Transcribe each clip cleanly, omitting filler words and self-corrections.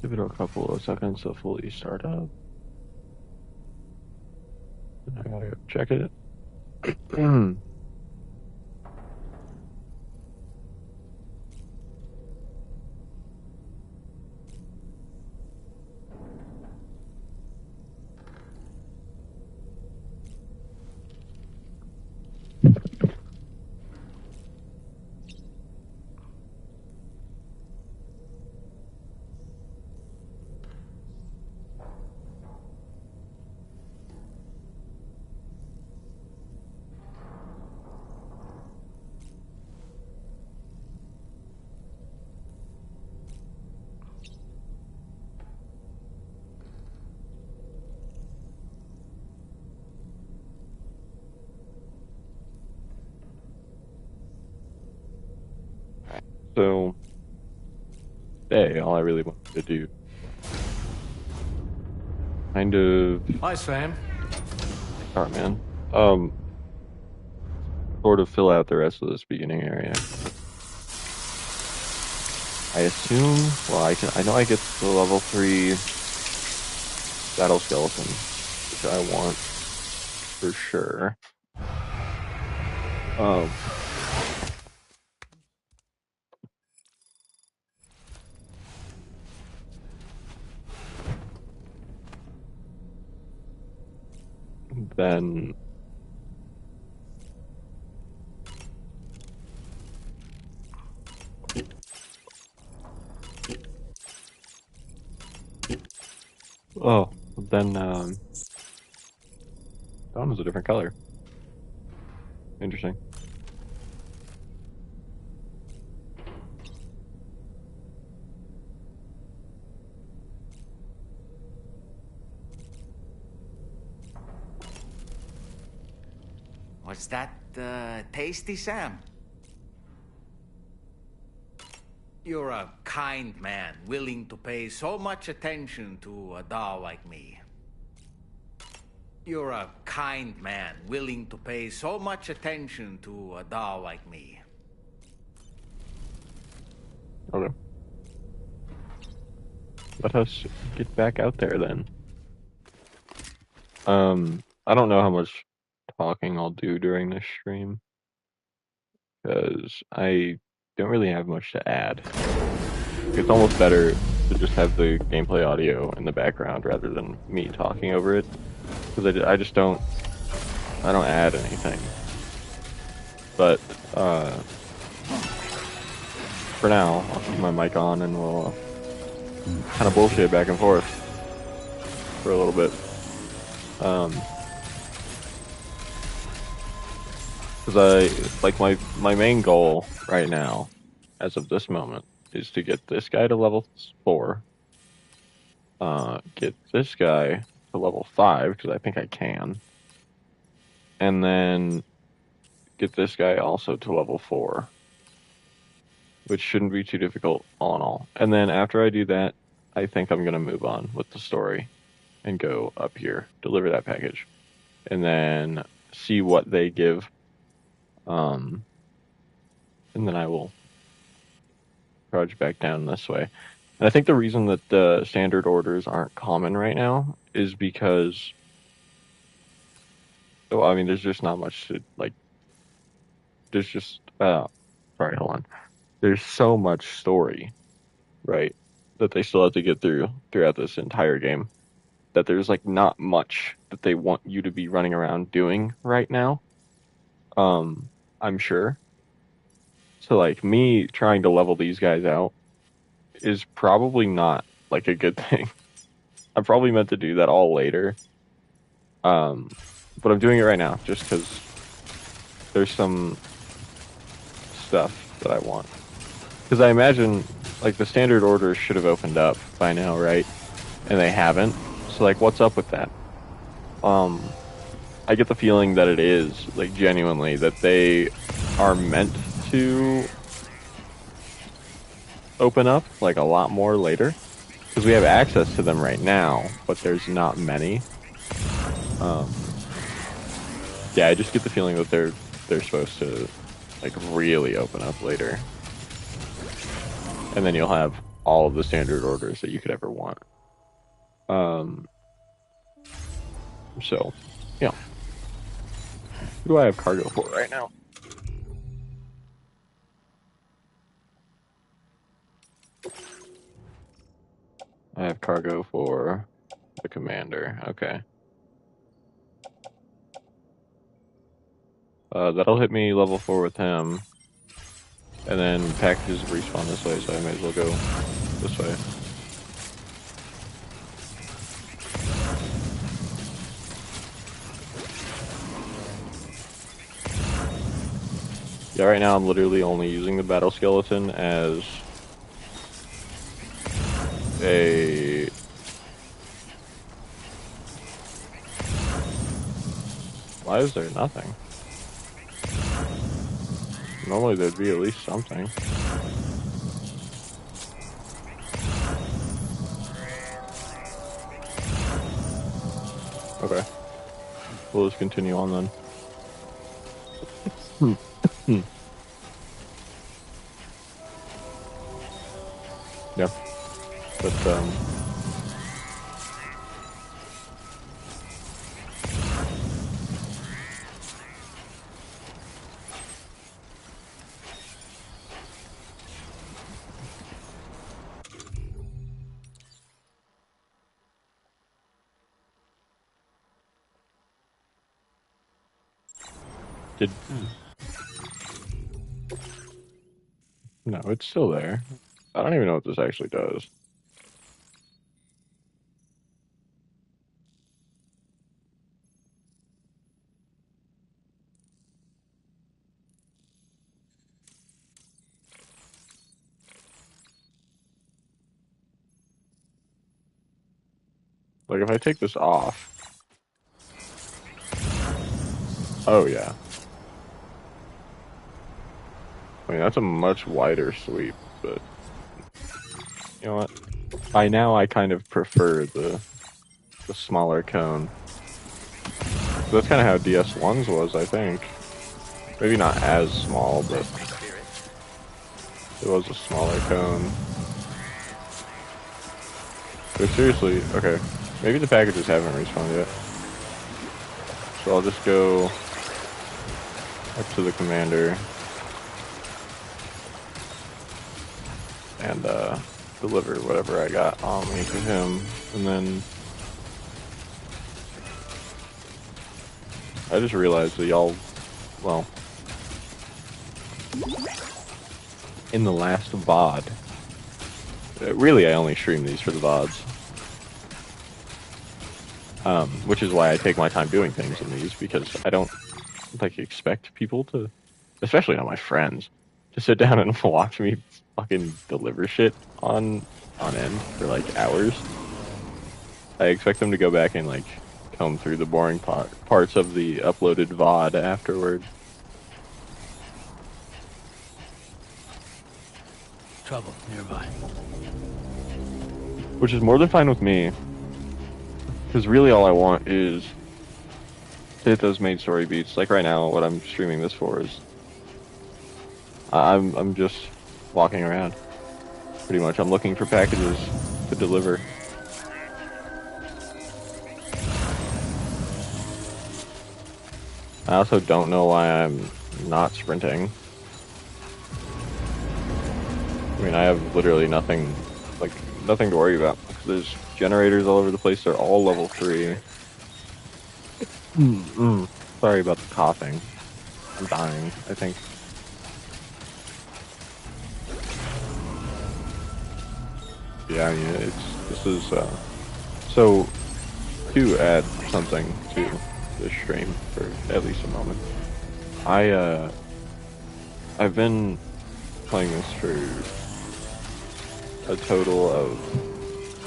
Give it a couple of seconds to fully start up. I gotta go check it. So, hey, all I really wanted to do, kind of, Hi, Sam. sorry, man. Sort of fill out the rest of this beginning area. I assume, well, I know I get the level 3 battle skeleton, which I want for sure. Um, then that one was a different color. Interesting. What's that, tasty, Sam? You're a kind man, willing to pay so much attention to a doll like me. You're a kind man, willing to pay so much attention to a doll like me. Okay. Let us get back out there then. I don't know how much talking I'll do during this stream, because I don't really have much to add. It's almost better to just have the gameplay audio in the background rather than me talking over it, because I just don't add anything. But for now, I'll keep my mic on and we'll kind of bullshit back and forth for a little bit. Because my main goal right now, as of this moment, is to get this guy to level 4. Get this guy to level 5, because I think I can. And then get this guy also to level 4. Which shouldn't be too difficult all in all. And then after I do that, I think I'm going to move on with the story and go up here, deliver that package, and then see what they give. And then I will trudge back down this way. And I think the reason that the standard orders aren't common right now is because, well, I mean, there's just not much to, like, there's just, sorry, hold on. There's so much story, right, that they still have to get throughout this entire game, that there's, like, not much that they want you to be running around doing right now. I'm sure. So, like, me trying to level these guys out is probably not, like, a good thing. I'm probably meant to do that all later. But I'm doing it right now just because there's some stuff that I want. Because I imagine, like, the standard orders should have opened up by now, right? And they haven't. So, like, what's up with that? I get the feeling that it is, like, genuinely, that they are meant to open up, like, a lot more later. Because we have access to them right now, but there's not many. Yeah, I just get the feeling that they're supposed to, like, really open up later. And then you'll have all of the standard orders that you could ever want. So, you know, who do I have cargo for right now? I have cargo for the commander. Okay. That'll hit me level 4 with him. And then packages respawn this way, so I may as well go this way. Yeah, right now I'm literally only using the battle skeleton as a... Why is there nothing? Normally there'd be at least something. Okay. We'll just continue on then. Yeah. But, did... No, it's still there. I don't even know what this actually does. Like, if I take this off... Oh, yeah. I mean, that's a much wider sweep, but... You know what? By now, I kind of prefer the smaller cone. So that's kind of how DS1's was, I think. Maybe not as small, but it was a smaller cone. But seriously, okay. Maybe the packages haven't respawned yet. So I'll just go up to the commander and deliver whatever I got on me to him. And then I just realized that y'all, well, in the last VOD, really I only stream these for the VODs. Which is why I take my time doing things in these, because I don't like expect people to, especially not my friends, to sit down and watch me fucking deliver shit on end for like hours. I expect them to go back and like comb through the boring parts of the uploaded VOD afterward. Trouble nearby. Which is more than fine with me. Because really all I want is to hit those main story beats. Like right now, what I'm streaming this for is I'm just walking around. Pretty much, I'm looking for packages to deliver. I also don't know why I'm not sprinting. I mean, I have literally nothing, like, nothing to worry about. There's generators all over the place. They're all level 3. Sorry about the coughing. I'm dying, I think. Yeah, I mean, this is, so, to add something to this stream for at least a moment, I've been playing this for a total of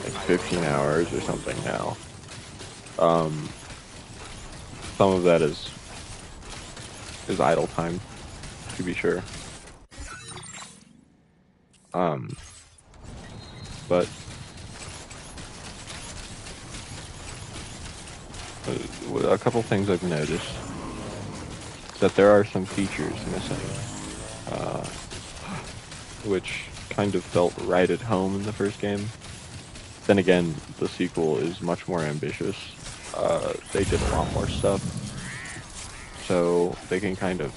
like 15 hours or something now. Some of that is idle time, to be sure. But a couple things I've noticed is that there are some features missing, which kind of felt right at home in the first game. Then again, the sequel is much more ambitious. They did a lot more stuff, so they can kind of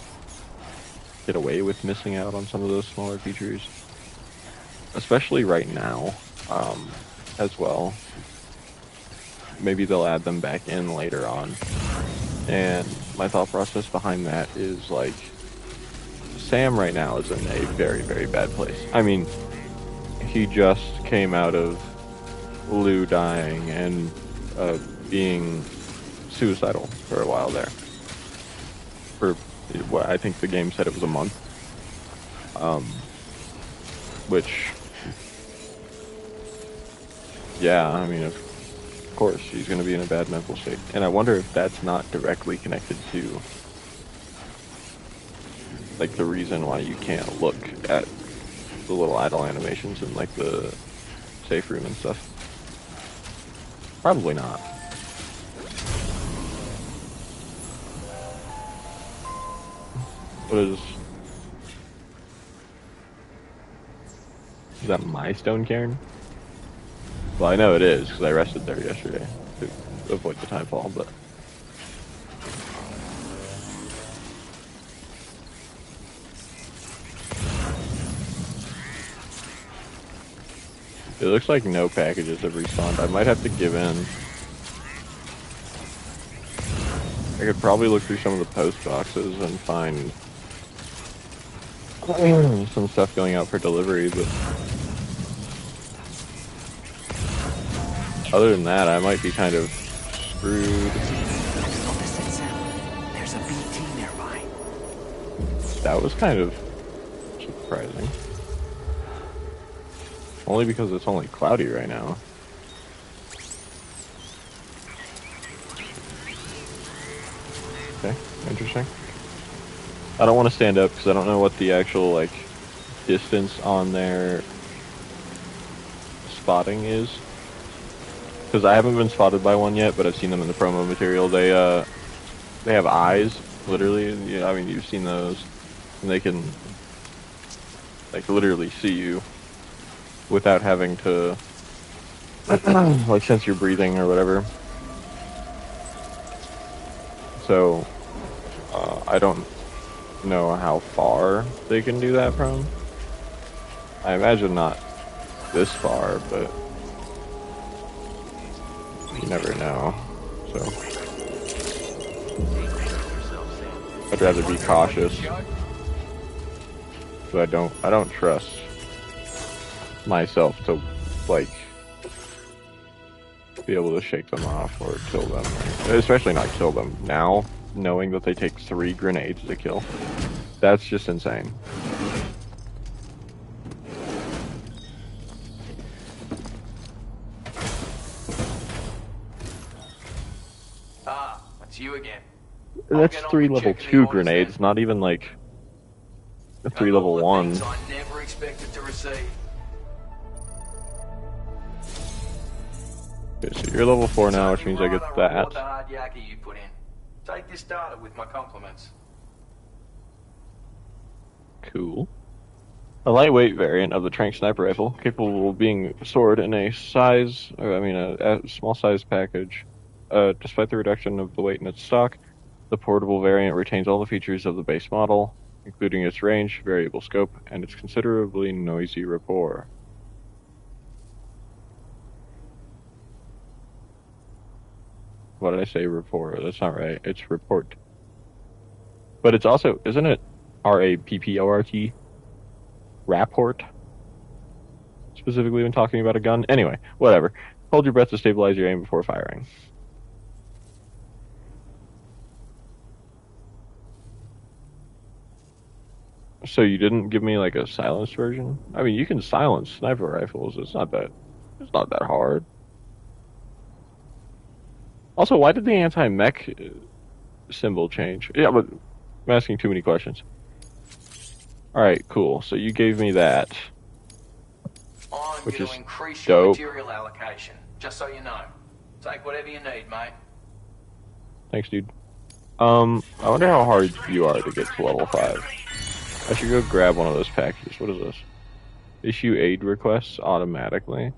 get away with missing out on some of those smaller features, especially right now, as well. Maybe they'll add them back in later on. And my thought process behind that is like, Sam right now is in a very, very bad place. I mean, he just came out of Lou dying and being suicidal for a while there. For what I think the game said it was a month. Which, yeah, I mean, of course, he's going to be in a bad mental state. And I wonder if that's not directly connected to, like, the reason why you can't look at the little idle animations in, like, the safe room and stuff. Probably not. What is that my stone cairn? Well, I know it is, because I rested there yesterday to avoid the timefall, but... It looks like no packages have respawned. I might have to give in. I could probably look through some of the post boxes and find some stuff going out for delivery, but other than that, I might be kind of screwed. There's a BT nearby. That was kind of surprising. Only because it's only cloudy right now. Okay, interesting. I don't want to stand up because I don't know what the actual, like, distance on their spotting is. Because I haven't been spotted by one yet, but I've seen them in the promo material. They have eyes, literally. Yeah, I mean, you've seen those. And they can, like, literally see you without having to, like, sense your breathing or whatever. So, I don't know how far they can do that from. I imagine not this far, but you never know. So, I'd rather be cautious. So I don't trust myself to, like, be able to shake them off or kill them, especially not kill them now, knowing that they take 3 grenades to kill. That's just insane. Ah, it's you again. That's 3 level 2 grenades, not even like a 3 level 1. I never expected to receive. Okay, so you're level 4 now, which means I get that. The hard yakky you put in. Take this data with my compliments. Cool. A lightweight variant of the Trank sniper rifle, capable of being stored in a small size package. Despite the reduction of the weight in its stock, the portable variant retains all the features of the base model, including its range, variable scope, and its considerably noisy rapport. What did I say? Rapport? That's not right. It's report. But it's also, isn't it RAPPORT? Rapport? Specifically when talking about a gun? Anyway, whatever. Hold your breath to stabilize your aim before firing. So you didn't give me like a silenced version? I mean, you can silence sniper rifles. It's not that hard. Also, why did the anti-mech symbol change? Yeah, but I'm asking too many questions. Alright, cool. So you gave me that. I'm Which going is to increase your dope. material allocation, just so you know. Take whatever you need, mate. Thanks, dude. I wonder how hard you are to get to level 5. I should go grab one of those packages. What is this? issue aid requests automatically?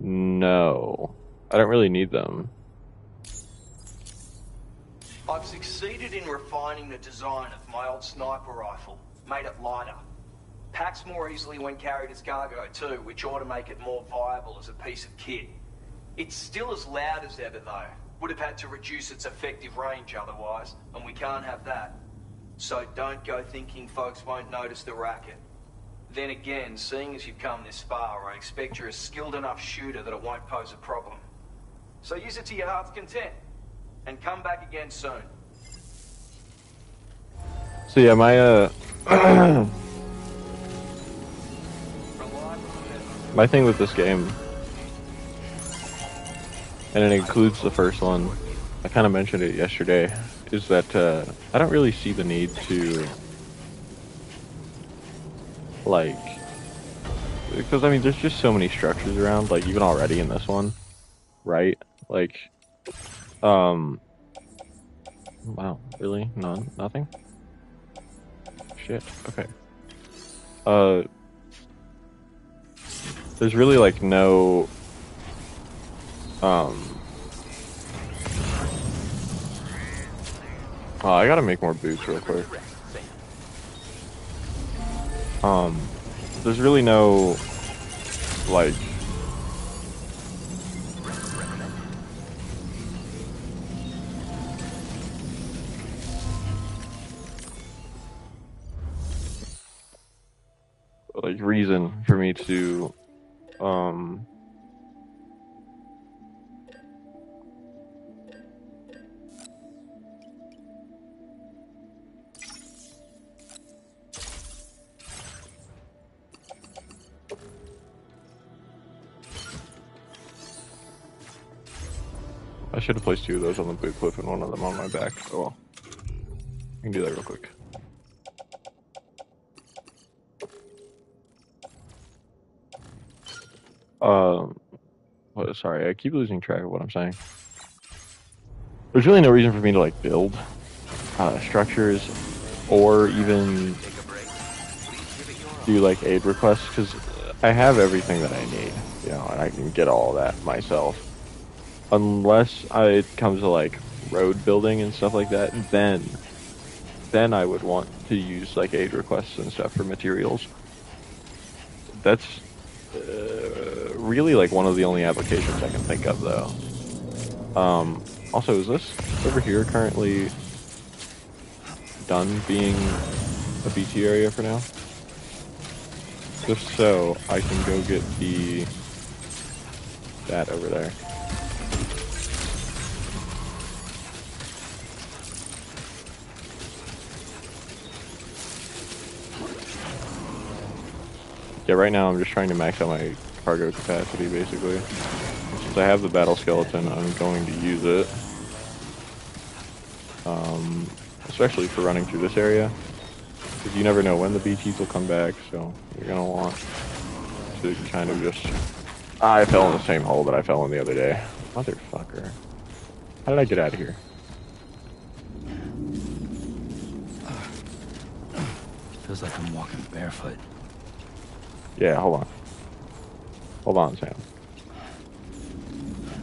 No. I don't really need them. I've succeeded in refining the design of my old sniper rifle, made it lighter. Packs more easily when carried as cargo too, which ought to make it more viable as a piece of kit. It's still as loud as ever though. Would have had to reduce its effective range otherwise, and we can't have that. So don't go thinking folks won't notice the racket. Then again, seeing as you've come this far, I expect you're a skilled enough shooter that it won't pose a problem. So use it to your heart's content, and come back again soon. So yeah, my my thing with this game, and it includes the first one, I kind of mentioned it yesterday, is that I don't really see the need to, like, because I mean, there's just so many structures around, like even already in this one, right? Like, wow, really? None? Nothing? Shit. Okay. There's really like no, oh, I gotta make more boots real quick. There's really no, like, reason for me to, I should have placed 2 of those on the boot clip and one of them on my back. Oh well. I can do that real quick. Sorry, I keep losing track of what I'm saying. There's really no reason for me to like build structures or even do like aid requests because I have everything that I need, you know, and I can get all that myself. Unless it comes to like road building and stuff like that, then I would want to use like aid requests and stuff for materials. That's really like one of the only applications I can think of though. Also, is this over here currently done being a BT area for now? If so, I can go get that over there. Yeah, right now I'm just trying to max out my cargo capacity, basically. Since I have the battle skeleton, I'm going to use it. Especially for running through this area. Because you never know when the BTs will come back, so you're going to want to kind of just... I fell in the same hole that I fell in the other day. Motherfucker. How did I get out of here? Feels like I'm walking barefoot. Yeah, hold on. Hold on, Sam.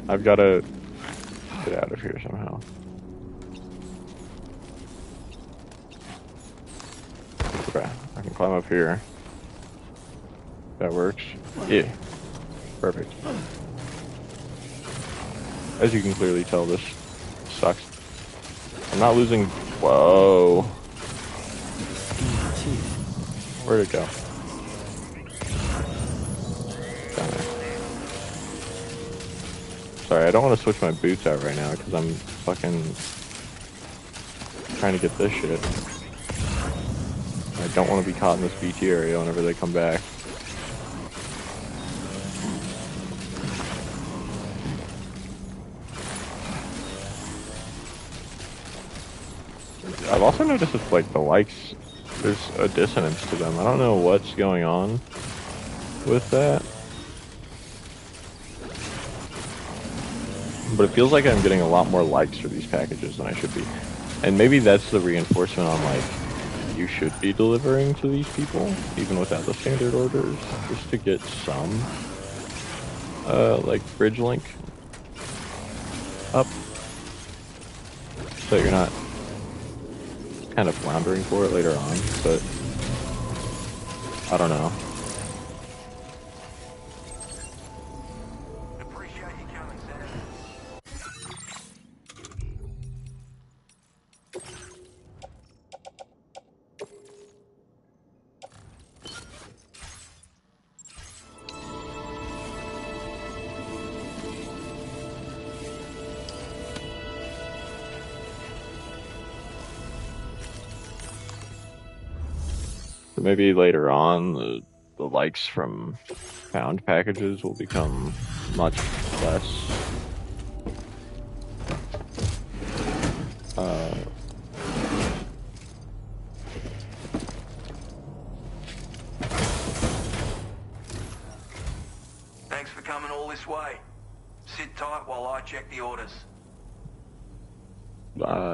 I've got to get out of here somehow. Okay, I can climb up here. That works. Yeah. Perfect. As you can clearly tell, this sucks. I'm not losing... Whoa. Where'd it go? Sorry, I don't want to switch my boots out right now because I'm fucking trying to get this shit. I don't want to be caught in this BT area whenever they come back. I've also noticed it's like the likes, there's a dissonance to them. I don't know what's going on with that. But it feels like I'm getting a lot more likes for these packages than I should be. And maybe that's the reinforcement on like you should be delivering to these people, even without the standard orders, just to get some, like, bridge link up, so you're not kind of floundering for it later on, but I don't know. Appreciate you coming, Sam. So maybe later on, the likes from found packages will become much less Thanks for coming all this way. Sit tight while I check the orders.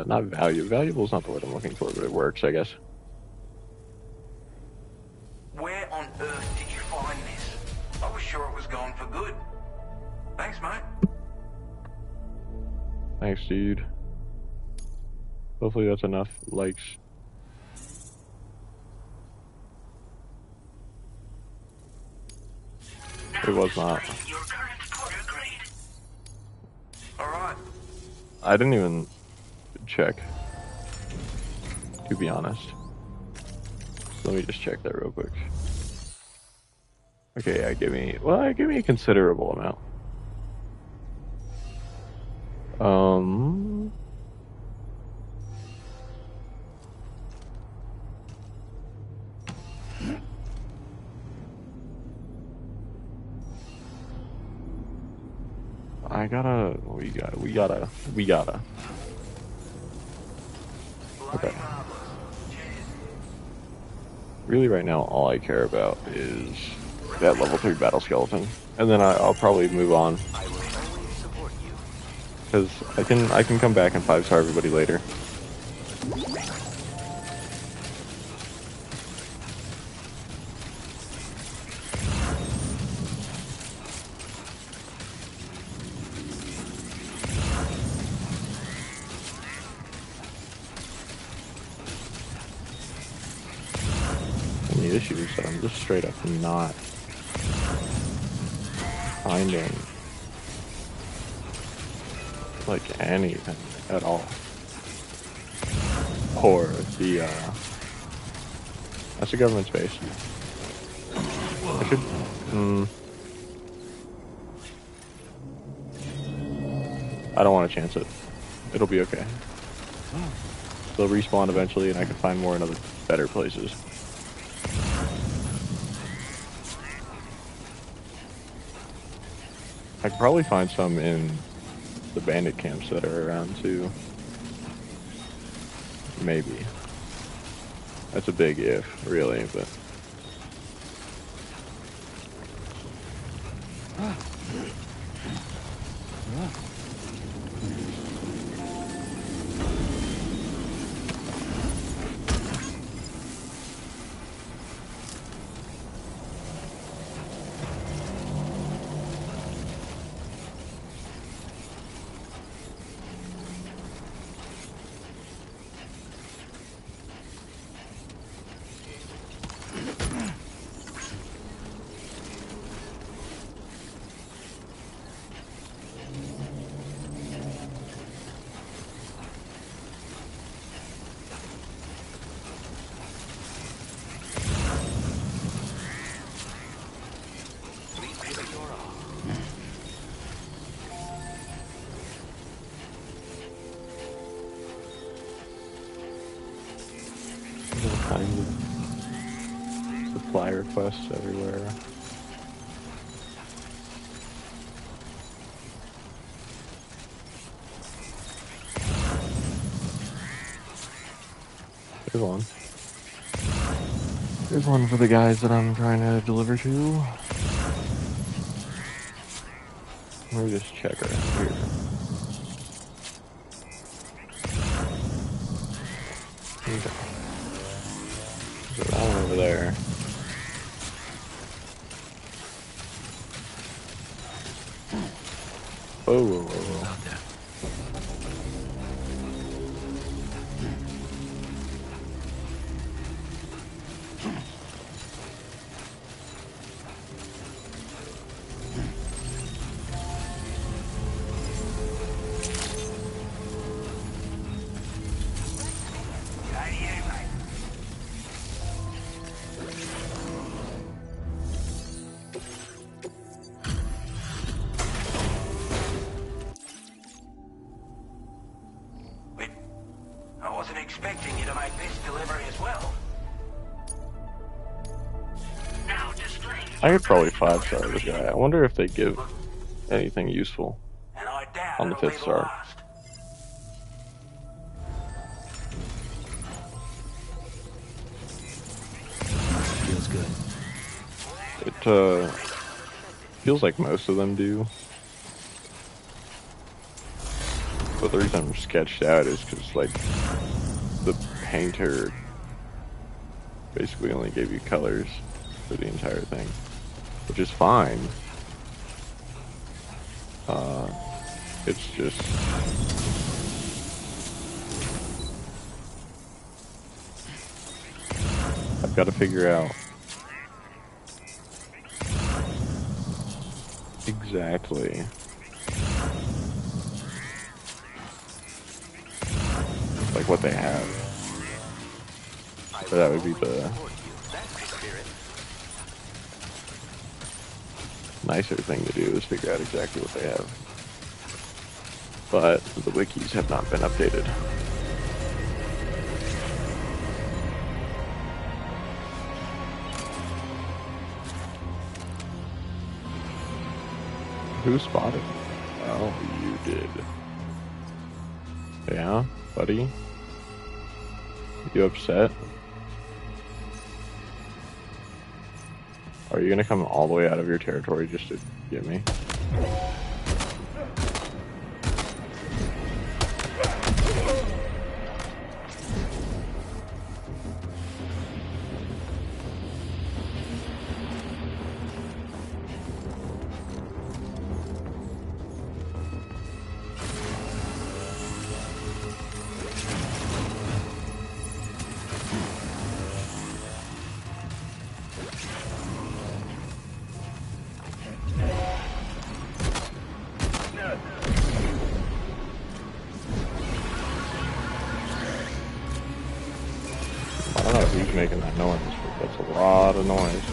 not valuable is not the word I'm looking for, but it works, I guess. Where on earth did you find this? I was sure it was gone for good. Thanks, mate. Thanks, dude. Hopefully that's enough likes. It was not. Alright. I didn't even check, to be honest. Let me just check that real quick. Okay, yeah, give me a considerable amount. We gotta. Okay. Really, right now, all I care about is that level 3 battle skeleton, and then I'll probably move on. Because I can come back and 5-star everybody later. And the issue is that I'm just straight up not finding like anything at all. Or the that's a government space. I should I don't want to chance it. It'll be okay. They'll respawn eventually and I can find more in other better places. I could probably find some in the bandit camps that are around too. Maybe. That's a big if, really, but... all kinds of supply requests everywhere. There's one. There's one for the guys that I'm trying to deliver to. Let me just check around here. Okay. over there. Whoa, whoa, whoa, whoa. Out there. Wait, I wasn't expecting you to make this delivery as well. Now displaying. I could probably 5-star this guy. I wonder if they give anything useful And I doubt on the it'll 5th be the star. last. Feels good. It feels like most of them do. But the reason I'm sketched out is because, like, the painter basically only gave you colors for the entire thing, which is fine. It's just I've got to figure out exactly like what they have. So that would be the nicer thing to do, is figure out exactly what they have. But the wikis have not been updated. Who spotted? Oh, you did. Yeah, buddy? You upset? Are you gonna come all the way out of your territory just to get me? I don't know who's making that noise, but that's a lot of noise.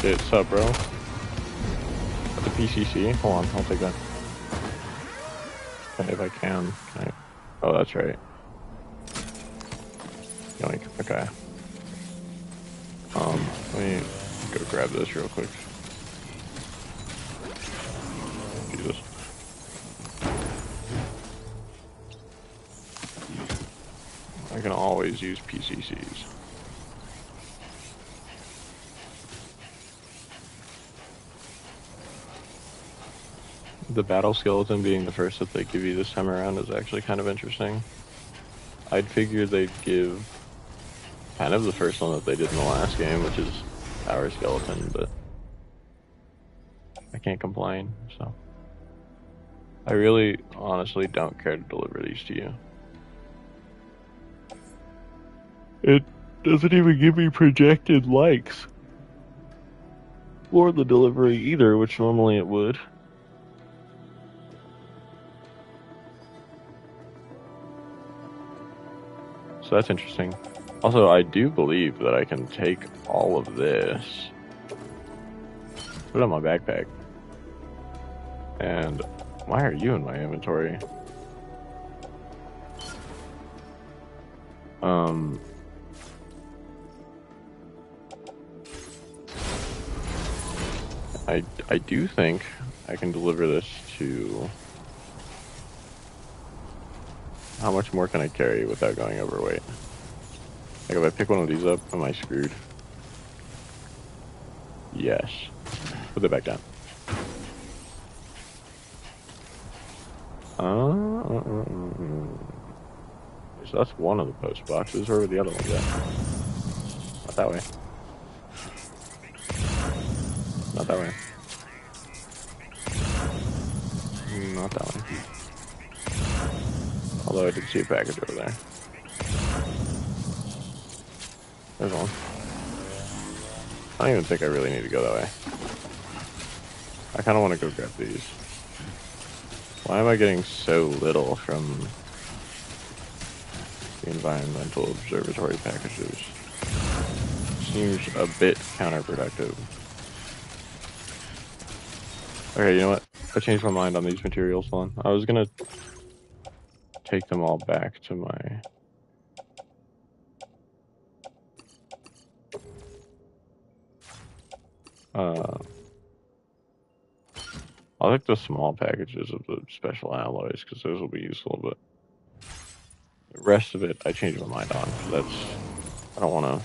Shit, sup, bro? That's a PCC? Hold on, I'll take that. Okay, if I can I? Oh, that's right. Yoink, okay. Let me go grab this real quick. Jesus. I can always use PCCs. The battle skeleton being the first that they give you this time around is actually kind of interesting. I'd figure they'd give kind of the first one that they did in the last game, which is our skeleton, but I can't complain, so. I really, honestly don't care to deliver these to you. It doesn't even give me projected likes for the delivery either, which normally it would. So that's interesting. Also, I do believe that I can take all of this, put it on my backpack, and why are you in my inventory? I do think I can deliver this to... How much more can I carry without going overweight? Like, if I pick one of these up, am I screwed? Yes. Put it back down. So that's one of the post boxes. Where were the other ones at? Not that way. Not that way. Not that way. Although I did see a package over there. There's one. I don't even think I really need to go that way. I kind of want to go grab these. Why am I getting so little from the environmental observatory packages? Seems a bit counterproductive. Okay, you know what? I changed my mind on these materials, Lon. I was gonna take them all back to my... I'll take the small packages of the special alloys, because those will be useful, but the rest of it, I changed my mind on, because I don't want to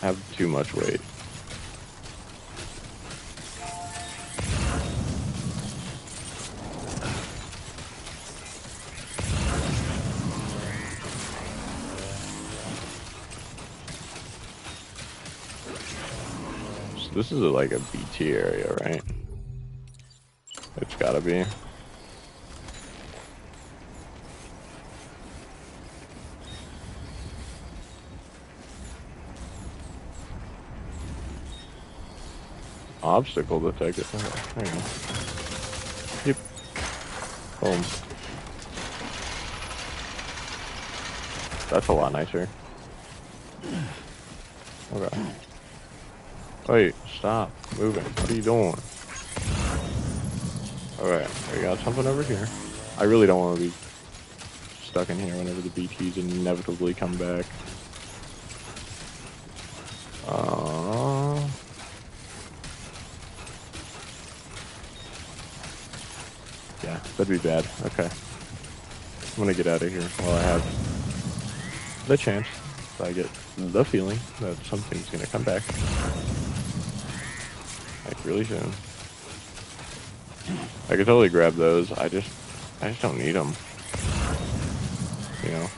have too much weight. So this is like a BT area, right? It's gotta be. Obstacle detected. Okay, there you go. Yep. Boom. That's a lot nicer. Okay. Wait, stop moving. What are you doing? Okay, we got something over here. I really don't want to be stuck in here whenever the BTs inevitably come back. Yeah, that'd be bad. Okay. I'm gonna get out of here while I have the chance. So I get the feeling that something's gonna come back. Like really soon. I could totally grab those. I just don't need them. You know?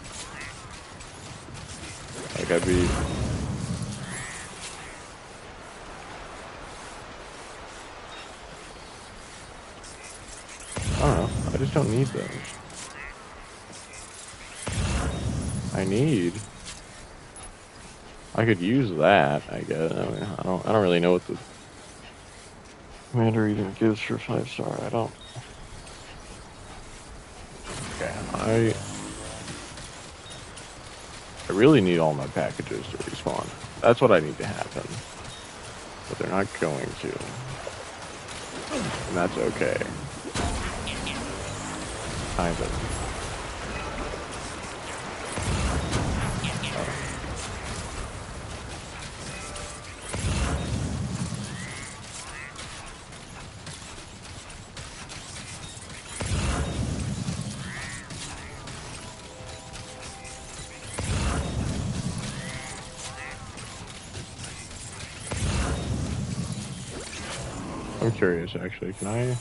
Like I'd be... I don't know. I just don't need those. I could use that, I guess. I mean, I don't really know what the commander even gives for 5-star. I don't. Okay, I really need all my packages to respawn. That's what I need to happen. But they're not going to. And that's okay. Kind of. I'm curious, actually. Can I...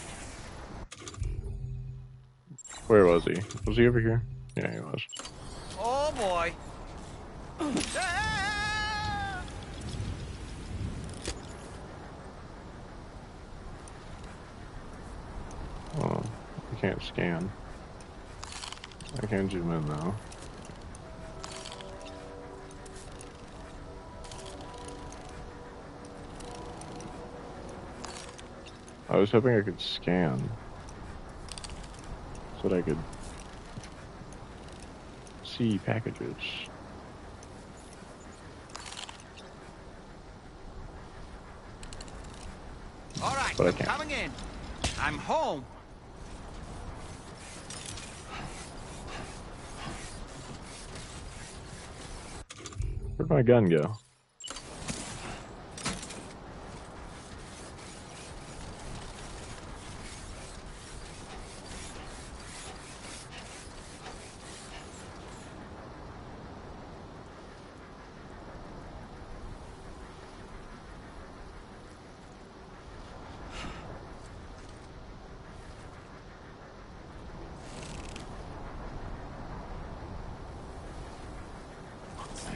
Where was he? Was he over here? Yeah, he was. Oh boy. Oh, I can't scan. I can zoom in, though. I was hoping I could scan. So that I could see packages. All right, But I I'm can't. coming in. I'm home. Where'd my gun go?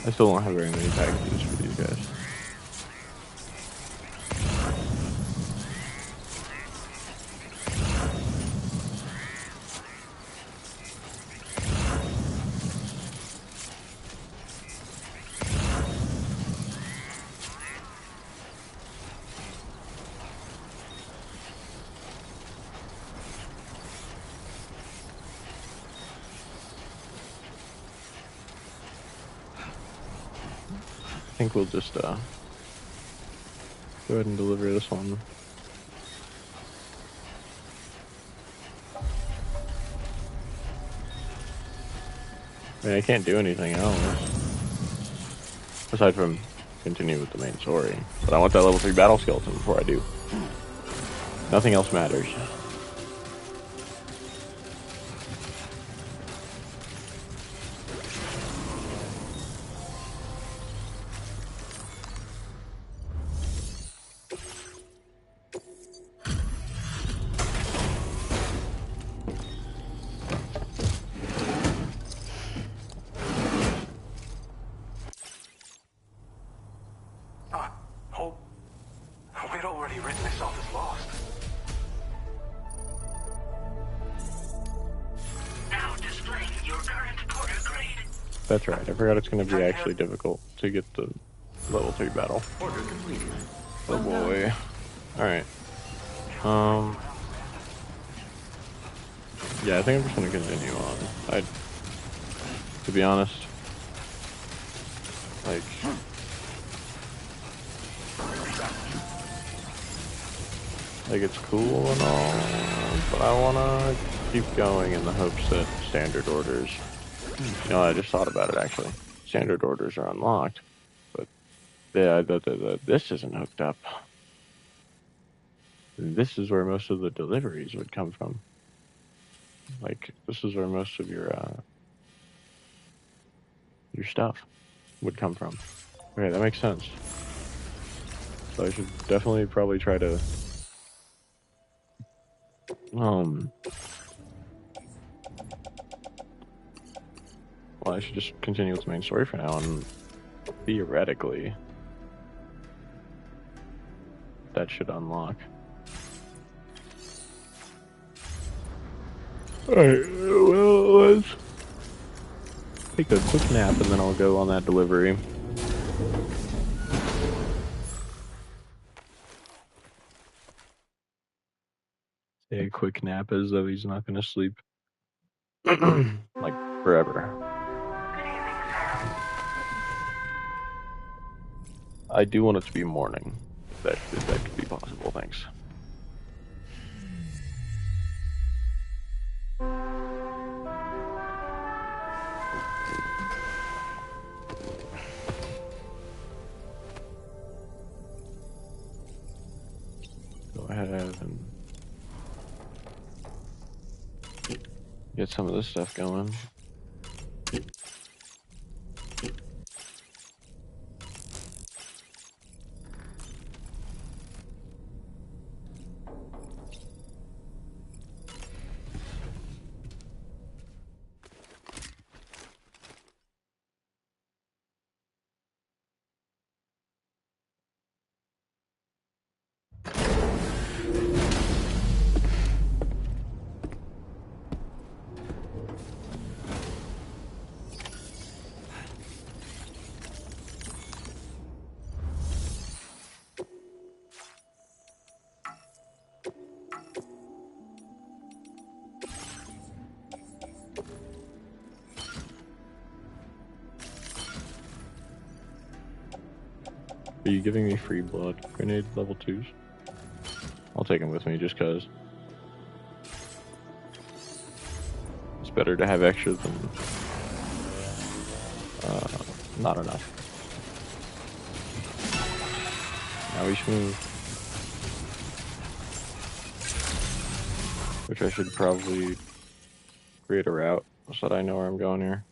I still don't have very many packages for these guys. I think we'll just go ahead and deliver this one. I mean, I can't do anything else aside from continue with the main story. But I want that level 3 battle skeleton before I do. Nothing else matters. We'd already written this off as lost. Now displaying your current porter grade. That's right. I forgot it's going to be actually difficult to get the level 3 battle. Order completed. Oh boy. Alright. Yeah, I think I'm just going to continue on. To be honest, like, it's cool and all, but I want to keep going in the hopes that standard orders, you know, I just thought about it actually. Standard orders are unlocked, but yeah, this isn't hooked up. This is where most of the deliveries would come from. Like, this is where most of your stuff would come from. Okay, that makes sense. So I should definitely probably try to well, I should just continue with the main story for now, and theoretically that should unlock. Alright, well, let's take a quick nap and then I'll go on that delivery. Take a quick nap as though he's not going to sleep like forever. I do want it to be morning. If that could be possible, thanks. Go ahead and get some of this stuff going. Are you giving me free blood grenade level 2s? I'll take them with me just cause. It's better to have extra than not enough. Now we should move. Which I should probably create a route so that I know where I'm going here.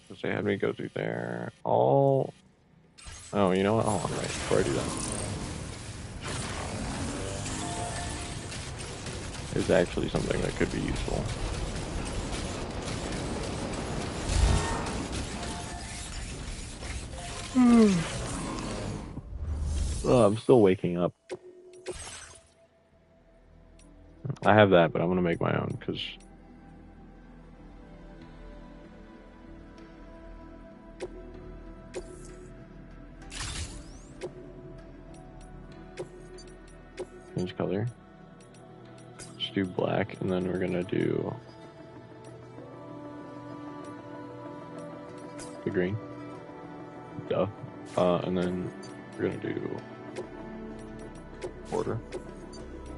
Because they had me go through there. Oh, you know what? Hold on, right before I do that. Is actually something that could be useful. Oh, I'm still waking up. I have that, but I'm gonna make my own because change color. Just do black, and then we're gonna do the green. Duh. And then we're gonna do border.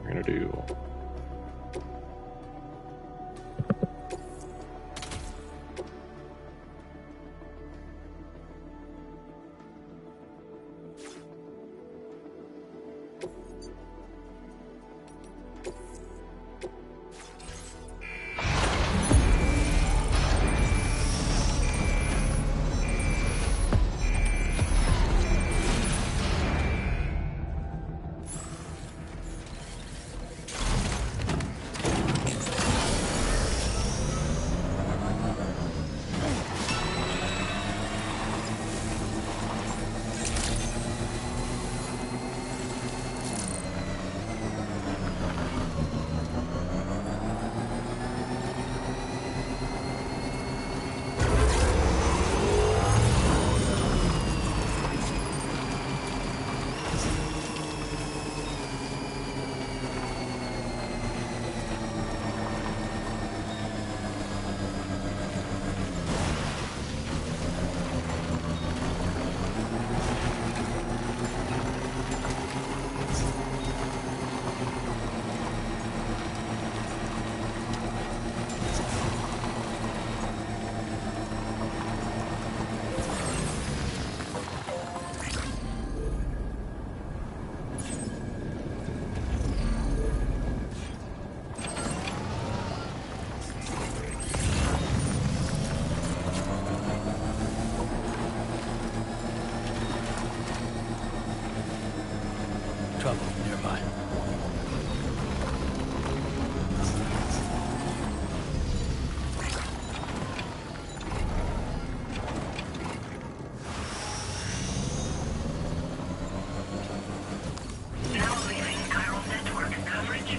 We're gonna do Trouble nearby. Now leaving chiral network coverage.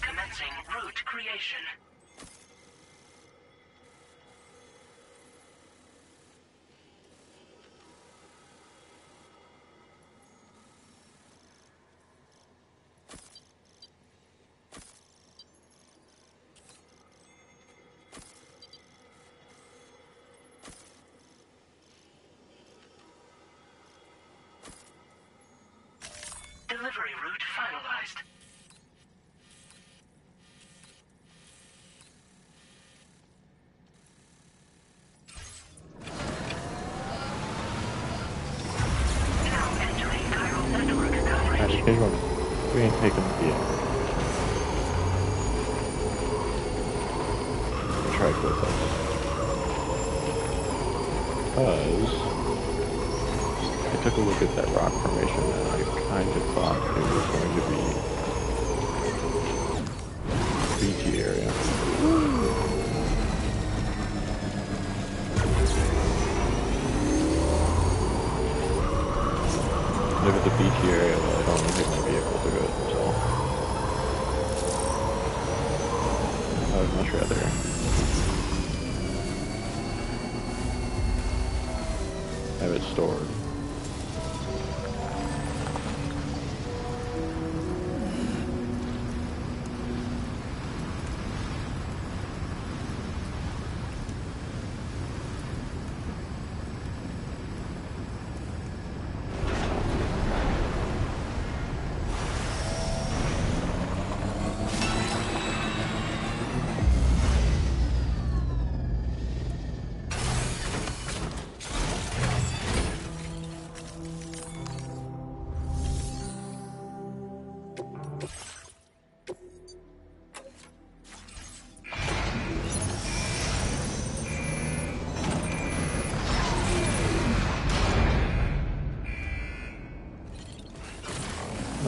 Commencing route creation. Delivery route finalized. Now entering chiral network Alright, coverage. here's one. We ain't taking the try clip this. Because I took a look at that rock formation and I kind of thought it was going to be beachy area. Look at the beachy area, but I don't want to take my vehicle to it, so I would much rather have it stored.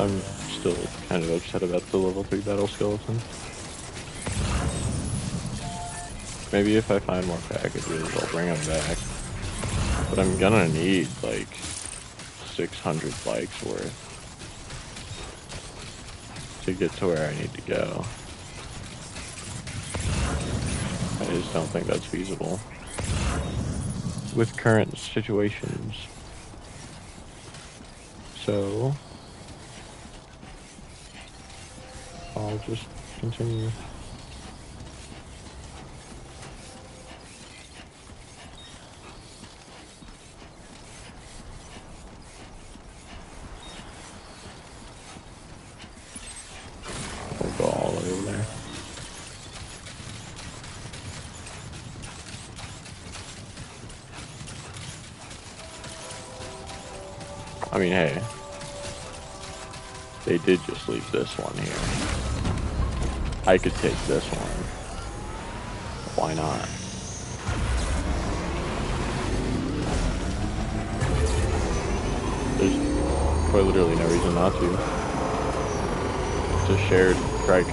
I'm still kind of upset about the level 3 battle skeleton. Maybe if I find more packages, I'll bring them back. But I'm gonna need like 600 likes worth to get to where I need to go. I just don't think that's feasible with current situations. So I'll just continue. We'll go all the way over there. I mean, hey, they did just leave this one here. I could take this one. Why not? There's quite literally no reason not to. It's a shared trike.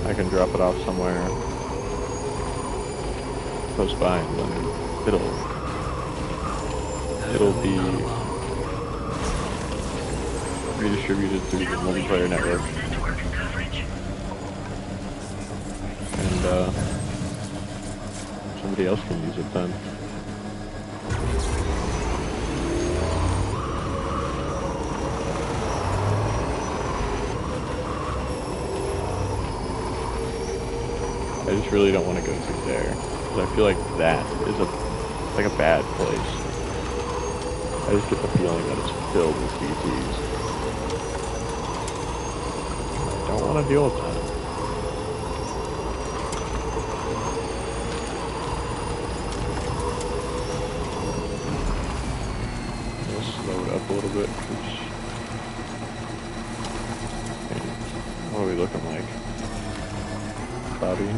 I can drop it off somewhere close by, and then it'll be redistributed through the multiplayer network, and somebody else can use it then. I just really don't want to go through there, because I feel like that is like a bad place. I just get the feeling that it's filled with BTs. I don't want to deal with that. Let's slow it up a little bit. What are we looking like? Bobby?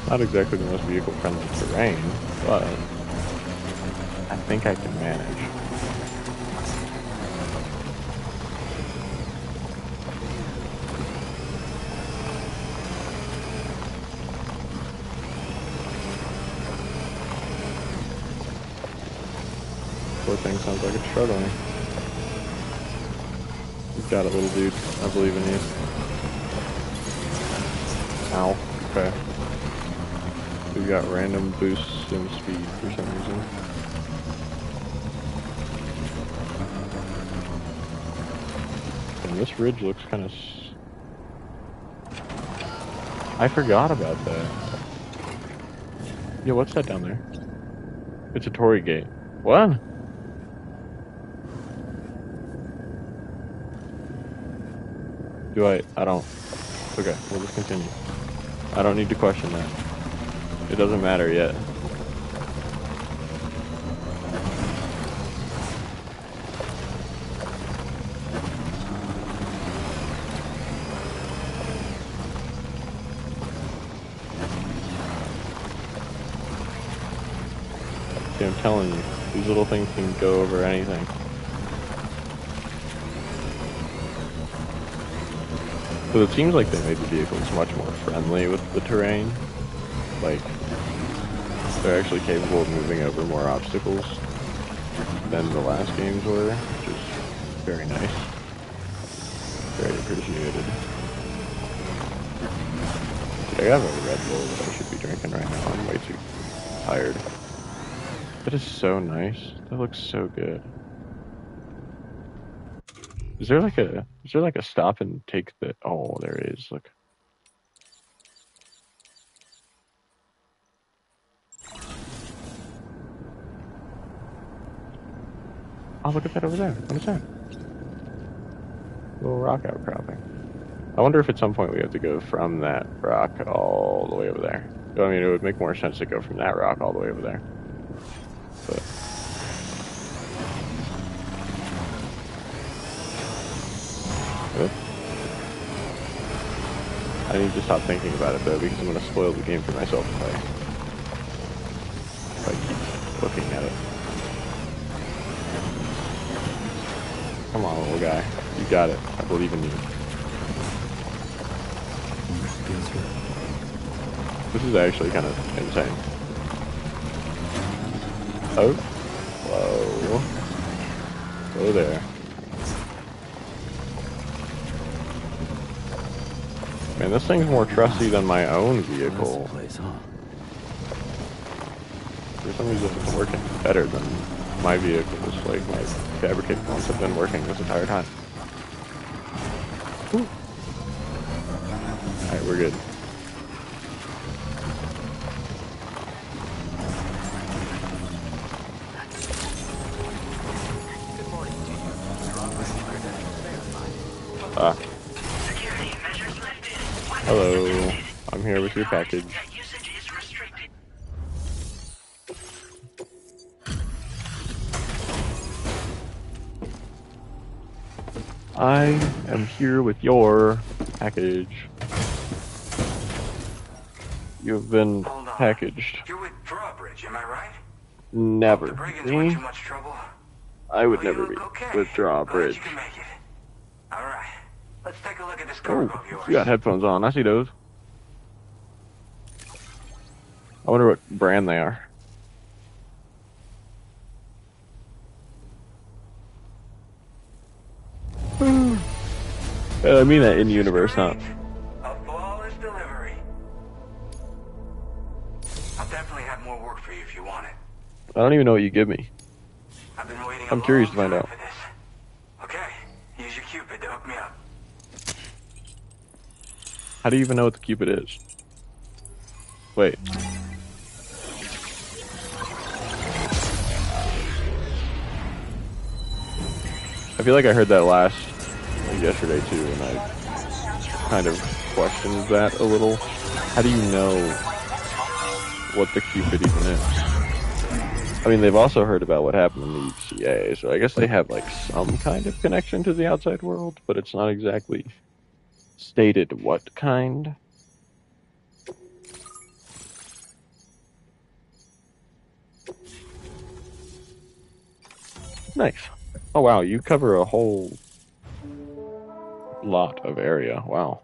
Not exactly the most vehicle-friendly terrain, but I think I can manage. Poor thing sounds like it's struggling. You got it, little dude. I believe in you. Ow. Okay. We got random boosts in speed for some reason. And this ridge looks kind of... I forgot about that. Yeah, what's that down there? It's a Torii gate. What? I don't... Okay, we'll just continue. I don't need to question that. It doesn't matter yet. See, I'm telling you, these little things can go over anything. So it seems like they made the vehicles much more friendly with the terrain. Like, they're actually capable of moving over more obstacles than the last games were, which is very nice. Very appreciated. I have a Red Bull that I should be drinking right now. I'm way too tired. That is so nice. That looks so good. Is there like a stop and take that? Oh, there is. Look. Oh, look at that over there. What is that? Little rock outcropping. I wonder if at some point we have to go from that rock all the way over there. I mean, it would make more sense to go from that rock all the way over there. But Oops. I need to stop thinking about it though, because I'm going to spoil the game for myself if I keep looking at it. Come on, little guy. You got it. I believe in you. Feels good. This is actually kind of insane. Oh. Whoa. Go there. Man, this thing's more trusty than my own That's the vehicle. place, huh? For some reason, it's working better than my vehicles. Like, my fabricated ones have been working this entire time. Alright, we're good. Ah. Security measures lifted. Hello. I'm here with your package. That usage is restricted. I am here with your package. You've been Hold on. packaged. You're with Drawbridge, am I right? Never. The brigands weren't Me? too much trouble. I would Well, you never be look okay. with Drawbridge. Glad you can make it. All right. Let's take a look at this Oh, cargo of yours. you got headphones on. I see those. I wonder what brand they are. I mean that in universe, not. A flawless delivery. I'll definitely have more work for you if you want it. I don't even know what you give me. I've been waiting I'm a curious long to find time out. for this. Okay, use your Cupid to hook me up. How do you even know what the Cupid is? Wait. I feel like I heard that yesterday too, and I kind of questioned that a little. How do you know what the Cupid even is? I mean, they've also heard about what happened in the UCA, so I guess they have like some kind of connection to the outside world, but it's not exactly stated what kind. Nice. Oh wow, you cover a whole lot of area. Wow.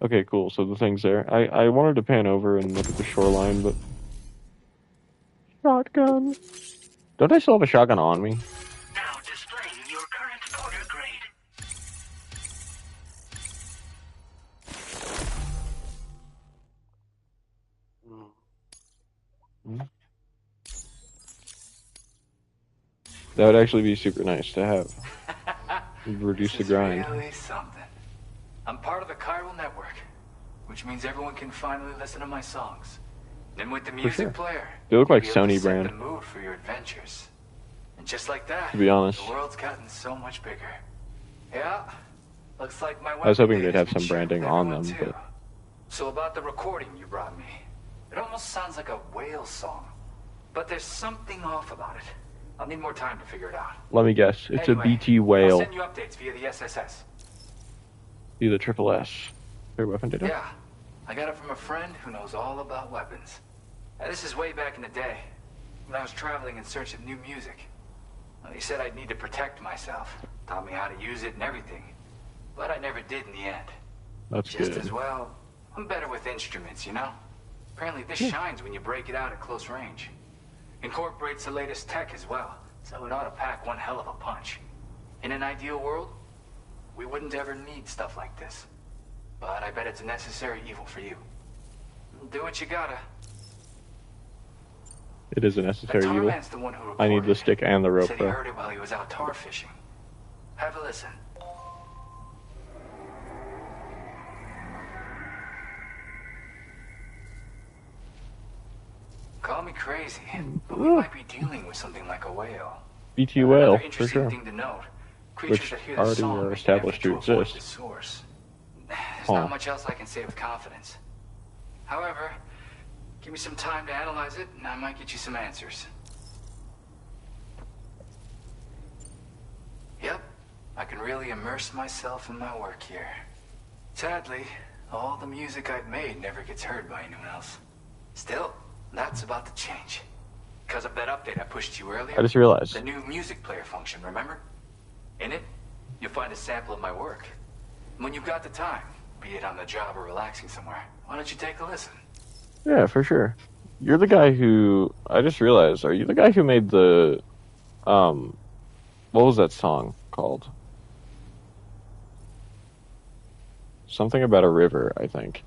Okay, cool. So the thing's there. I wanted to pan over and look at the shoreline, but shotgun. Don't I still have a shotgun on me? Now displaying your current order grade. That would actually be super nice to have. Reduce the grind. Really something. I'm part of the chiral network, which means everyone can finally listen to my songs. And with the music sure. player, They look like you'll be able to Sony set brand. the mood for your adventures. And just like that, To be honest. the world's gotten so much bigger. Yeah, looks like my I was hoping weapon they'd have has been some shared branding with on everyone, them, too. but So about the recording you brought me, it almost sounds like a whale song, but there's something off about it. I'll need more time to figure it out. let me guess. It's Anyway, a BT I'll whale. send you updates via the SSS. See the triple S. Their weapon data? Yeah, I got it from a friend who knows all about weapons. This is way back in the day, when I was traveling in search of new music. Well, he said I'd need to protect myself, taught me how to use it and everything. But I never did in the end. That's Just good. as well, I'm better with instruments, you know? Apparently this shines when you break it out at close range. Incorporates the latest tech as well, so it ought to pack one hell of a punch. In an ideal world, we wouldn't ever need stuff like this. But I bet it's a necessary evil for you. Do what you gotta. It is a The necessary tar evil. man's the one who I need the recorded stick it. and the rope, Said he though. heard it while he was out tar fishing. Have a listen. Call me crazy, but we might be dealing with something like a whale. BT whale, Another for interesting sure. thing to note, creatures Which that hear the already song are make an established effort to avoid exist. the source. There's Huh. not much else I can say with confidence. However, give me some time to analyze it, and I might get you some answers. Yep, I can really immerse myself in my work here. Sadly, all the music I've made never gets heard by anyone else. Still, that's about to change. Because of that update I pushed you earlier. I just realized. The new music player function, remember? In it, you'll find a sample of my work. When you've got the time, be it on the job or relaxing somewhere, why don't you take a listen? Yeah, for sure. You're the guy who, I just realized, are you the guy who made the, what was that song called? Something about a river, I think.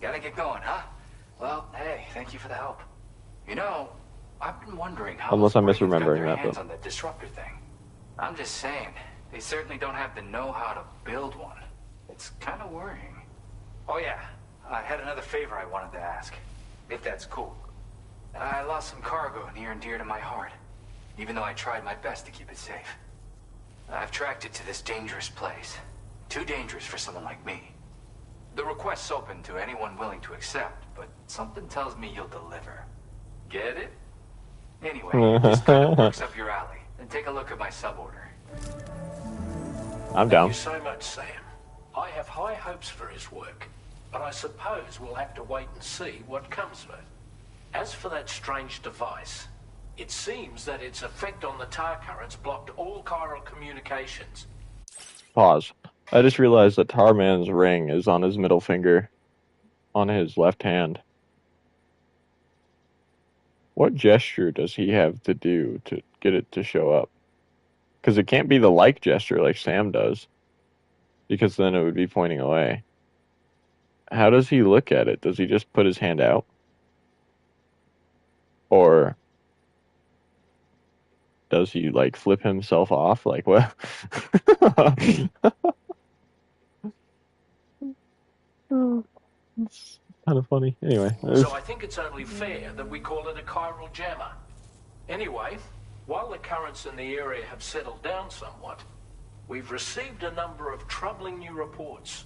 Gotta get going, huh? Well, hey, thank you for the help. You know, I've been wondering how Unless those I'm Brains got misremembering their that, hands though. on the disruptor thing. I'm just saying, they certainly don't have the know-how to build one. It's kind of worrying. Oh yeah, I had another favor I wanted to ask, if that's cool. I lost some cargo near and dear to my heart, even though I tried my best to keep it safe. I've tracked it to this dangerous place. Too dangerous for someone like me. The request's open to anyone willing to accept, but something tells me you'll deliver. Get it? Anyway, this kind of works up your alley. Then take a look at my suborder. I'm Thank down. you so much, Sam. I have high hopes for his work, but I suppose we'll have to wait and see what comes of it. As for that strange device, it seems that its effect on the tar currents blocked all chiral communications. Pause. I just realized that Tarman's ring is on his middle finger, on his left hand. What gesture does he have to do to get it to show up? Because it can't be the like gesture like Sam does, because then it would be pointing away. How does he look at it? Does he just put his hand out? Or does he, like, flip himself off? Like, what? It's kind of funny. Anyway. So I think it's only fair that we call it a chiral jammer. Anyway, while the currents in the area have settled down somewhat, we've received a number of troubling new reports.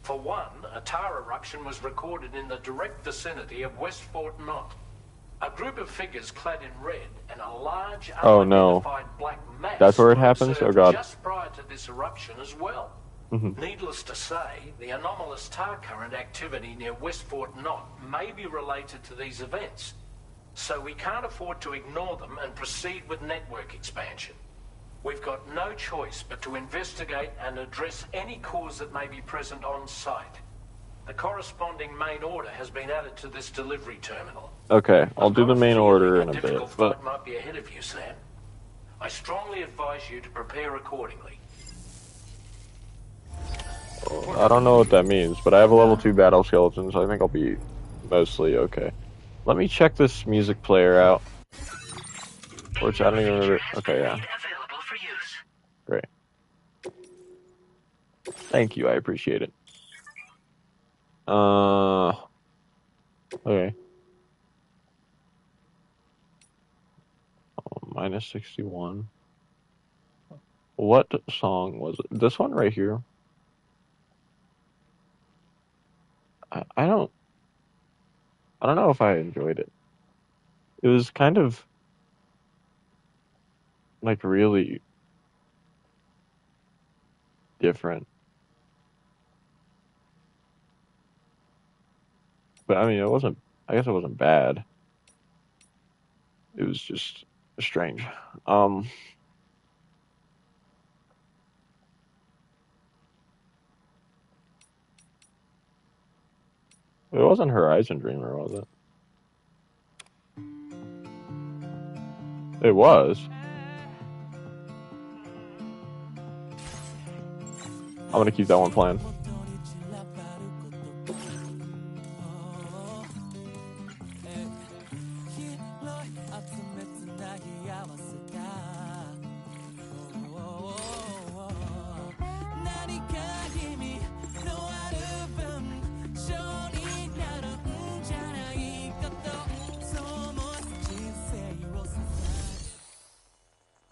For one, a tar eruption was recorded in the direct vicinity of West Fort Knot. A group of figures clad in red and a large Oh, no. unidentified black mass That's where it were happens? observed Oh, God. just prior to this eruption as well. Needless to say, the anomalous tar current activity near West Fort Knot may be related to these events. So we can't afford to ignore them and proceed with network expansion. We've got no choice but to investigate and address any cause that may be present on site. The corresponding main order has been added to this delivery terminal. Okay, I'll do the main order in a bit, difficult but fight might be ahead of you, Sam. I strongly advise you to prepare accordingly. I don't know what that means, but I have a level 2 battle skeleton, so I think I'll be mostly okay. Let me check this music player out. Which I don't even remember. Okay, yeah. Available for use. Great. Thank you, I appreciate it. Okay. Minus 61. What song was it? This one right here? I don't know if I enjoyed it. It was kind of like really different. But I mean, I guess it wasn't bad. It was just strange. It wasn't Horizon Dreamer, was it? It was. I'm gonna keep that one playing.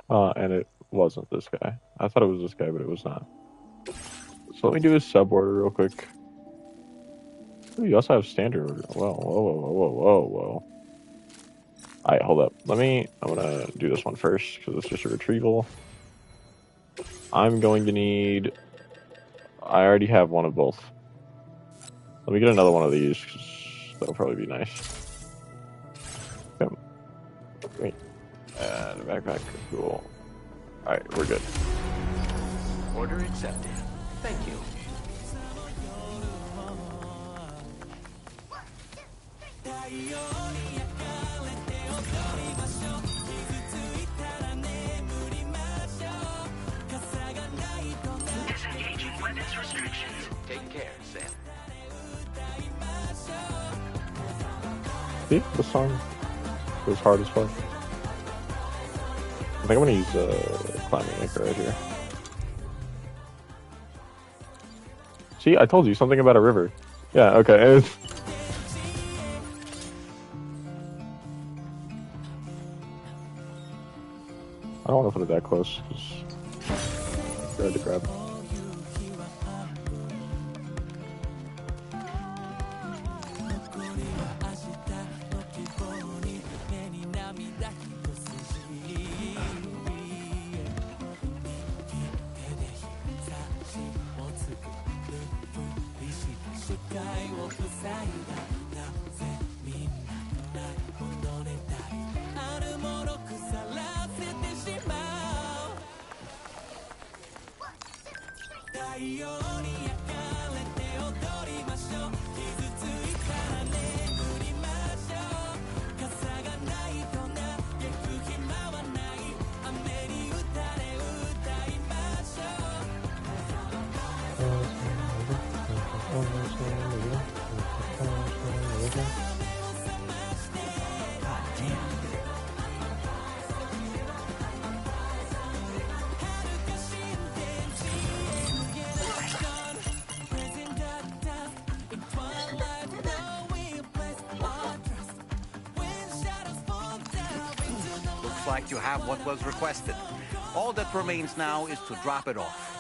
And it wasn't this guy. I thought it was this guy, but it was not. So let me do a sub order real quick. Ooh, you also have standard order. Whoa, whoa, whoa, whoa, whoa, whoa. Alright, hold up. I'm gonna do this one first, because it's just a retrieval. I'm going to need... I already have one of both. Let me get another one of these, because that'll probably be nice. Come. Great. And a backpack. Cool. Alright, we're good. Order accepted. Thank you. Disengaging weapons restrictions. Take care, Sam. See? This song was hard as fuck. I think I'm gonna use climbing anchor right here. See, I told you something about a river. Yeah, okay. I don't want to put it that close. It's hard to grab. Looks like you have what was requested. All that remains now is to drop it off.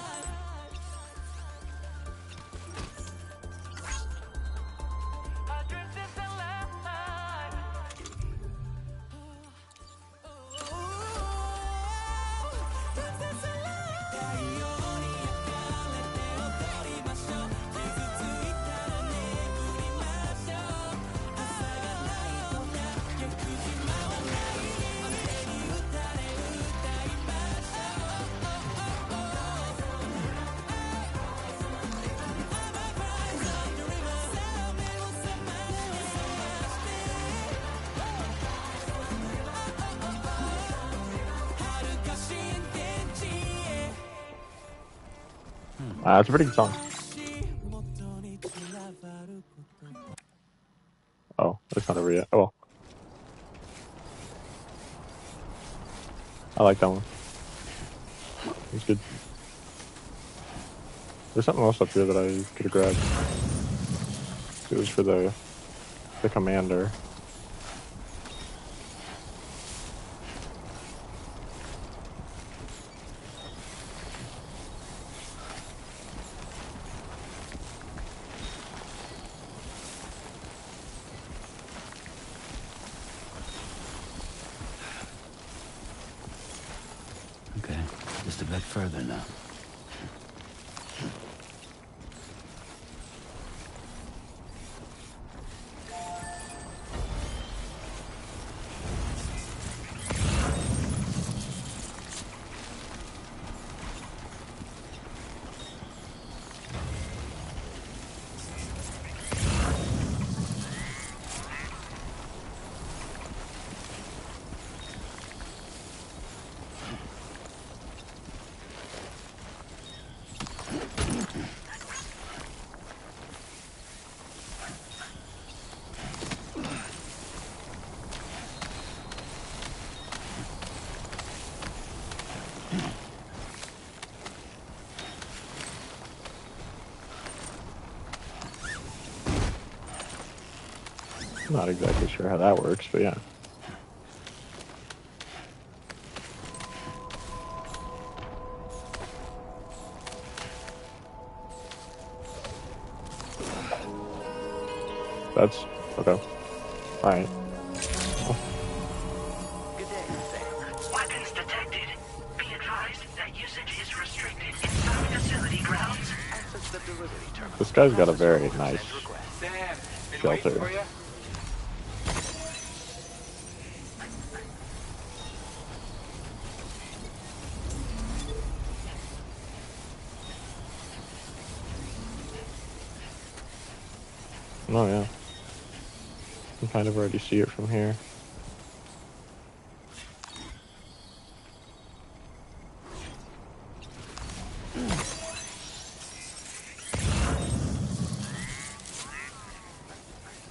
That's a pretty good song. Oh, it's not over yet. Oh well. I like that one. It's good. There's something else up here that I could have grabbed. It was for the commander. Okay, just a bit further now. Not exactly sure how that works, but yeah. That's okay. Alright. Weapons detected. Be advised that usage is restricted inside facility grounds. This guy's got a very nice Sam, been shelter. waiting for you. Oh yeah. You can kind of already see it from here.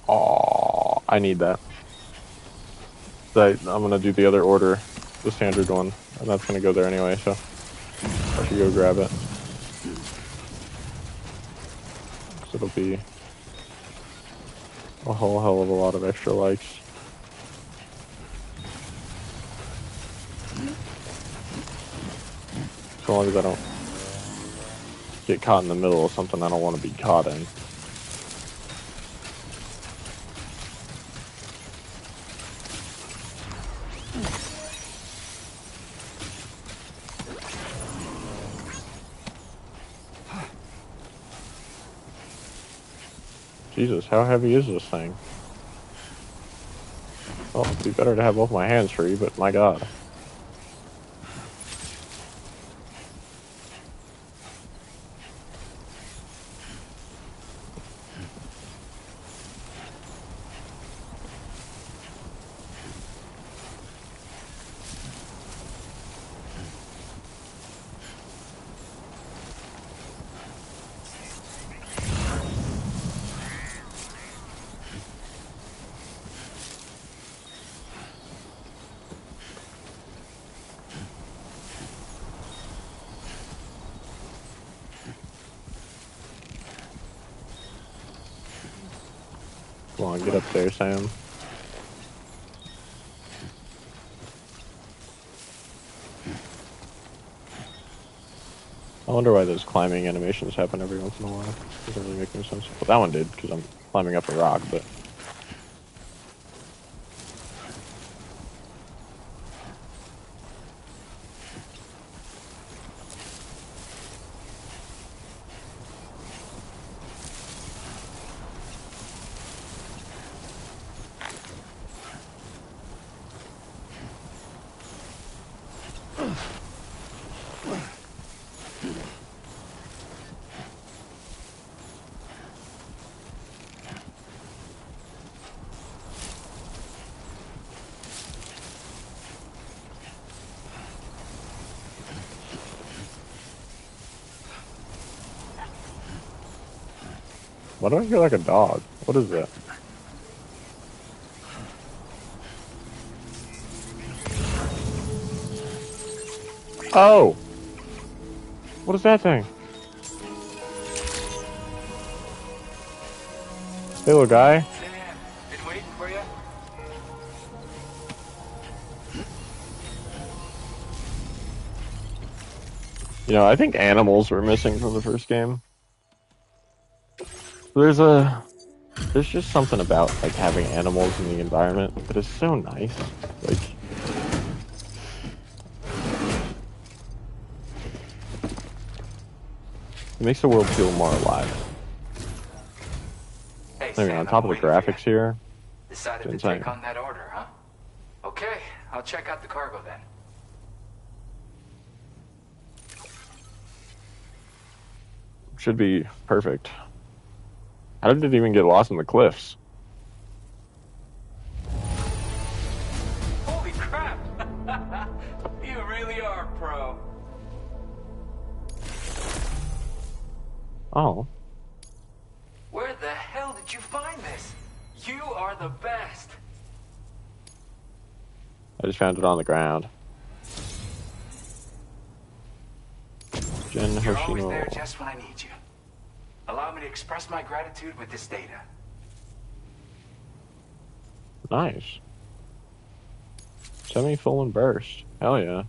Oh, I need that. I'm gonna do the other order, the standard one, and that's gonna go there anyway, so I should go grab it. So it'll be a whole hell of a lot of extra likes. So long as I don't get caught in the middle of something I don't want to be caught in. Jesus, how heavy is this thing? Oh, it'd be better to have both my hands free, but my god. Come on, get up there, Sam. I wonder why those climbing animations happen every once in a while. Doesn't really make any sense. Well, that one did, because I'm climbing up a rock, but... Why do I feel like a dog? What is that? Oh! What is that thing? Hey, little guy. Sam, been waiting for you. You know, I think animals were missing from the first game. There's just something about, like, having animals in the environment that is so nice. Like... It makes the world feel more alive. Hey, I mean, Sam, on top of the graphics here, decided it's to insane. take on that order, huh? Okay, I'll check out the cargo then. Should be perfect. How did it even get lost in the cliffs? Holy crap! You really are a pro. Oh. Where the hell did you find this? You are the best. I just found it on the ground. Jen You're always there Hoshino. just when I need you. Allow me to express my gratitude with this data. Nice. Semi-full and burst. Hell yeah.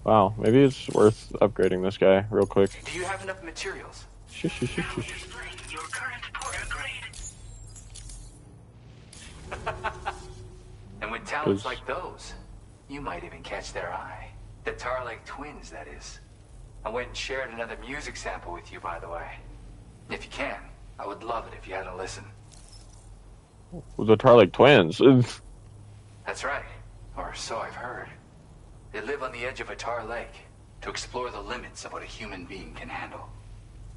Wow, maybe it's worth upgrading this guy real quick. Do you have enough materials? Shush, shush, shush, shush. Displaying your current Porter grade. And with talents like those, you might even catch their eye. The Tarlek twins, that is. I went and shared another music sample with you, by the way. If you can, I would love it if you had a listen. The Tarlek twins. That's right, or so I've heard. They live on the edge of a tar lake to explore the limits of what a human being can handle.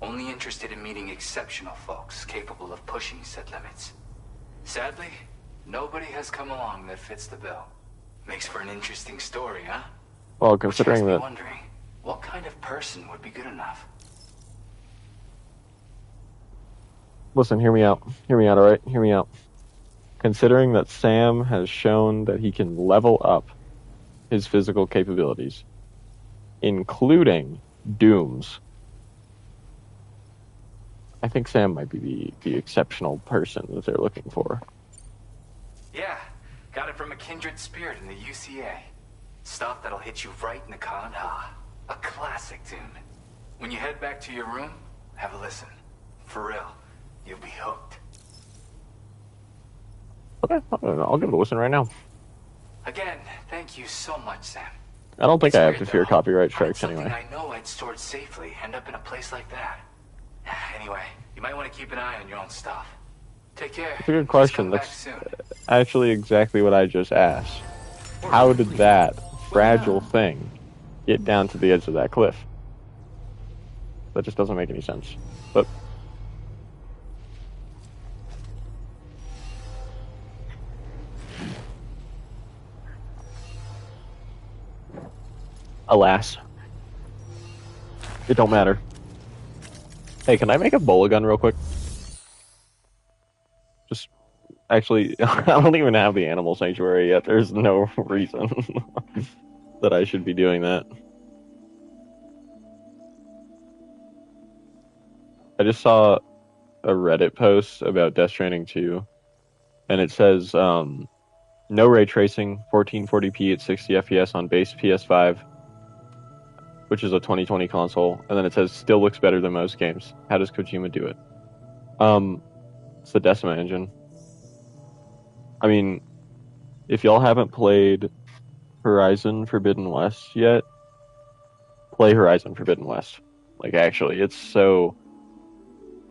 Only interested in meeting exceptional folks capable of pushing said limits. Sadly, nobody has come along that fits the bill. Makes for an interesting story, huh? Well, considering Which has me that. wondering, what kind of person would be good enough? Listen, hear me out. Hear me out, alright? Hear me out. Considering that Sam has shown that he can level up his physical capabilities, including Doom's, I think Sam might be the exceptional person that they're looking for. Yeah, got it from a kindred spirit in the UCA. Stuff that'll hit you right in the con-ha. A classic tune. When you head back to your room, have a listen. For real, you'll be hooked. Okay, I'll give it a listen right now. Again, thank you so much, Sam. I don't think It's I have weird, to fear though. copyright Find strikes something anyway. I know I'd stored safely, end up in a place like that. Anyway, you might want to keep an eye on your own stuff. Take care. That's a good Please question. come back That's soon. actually exactly what I just asked. How did that fragile thing get down to the edge of that cliff? That just doesn't make any sense. But alas, it don't matter. Hey, can I make a bola gun real quick? Just actually, I don't even have the animal sanctuary yet. There's no reason that I should be doing that. I just saw a Reddit post about Death Stranding 2, and it says, no ray tracing, 1440p at 60 FPS on base PS5, which is a 2020 console, and then it says, still looks better than most games. How does Kojima do it? It's the Decima engine. I mean, if y'all haven't played Horizon Forbidden West yet, play Horizon Forbidden West. Like, actually, it's so...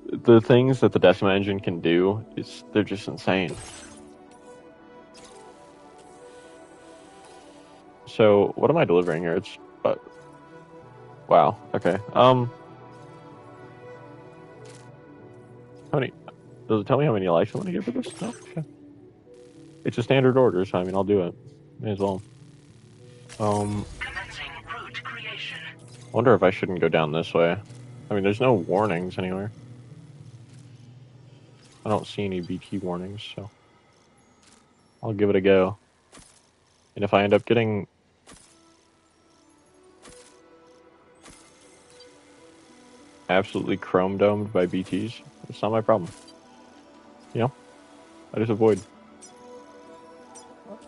The things that the Decima engine can do, they're just insane. So, what am I delivering here? It's... wow, okay. How many... Does it tell me how many likes I want to give for this? No? Okay. It's a standard order, so I mean, I'll do it. May as well. Commencing route creation. I wonder if I shouldn't go down this way. I mean, there's no warnings anywhere. I don't see any BT warnings, so I'll give it a go. And if I end up getting... absolutely chrome-domed by BTs, it's not my problem. You know? I just avoid.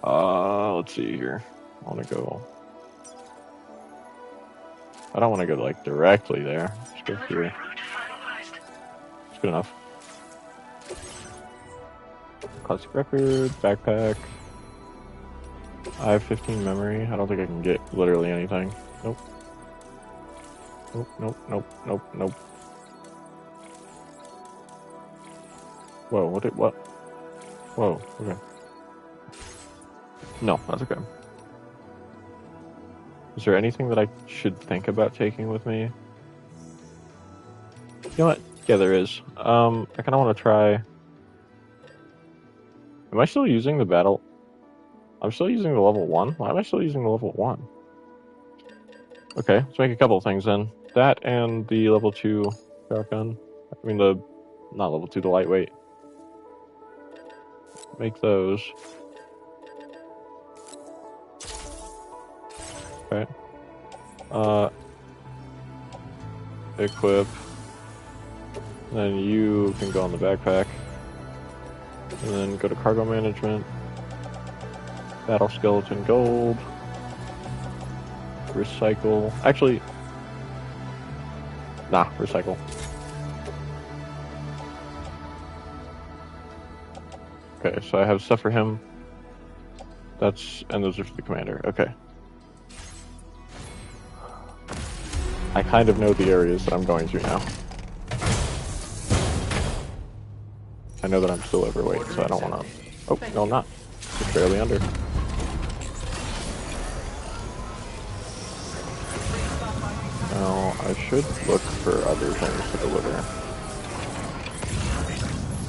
Let's see here. I want to go... I don't want to go, like, directly there. Just go Delivery here. route finalized. It's good enough. Classic record, backpack. I have 15 memory. I don't think I can get literally anything. Nope. Nope, nope, nope, nope, nope. Whoa, what? Whoa, okay. No, that's okay. Is there anything that I should think about taking with me? You know what? Yeah, there is. I kind of want to try... Am I still using the battle? I'm still using the level 1? Why am I still using the level 1? Okay, let's make a couple of things then. That and the level 2 shotgun. I mean, not level 2, the lightweight. Make those. Okay. Equip. Then you can go on the backpack. And then go to cargo management. Battle skeleton gold. Recycle. Actually, nah, recycle. Okay, so I have stuff for him. And those are for the commander. Okay. I kind of know the areas that I'm going to now. I know that I'm still overweight, so I don't want to... Oh, no, I'm not. Just barely under. Now, I should look for other things to deliver.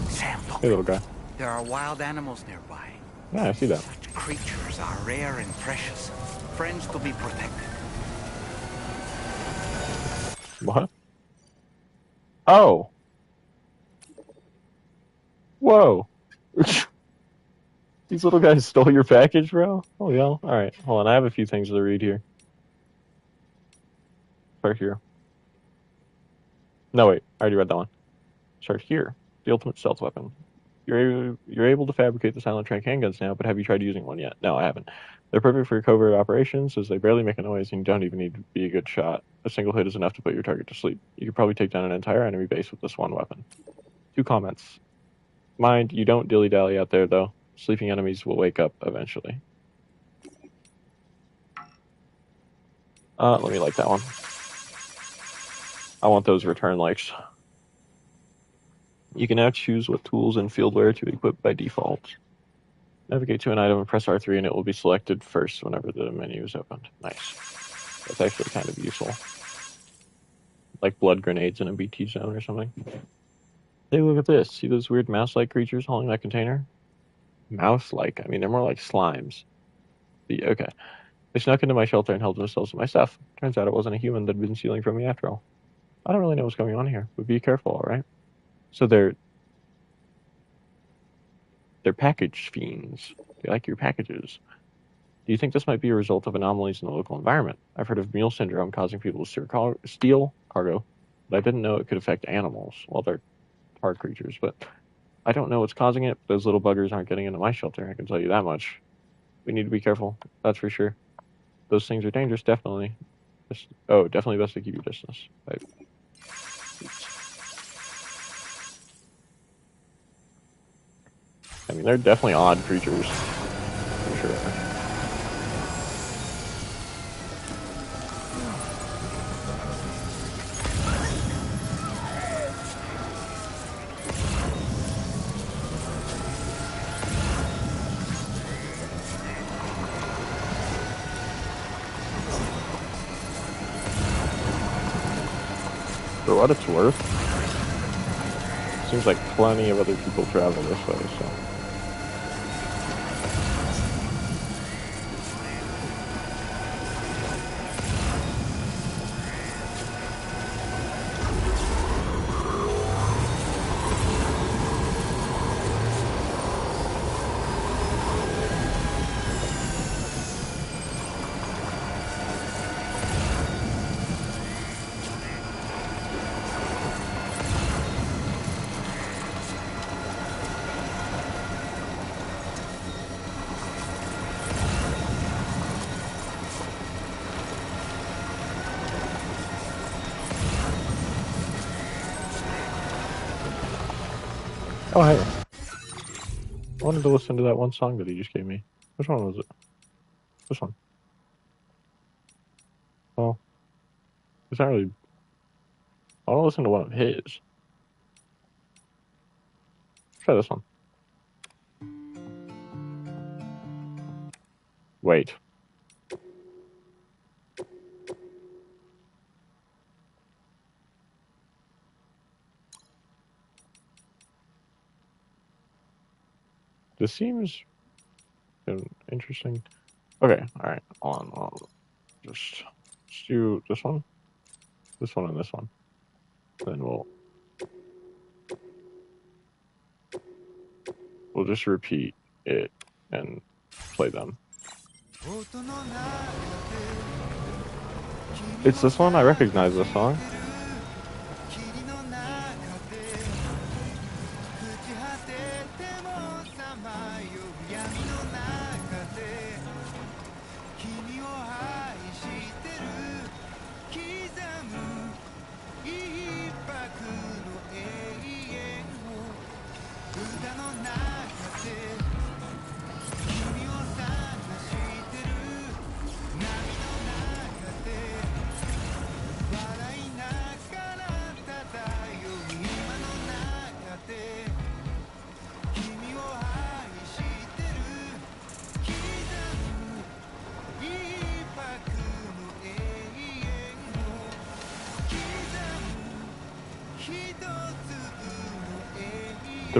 Sam, look. Hey, little guy. There are wild animals nearby. Yeah, I see that. Such creatures are rare and precious. Friends to be protected. What? Oh! Whoa! These little guys stole your package, bro? Oh, yeah. Alright, hold on. I have a few things to read here. Start here. No, wait. I already read that one. Start here. The ultimate stealth weapon. You're able to fabricate the silent track handguns now, but have you tried using one yet? No, I haven't. They're perfect for covert operations, as they barely make a noise, and you don't even need to be a good shot. A single hit is enough to put your target to sleep. You could probably take down an entire enemy base with this one weapon. 2 comments. Mind, you don't dilly-dally out there, though. Sleeping enemies will wake up eventually. Let me like that one. I want those return likes. You can now choose what tools and fieldware to equip by default. Navigate to an item and press R3 and it will be selected first whenever the menu is opened. Nice. That's actually kind of useful. Like blood grenades in a BT zone or something. Hey, look at this. See those weird mouse-like creatures hauling that container? Mouse-like? I mean, they're more like slimes. Okay. They snuck into my shelter and held themselves to my stuff. Turns out it wasn't a human that had been stealing from me after all. I don't really know what's going on here, but be careful, alright? So they're package fiends. They like your packages. Do you think this might be a result of anomalies in the local environment? I've heard of mule syndrome causing people to steal cargo, but I didn't know it could affect animals. Well, they're hard creatures, but I don't know what's causing it. Those little buggers aren't getting into my shelter, I can tell you that much. We need to be careful, that's for sure. Those things are dangerous, definitely. Definitely best to keep your distance. I mean, they're definitely odd creatures, for sure. For what it's worth, seems like plenty of other people travel this way, so. Oh, hey. I wanted to listen to that one song that he just gave me. Which one was it? This one. Well, it's not really... I want to listen to one of his. Try this one. Wait. This seems interesting. Okay, alright. Hold on. Just do this one, and this one. Then we'll just repeat it and play them. It's this one? I recognize this song.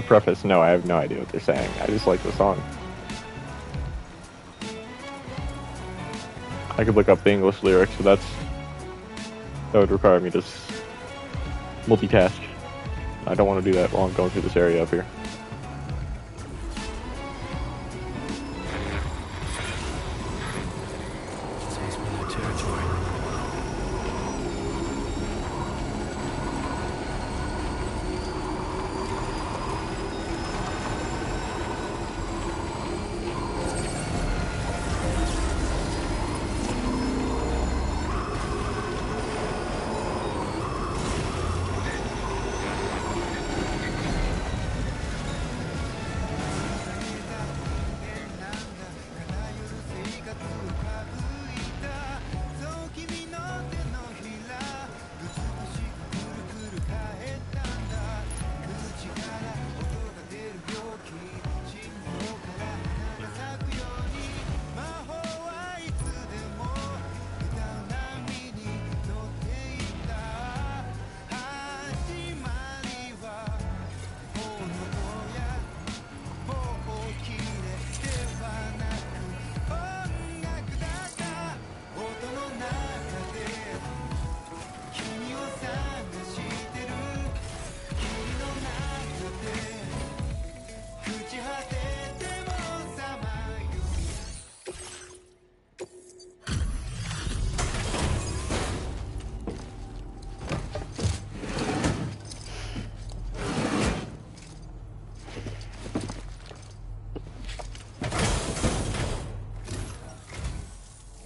to preface, no, I have no idea what they're saying. I just like the song. I could look up the English lyrics, but that would require me to multitask. I don't want to do that while I'm going through this area up here.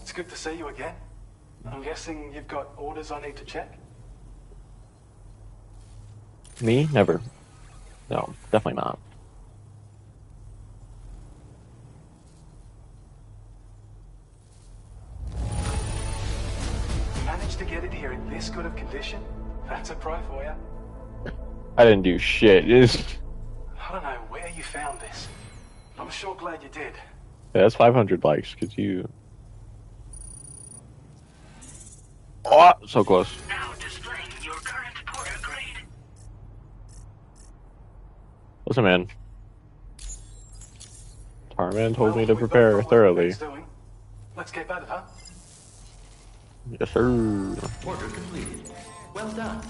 It's good to see you again. I'm guessing you've got orders I need to check? Me? Never. No, definitely not. Managed to get it here in this good of condition? That's a pro for you. I didn't do shit. I don't know where you found this. I'm sure glad you did. Yeah, that's 500 likes, because you... Oh, so close. Now displaying your current porter grade. Listen, man. Tarman told me to prepare thoroughly. Let's get at it, huh? Yes, sir. Order completed. Well done.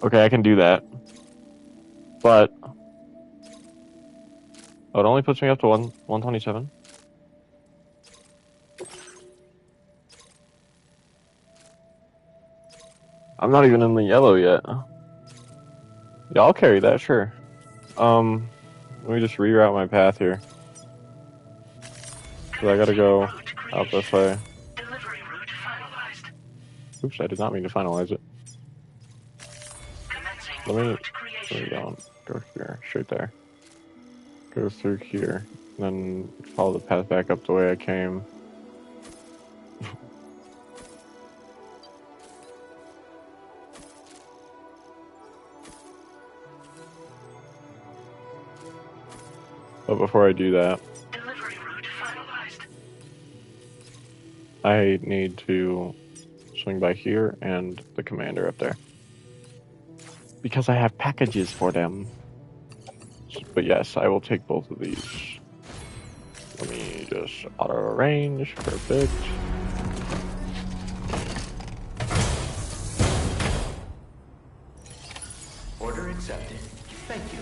Okay, I can do that. But... Oh, it only puts me up to 127. I'm not even in the yellow yet. Yeah, I'll carry that, sure. Let me just reroute my path here. So I gotta go out this way. Delivery route finalized. Oops, I did not mean to finalize it. Let me go here, straight there. Go through here, and then follow the path back up the way I came. But before I do that, Delivery route finalized. I need to swing by here and the commander up there. Because I have packages for them. But yes, I will take both of these. Let me just auto arrange. Perfect. Order accepted. Thank you.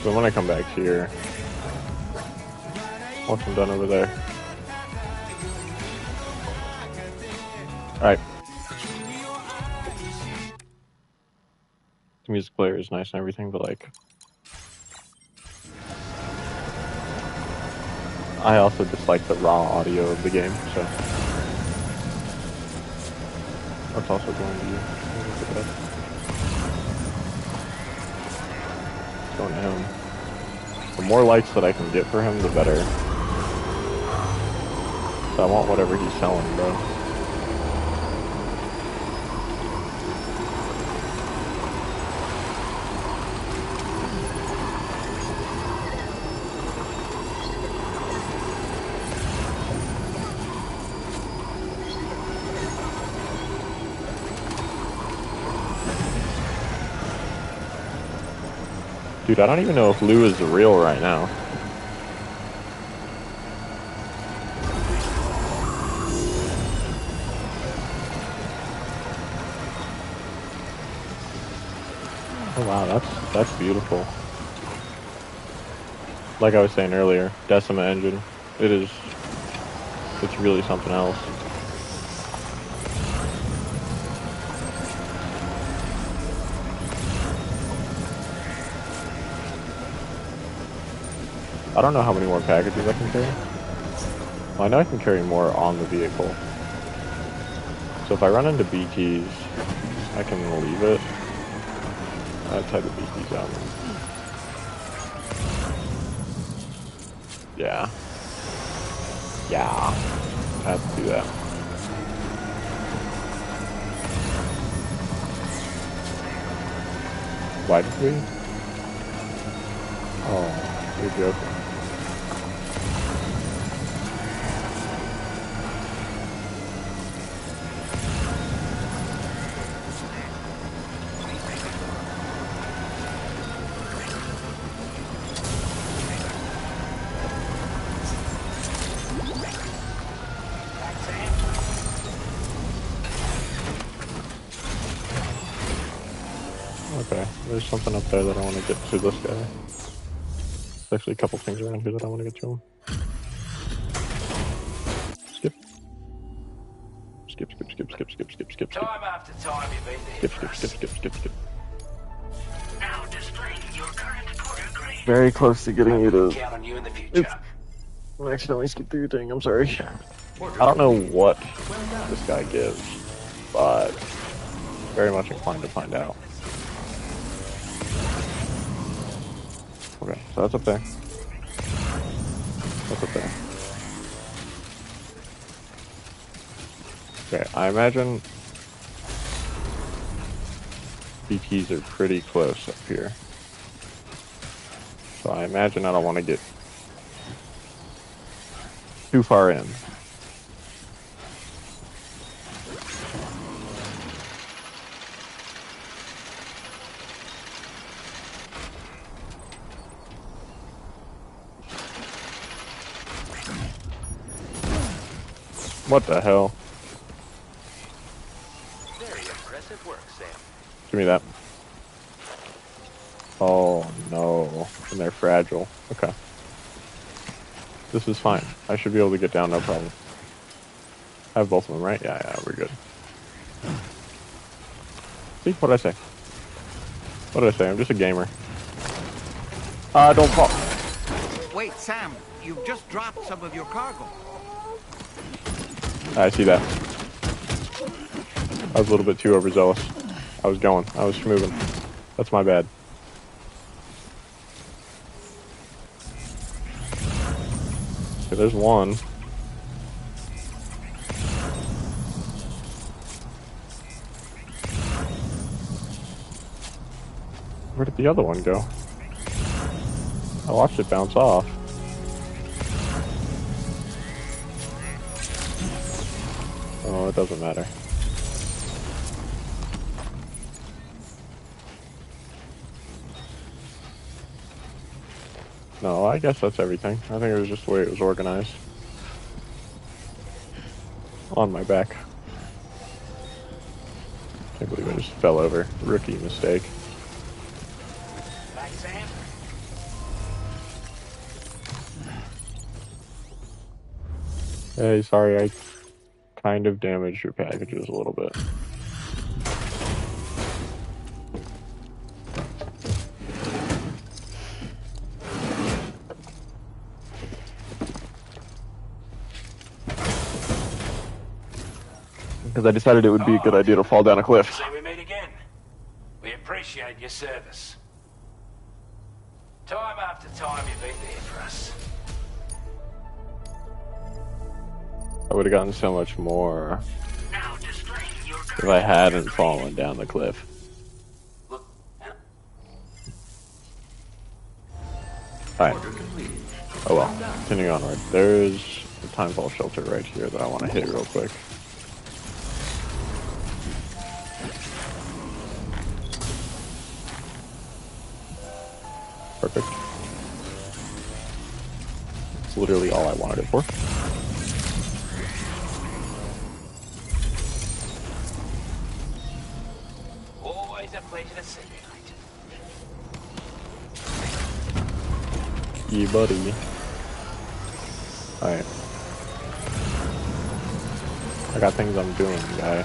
So when I come back here, once I'm done over there. Alright. The music player is nice and everything, but like... I also dislike the raw audio of the game, so... That's also going to be... Going to him. The more likes that I can get for him, the better. So I want whatever he's selling, bro. Dude, I don't even know if Lou is real right now. Oh wow, that's beautiful. Like I was saying earlier, Decima engine. It's really something else. I don't know how many more packages I can carry. Well, I know I can carry more on the vehicle. So if I run into BTs, I can leave it. I'll type the BTs out. Yeah. Yeah. I have to do that. Why did we? Oh, you're joking. Okay, there's something up there that I want to get to this guy. There's actually a couple things around here that I want to get to him. Skip. Skip, skip, skip, skip, skip, skip, skip, skip. Time after time you've been there. Skip, skip, skip, skip, skip, skip. Now displaying your current order grade. Very close to getting you to... Count on you in the future. I accidentally skipped through your thing, I'm sorry. I don't know what this guy gives, but very much inclined to find out. Okay, so that's up there. That's up there. Okay, I imagine BTs are pretty close up here. So I imagine I don't want to get too far in. What the hell? Very impressive work, Sam. Give me that. Oh no, and they're fragile. Okay. This is fine. I should be able to get down, no problem. I have both of them, right? Yeah, we're good. See, what did I say? What did I say? I'm just a gamer. Don't fall. Wait, Sam, you've just dropped some of your cargo. I see that. I was a little bit too overzealous. I was moving. That's my bad. Okay, there's one. Where did the other one go? I watched it bounce off. Oh, it doesn't matter. No, I guess that's everything. I think it was just the way it was organized. On my back. Can't believe I just fell over. Rookie mistake. Thanks, Sam. Hey, sorry, I kind of damaged your packages a little bit. Because I decided it would be a good idea to fall down a cliff. See, we meet again. We appreciate your service. Time after time you've been there for us. I would have gotten so much more Now displaying your if I hadn't fallen down the cliff. Alright. Oh well, continuing onward. There's a timefall shelter right here that I want to hit real quick. It's literally all I wanted it for. Always a pleasure to see you, mate. Yeah, buddy. Alright. I got things I'm doing, guy.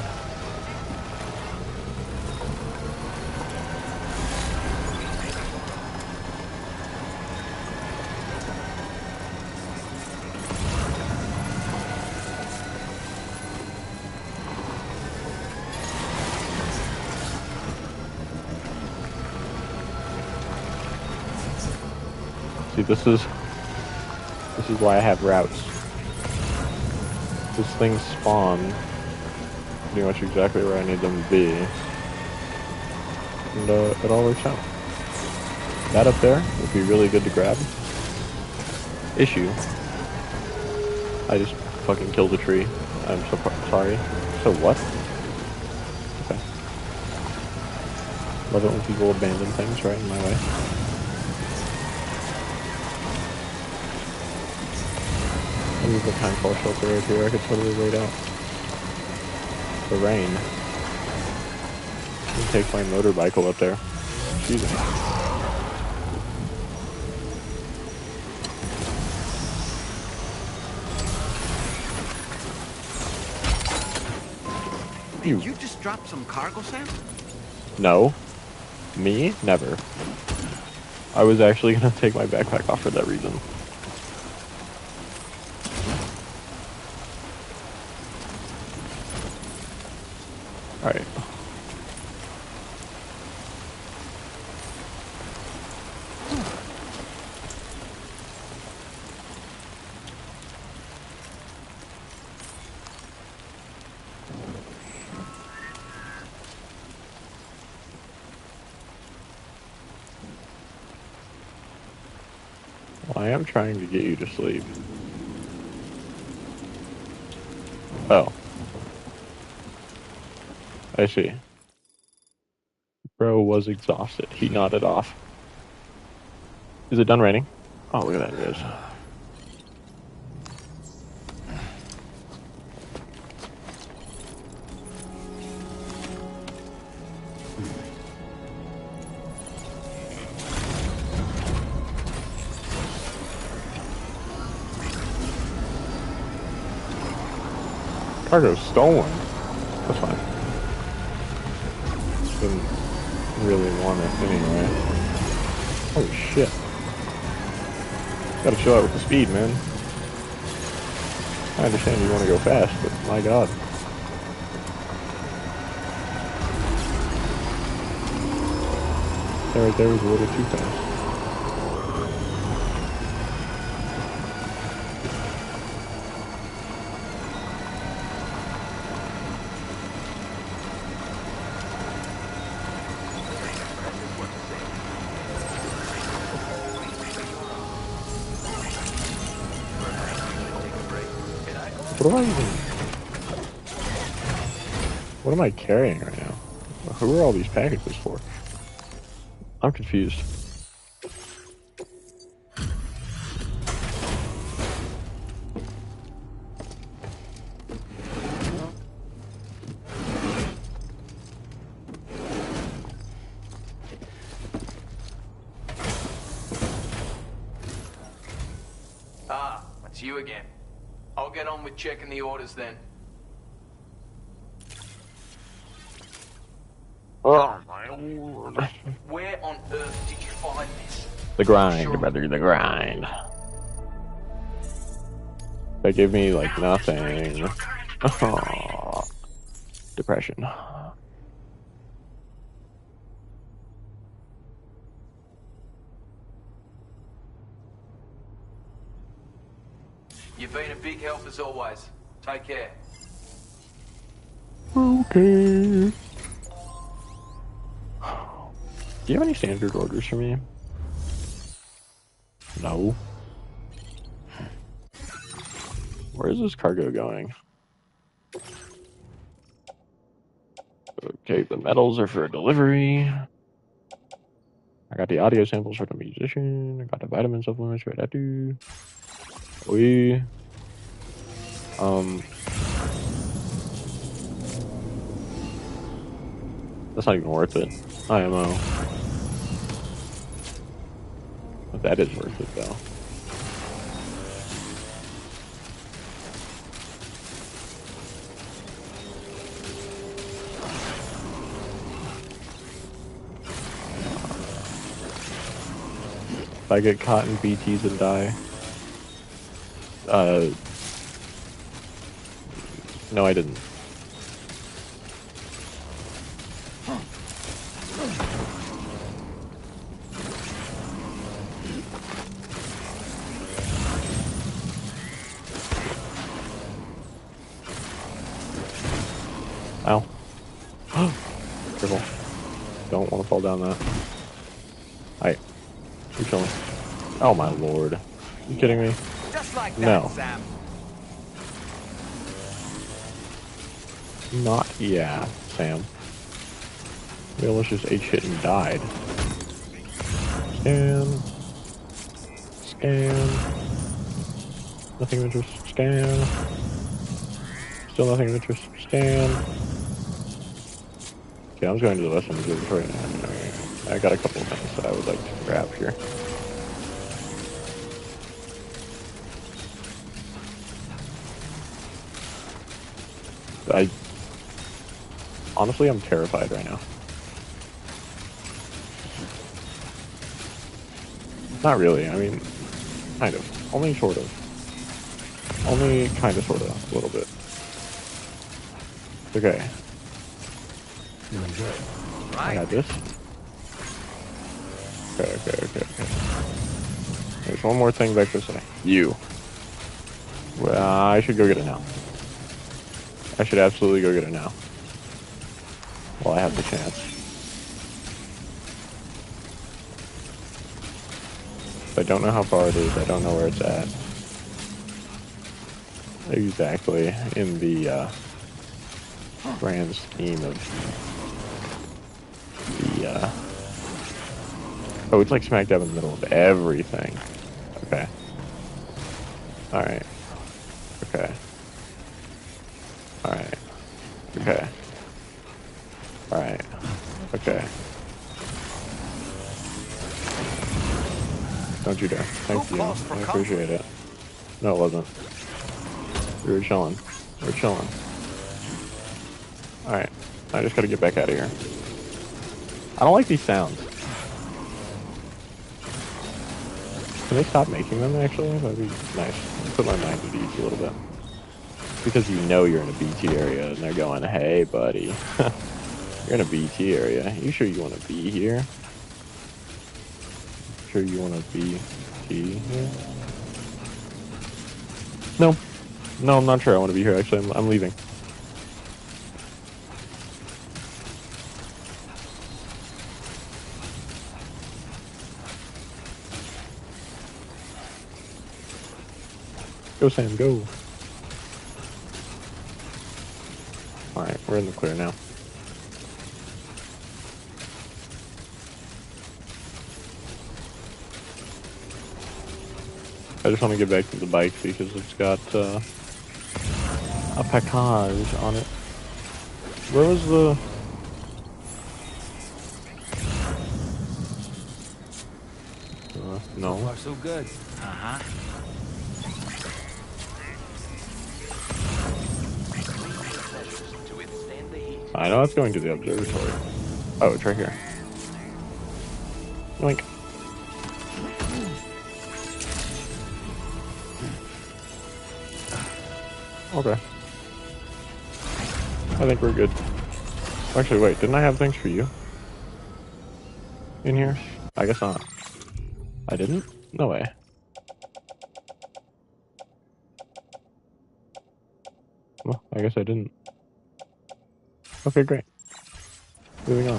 See, this is why I have routes. These things spawn pretty much exactly where I need them to be. And it all works out. That up there would be really good to grab. Issue. I just fucking killed a tree. I'm so sorry. So what? Okay. Love it when people abandon things right in my way. There's a time fall shelter right here. I could totally wait out the rain. I can take my motorbike up there. Jesus. Did you just drop some cargo, Sam? No. Me? Never. I was actually gonna take my backpack off for that reason. Alright. Well, I am trying to get you to sleep. Oh. I see. Bro was exhausted. He nodded off. Is it done raining? Oh, look at that, it is. Cargo's stolen. That's fine. Didn't really want it anyway. Holy shit. Gotta chill out with the speed, man. I understand you want to go fast, but my god. That right there was a little too fast. What am I carrying right now? Who are all these packages for? I'm confused. Ah, it's you again. I'll get on with checking the orders then. Oh my lord. Where on earth did you find this? The grind, brother, the grind. They give me, like, nothing. Oh, depression. You've been a big help as always. Take care. Okay. Do you have any standard orders for me? No. Where is this cargo going? Okay, the metals are for delivery. I got the audio samples for the musician. I got the vitamin supplements for that dude. We that's not even worth it. IMO. But that is worth it though. If I get caught in BTs and die, no, I didn't. Ow. Careful. Don't want to fall down that. Alright. You're chilling. Oh my lord. Are you kidding me? Just like that, No. Sam. Not, yeah, Sam. We almost just ate shit and died. Scan. Scan. Nothing of interest. Scan. Still nothing of interest. Scan. Okay, I was going to the Western Observatory now. I got a couple of things that I would like to grab here. Honestly, I'm terrified right now. Not really, I mean, kind of. Only sort of. Only kind of, sort of, a little bit. Okay. I got this. Okay. There's one more thing back this way. You. Well, I should go get it now. I should absolutely go get it now. While I have the chance. I don't know how far it is. I don't know where it's at. Exactly. In the grand scheme of the oh, it's like smack dab in the middle of everything. Okay. Alright. Okay. Alright. Okay. Alright. Okay. Don't you dare. Thank you. I appreciate it. No, it wasn't. We were chilling. We're chilling. Alright. I just gotta get back out of here. I don't like these sounds. Can they stop making them, actually? That'd be nice. Put my mind at ease a little bit. Because you know you're in a BT area, and they're going, hey, buddy. You're in a BT area. You sure you want to be here? Sure you want to be here? No. No, I'm not sure I want to be here, actually. I'm leaving. Go, Sam, go. Alright, we're in the clear now. I just want to get back to the bike because it's got a package on it. Where was the... no. So far, so good. Uh-huh. I know it's going to the observatory. Oh, it's right here. Yoink. Okay. I think we're good. Actually, wait, didn't I have things for you? In here? I guess not. I didn't? No way. Well, I guess I didn't. Okay, great. Moving on.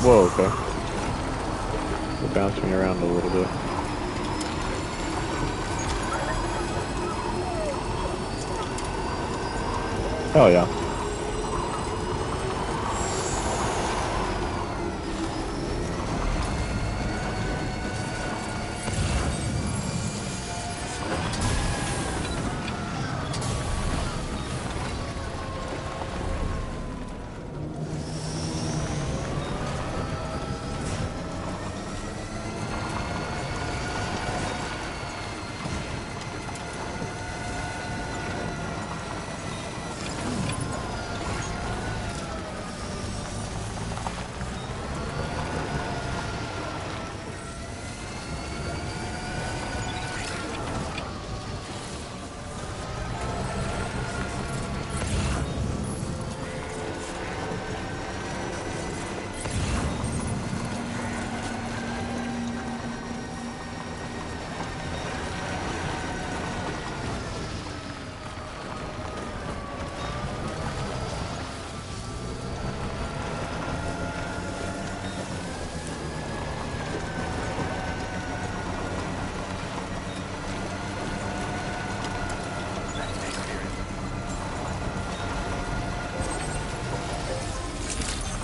Whoa, okay. We're bouncing around a little bit. Oh yeah.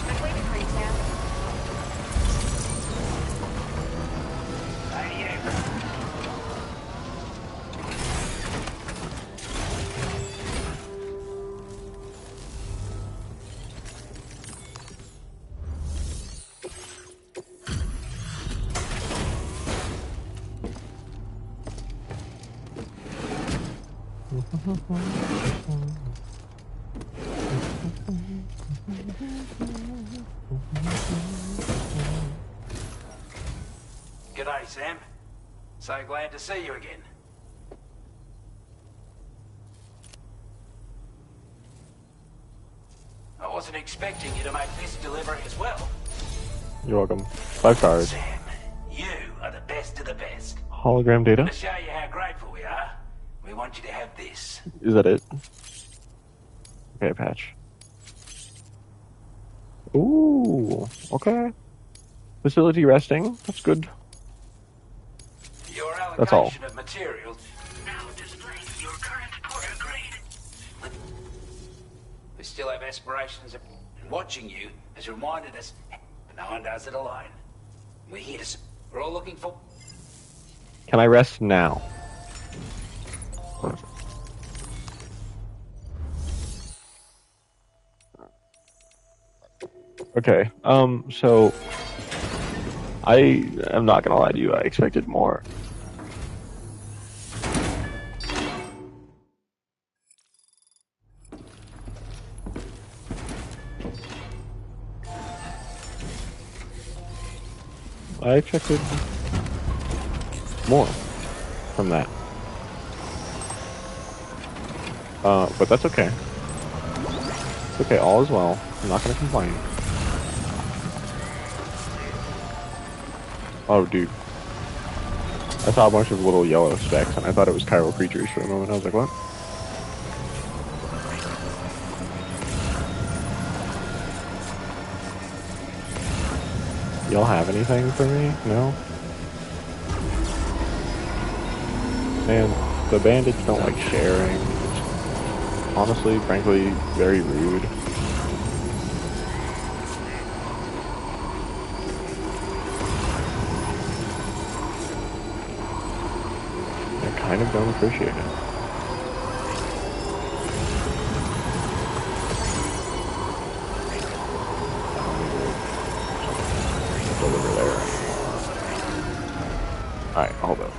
I'm waiting for you, Sam. G'day, Sam. So glad to see you again. I wasn't expecting you to make this delivery as well. You're welcome. 5 stars. Sam, you are the best of the best. Hologram data? To show you how grateful we are, we want you to have this. Is that it? Okay, patch. Ooh, okay. Facility resting. That's good. Your That's all. allocation of materials. Now displaying your current porter grade. We still have aspirations of watching you has reminded us that no one does it alone. We're here to. We're all looking for. Can I rest now? Perfect. Okay, so I am not gonna lie to you, I expected more. I expected more from that. But that's okay. It's okay, all is well. I'm not gonna complain. Oh, dude. I saw a bunch of little yellow specks, and I thought it was chiral creatures for a moment. I was like, what? Y'all have anything for me? No? And the bandits don't like sharing. It's honestly, frankly, very rude. I kind of don't appreciate it. Deliver there. Alright, hold up.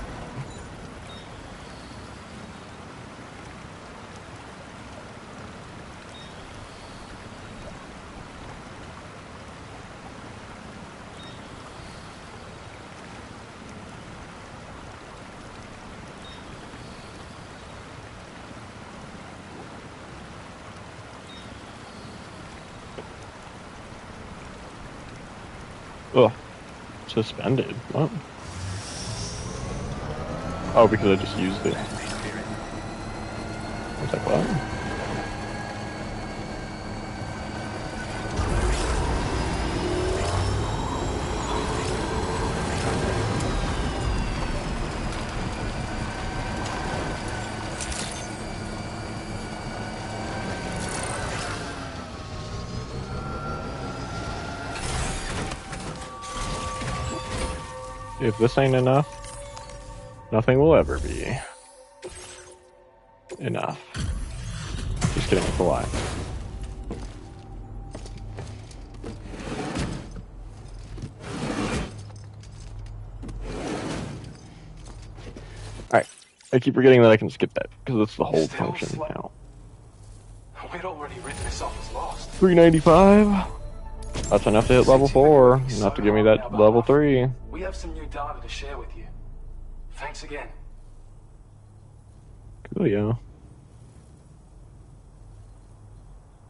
Ugh. Suspended? What? Oh, because I just used it. I was like, what? if this ain't enough, nothing will ever be enough. Just kidding, it's a lie. Alright, I keep forgetting that I can skip that, because that's the hold function now. We'd already written this off as lost. 395. That's enough to hit level 4, enough to give me that level 3. We have some new data to share with you. Thanks again. Cool, yeah.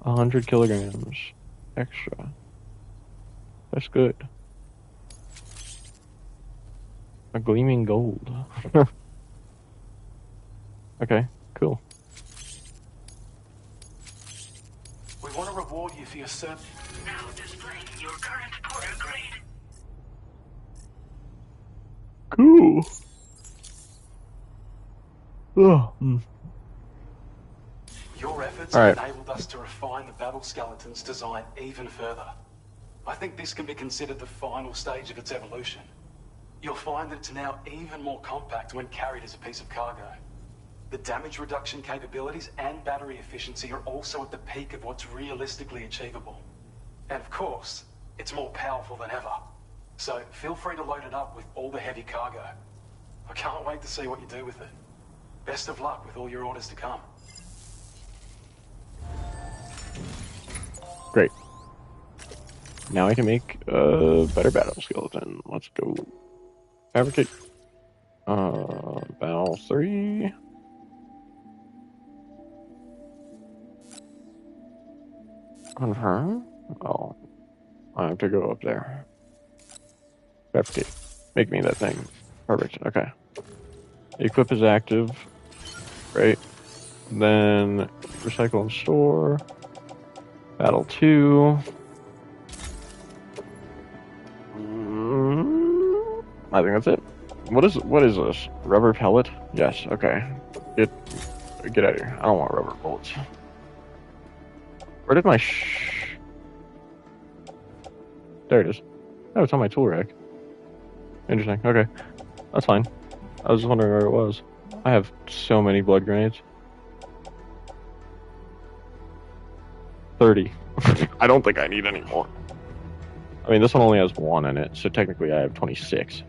100 kilograms extra. That's good. A gleaming gold. Okay, cool. We want to reward you for your service. Now displaying your current porter grade. Cool. Oh. Your efforts All right. have enabled us to refine the battle skeleton's design even further. I think this can be considered the final stage of its evolution. You'll find that it's now even more compact when carried as a piece of cargo. The damage reduction capabilities and battery efficiency are also at the peak of what's realistically achievable. And of course, it's more powerful than ever. So feel free to load it up with all the heavy cargo. I can't wait to see what you do with it. Best of luck with all your orders to come. Great. Now I can make a better battle skeleton. Let's go. Fabricate. Battle 3. Confirm. Oh, I have to go up there. Fabricate. Make me that thing. Perfect. Okay. Equip is active. Right. Then recycle and store. Battle 2. I think that's it. What is this? Rubber pellet? Yes. Okay. Get out of here. I don't want rubber bullets. Where did my There it is. Oh, it's on my tool rack. Interesting. Okay. That's fine. I was just wondering where it was. I have so many blood grenades. 30. I don't think I need any more. I mean, this one only has 1 in it, so technically I have 26.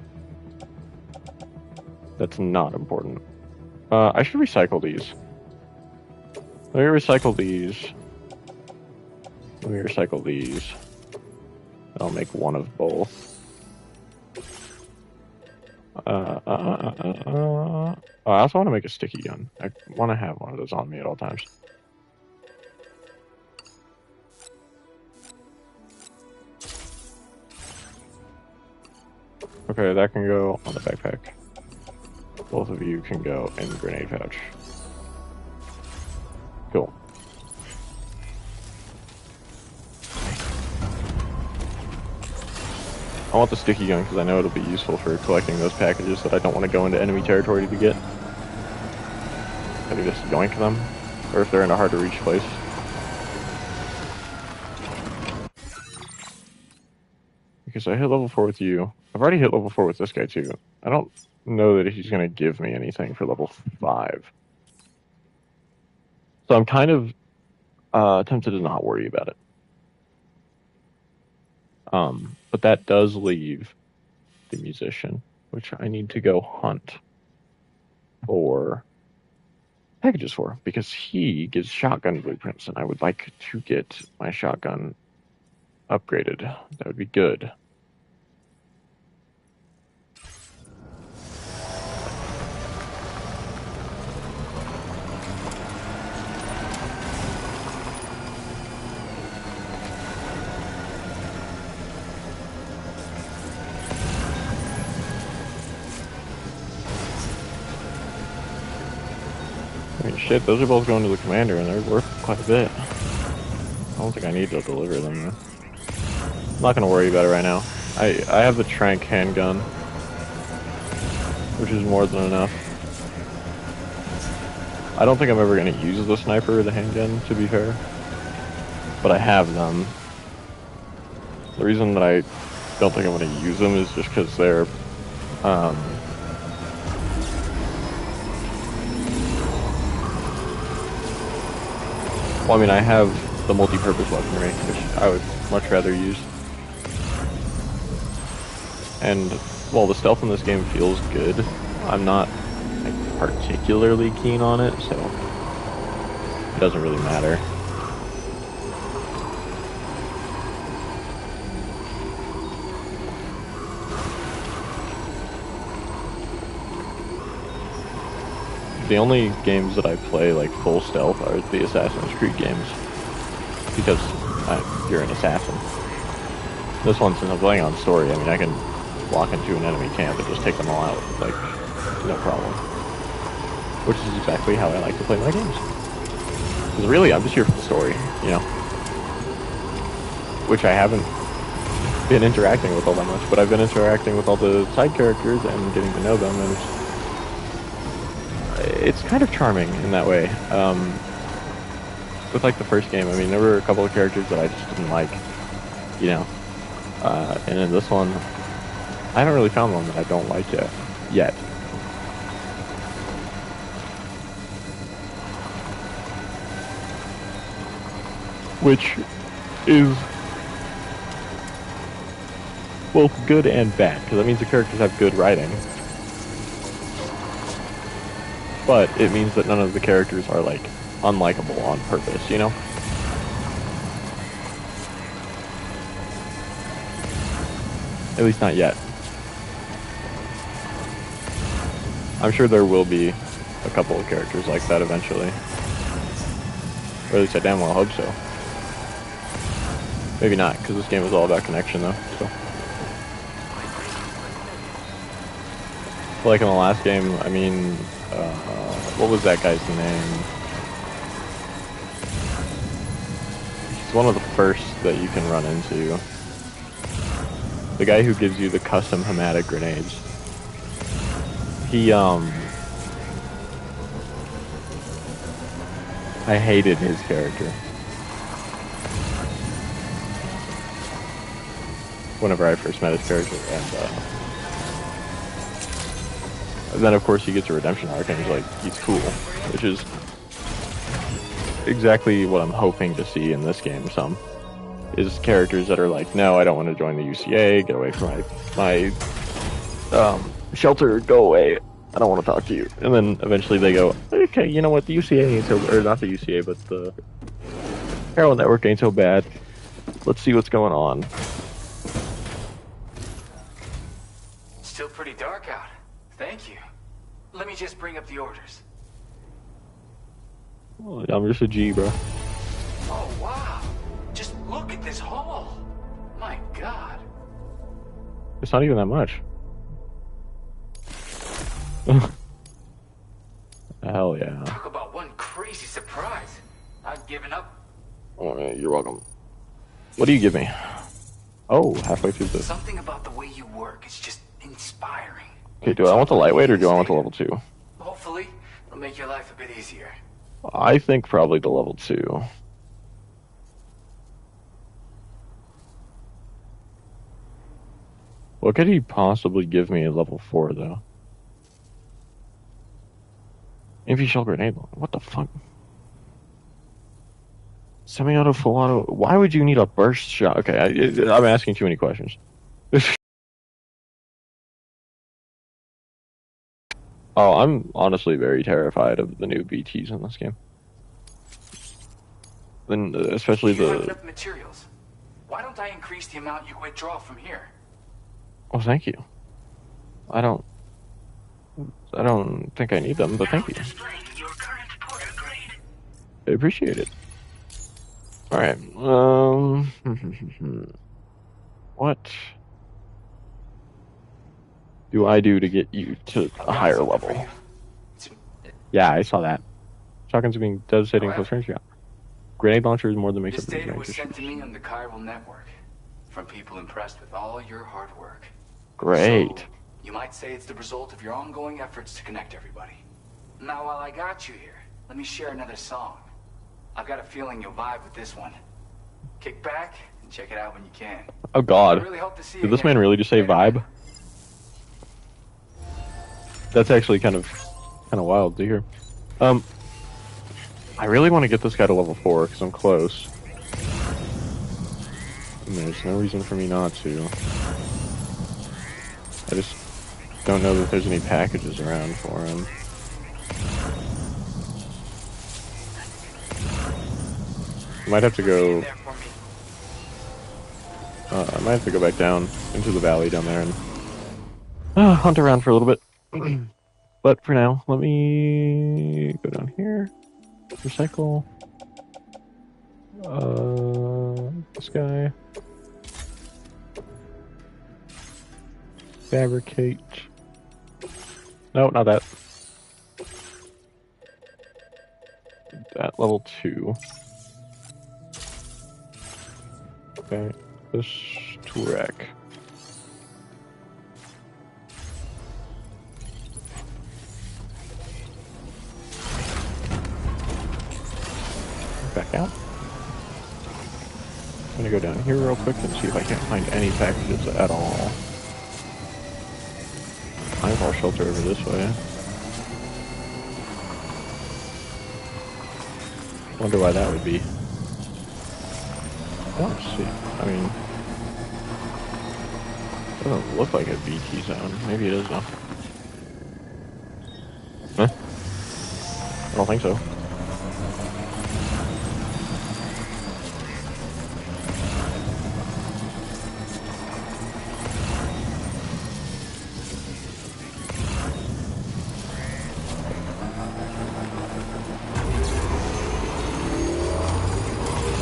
That's not important. I should recycle these. Let me recycle these. Let me recycle these. I'll make one of both. I also want to make a sticky gun. I want to have one of those on me at all times. Okay, that can go on the backpack. Both of you can go in the grenade pouch. Cool. I want the sticky gun because I know it'll be useful for collecting those packages that I don't want to go into enemy territory to get. I can just yoink them, or if they're in a hard to reach place. Because I hit level 4 with you. I've already hit level 4 with this guy too. I don't know that he's going to give me anything for level 5. So I'm kind of tempted to not worry about it. But that does leave the musician, which I need to go hunt for packages for, because he gives shotgun blueprints, and I would like to get my shotgun upgraded. That would be good. I mean, shit, those are both going to the commander, and they're worth quite a bit. I don't think I need to deliver them, though. I'm not going to worry about it right now. I have the Trank handgun, which is more than enough. I don't think I'm ever going to use the sniper or the handgun, to be fair. But I have them. The reason that I don't think I'm going to use them is just because they're Well, I mean, I have the multi-purpose weaponry, which I would much rather use. And while the stealth in this game feels good, I'm not like, particularly keen on it, so it doesn't really matter. The only games that I play like full stealth are the Assassin's Creed games, because you're an assassin. This one, since I'm playing on story, I mean, I can walk into an enemy camp and just take them all out, like, no problem. Which is exactly how I like to play my games. Because really, I'm just here for the story, you know? Which I haven't been interacting with all that much, but I've been interacting with all the side characters and getting to know them, and it's kind of charming in that way. With like the first game, I mean, there were a couple of characters that I just didn't like, you know? And in this one, I haven't really found one that I don't like yet. Which is both good and bad, because that means the characters have good writing. But it means that none of the characters are, like, unlikable on purpose, you know? At least not yet. I'm sure there will be a couple of characters like that eventually. Or at least I damn well hope so. Maybe not, because this game is all about connection, though, so. Like in the last game, I mean, what was that guy's name? He's one of the first that you can run into. The guy who gives you the custom hematic grenades. He, I hated his character. Whenever I first met his character, and then of course he gets a redemption arc and he's cool, which is exactly what I'm hoping to see in this game. Some is characters that are like, no, I don't want to join the UCA, get away from my shelter, go away, I don't want to talk to you. And then eventually they go, okay, you know what, the UCA ain't so, or not the UCA, but the Parallel Network ain't so bad. Let's see what's going on. Still pretty dark out. Thank you. Let me just bring up the orders. Well, I'm just a G, bro. Oh, wow. Just look at this hall. My God. It's not even that much. Hell yeah. Talk about one crazy surprise. I've given up. Oh, yeah, you're welcome. What do you give me? Oh, halfway through this. Something about the way you work is just inspiring. Okay, do I want the lightweight or do I want the level 2? Hopefully, it'll make your life a bit easier. I think probably the level 2. What could he possibly give me at level 4, though? If shell grenade, what the fuck? Semi-auto, full auto. Why would you need a burst shot? Okay, I'm asking too many questions. Oh, I'm honestly very terrified of the new BTs in this game. And especially you have the. Enough materials. Why don't I increase the amount you withdraw from here? Oh, thank you. I don't think I need them, but thank you. I appreciate it. All right. What do I do to get you to a higher level? Yeah, I saw that. Shotguns are being devastating close range. Yeah. Grenade launcher is more than makes This up for data these was ranges. sent to me on the chiral network from people impressed with all your hard work. Great. So, you might say it's the result of your ongoing efforts to connect everybody. Now, while I got you here, let me share another song. I've got a feeling you'll vibe with this one. Kick back and check it out when you can. Oh God. I really hope to see you Did this again. man really just say vibe? That's actually kind of wild to hear. I really want to get this guy to level 4 because I'm close. And there's no reason for me not to. I just don't know that there's any packages around for him. I might have to go. I might have to go back down into the valley down there and hunt around for a little bit. But for now, let me go down here. Recycle. This guy. Fabricate. No, not that. That level 2. Okay, this tool rack. Back out. I'm gonna go down here real quick and see if I can't find any packages at all. I'll shelter over this way. Wonder why that would be. I don't see. I mean, it doesn't look like a BT zone. Maybe it is though. Huh? I don't think so.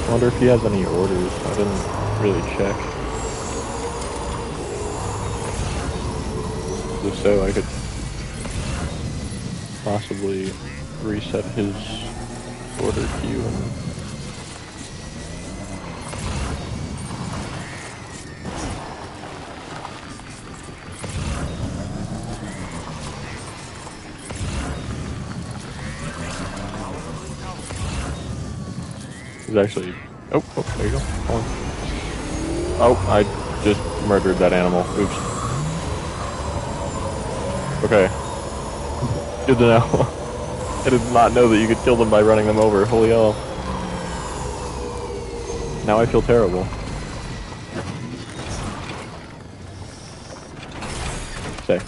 I wonder if he has any orders. I didn't really check. If so, I could possibly reset his order queue and he's actually. Oh, there you go. Hold on. Oh, I just murdered that animal. Oops. Okay. Good to know. I did not know that you could kill them by running them over. Holy hell. Now I feel terrible. Say.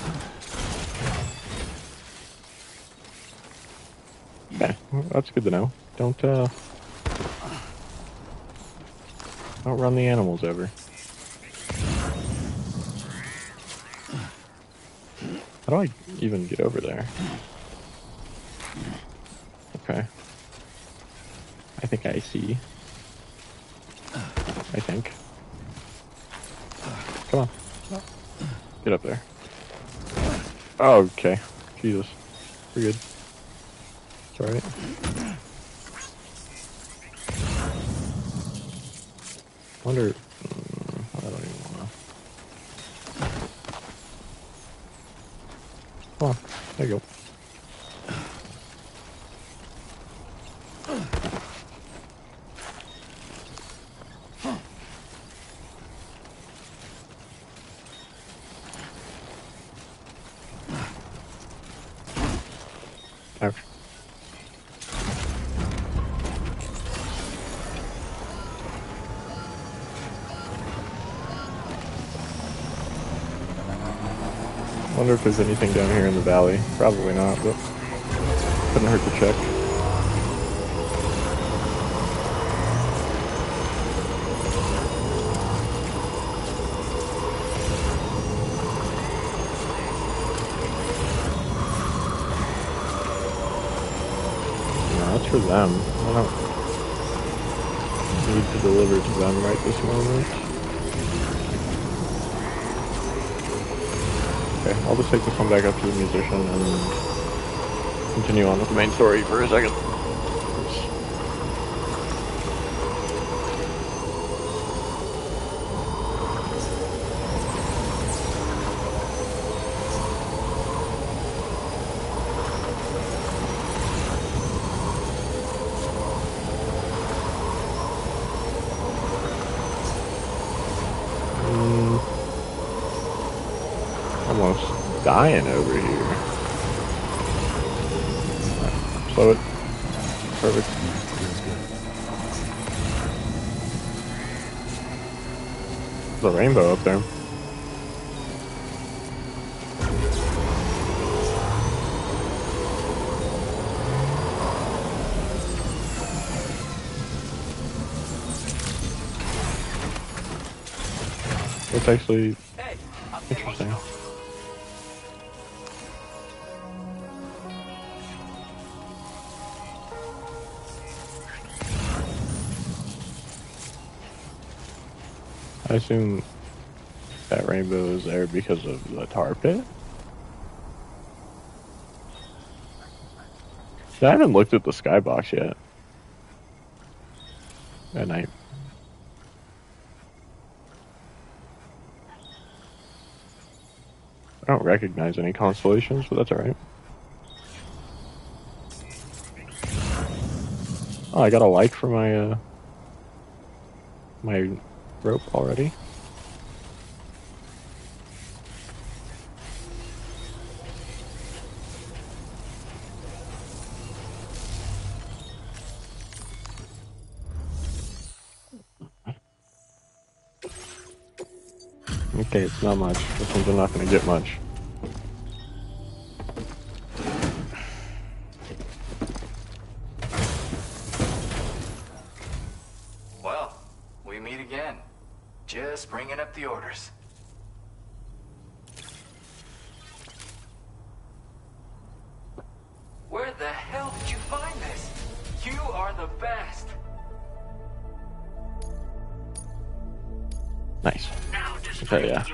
Okay, well, that's good to know. Don't run the animals over. How do I even get over there? Okay. I think I see. I think. Come on. Get up there. Oh, okay. Jesus. We're good. It's alright. Wonder. I don't even wanna. Come on. There you go. Ouch. Wonder if there's anything down here in the valley. Probably not, but couldn't hurt to check. No, that's for them. I don't need to deliver to them right this moment. Okay, I'll just take this one back up to the musician and continue on with the main story for a second. Almost dying over here. Slow it. Perfect. The rainbow up there. It's actually interesting. I assume that rainbow is there because of the tar pit. I haven't looked at the skybox yet. And I don't recognize any constellations, but that's alright. Oh, I got a like for my my rope already. Okay, it's not much. This one's not going to get much. Well, we meet again. Just bringing up the orders. Where the hell did you find this? You are the best. Nice. Okay, yeah.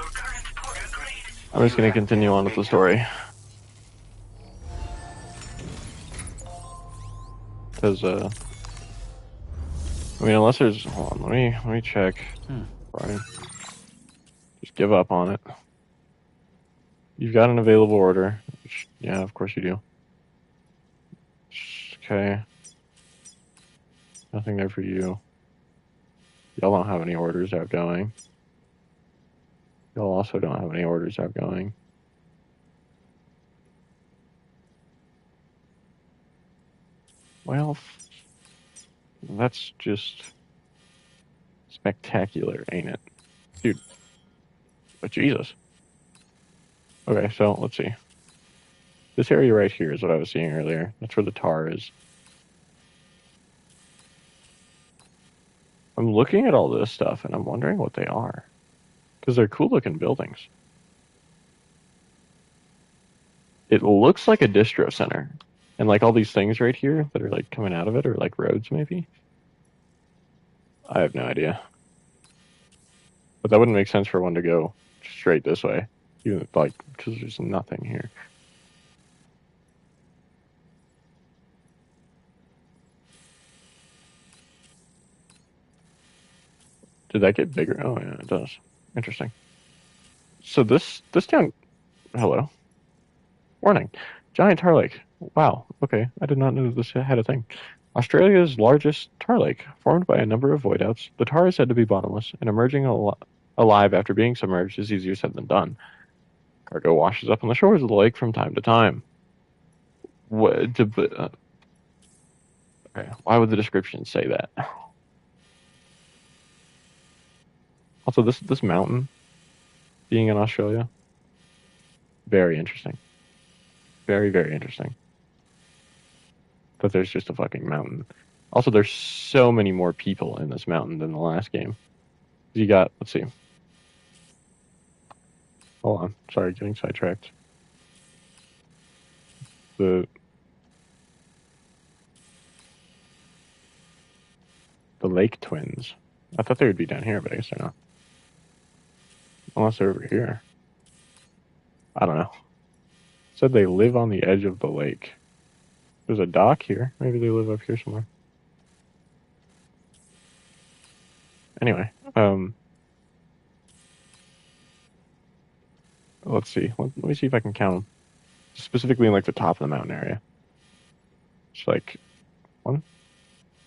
I'm just going to continue on with the story. Because, I mean, unless there's... Hold on, let me check. Right. Just give up on it. You've got an available order. Which, yeah, of course you do. Okay. Nothing there for you. Y'all don't have any orders outgoing. Y'all also don't have any orders outgoing. Well, that's just spectacular, ain't it? Dude. But Jesus. Okay, so let's see. This area right here is what I was seeing earlier. That's where the tar is. I'm looking at all this stuff and I'm wondering what they are. Because they're cool looking buildings. It looks like a distro center. And like all these things right here that are like coming out of it are like roads maybe. I have no idea. But that wouldn't make sense for one to go straight this way. Even like, because there's nothing here. Did that get bigger? Oh yeah, it does. Interesting. So this town, hello. Warning. Giant tar lake. Wow. Okay. I did not know this had a thing. Australia's largest tar lake, formed by a number of void outs. The tar is said to be bottomless, and emerging alive after being submerged is easier said than done. Cargo washes up on the shores of the lake from time to time. Okay. Why would the description say that? Also, this mountain being in Australia, very interesting. Very, very interesting. But there's just a fucking mountain. Also, there's so many more people in this mountain than the last game. You got, let's see. Hold on. Sorry, getting sidetracked. The Lake Twins. I thought they would be down here, but I guess they're not. Unless they're over here. I don't know. Said they live on the edge of the lake. There's a dock here. Maybe they live up here somewhere. Anyway, let's see. Let me see if I can count them. Specifically in like the top of the mountain area. It's like, one.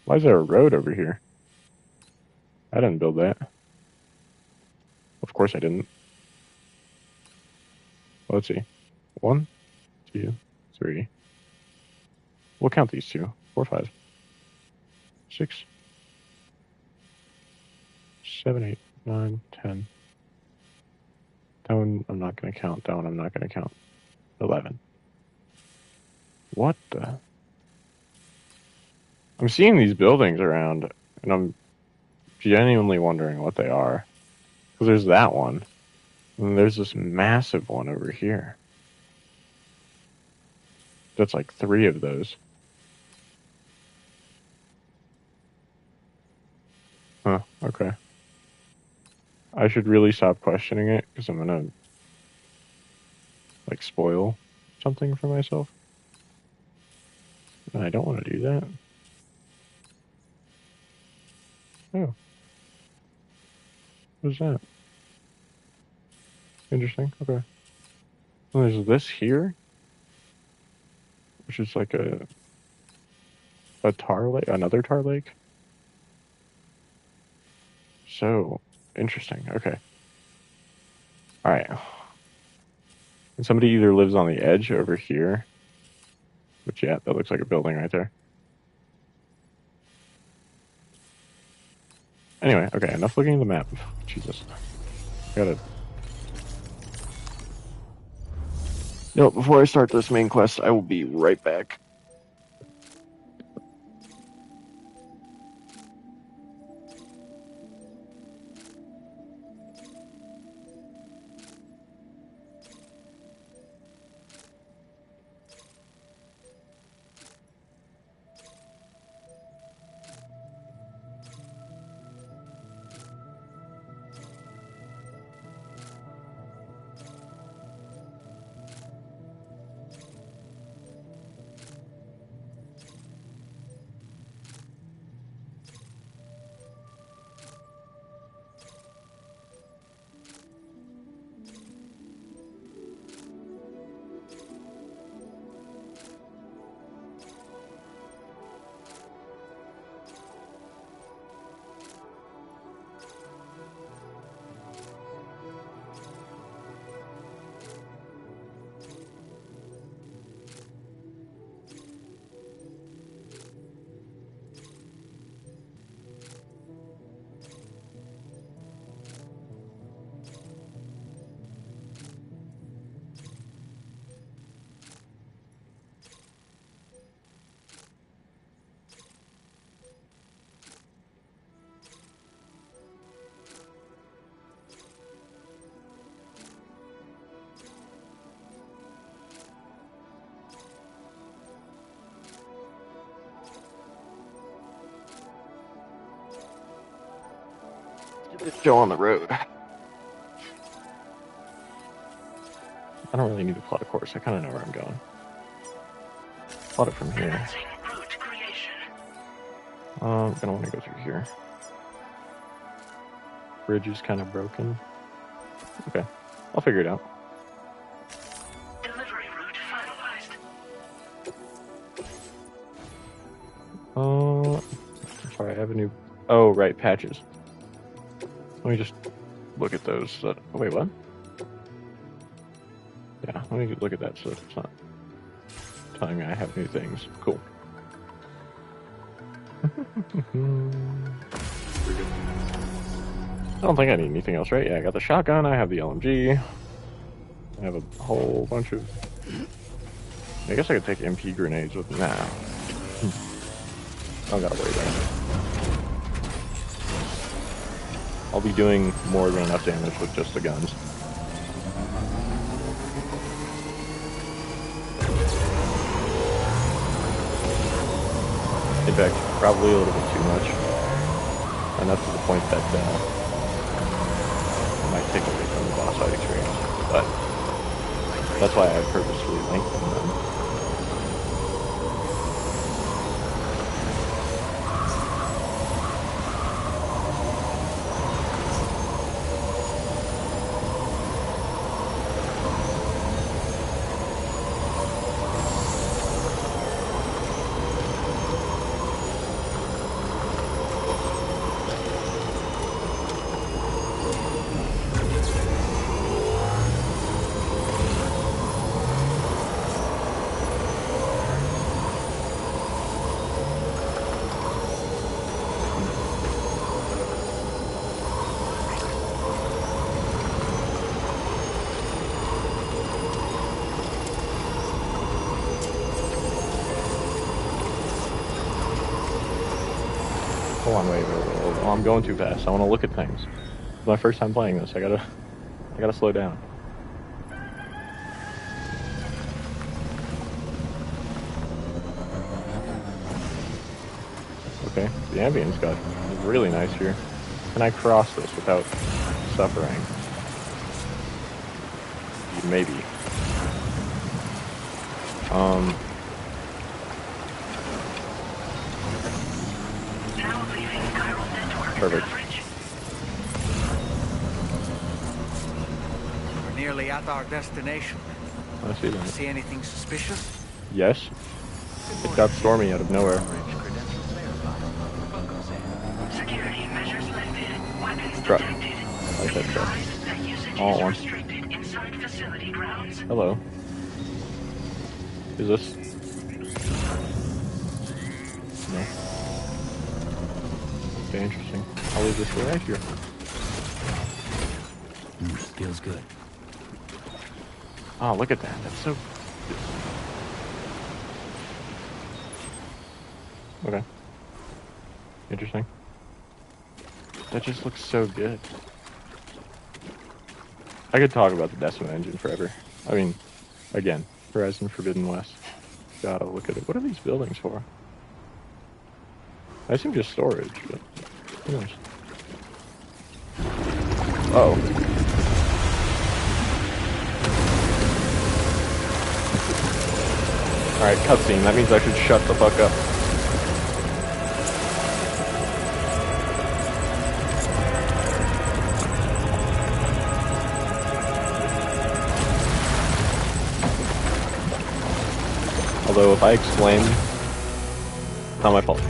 Why is there a road over here? I didn't build that. Of course I didn't. Let's see. 1, 2, 3, We'll count these two. 4, 5, 6, 7, 8, 9, 10. That one I'm not going to count. That one I'm not going to count. 11. What the? I'm seeing these buildings around, and I'm genuinely wondering what they are. Because there's that one, and there's this massive one over here. That's like 3 of those. Huh, okay. I should really stop questioning it, because I'm gonna, like, spoil something for myself. And I don't want to do that. Oh. What is that? Interesting, okay. And there's this here, which is like a tar lake, another tar lake. So, interesting, okay. Alright. And somebody either lives on the edge over here, which, yeah, that looks like a building right there. Anyway, okay, enough looking at the map. Jesus. Gotta... No, before I start this main quest, I will be right back. Show on the road. I don't really need to plot a course. I kind of know where I'm going. Plot it from here. I'm gonna want to go through here. Bridge is kind of broken. Okay, I'll figure it out. Delivery route finalized. Sorry, I have a new... Oh, right, patches. Let me just look at those. Oh, wait, what? Yeah, let me look at that so it's not telling me I have new things. Cool. I don't think I need anything else, right? Yeah, I got the shotgun, I have the LMG. I have a whole bunch of... I guess I could take MP grenades with... Nah. I don't gotta worry about it. I'll be doing more than enough damage with just the guns. In fact, probably a little bit too much. Enough to the point that it might take away from the boss fight experience. But that's why I purposefully lengthened them. Hold on, wait. Oh, I'm going too fast. I want to look at things. It's my first time playing this. I gotta slow down. Okay, the ambience is really nice here. Can I cross this without suffering? Maybe. Perfect. We're nearly at our destination. I see that. See anything suspicious? Yes. It got stormy out of nowhere. Security measures lifted. Weapons Truck. detected. I like that truck. Advised that usage All at is once. restricted inside facility grounds. Hello. Is this? No. Okay, interesting. I'll leave this one right here. Feels good. Oh, look at that. That's so... Okay. Interesting. That just looks so good. I could talk about the Decima engine forever. I mean, again, Horizon Forbidden West. Gotta look at it. What are these buildings for? I assume just storage, but who knows? Uh-oh. Alright, cutscene. That means I should shut the fuck up. Although if I explain, it's not my fault.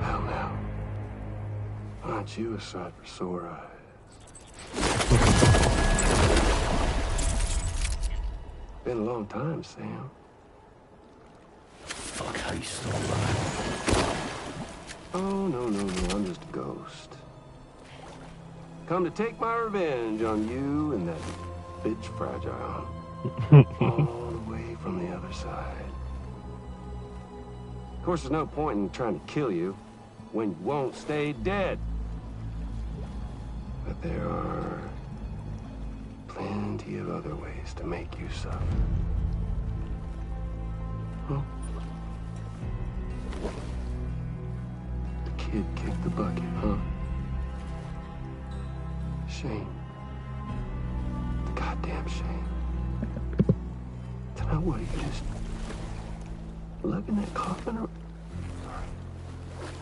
Well now, aren't you a sight for sore eyes? Been a long time, Sam. Fuck, how you still alive? Oh, no, I'm just a ghost. Come to take my revenge on you and that bitch Fragile. All the way from the other side. Of course, there's no point in trying to kill you when you won't stay dead. But there are plenty of other ways to make you suffer. Huh? The kid kicked the bucket, huh? Shame. The goddamn shame. Tonight, what, are you just lugging that coffin or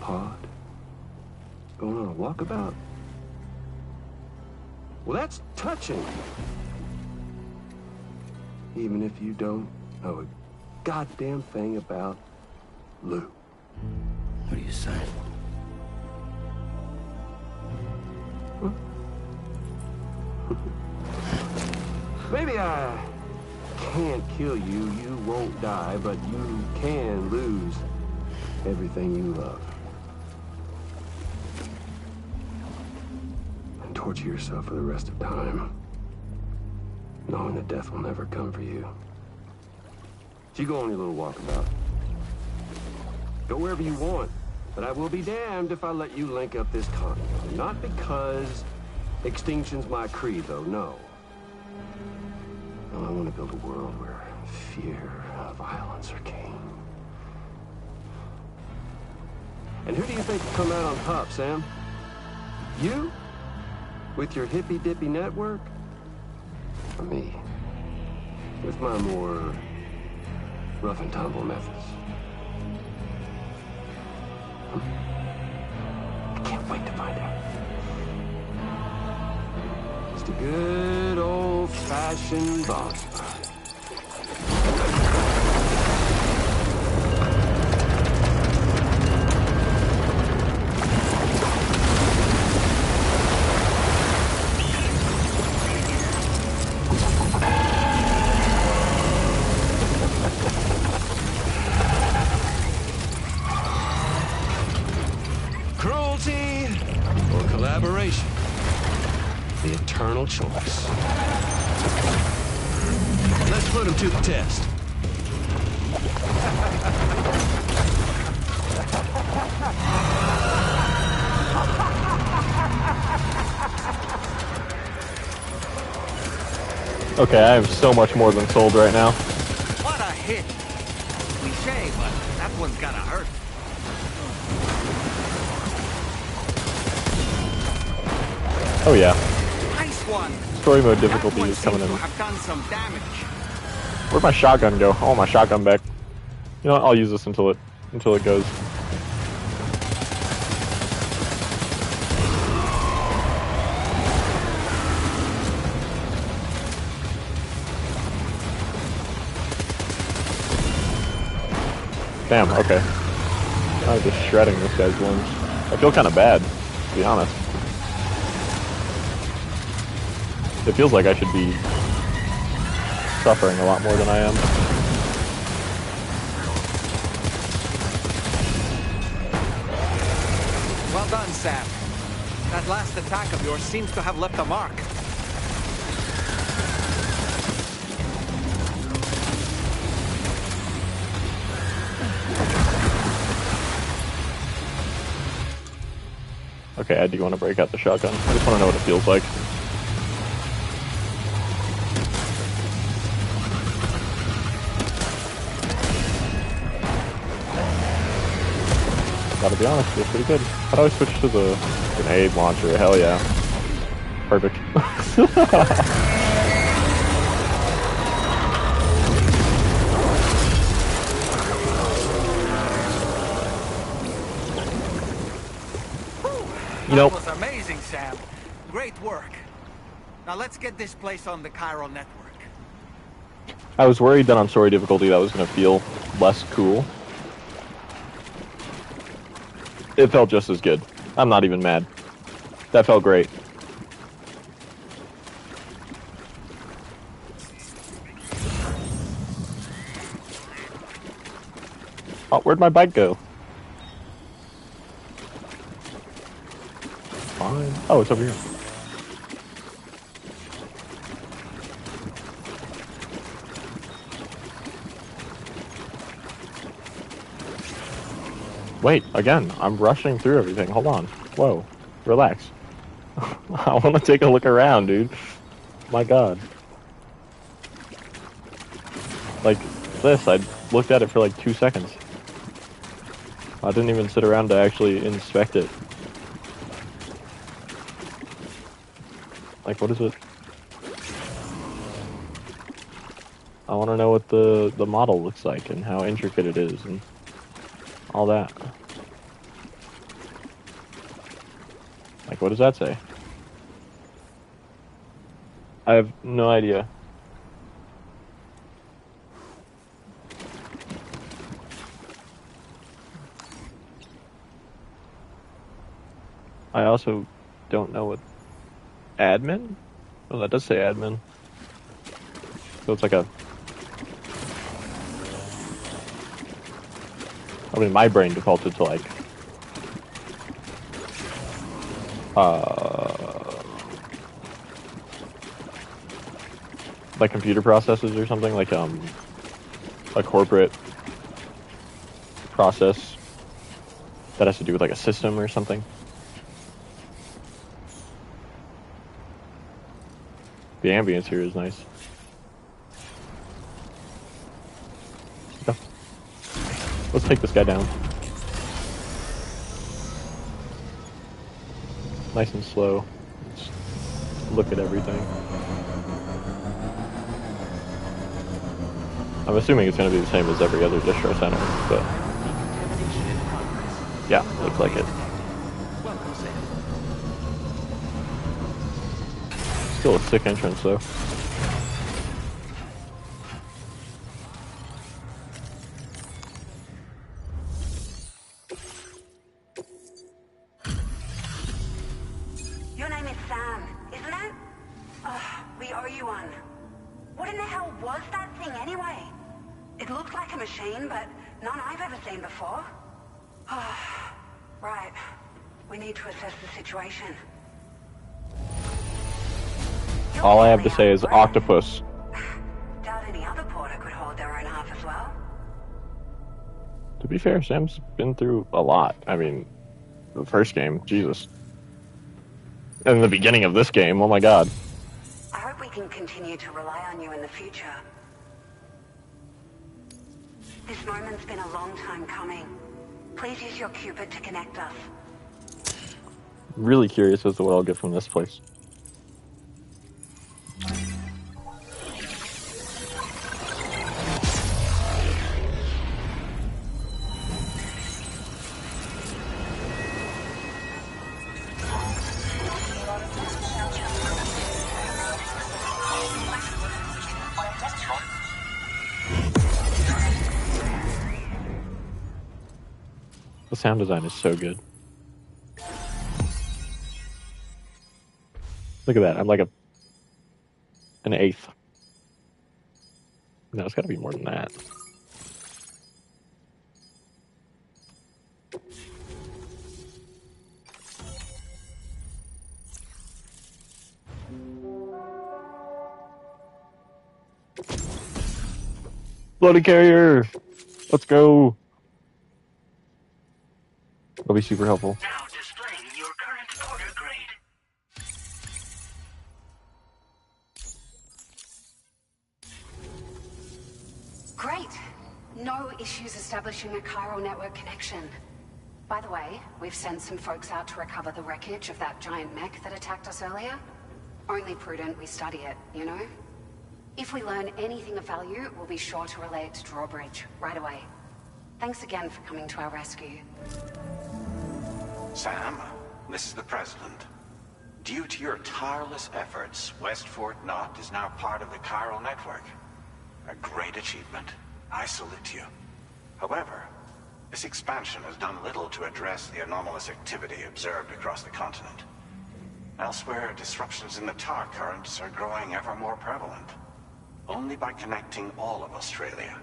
pod? Going on a walkabout? Well, that's touching. Even if you don't know a goddamn thing about Lou. What are you saying? Huh? Maybe I can't kill you, you won't die, but you can lose everything you love. And torture yourself for the rest of time, knowing that death will never come for you. So you go on your little walkabout. Go wherever you want, but I will be damned if I let you link up this continent. Not because extinction's my creed, though, no. No, I want to build a world where fear and violence are king. And who do you think will come out on top, Sam? You? With your hippy-dippy network? Or me? With my more rough and tumble methods? I can't wait to find out. Just a good old-fashioned boss fight. Collaboration. The eternal choice. Let's put him to the test. Okay, I am so much more than sold right now. What a hit! Cliche, but that one's gotta hurt. Oh yeah. Nice one. Story mode difficulty is coming in. Have done some damage. Where'd my shotgun go? I want my shotgun back. You know what? I'll use this until it goes. Damn, okay. I'm just shredding this guy's wounds. I feel kind of bad, to be honest. It feels like I should be suffering a lot more than I am. Well done, Sam. That last attack of yours seems to have left a mark. Okay, I do want to break out the shotgun. I just want to know what it feels like. Gotta be honest, it's pretty good. How do I switch to the grenade launcher? Hell yeah. Perfect. You know, That was amazing, Sam. Great work. Now let's get this place on the chiral network. I was worried that on story difficulty that was going to feel less cool. It felt just as good. I'm not even mad. That felt great. Oh, where'd my bike go? Fine. Oh, it's over here. Wait, again, I'm rushing through everything. Hold on. Whoa. Relax. I want to take a look around, dude. My god. Like, this, I looked at it for like 2 seconds. I didn't even sit around to actually inspect it. Like, what is it? I want to know what the model looks like and how intricate it is and all that. Like, what does that say? I have no idea. I also don't know what... Admin? Oh, that does say admin. So it's like a... I mean, my brain defaulted to like... like computer processes or something, like a corporate process that has to do with like a system or something. The ambience here is nice. Yeah. Let's take this guy down. Nice and slow. Let's look at everything. I'm assuming it's going to be the same as every other distro center, but yeah, looks like it. Still a sick entrance though. Your name is Sam, isn't it? We owe you one. What in the hell was that thing anyway? It looked like a machine, but none I've ever seen before. Right. We need to assess the situation. All I have to say is octopus. Doubt any other porter could hold their own half as well. To be fair, Sam's been through a lot. I mean, the first game, Jesus. And the beginning of this game, oh my god. I hope we can continue to rely on you in the future. This moment's been a long time coming. Please use your Cupid to connect us. Really curious as to what I'll get from this place. The sound design is so good. Look at that. I'm like an eighth. No, it's got to be more than that. Floating carrier! Let's go! That'll be super helpful. Now displaying your current order grade. Great. No issues establishing a chiral network connection. By the way, we've sent some folks out to recover the wreckage of that giant mech that attacked us earlier. Only prudent we study it, you know? If we learn anything of value, we'll be sure to relay it to Drawbridge right away. Thanks again for coming to our rescue. Sam, this is the President. Due to your tireless efforts, West Fort Knot is now part of the chiral network. A great achievement. I salute you. However, this expansion has done little to address the anomalous activity observed across the continent. Elsewhere, disruptions in the tar currents are growing ever more prevalent. Only by connecting all of Australia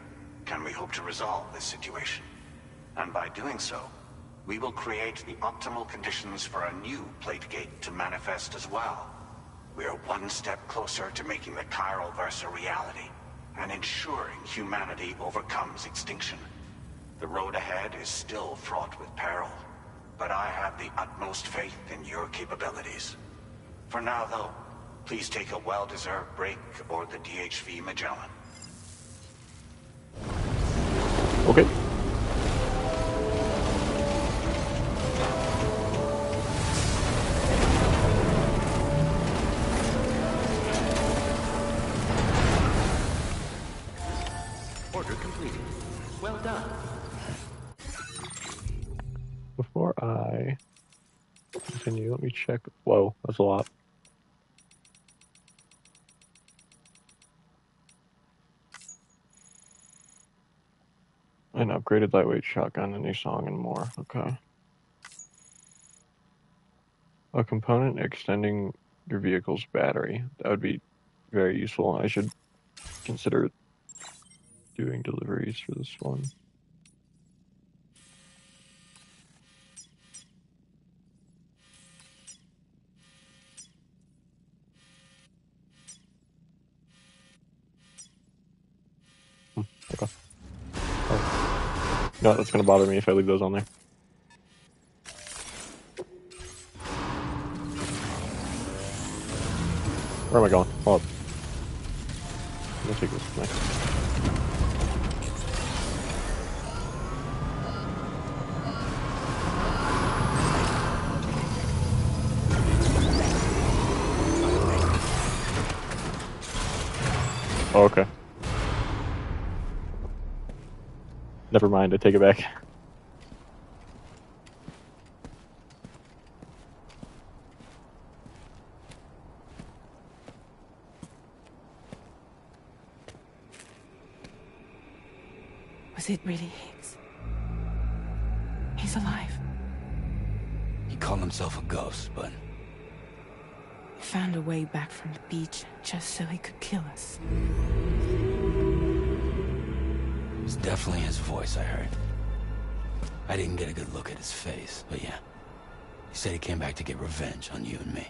can we hope to resolve this situation. And by doing so, we will create the optimal conditions for a new Plategate to manifest as well. We are one step closer to making the chiral verse a reality, and ensuring humanity overcomes extinction. The road ahead is still fraught with peril, but I have the utmost faith in your capabilities. For now, though, please take a well-deserved break aboard the DHV Magellan. Okay. Order completed. Well done. Before I continue, let me check. Whoa, that's a lot. An upgraded lightweight shotgun, a new song, and more. Okay. A component extending your vehicle's battery. That would be very useful. I should consider doing deliveries for this one. Okay. Oh. No, that's going to bother me if I leave those on there. Where am I going? Hold up. I'm going to take this next. Oh, okay. Never mind, I take it back. Was it really Higgs? He's alive. He called himself a ghost, but... He found a way back from the beach just so he could kill us. It was definitely his voice I heard. I didn't get a good look at his face, but yeah. He said he came back to get revenge on you and me.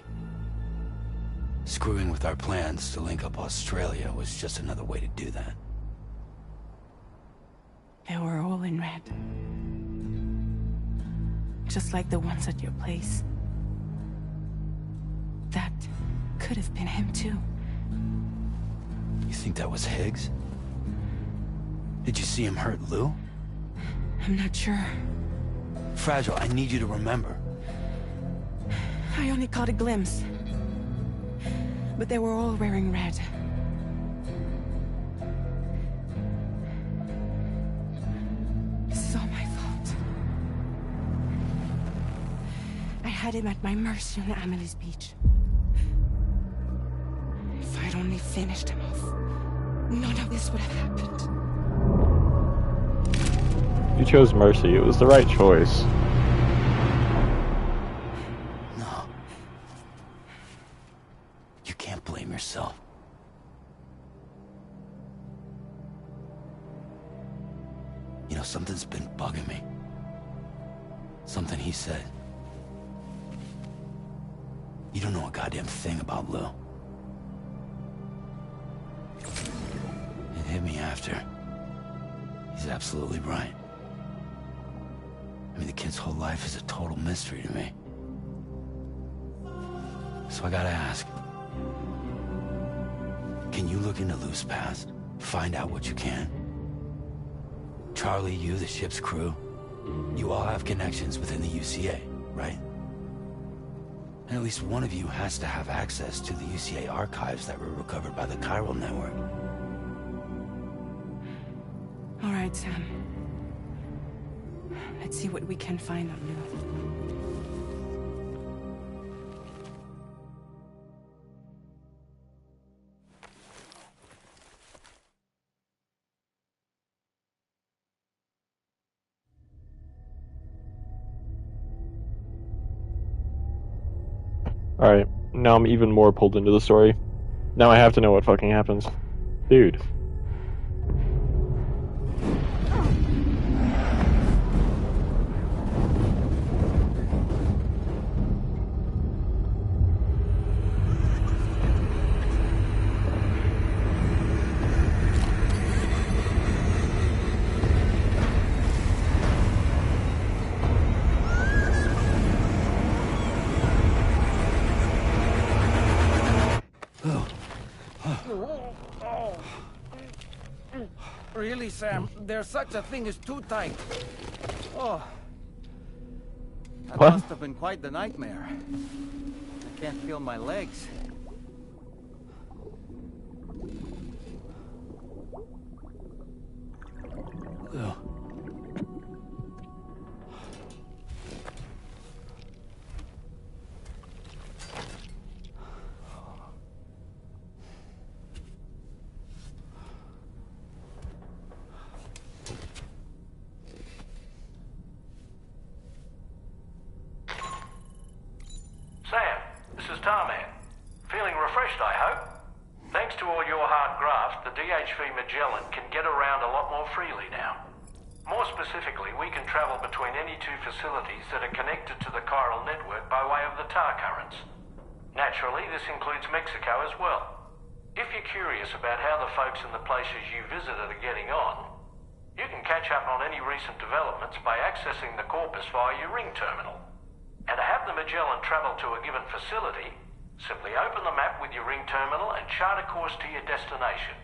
Screwing with our plans to link up Australia was just another way to do that. They were all in red. Just like the ones at your place. That could have been him too. You think that was Higgs? Did you see him hurt Lou? I'm not sure. Fragile, I need you to remember. I only caught a glimpse. But they were all wearing red. This is all my fault. I had him at my mercy on Amelie's beach. If I'd only finished him off, none of this would have happened. You chose mercy. It was the right choice. No. You can't blame yourself. You know, something's been bugging me. Something he said. You don't know a goddamn thing about Lou. It hit me after. He's absolutely right. I mean, the kid's whole life is a total mystery to me. So I gotta ask. Can you look into Lou's past? Find out what you can? Charlie, you, the ship's crew, you all have connections within the UCA, right? And at least one of you has to have access to the UCA archives that were recovered by the Chiral Network. All right, Sam. Let's see what we can find on Lou. Alright, now I'm even more pulled into the story. Now I have to know what fucking happens. Dude. Really, Sam? There's such a thing as too tight. Oh. That What? must have been quite the nightmare. I can't feel my legs. Lou. Sam, this is Tarman. Feeling refreshed, I hope? Thanks to all your hard graft, the DHV Magellan can get around a lot more freely now. More specifically, we can travel between any two facilities that are connected to the chiral network by way of the tar currents. Naturally, this includes Mexico as well. If you're curious about how the folks in the places you visited are getting on, you can catch up on any recent developments by accessing the Corpus via your ring terminal. And to have the Magellan travel to a given facility, simply open the map with your ring terminal and chart a course to your destination.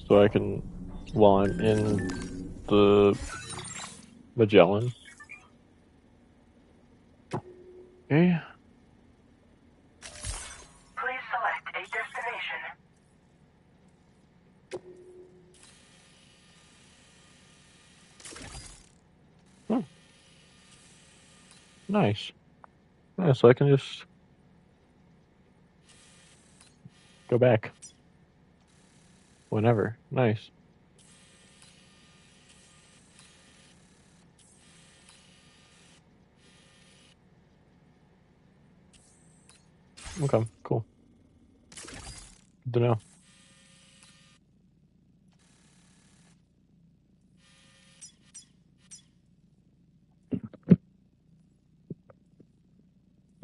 So I can, while I'm in the Magellan. Okay. Please select a destination. Hmm. Nice. Yeah, so I can just go back whenever. Nice. Okay, cool. Good to know.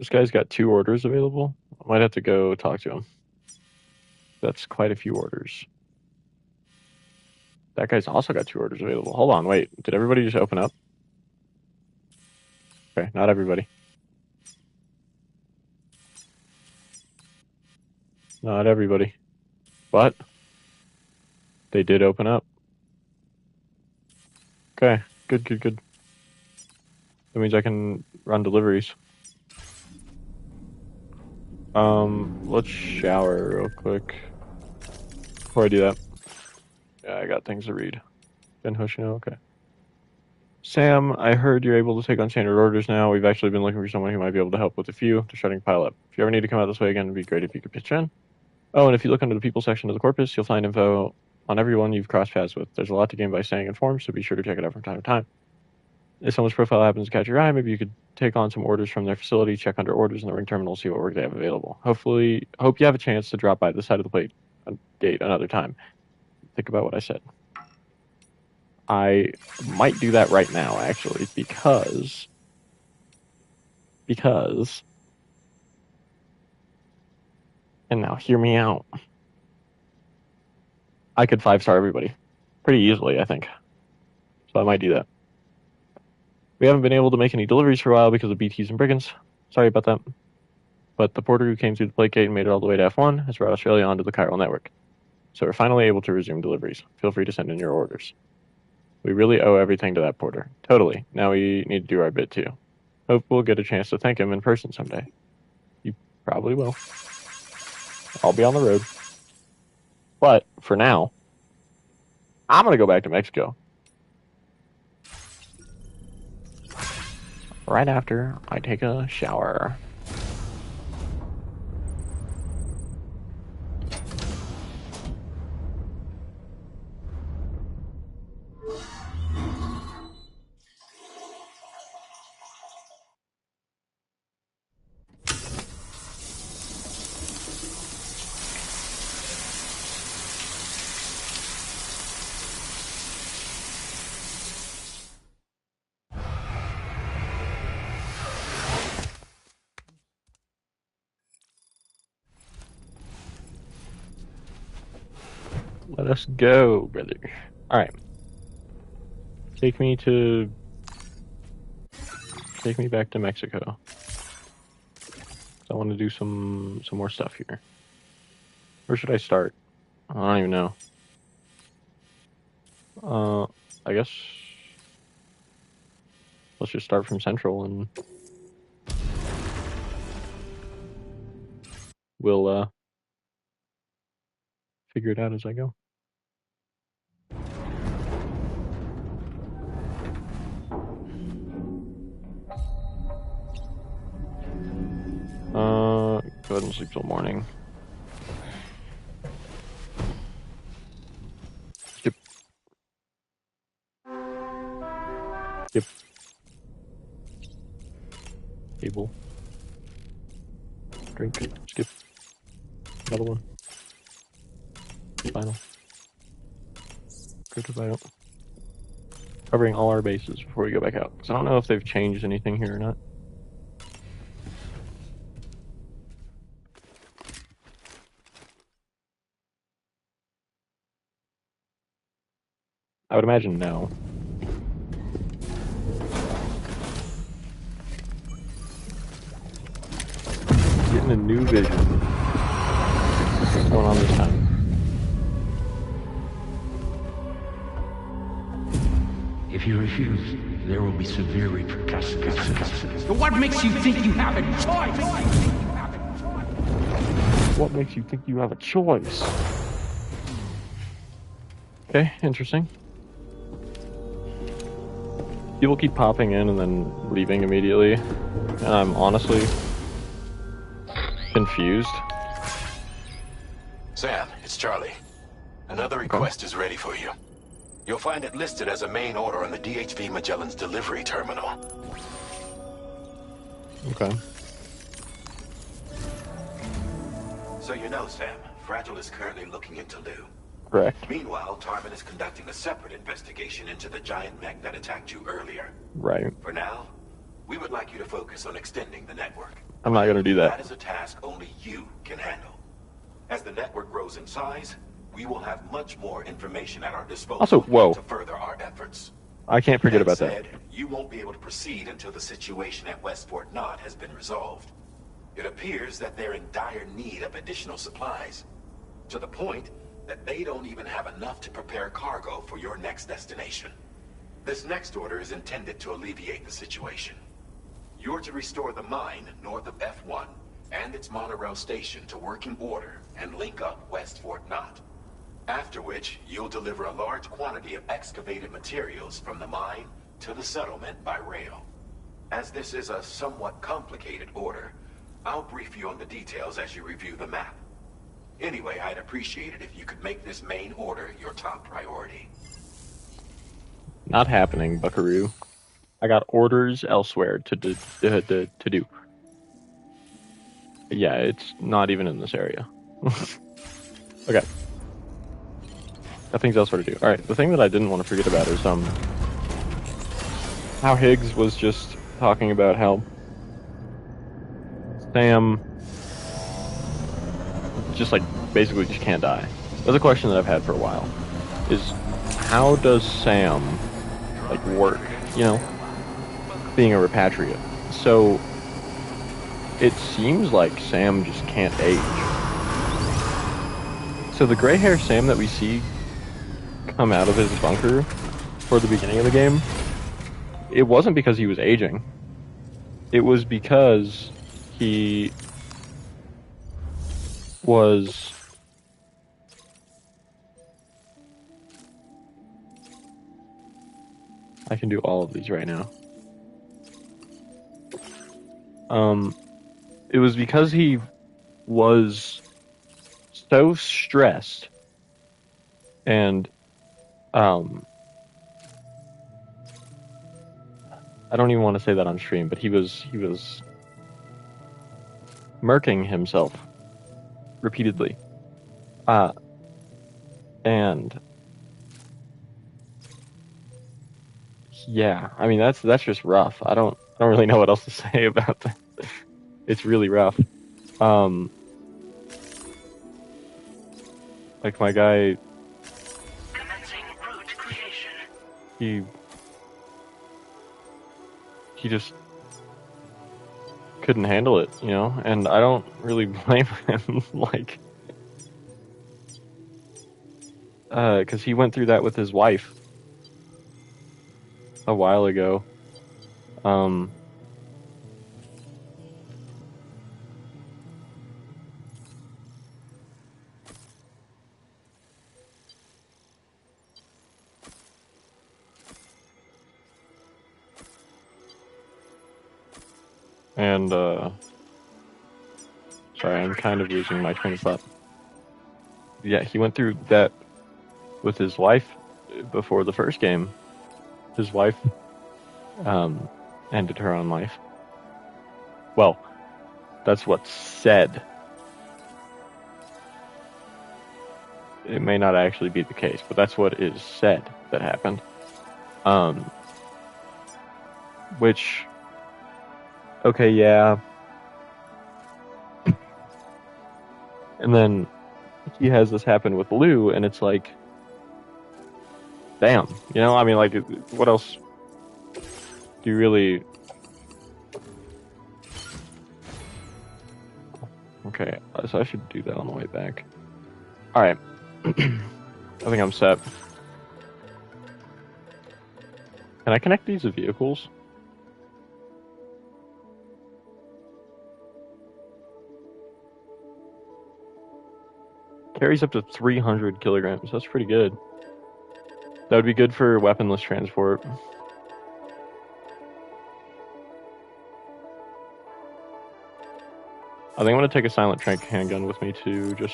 This guy's got 2 orders available. I might have to go talk to him. That's quite a few orders. That guy's also got 2 orders available. Hold on, wait. Did everybody just open up? Okay, not everybody. Not everybody. But they did open up. Okay, good. That means I can run deliveries. Let's shower real quick. Before I do that. Yeah, I got things to read. Ben Hoshino, okay. Sam, I heard you're able to take on standard orders now. We've actually been looking for someone who might be able to help with a few to shutting pile up. If you ever need to come out this way again, it'd be great if you could pitch in. Oh, and if you look under the people section of the corpus, you'll find info on everyone you've crossed paths with. There's a lot to gain by staying informed, so be sure to check it out from time to time. If someone's profile happens to catch your eye, maybe you could take on some orders from their facility, check under orders in the ring terminal, see what work they have available. Hope you have a gate to drop by the side of the gate another time. Think about what I said. I might do that right now, actually, because and now hear me out. I could 5-star everybody pretty easily, I think. So I might do that. We haven't been able to make any deliveries for a while because of BTs and brigands. Sorry about that. But the porter who came through the plate gate and made it all the way to F1 has brought Australia onto the chiral network. So we're finally able to resume deliveries. Feel free to send in your orders. We really owe everything to that porter. Totally. Now we need to do our bit too. Hope we'll get a chance to thank him in person someday. You probably will. I'll be on the road. But for now, I'm going to go back to Mexico. Right after I take a shower. Let us go, brother. Alright. Take me back to Mexico. I want to do some more stuff here. Where should I start? I don't even know. I guess let's just start from Central and we'll figure it out as I go. Go ahead and sleep till morning. Skip. Cable. Drink. Skip. Another one. Final. Go to bio. Covering all our bases before we go back out. Because I don't know if they've changed anything here or not. I would imagine no. Getting a new vision. What's going on this time? If you refuse, there will be severe repercussions. But what makes you think you have a choice? What makes you think you have a choice? Okay, interesting. People keep popping in and then leaving immediately, and I'm honestly confused. Sam, it's Charlie. Another request is ready for you. You'll find it listed as a main order on the DHV Magellan's delivery terminal. Okay. So you know, Sam, Fragile is currently looking into Lou. Correct. Meanwhile, Tarvin is conducting a separate investigation into the giant mech that attacked you earlier. Right. For now, we would like you to focus on extending the network. I'm not gonna do that. That is a task only you can handle. As the network grows in size, we will have much more information at our disposal Also, whoa. to further our efforts. I can't forget That about said, that. you won't be able to proceed until the situation at West Fort Knott has been resolved. It appears that they're in dire need of additional supplies, to the point that they don't even have enough to prepare cargo for your next destination. This next order is intended to alleviate the situation. You're to restore the mine north of F1 and its monorail station to working order and link up West Fort Knott. After which, you'll deliver a large quantity of excavated materials from the mine to the settlement by rail. As this is a somewhat complicated order, I'll brief you on the details as you review the map. Anyway, I'd appreciate it if you could make this main order your top priority. Not happening, Buckaroo. I got orders elsewhere to do. Yeah, it's not even in this area. Okay. Got things elsewhere to do. Alright, the thing that I didn't want to forget about is how Higgs was just talking about how Sam just basically just can't die. That's a question that I've had for a while. Is how does Sam work, being a repatriate? So it seems like Sam just can't age. So the gray hair Sam that we see come out of his bunker for the beginning of the game, it wasn't because he was aging. It was because he was I can do all of these right now. It was because he was so stressed and I don't even want to say that on stream, but he was murking himself repeatedly. And yeah, I mean that's just rough. I don't really know what else to say about that. It's really rough. Like my guy, he just couldn't handle it, and I don't really blame him, because he went through that with his wife a while ago. And, sorry, I'm kind of losing my train of thought. Yeah, he went through that with his wife before the first game. His wife, ended her own life. Well, that's what's said. It may not actually be the case, but that's what is said that happened. Which, okay, yeah. And then he has this happen with Lou, and it's like, damn, I mean, what else do you really... Okay, so I should do that on the way back. Alright. I think I'm set. Can I connect these to vehicles? Carries up to 300 kilograms. That's pretty good. That would be good for weaponless transport. I think I'm gonna take a silent trank handgun with me too, just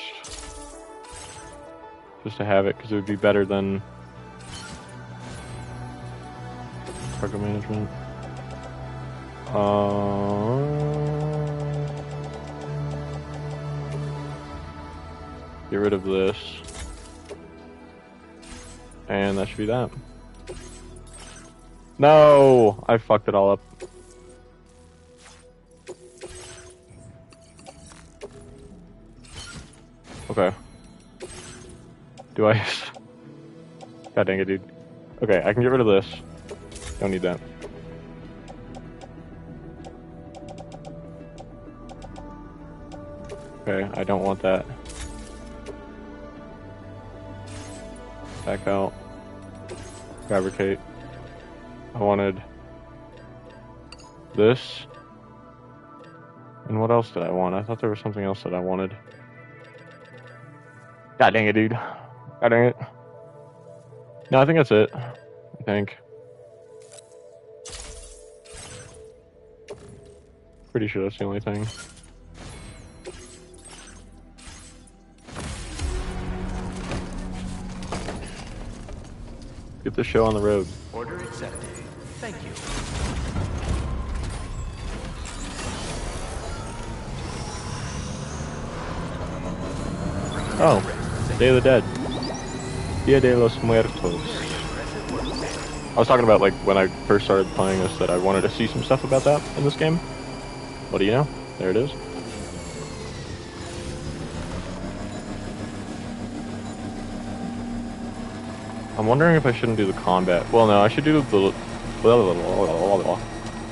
to have it, because it would be better than cargo management. Get rid of this. And that should be that. No! I fucked it all up. Okay. Do I? God dang it, dude. Okay, I can get rid of this. Don't need that. Okay, I don't want that. Back out. Fabricate. I wanted this. And what else did I want? I thought there was something else that I wanted. God dang it, dude. God dang it. No, I think that's it. I think. Pretty sure that's the only thing. Get the show on the road. Order accepted. Thank you. Oh, Day of the Dead. Dia de los Muertos. I was talking about, like, when I first started playing this, that I wanted to see some stuff about that in this game. What do you know? There it is. I'm wondering if I shouldn't do the combat. Well, no, I should do the...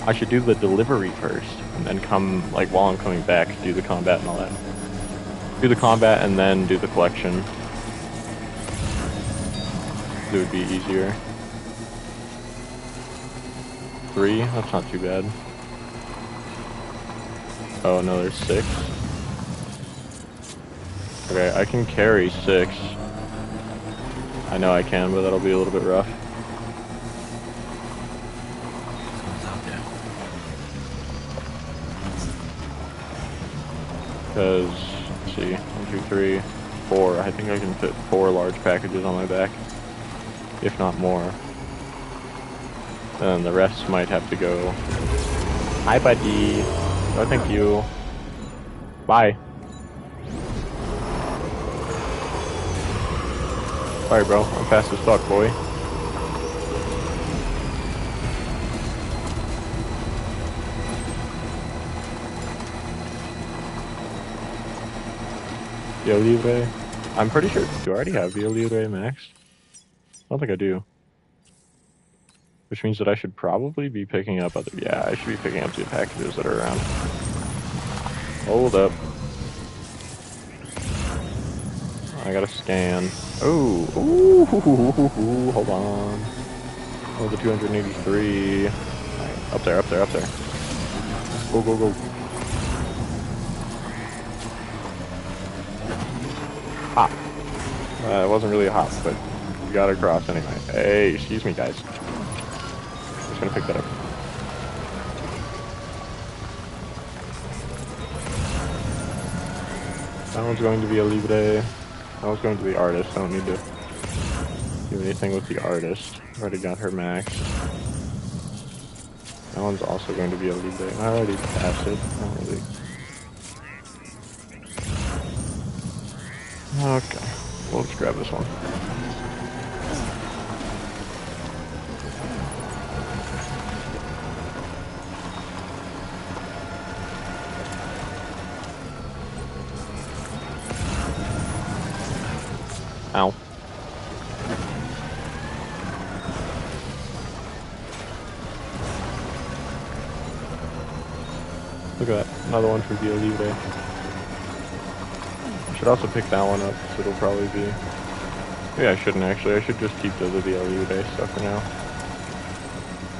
I should do the delivery first, and then come, like, while I'm coming back, do the combat and all that. Do the combat and then do the collection. It would be easier. 3? That's not too bad. Oh, no, there's 6. Okay, I can carry 6. I know I can, but that'll be a little bit rough. Because, let's see, 1, 2, 3, 4. I think I can fit 4 large packages on my back, if not more. And the rest might have to go. Hi, buddy. Oh, thank you. Bye. Sorry, bro. I'm fast as fuck, boy. Via Libre. I'm pretty sure. Do I already have Via Libre Max? I don't think I do. Which means that I should probably be picking up other. Yeah, I should be picking up the packages that are around. Hold up. I gotta scan. Oh, ooh, hold on. Oh, the 283. Right, up there, up there, up there. Go, go, go. Hop. It wasn't really a hop, but you got across anyway. Hey, excuse me, guys. Just gonna pick that up. That one's going to be a Libre. That one's going to be artist. I don't need to do anything with the artist. Already got her max. That one's also going to be a Libre. I already passed it. Not really. Okay. Well, let's grab this one. Ow. Look at that. Another one for Via Libre. I should also pick that one up, because it'll probably be... Yeah, I shouldn't actually. I should just keep the Via Libre stuff for now.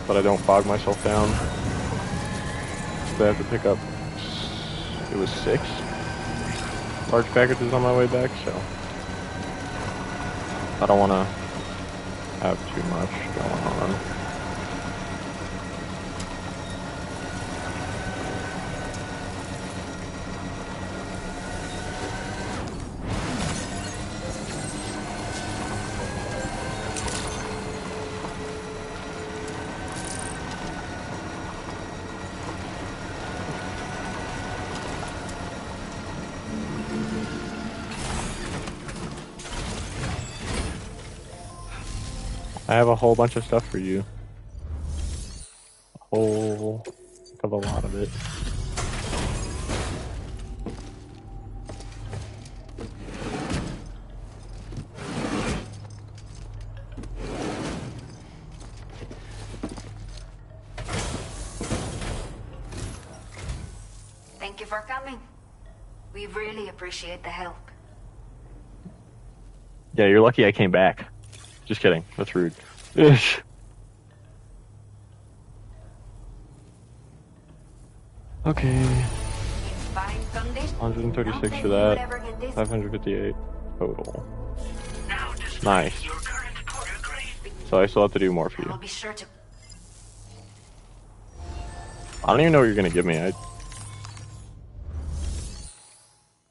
But I don't bog myself down. So I have to pick up... It was 6 large packages on my way back, so... I don't want to have too much going on. I have a whole bunch of stuff for you. A whole heck of a lot of it. Thank you for coming. We really appreciate the help. Yeah, you're lucky I came back. Just kidding. That's rude. Okay. 136 for that. 558 total. Nice. So I still have to do more for you. I don't even know what you're gonna give me.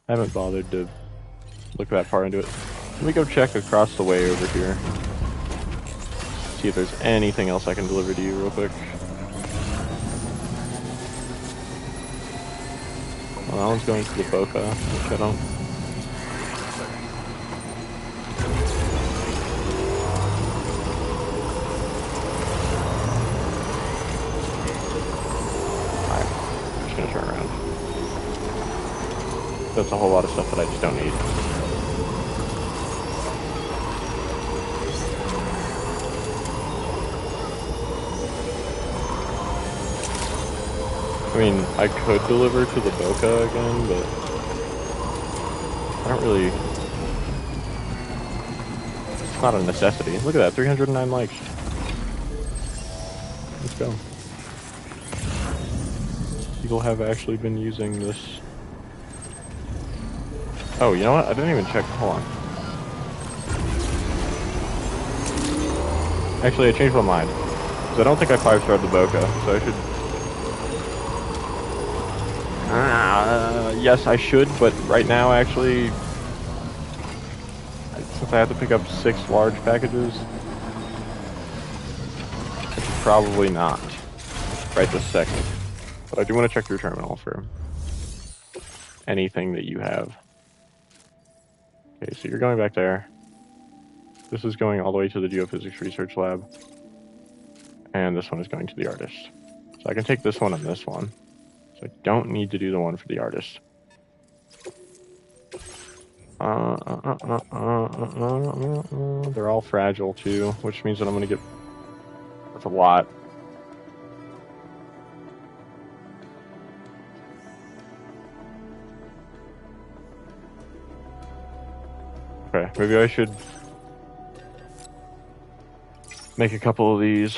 I haven't bothered to look that far into it. Let me go check across the way over here. See if there's anything else I can deliver to you real quick. Well, that one's going to the Boca, which I don't... Alright, I'm just gonna turn around. That's a whole lot of stuff that I just don't need. I mean, I could deliver to the Boca again, but I don't really... It's not a necessity. Look at that, 309 likes. Let's go. People have actually been using this. Oh, you know what? I didn't even check. Hold on. Actually, I changed my mind. Because I don't think I 5-starred the Boca, so I should... yes, I should, but right now, actually, since I have to pick up 6 large packages, I should probably not right this second. But I do want to check your terminal for anything that you have. Okay, so you're going back there. This is going all the way to the Geophysics Research Lab. And this one is going to the artist. So I can take this one and this one. So I don't need to do the one for the artist. They're all fragile too, which means that I'm gonna get... That's a lot. Okay, maybe I should make a couple of these.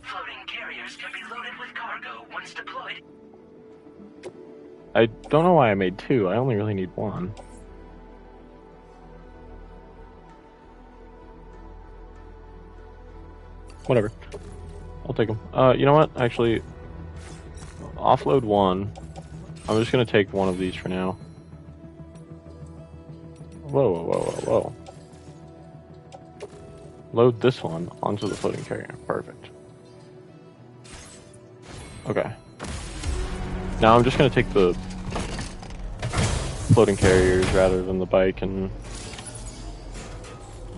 Floating carriers can be loaded with cargo once deployed. I don't know why I made 2. I only really need 1. Whatever. I'll take them. You know what? Actually, offload 1. I'm just gonna take 1 of these for now. Whoa, whoa, whoa, whoa, whoa. Load this one onto the floating carrier. Perfect. Okay. Now I'm just gonna take the floating carriers rather than the bike, and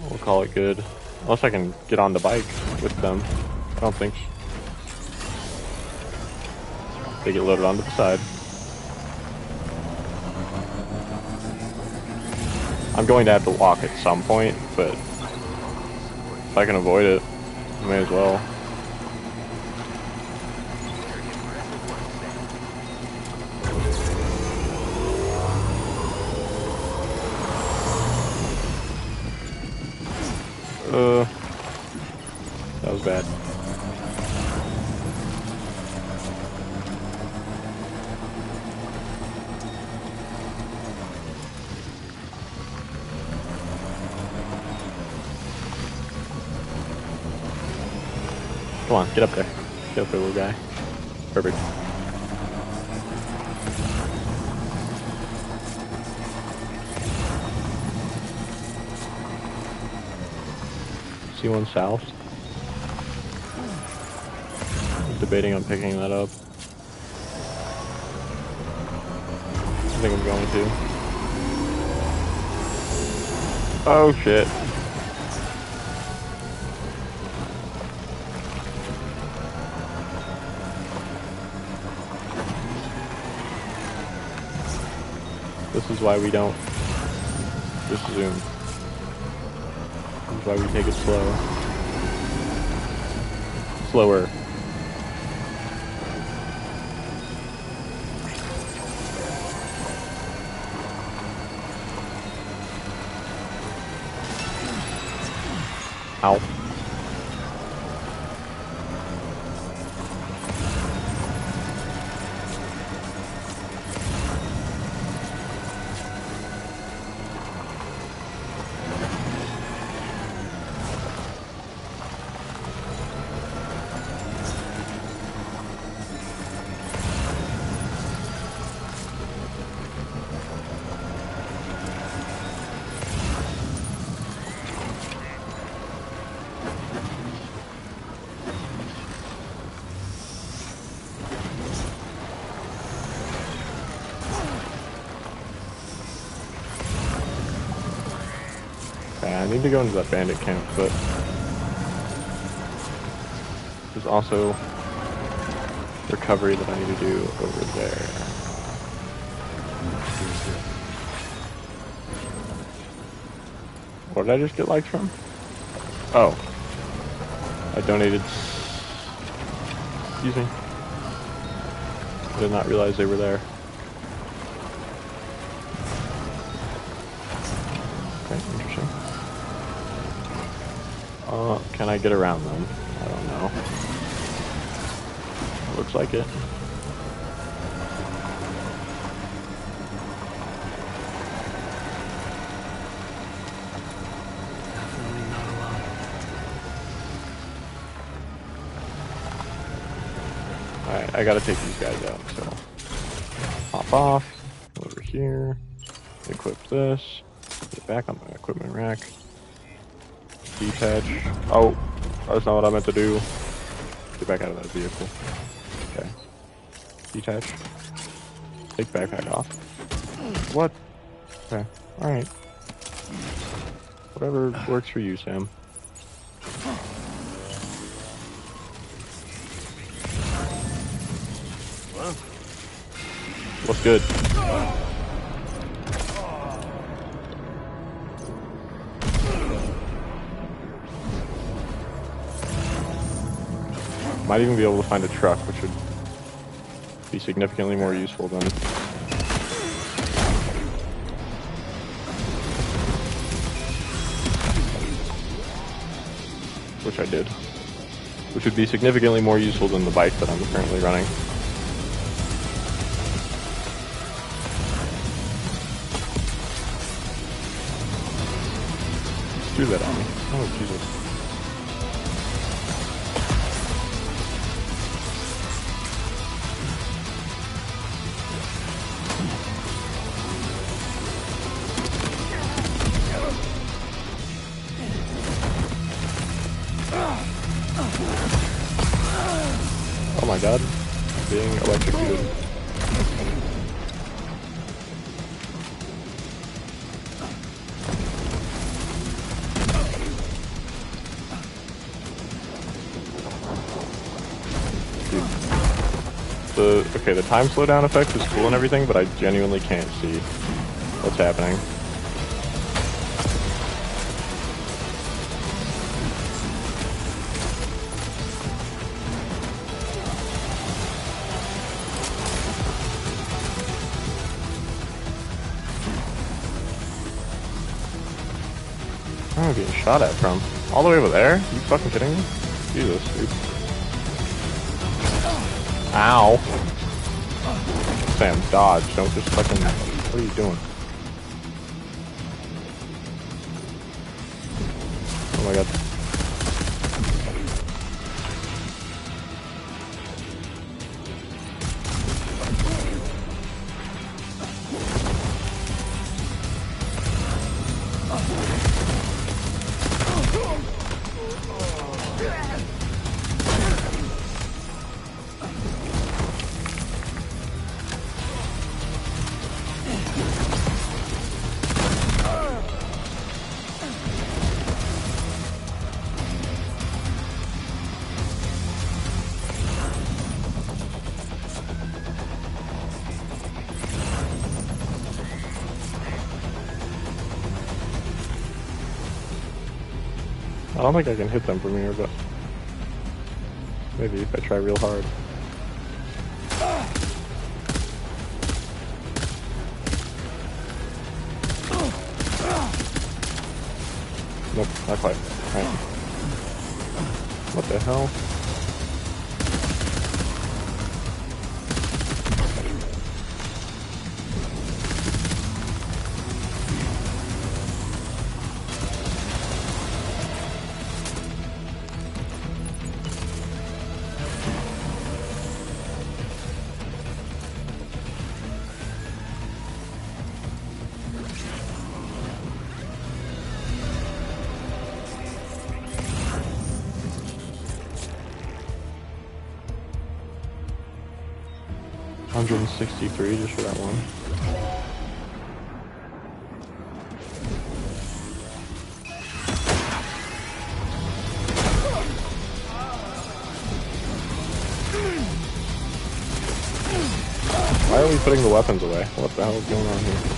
we'll call it good. Unless I can get on the bike with them. I don't think so. They get loaded onto the side. I'm going to have to walk at some point, but if I can avoid it, I may as well. That was bad. Come on, get up there. Get up there, little guy. Perfect. C1 south. I'm debating on picking that up. I think I'm going to. Oh shit. This is why we don't just zoom. This is why we take it slow. Slower. Ow. Okay, I need to go into that bandit camp, but there's also recovery that I need to do over there. What did I just get likes from? Oh. I donated... Excuse me. I did not realize they were there. Okay, interesting. Can I get around them? I don't know. Looks like it. Alright, I gotta take these guys out, so... Hop off, over here, equip this, get back on my equipment rack, detach. Oh, that's not what I meant to do. Get back out of that vehicle. Okay. Detach. Take backpack off. What? Okay, alright. Whatever works for you, Sam. What's good? Might even be able to find a truck, which would be significantly more useful than... Which I did. Which would be significantly more useful than the bike that I'm currently running. Do that on me. Oh, Jesus. Oh my god. Being electrocuted. Okay, the time slowdown effect is cool and everything, but I genuinely can't see what's happening. Where am I getting shot at from? All the way over there? Are you fucking kidding me? Jesus, dude. Ow. Sam, dodge. Don't just fucking... What are you doing? Oh my god. I don't think I can hit them from here, but maybe if I try real hard. Nope, not quite. All right. the hell? $163 just for that one. Why are we putting the weapons away? What the hell is going on here?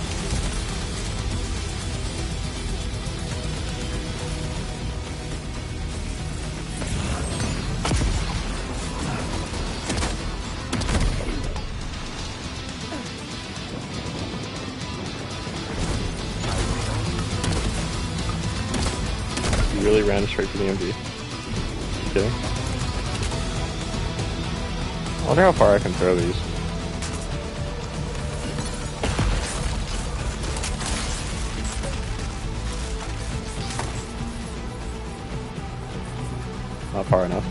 You really ran straight for the MV. Okay. I wonder how far I can throw these. Not far enough.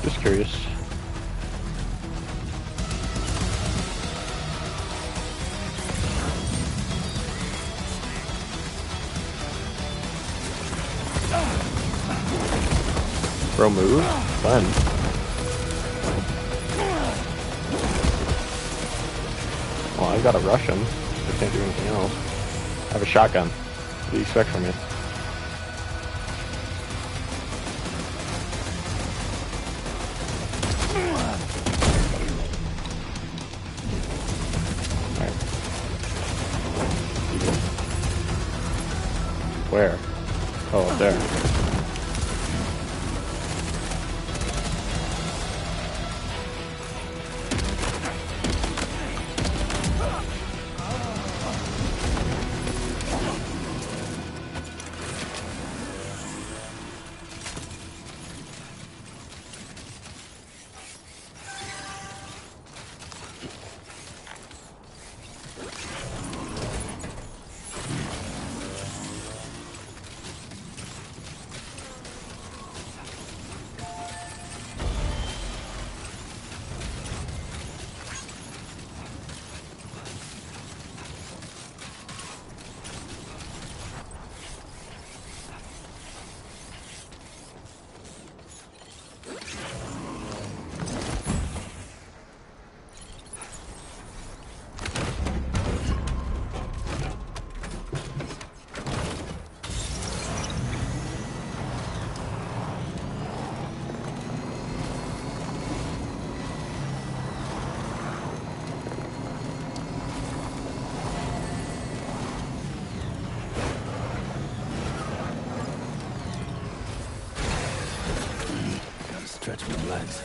Just curious. Bro, move. Fun. Well, I've got to rush him. I can't do anything else. I have a shotgun. What do you expect from me? Where? Oh, up there. Stretch my legs.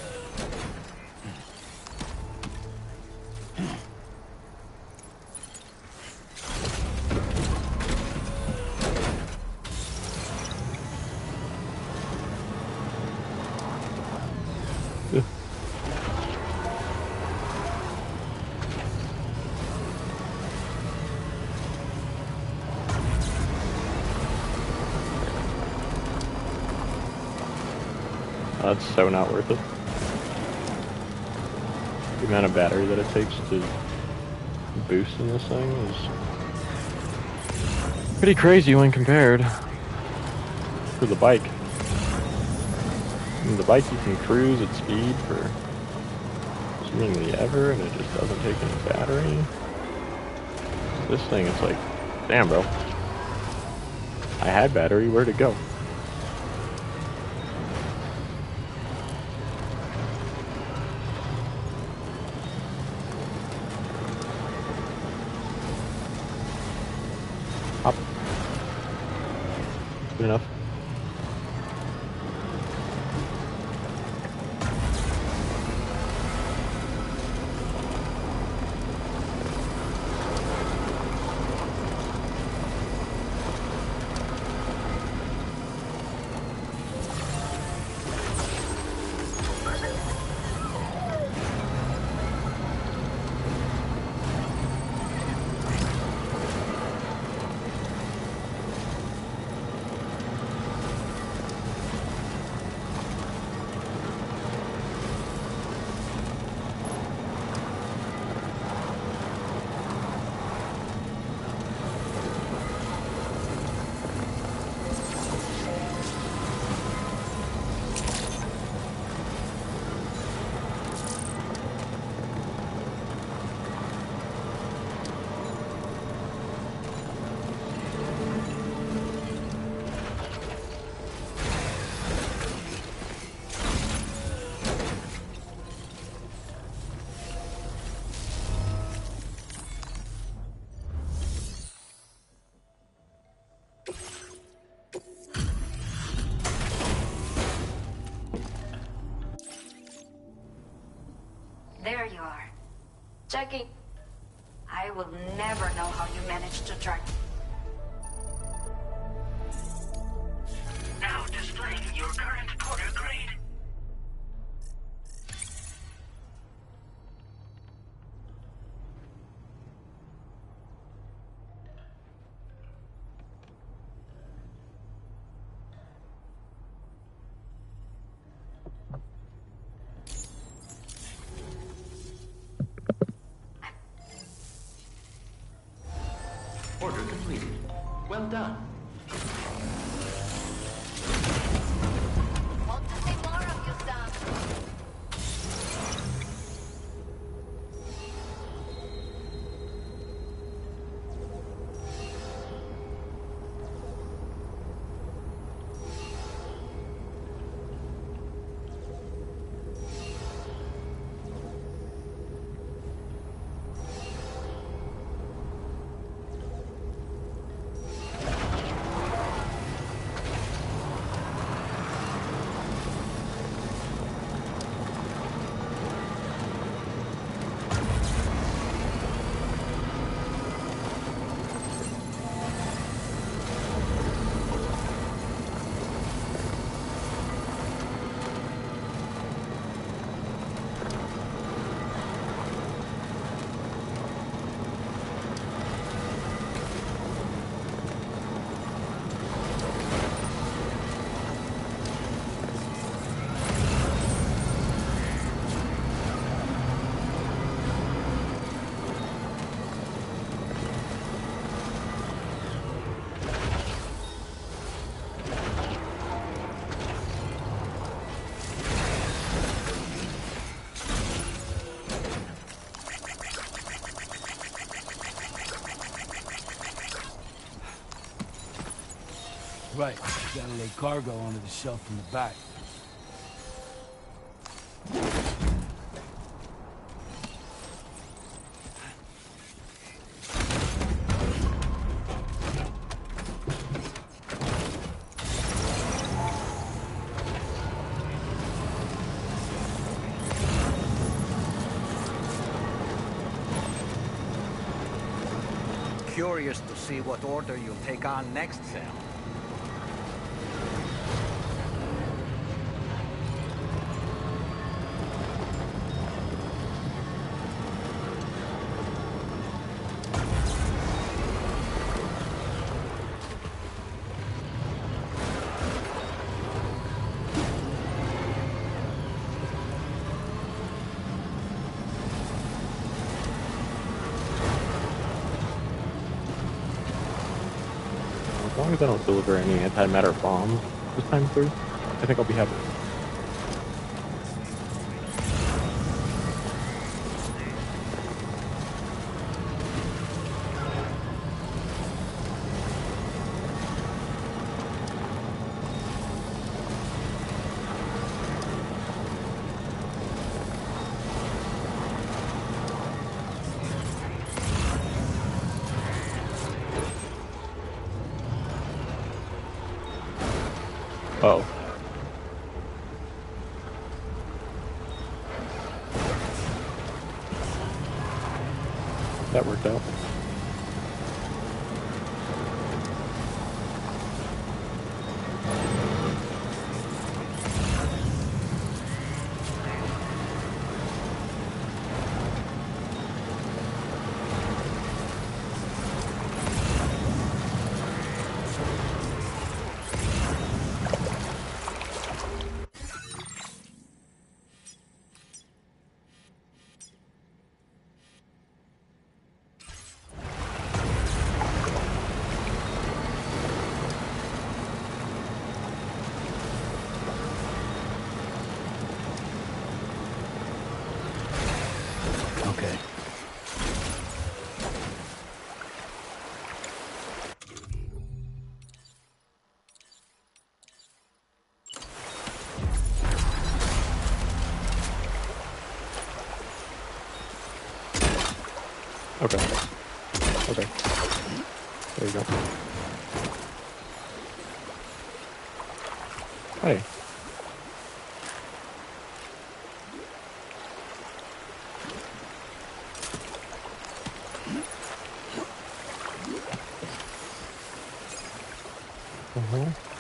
That's so not worth it. The amount of battery that it takes to boost in this thing is pretty crazy when compared to the bike. I mean, the bike you can cruise at speed for seemingly ever and it just doesn't take any battery. This thing, it's like, damn bro. I had battery, where'd it go? Up. Good enough. Jackie, I will never know how you managed to track. Now displaying your current porter grade. Order completed. Well done. Want to see more of you, Sam? Right, you gotta lay cargo onto the shelf in the back. Curious to see what order you'll take on next, Sam. As long as I don't deliver any antimatter bombs this time through, I think I'll be happy. Oh. That worked out. Okay. Okay. Okay. There you go. Hey. cool.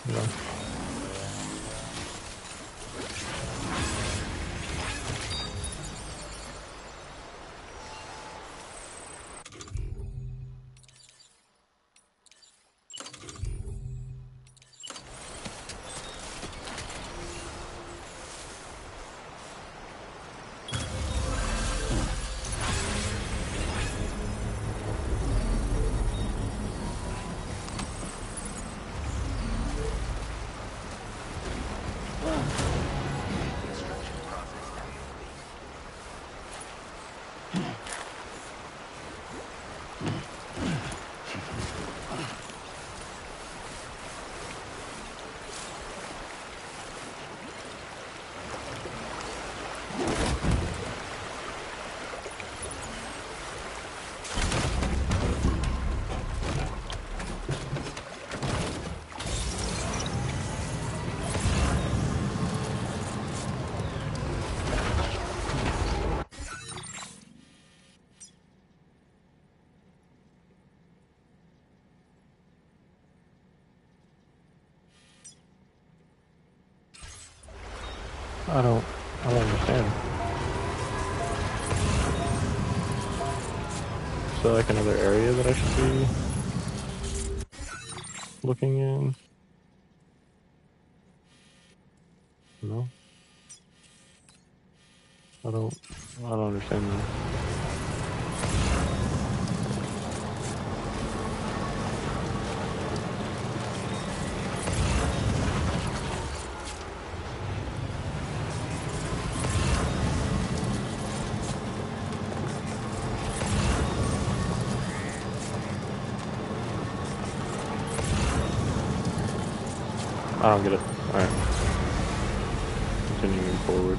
Yeah. I don't understand. Is there like another area that I should be looking in? No? I don't understand that. I don't get it. Alright. Continuing forward.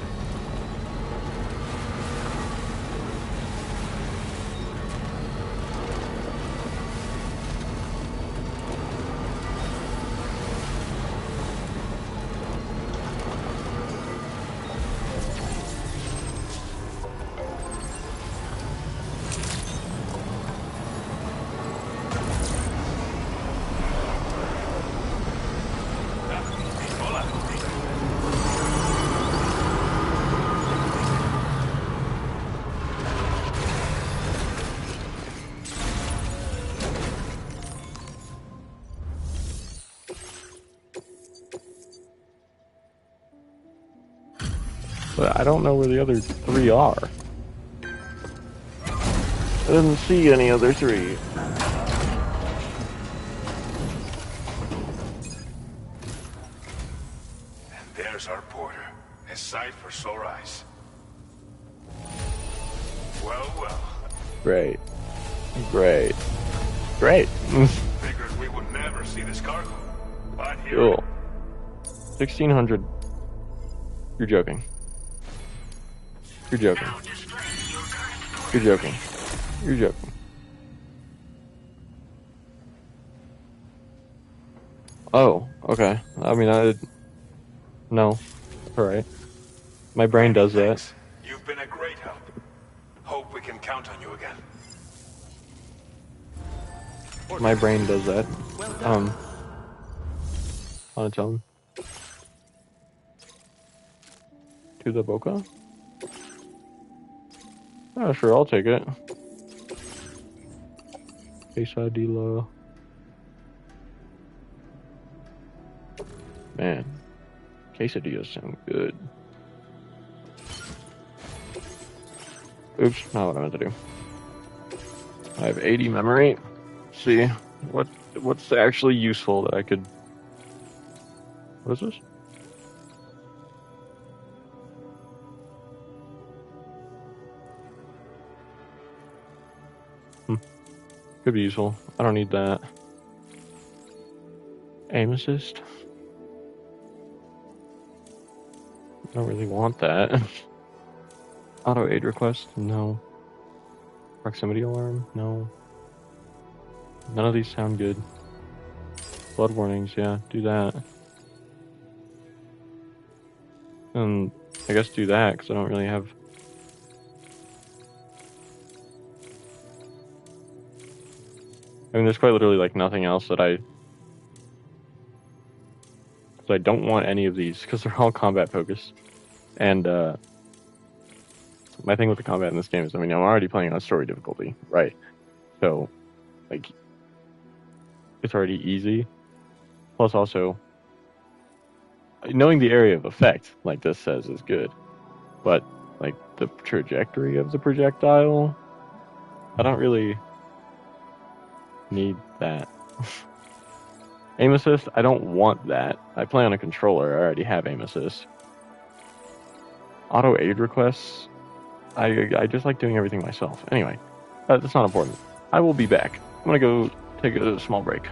But I don't know where the other three are. I didn't see any other three. And there's our porter. A sight for sore eyes. Well, well. Great. Great. Great. Figured we would never see this cargo. But here. Cool. 1,600. You're joking. You're joking. You're joking. You're joking. Oh, okay. I mean, no. Alright. My brain does that. Thanks. You've been a great help. Hope we can count on you again. My brain does that. Wanna tell him? To the Boca? Oh, sure, I'll take it. Quesadilla. Man, quesadillas sound good. Oops, not what I meant to do. I have 80 memory. Let's see what's actually useful that I could. What is this? Could be useful. I don't need that. Aim assist. I don't really want that. Auto aid request? No. Proximity alarm? No. None of these sound good. Blood warnings, yeah, do that. And I guess do that, because I don't really have... I mean, there's quite literally, like, nothing else that I... So I don't want any of these, because they're all combat focused. And, my thing with the combat in this game is, I mean, I'm already playing on story difficulty, right? So, like, it's already easy. Plus, also, knowing the area of effect, like this says, is good. But, like, the trajectory of the projectile, I don't really need that. Aim assist, I don't want that. I play on a controller, I already have aim assist. Auto aid requests, I just like doing everything myself. Anyway, that's not important. I will be back. I'm gonna go take a small break.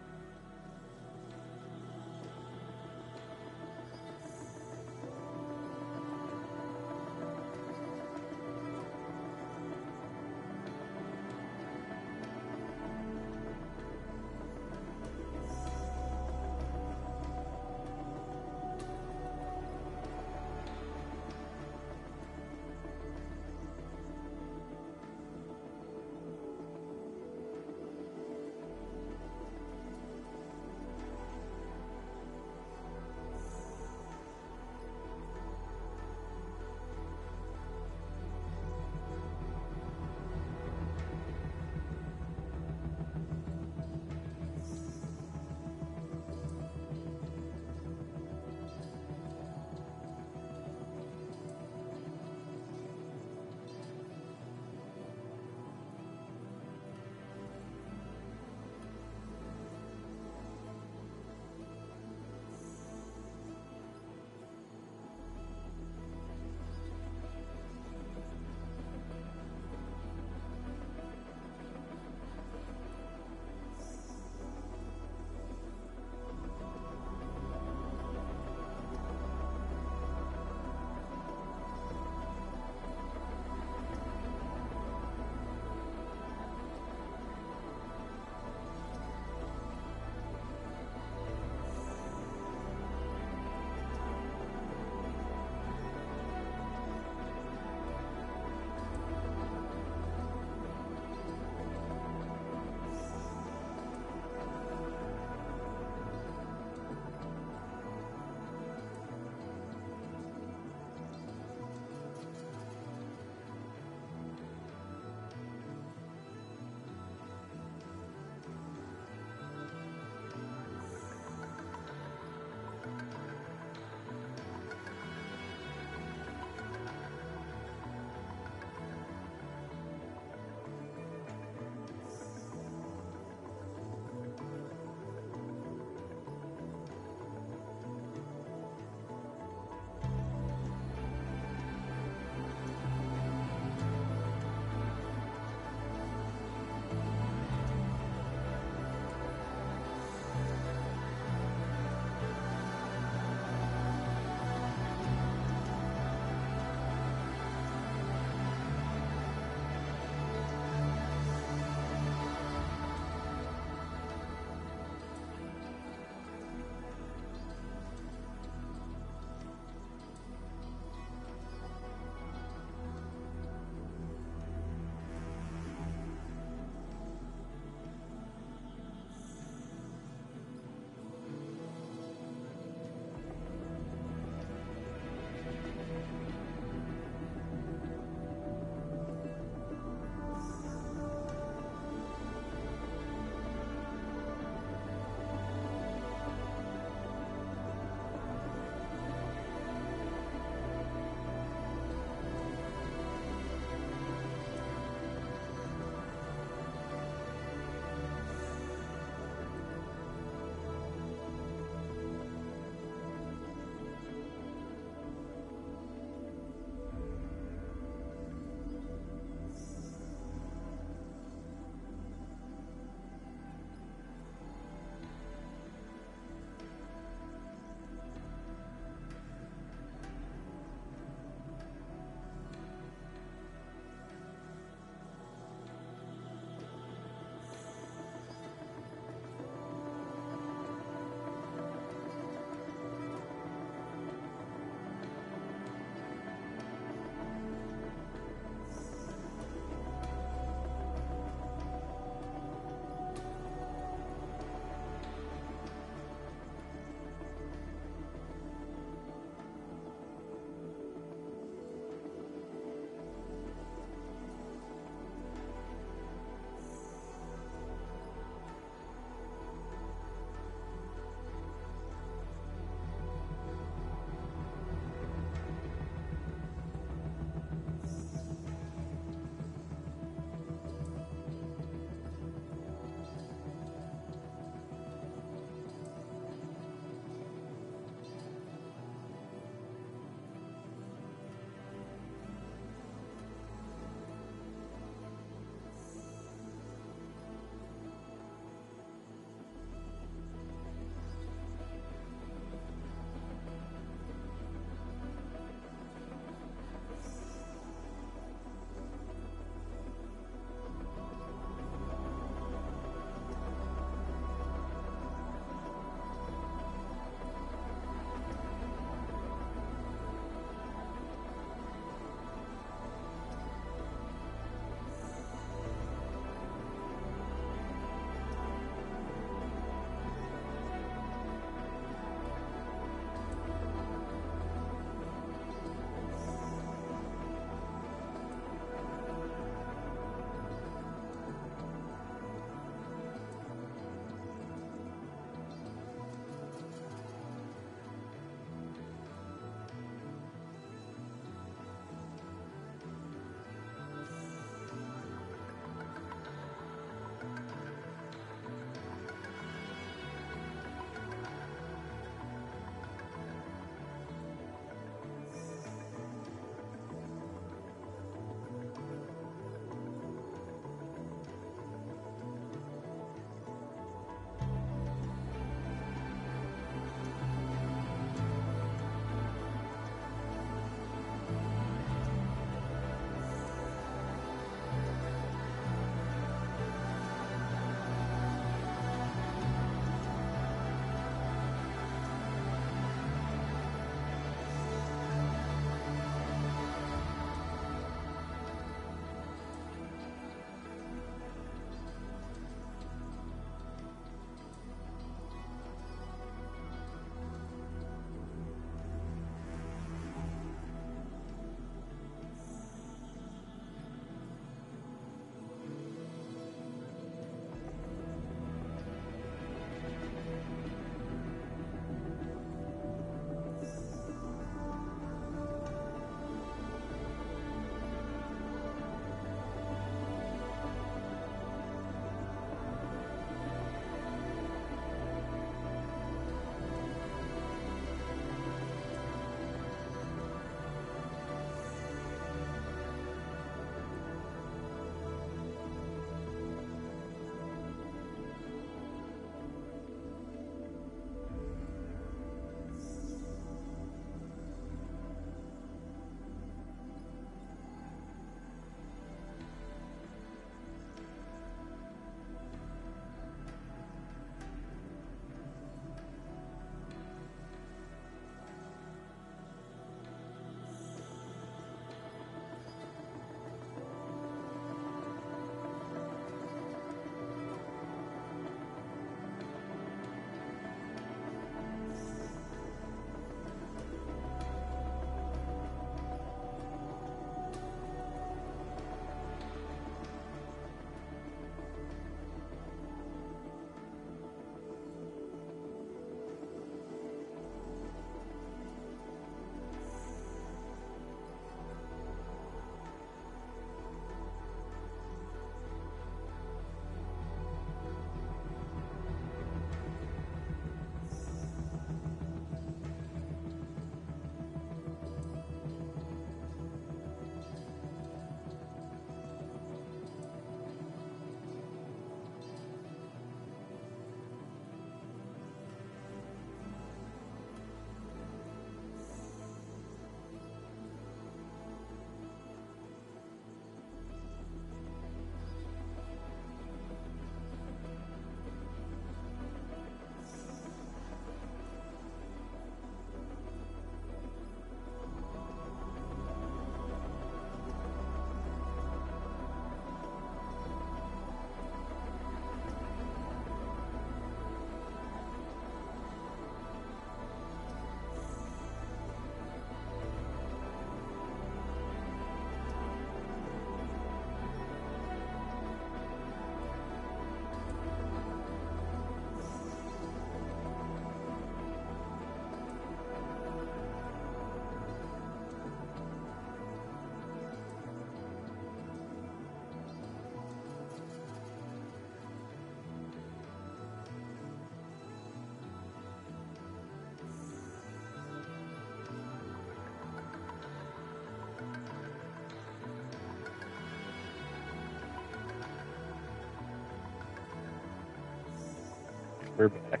We're back.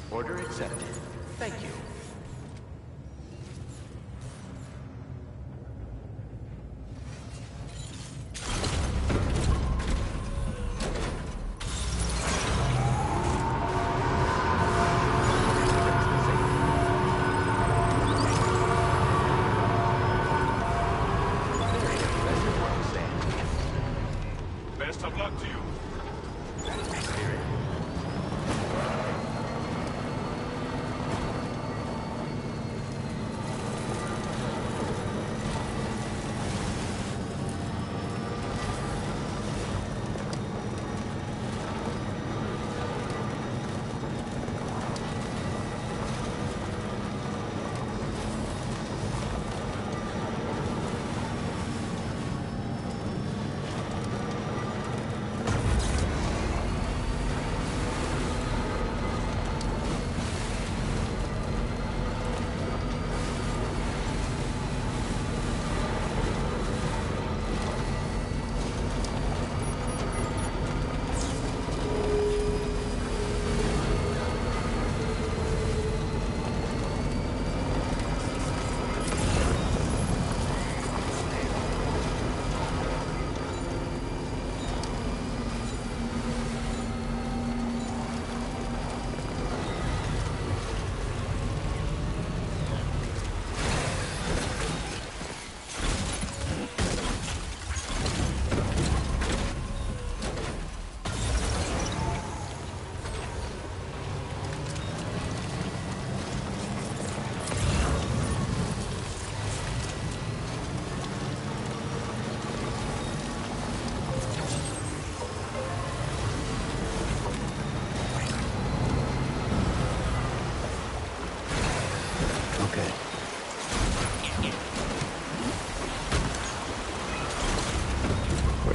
Order accepted. Thank you. Best of luck to you.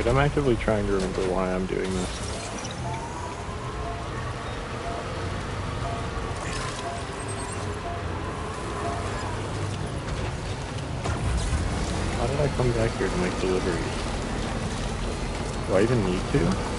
Wait, I'm actively trying to remember why I'm doing this. How did I come back here to make deliveries? Do I even need to?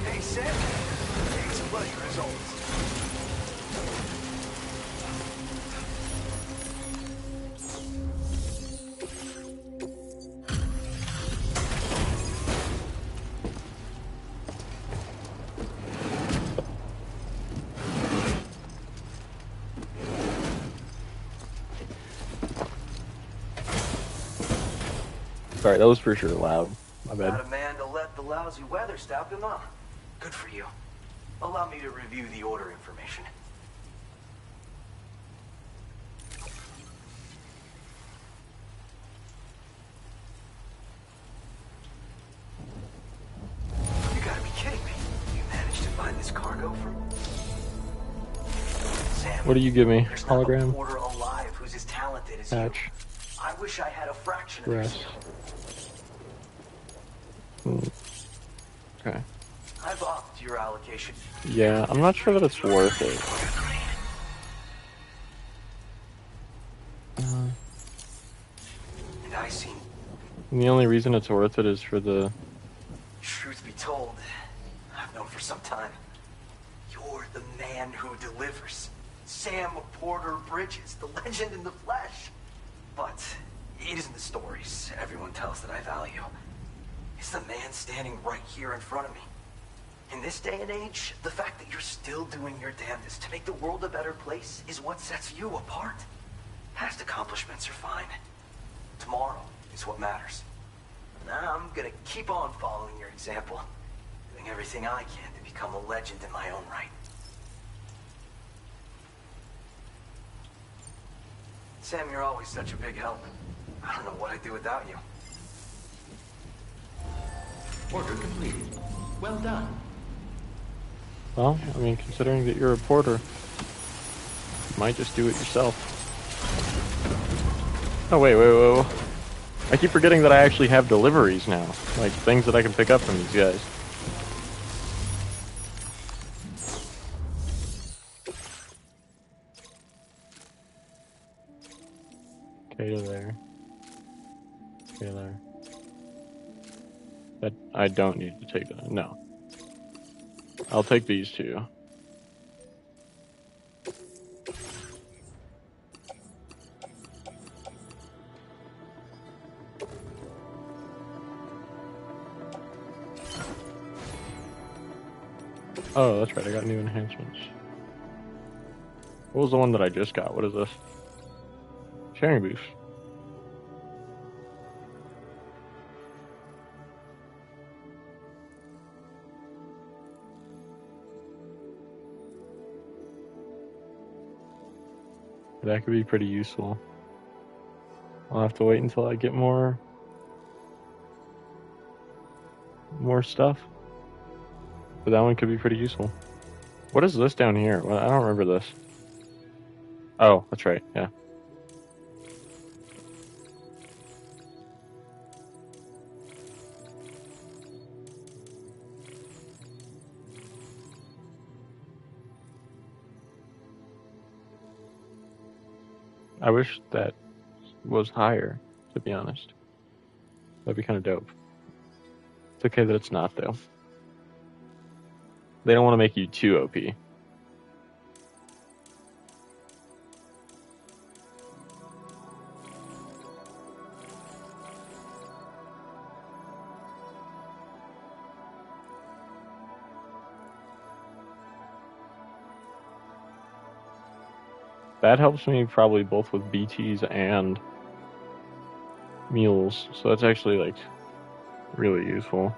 Hey, Sam. Explain results. Sorry, that was for sure loud. My bad. Not a man to let the lousy weather stop him, huh? Good for you. Allow me to review the order information. You gotta be kidding me. You managed to find this cargo from... Sam, What do you give me? there's not a Hologram? porter alive who's as talented as Patch. you. I wish I had a fraction of your Rest. skill. Okay. I've upped your allocation. Yeah, I'm not sure that it's worth it. And I seem... And the only reason it's worth it is for the... Truth be told, I've known for some time. You're the man who delivers. Sam Porter Bridges, the legend in the flesh. But it isn't the stories everyone tells that I value. It's the man standing right here in front of me. In this day and age, the fact that you're still doing your damnedest to make the world a better place is what sets you apart. Past accomplishments are fine. Tomorrow is what matters. I'm gonna keep on following your example, doing everything I can to become a legend in my own right. Sam, you're always such a big help. I don't know what I'd do without you. Order complete. Well done. Well, I mean, considering that you're a porter, you might just do it yourself. Oh, wait. I keep forgetting that I actually have deliveries now. Like, things that I can pick up from these guys. Okay to there. Okay to there. That I don't need to take that. No. I'll take these two. Oh, that's right, I got new enhancements. What was the one that I just got? What is this? Sharing boost. That could be pretty useful. I'll have to wait until I get more stuff. But that one could be pretty useful. What is this down here? Well, I don't remember this. Oh, that's right, yeah. I wish that was higher, to be honest. That'd be kind of dope. It's okay that it's not, though. They don't want to make you too OP. That helps me probably both with BTs and mules, so that's actually, like, really useful.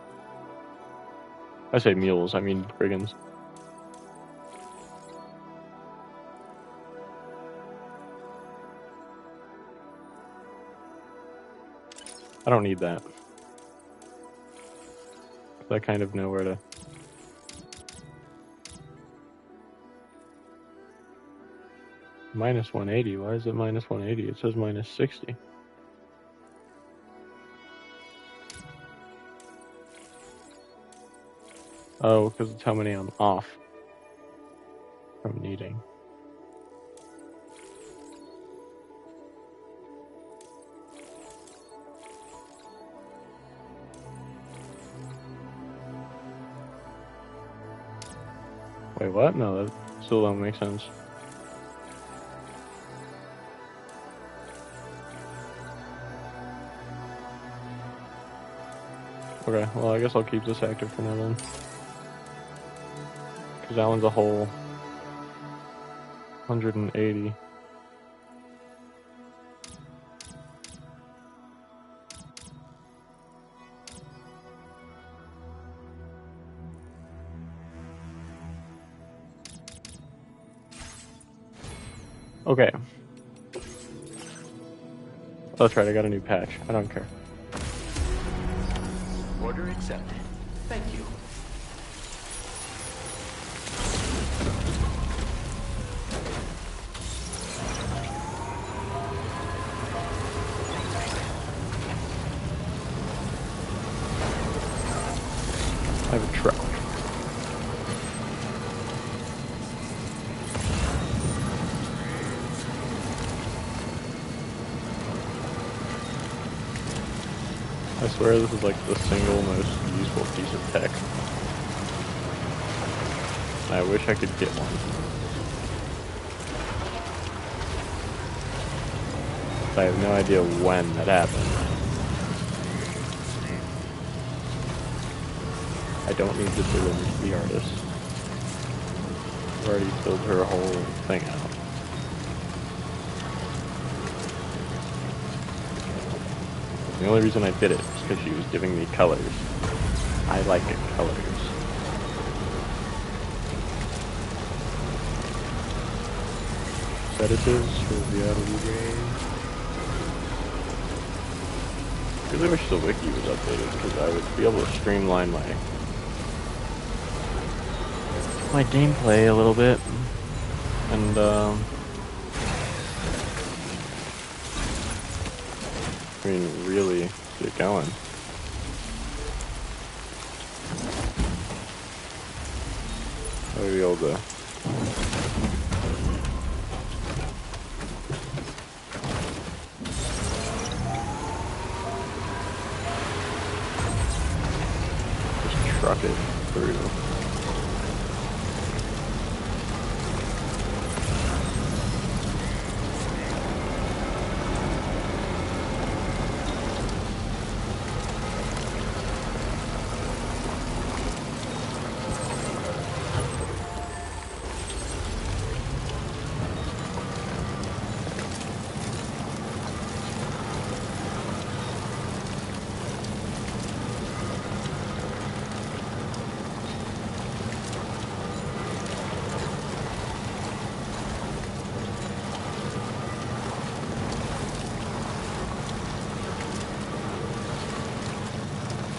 I say mules, I mean brigands. I don't need that. I kind of know where to... Minus 180, why is it minus 180? It says minus 60. Oh, because it's how many I'm off from needing. Wait, what? No, that still don't make sense. Okay, well, I guess I'll keep this active for now then. Because that one's a whole 180. Okay. Oh, that's right, I got a new patch. I don't care. Order accepted. Thank you. I have a truck. I swear this is like the single most useful piece of tech. I wish I could get one. But I have no idea when that happened. I don't need to deliver to the artist. I've already filled her whole thing out. The only reason I did it is because she was giving me colors. I like it, colors. Sedatives for reality game. I really wish the wiki was updated because I would be able to streamline my gameplay a little bit and I mean really get going. I would be able to truck it through.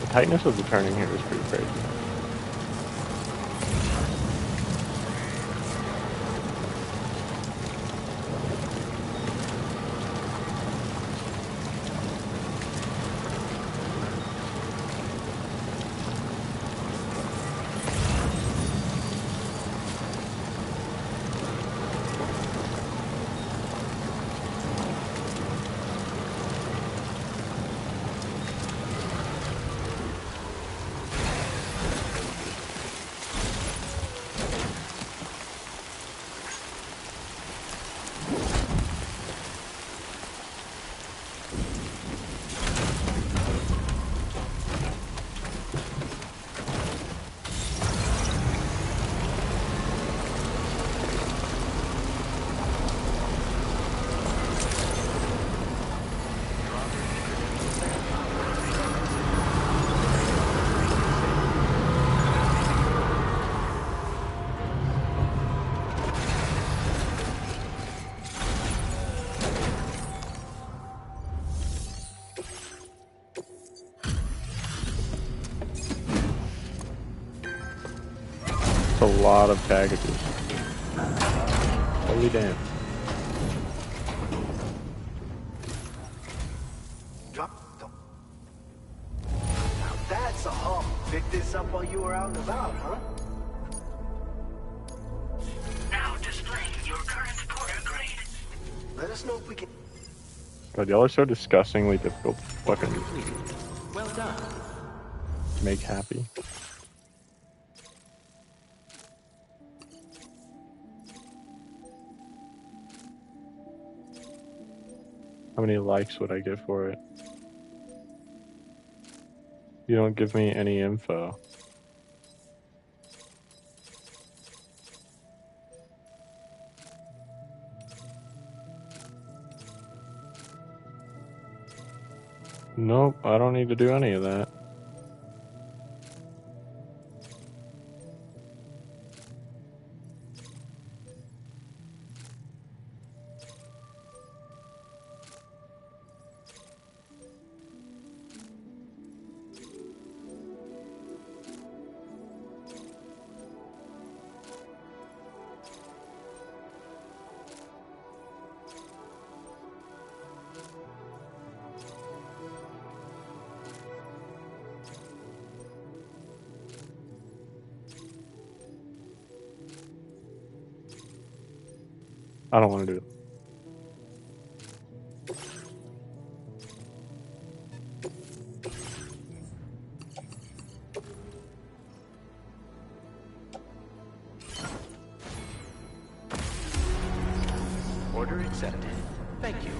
The tightness of the turning here is pretty crazy. A lot of packages. Holy damn. Now that's a hump. Picked this up while you were out and about, huh? Now displaying your current Porter grade. Let us know if we can... God, y'all are so disgustingly difficult to fucking Well done. make happy. How many likes would I get for it? You don't give me any info. Nope, I don't need to do any of that. I don't want to do it. Order accepted. Thank you.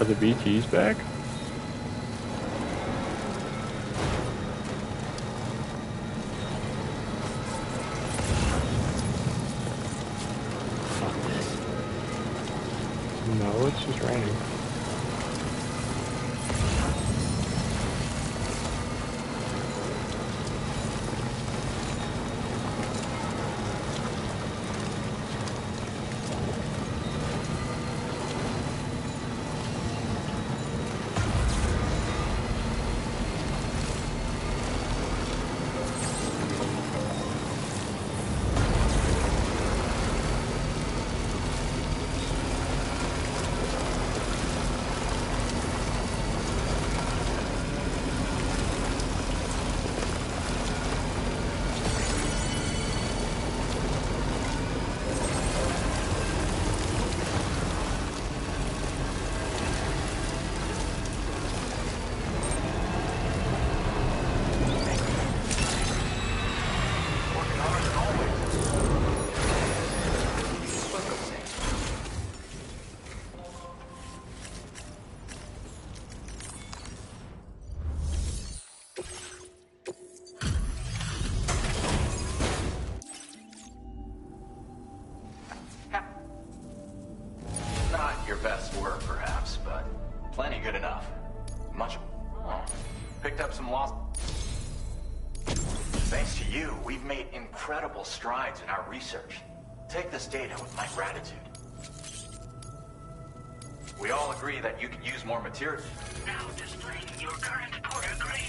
Are the BTs back? No, it's just raining. Not your best work, perhaps, but plenty good enough. Much. Picked up some lost. Thanks to you, we've made incredible strides in our research. Take this data with my gratitude. We all agree that you could use more material. Now displaying your current Porter grade.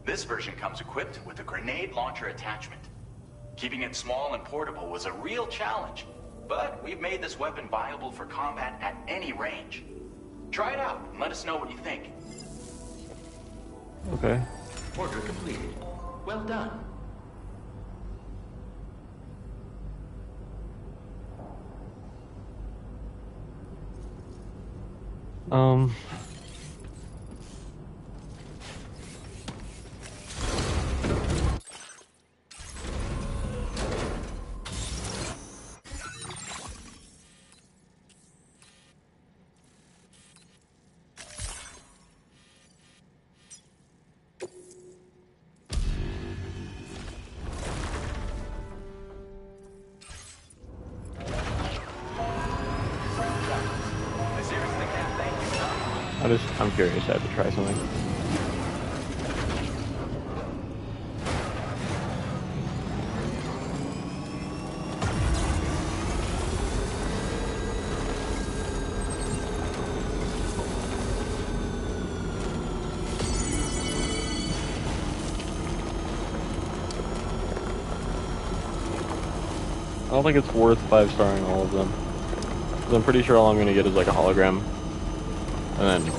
This version comes equipped with a grenade launcher attachment. Keeping it small and portable was a real challenge, but we've made this weapon viable for combat at any range. Try it out and let us know what you think. Okay. Order completed. Well done. I'm curious. I have to try something. I don't think it's worth 5-starring all of them. 'Cause I'm pretty sure all I'm gonna get is like a hologram. And then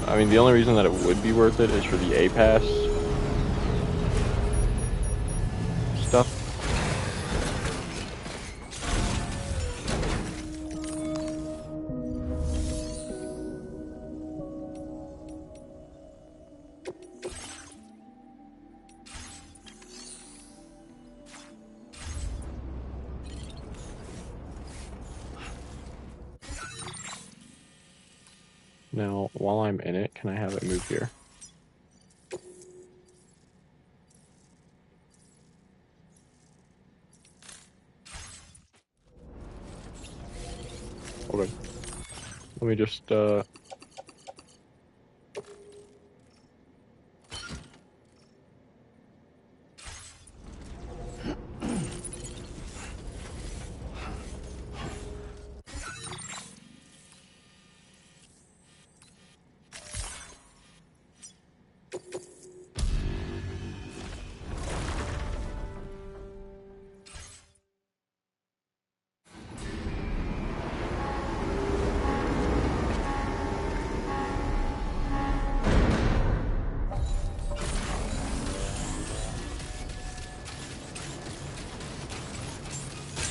I mean, the only reason that it would be worth it is for the A-Pass stuff. Now, while I'm in it, can I have it move here? Okay. Let me just,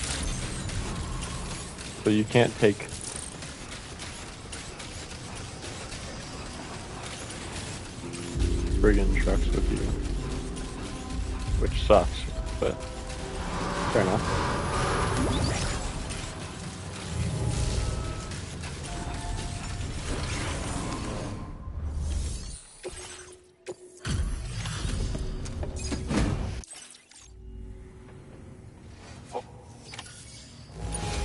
so you can't take friggin' trucks with you. which sucks, but fair enough.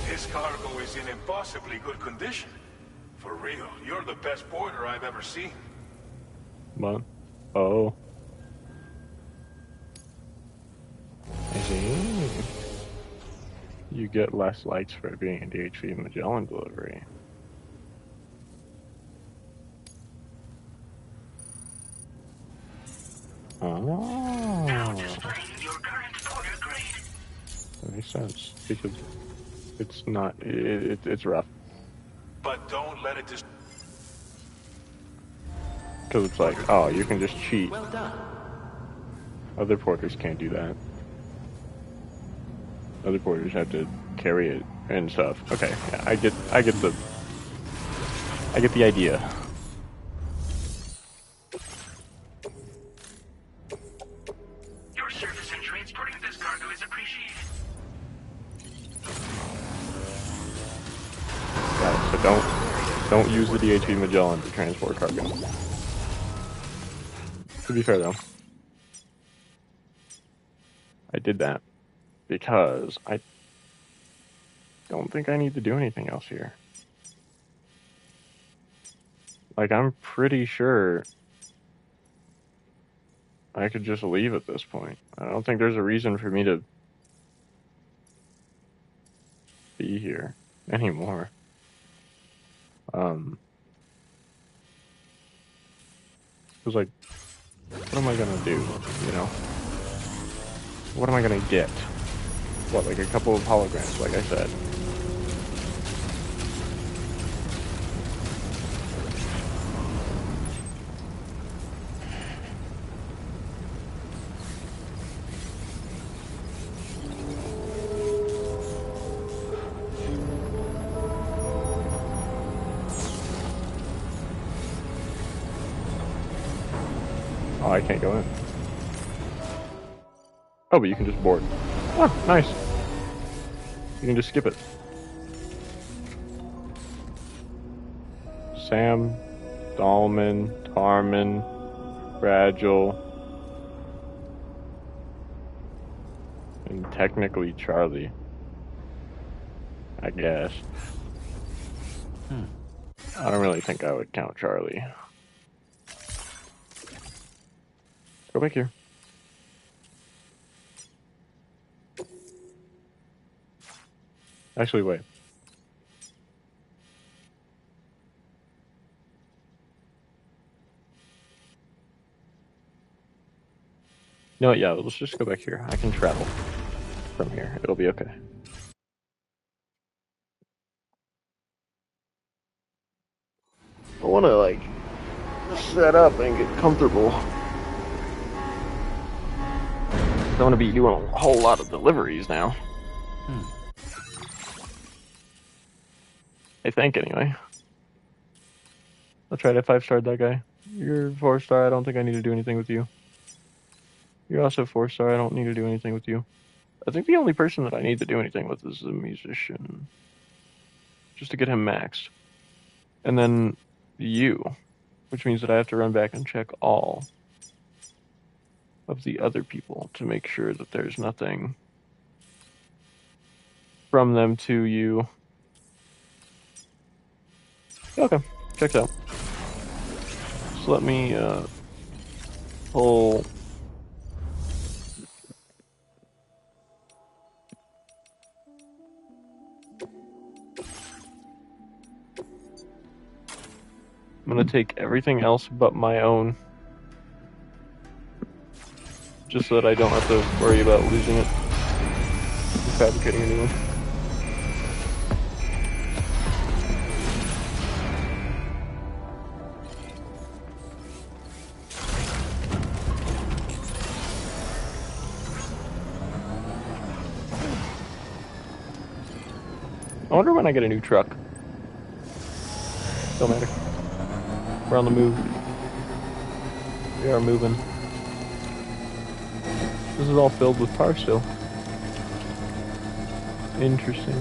This cargo is in impossibly good condition. For real, you're the best porter I've ever seen. But, oh. I see. You get less lights for being a DHV Magellan delivery. Oh. Now displaying your current porter grade. That makes sense, because it's not, it's rough. But don't let it just... Because it's like, oh, you can just cheat. Well done. Other porters can't do that. Other porters have to carry it and stuff. Okay, yeah, I get the idea. Your service in transporting this cargo is appreciated. Yeah, so don't use the DHV Magellan to transport cargo. To be fair though, I did that because I don't think I need to do anything else here. Like, I'm pretty sure I could just leave at this point. I don't think there's a reason for me to be here anymore. Cause like, what am I gonna do, you know? What am I gonna get? What, like a couple of holograms, like I said. Oh, I can't go in. Oh, but you can just board. Oh, nice. You can just skip it. Sam, Dahlman, Tarman, Fragile, and technically Charlie. I guess. I don't really think I would count Charlie. Go back here. Actually, wait. No, yeah, let's just go back here. I can travel from here. It'll be okay. I want to, like, set up and get comfortable. I want to be doing a whole lot of deliveries now. I think, anyway. I'll try to 5-star that guy. You're 4-star, I don't think I need to do anything with you. You're also 4-star, I don't need to do anything with you. I think the only person that I need to do anything with is the musician. Just to get him maxed. And then you. Which means that I have to run back and check all of the other people to make sure that there's nothing from them to you. Okay, checks out. So let me pull I'm gonna take everything else but my own, just so that I don't have to worry about losing it or fabricating a new one. I wonder when I get a new truck. Don't matter. We're on the move. We are moving. This is all filled with tar still. Interesting.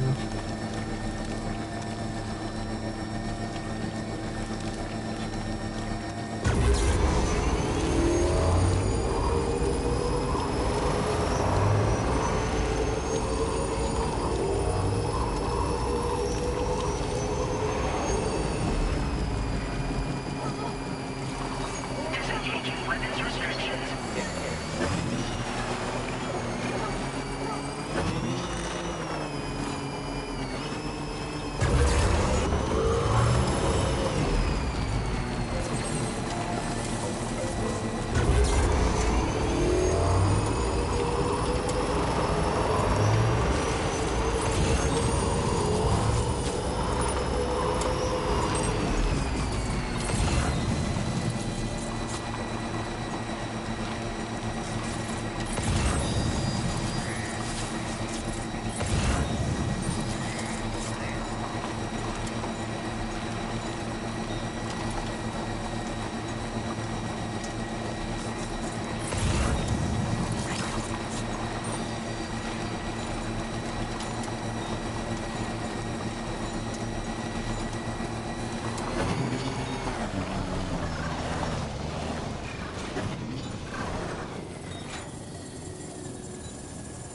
Disengaging weapons restrictions.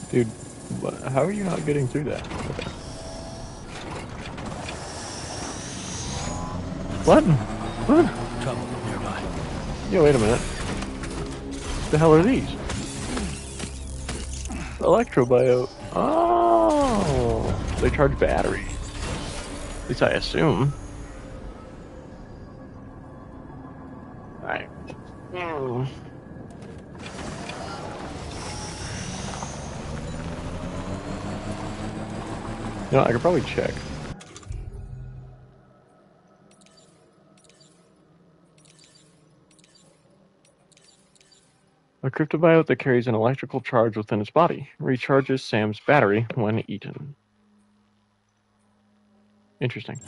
Dude, how are you not getting through that? Okay. What? What? Trouble nearby. Yo, wait a minute. The hell are these? Electrobio. Oh, they charge battery. At least I assume. Alright. You know, I could probably check. A cryptobiote that carries an electrical charge within its body recharges Sam's battery when eaten. Interesting.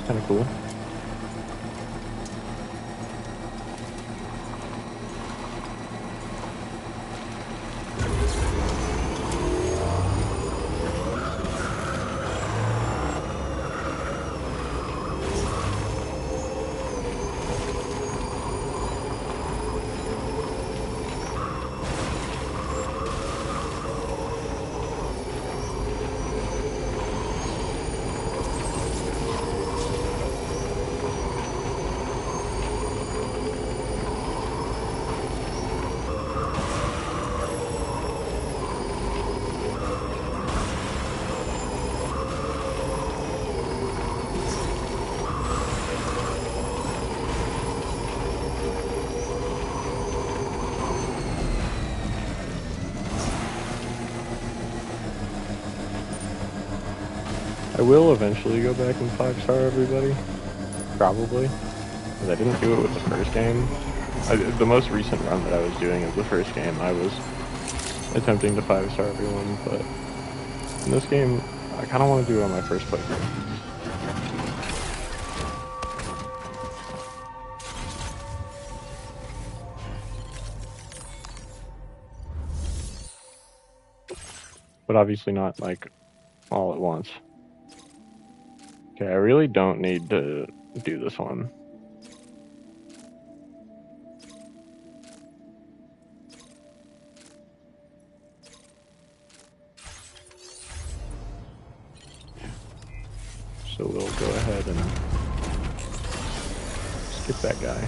Kind of cool. I will eventually go back and 5-star everybody. Probably. Because I didn't do it with the first game. The most recent run that I was doing of the first game, I was attempting to 5-star everyone, but in this game, I kind of want to do it on my first playthrough. But obviously not, like, all at once. Okay, I really don't need to do this one. So we'll go ahead and skip that guy.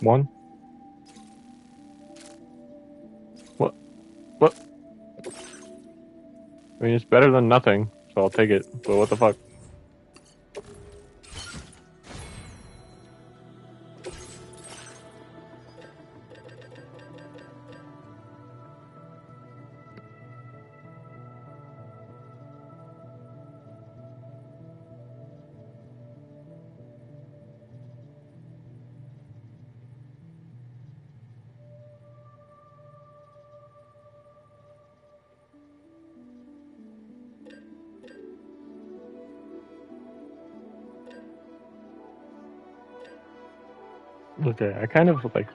One. What? What? I mean, it's better than nothing, so I'll take it. But what the fuck? Okay, I kind of like,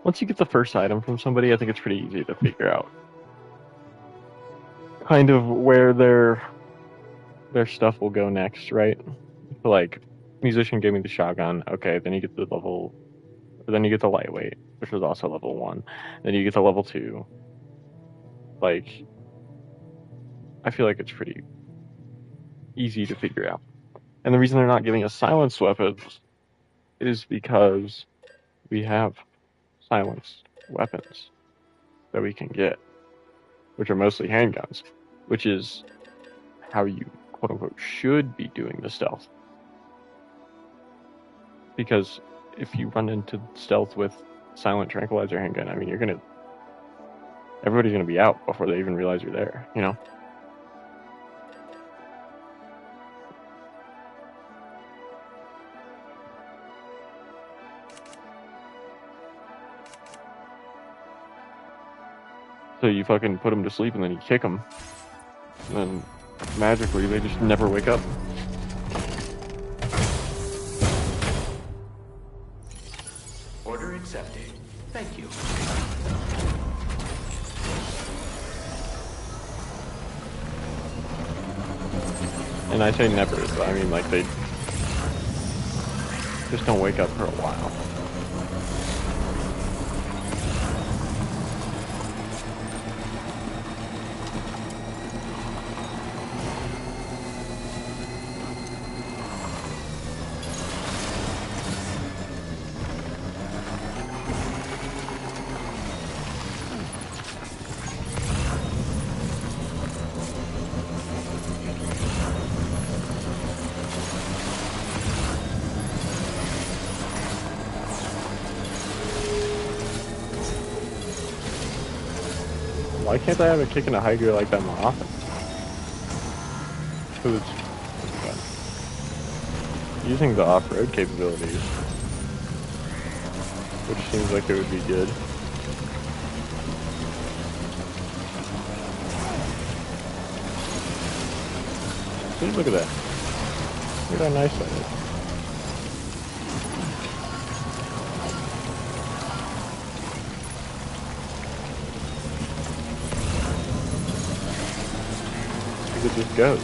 once you get the first item from somebody, I think it's pretty easy to figure out kind of where their stuff will go next, right? So, like, musician gave me the shotgun. Okay, then you get the level, then you get the lightweight, which was also level 1. Then you get the level 2. Like, I feel like it's pretty easy to figure out. And the reason they're not giving us silenced weapons is because we have silenced weapons that we can get, which are mostly handguns, which is how you quote unquote should be doing the stealth. Because if you run into stealth with silent tranquilizer handgun, I mean, everybody's gonna be out before they even realize you're there, you know? So you fucking put them to sleep and then you kick them, and then magically they just never wake up. Order accepted. Thank you. And I say never, but I mean like they just don't wake up for a while. Why can't I have a kick in a high gear like that more often? Because it's using the off-road capabilities, which seems like it would be good. See, look at that. Look at how nice that is. It just goes.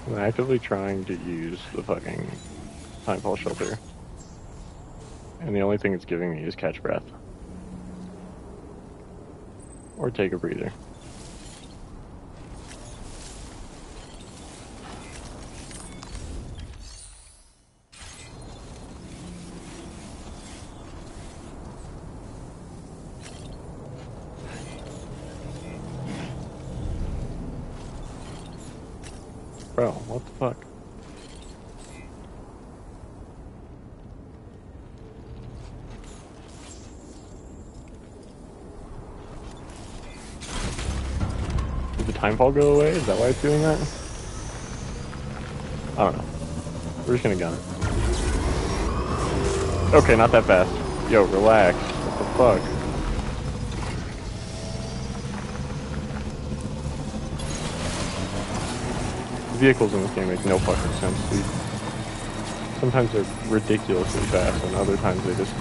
I'm actively trying to use the fucking timefall shelter, and the only thing it's giving me is catch breath. Or take a breather. Bro, what the fuck? Did the timefall go away? Is that why it's doing that? I don't know. We're just gonna gun it. Okay, not that fast. Yo, relax. What the fuck? The vehicles in this game make no fucking sense, dude. sometimes they're ridiculously fast, and other times they just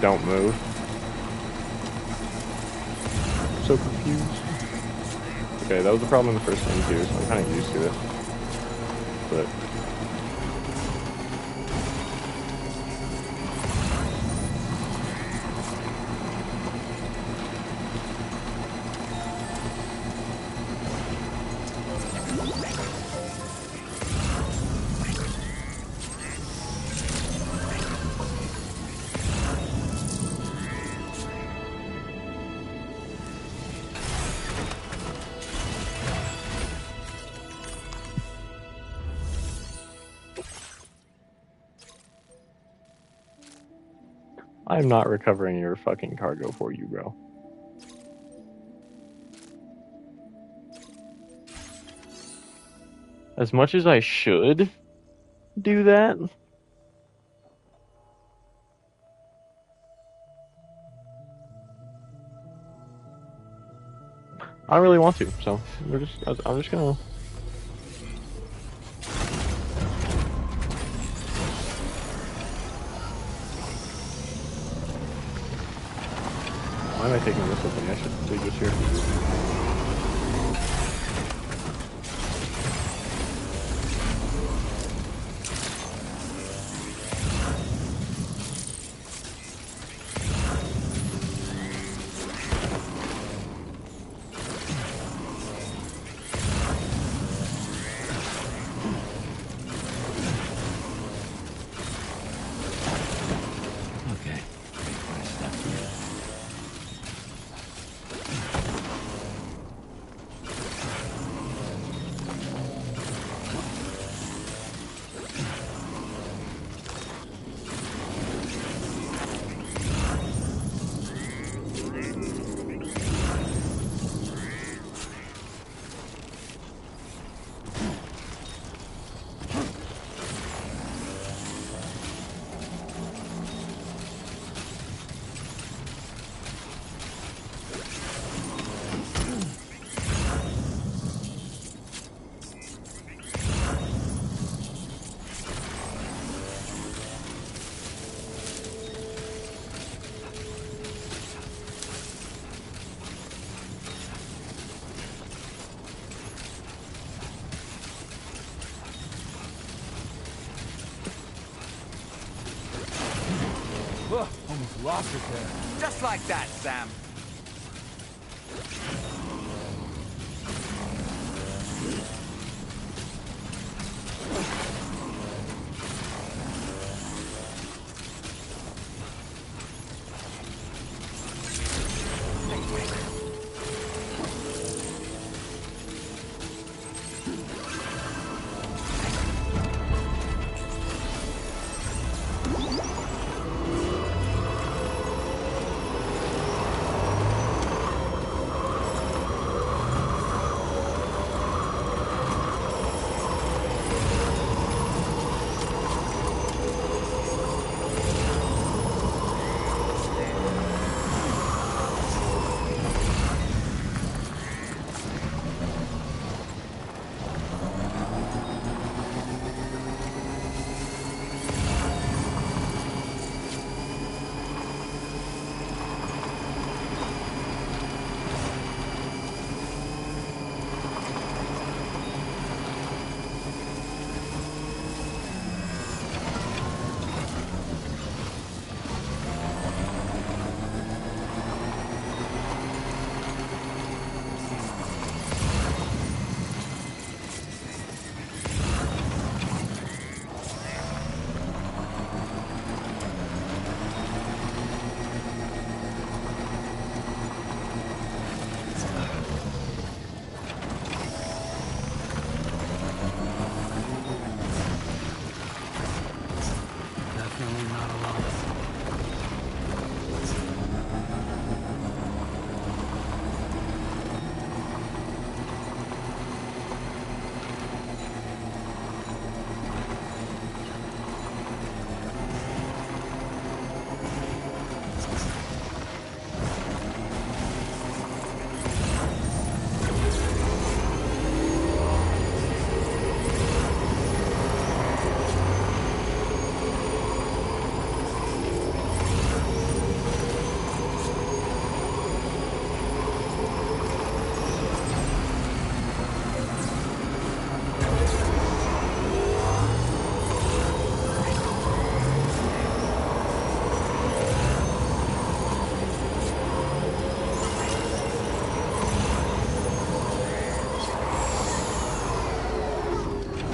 don't move. I'm so confused. Okay, that was the problem in the first game too, so I'm kind of used to it. But I'm not recovering your fucking cargo for you, bro. As much as I should do that, I don't really want to, so I'm just gonna. Why am I taking this with me? I should leave this here. Almost lost it there. Just like that, Sam.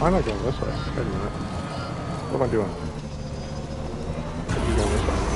Why am I going this way? Wait a minute. What am I doing? I should be going this way.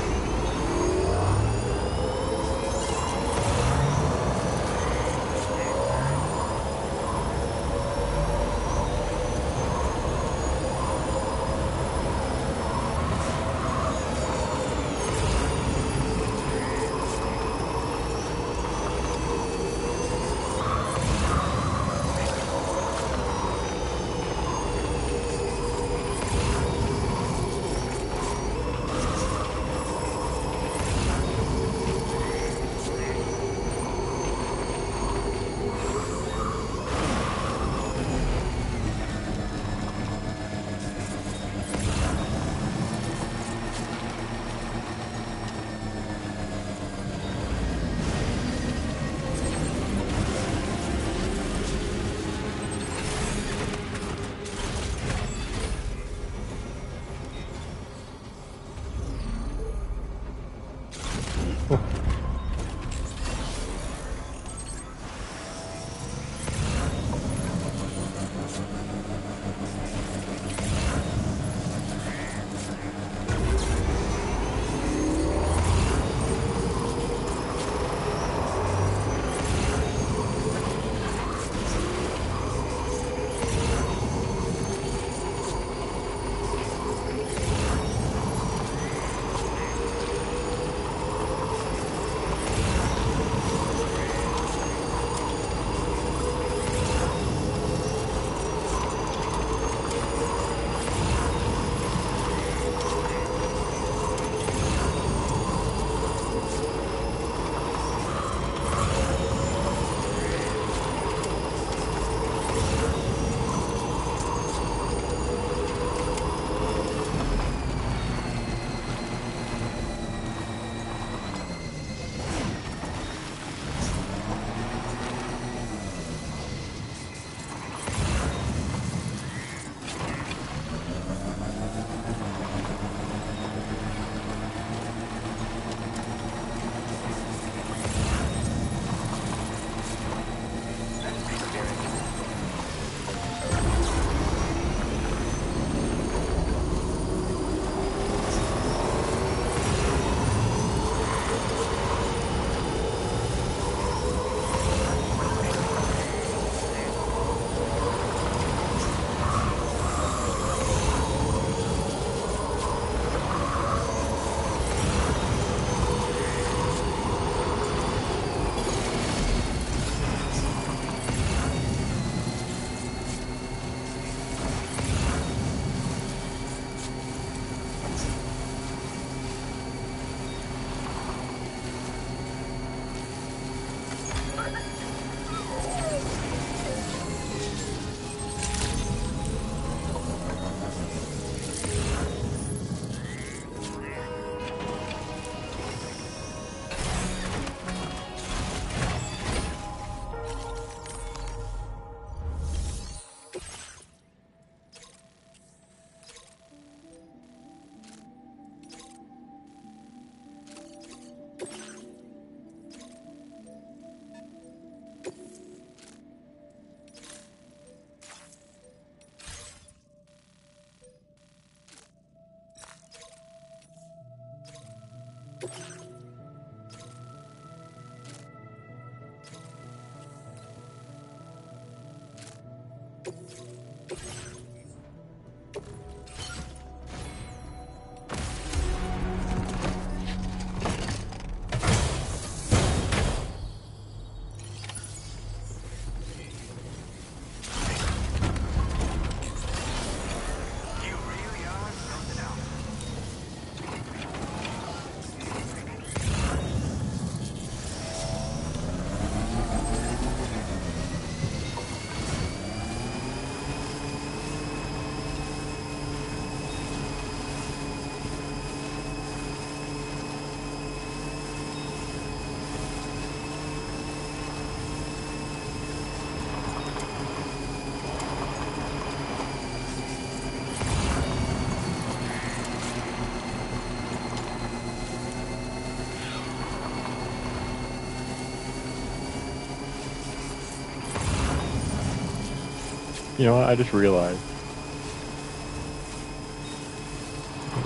You know what? I just realized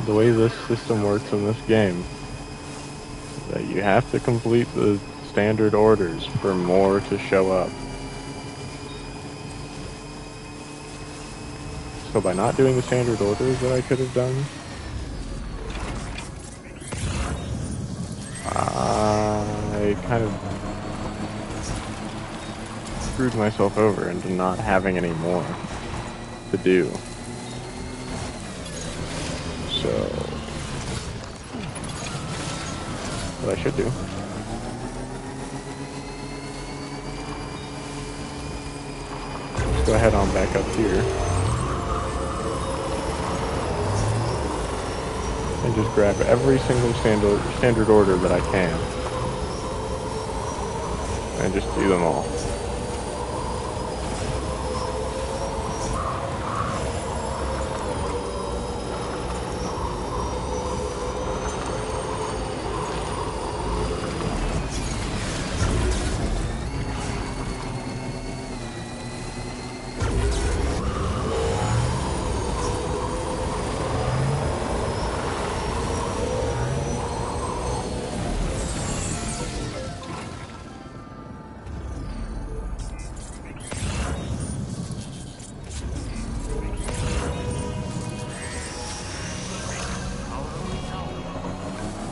the way this system works in this game, that you have to complete the standard orders for more to show up. So by not doing the standard orders that I could have done, I kind of screwed myself over into not having any more to do. So, what I should do is go ahead on back up here and just grab every single standard order that I can and just do them all.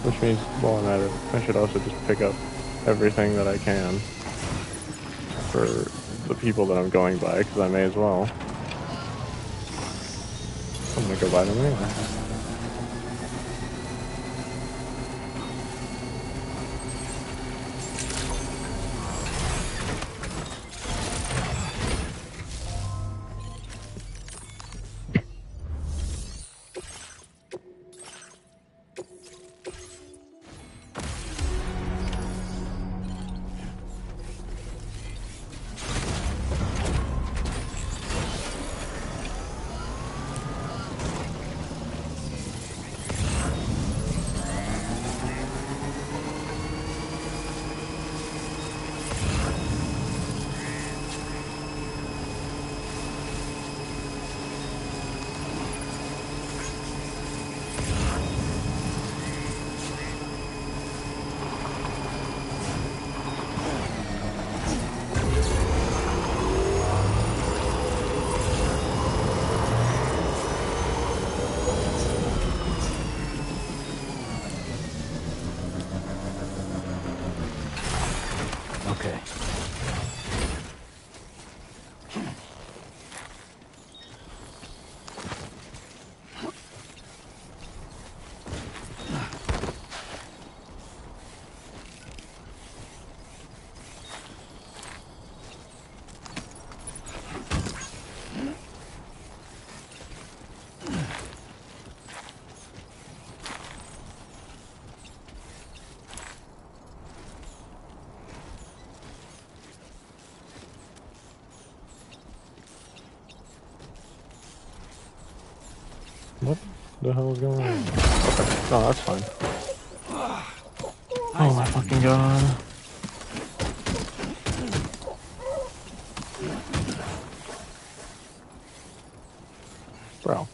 Which means, while I'm at it, I should also just pick up everything that I can for the people that I'm going by, because I may as well. I'm gonna go by them anyway. Okay. What the hell is going on? Okay. No, that's fine. Oh my fucking god. Bro.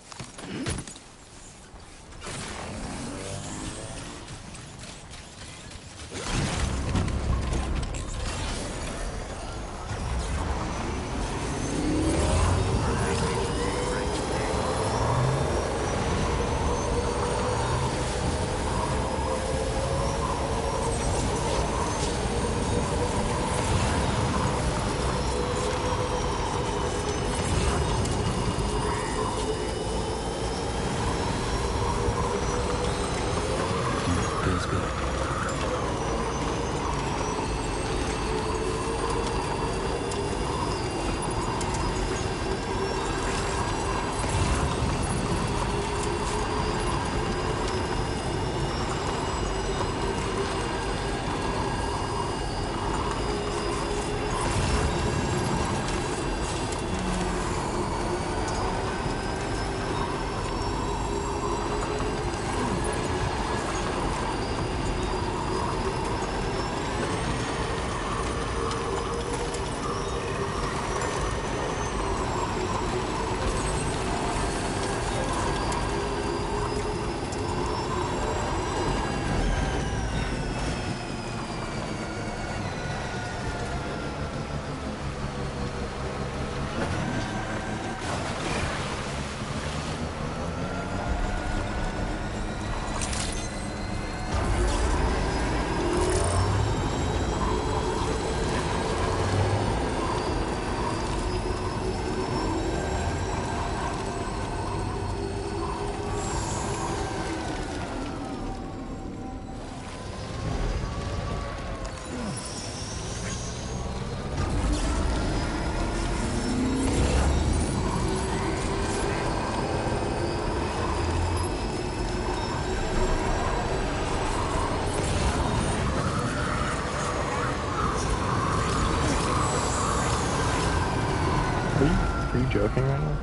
Are you joking right now?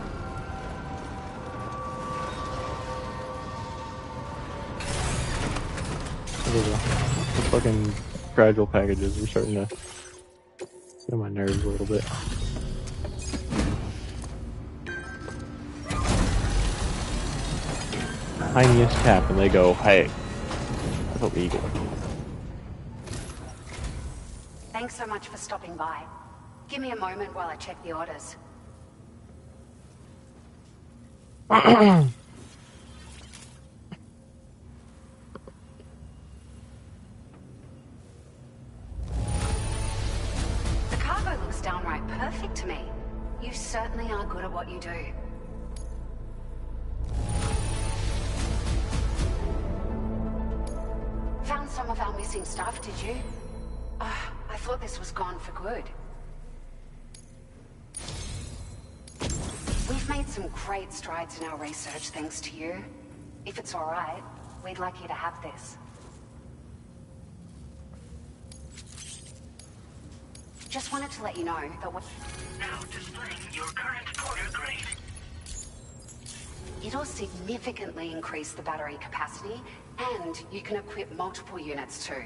The fucking fragile packages are starting to get on my nerves a little bit. Tiniest tap and they go, hey, that's illegal. Thanks so much for stopping by. Give me a moment while I check the orders. The cargo looks downright perfect to me. You certainly are good at what you do. Found some of our missing stuff, did you? I thought this was gone for good. We've made some great strides in our research thanks to you. If it's all right, we'd like you to have this. Just wanted to let you know that Now displaying your current order grade. it'll significantly increase the battery capacity, and you can equip multiple units too.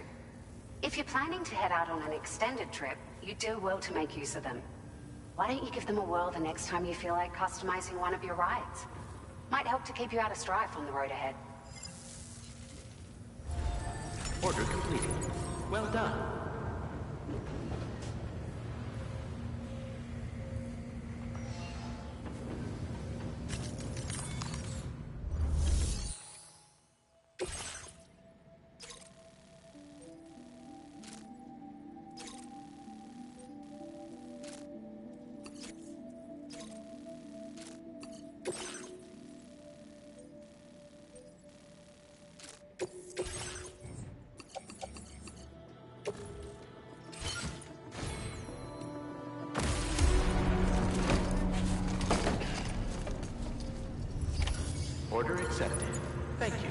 If you're planning to head out on an extended trip, you do well to make use of them. Why don't you give them a whirl the next time you feel like customizing one of your rides? Might help to keep you out of strife on the road ahead. Order completed. Well done. Order accepted. Thank you.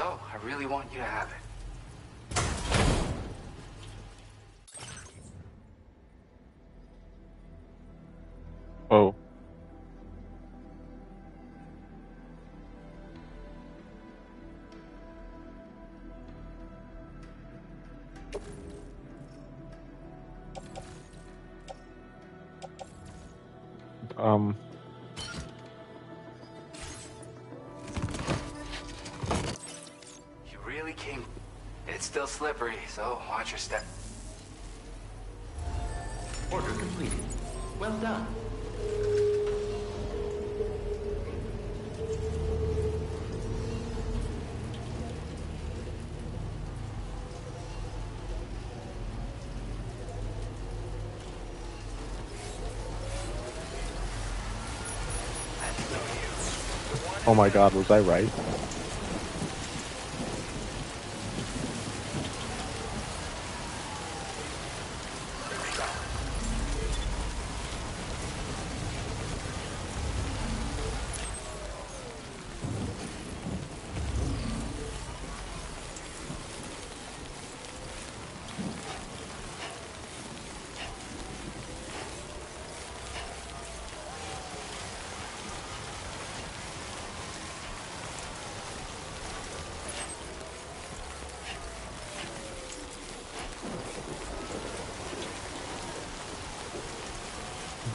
So, I really want you to have it. Oh. You really came... It's still slippery, so watch your step. Order completed. Well done. Oh my god, was I right?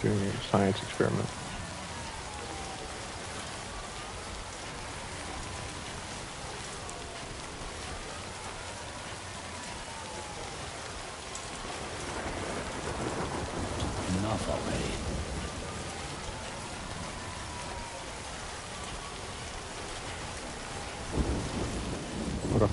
Doing a science experiment. Enough already. Okay.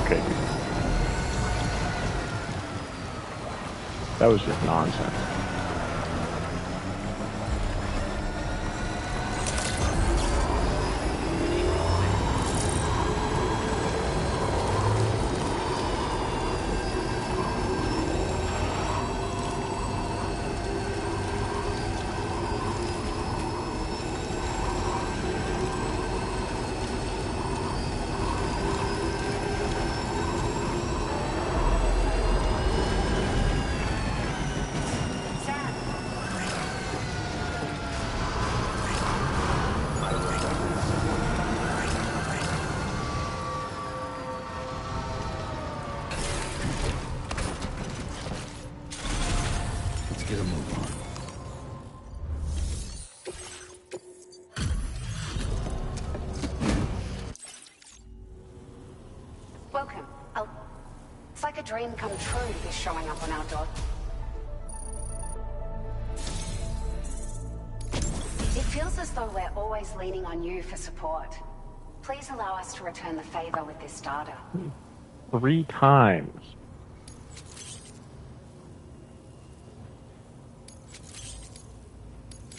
Okay, dude. That was just nonsense. Let's get a move on. Welcome. It's like a dream come true, this showing up on our door. It feels as though we're always leaning on you for support. Please allow us to return the favor with this data. 3 times.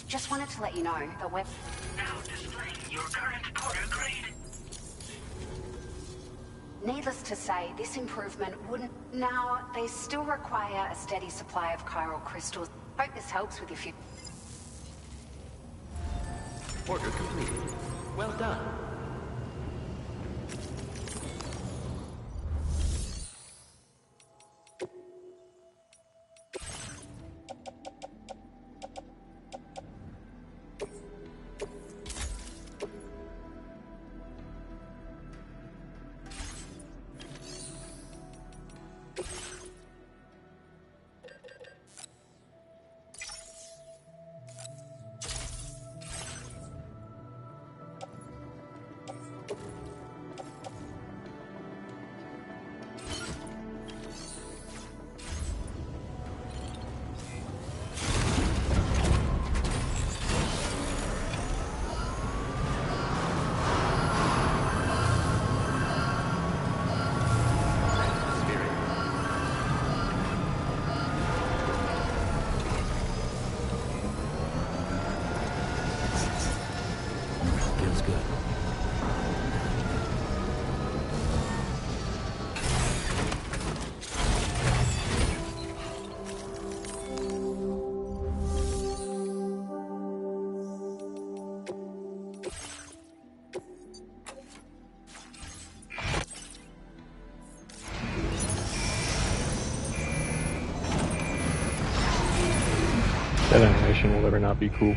Just wanted to let you know that we're... Now displaying your current Porter grade. Needless to say, this improvement wouldn't... Now, they still require a steady supply of chiral crystals. Hope this helps with your future. Order completed. Well done. Feels good. That animation will ever not be cool.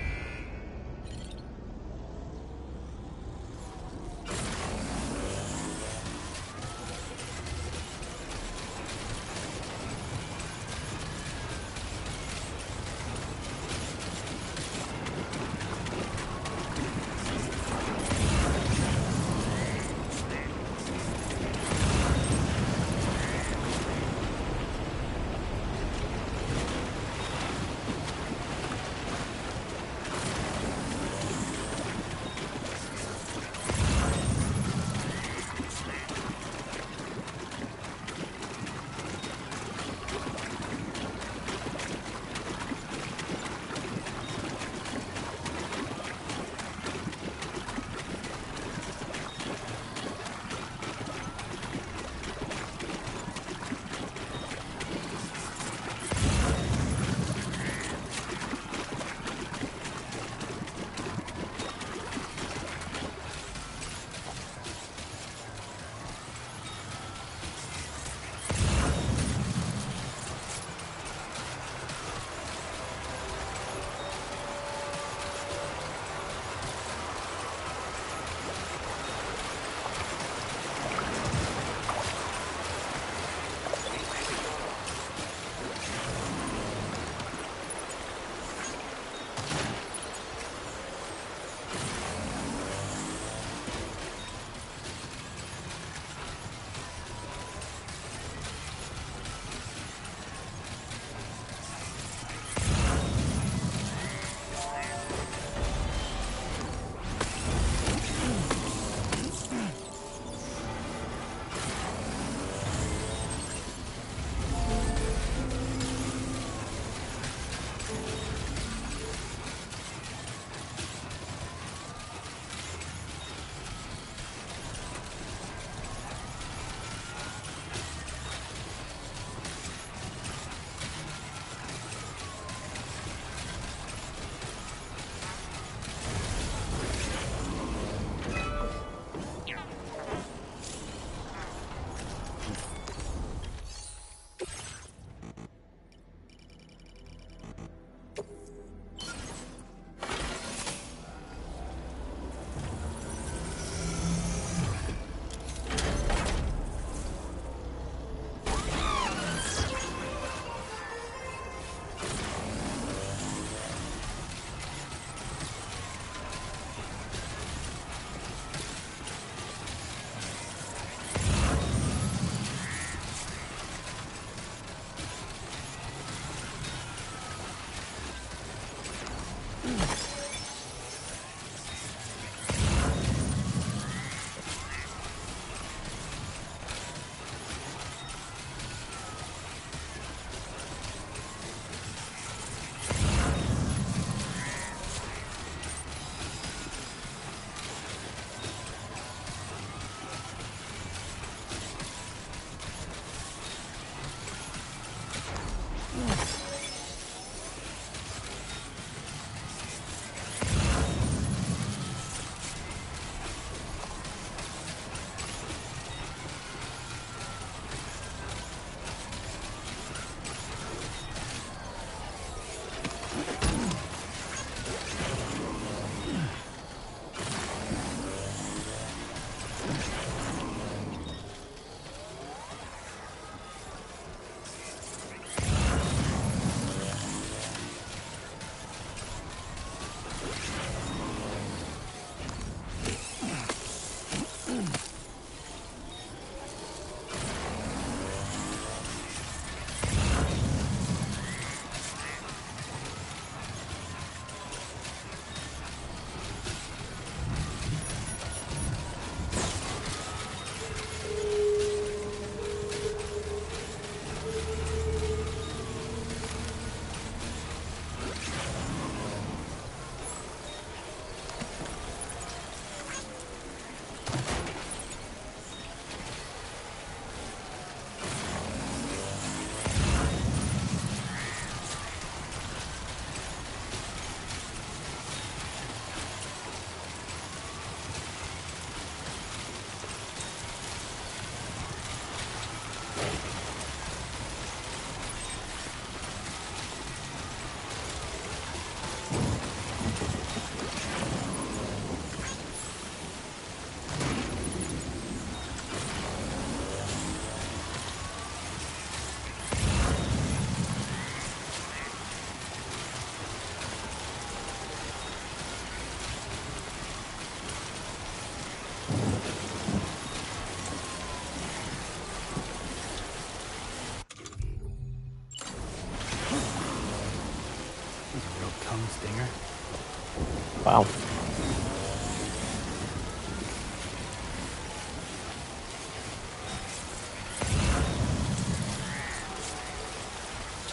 Wow.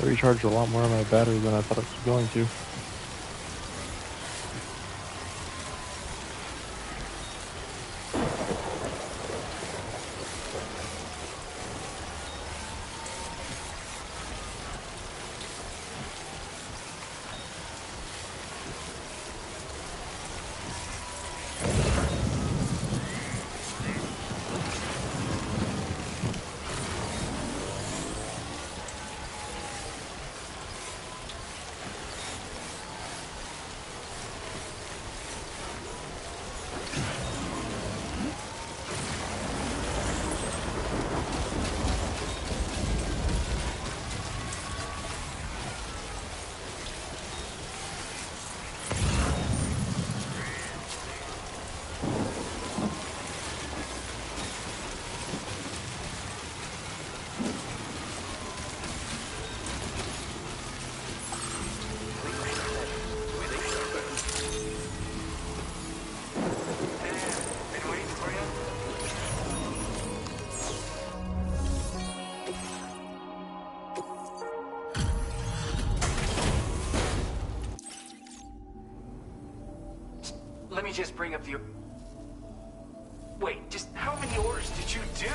I recharged a lot more of my battery than I thought it was going to. Let me just bring up the... Wait, just how many orders did you do?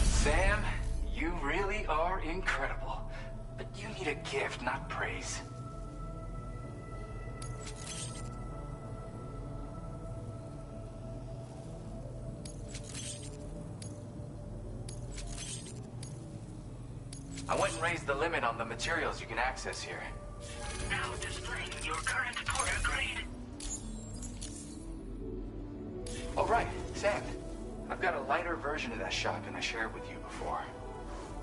Sam, you really are incredible. But you need a gift, not praise. I went and raised the limit on the materials you can access here. Now displaying your current porter grade. Oh, right, Sam. I've got a lighter version of that shotgun I shared with you before.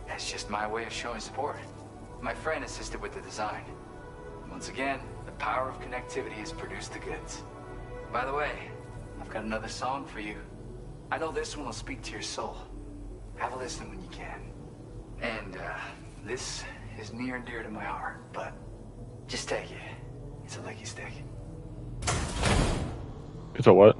That's just my way of showing support. My friend assisted with the design. Once again, the power of connectivity has produced the goods. By the way, I've got another song for you. I know this one will speak to your soul. Have a listen when you can. And, this is near and dear to my heart, but just take it. It's a licky stick. It's a what?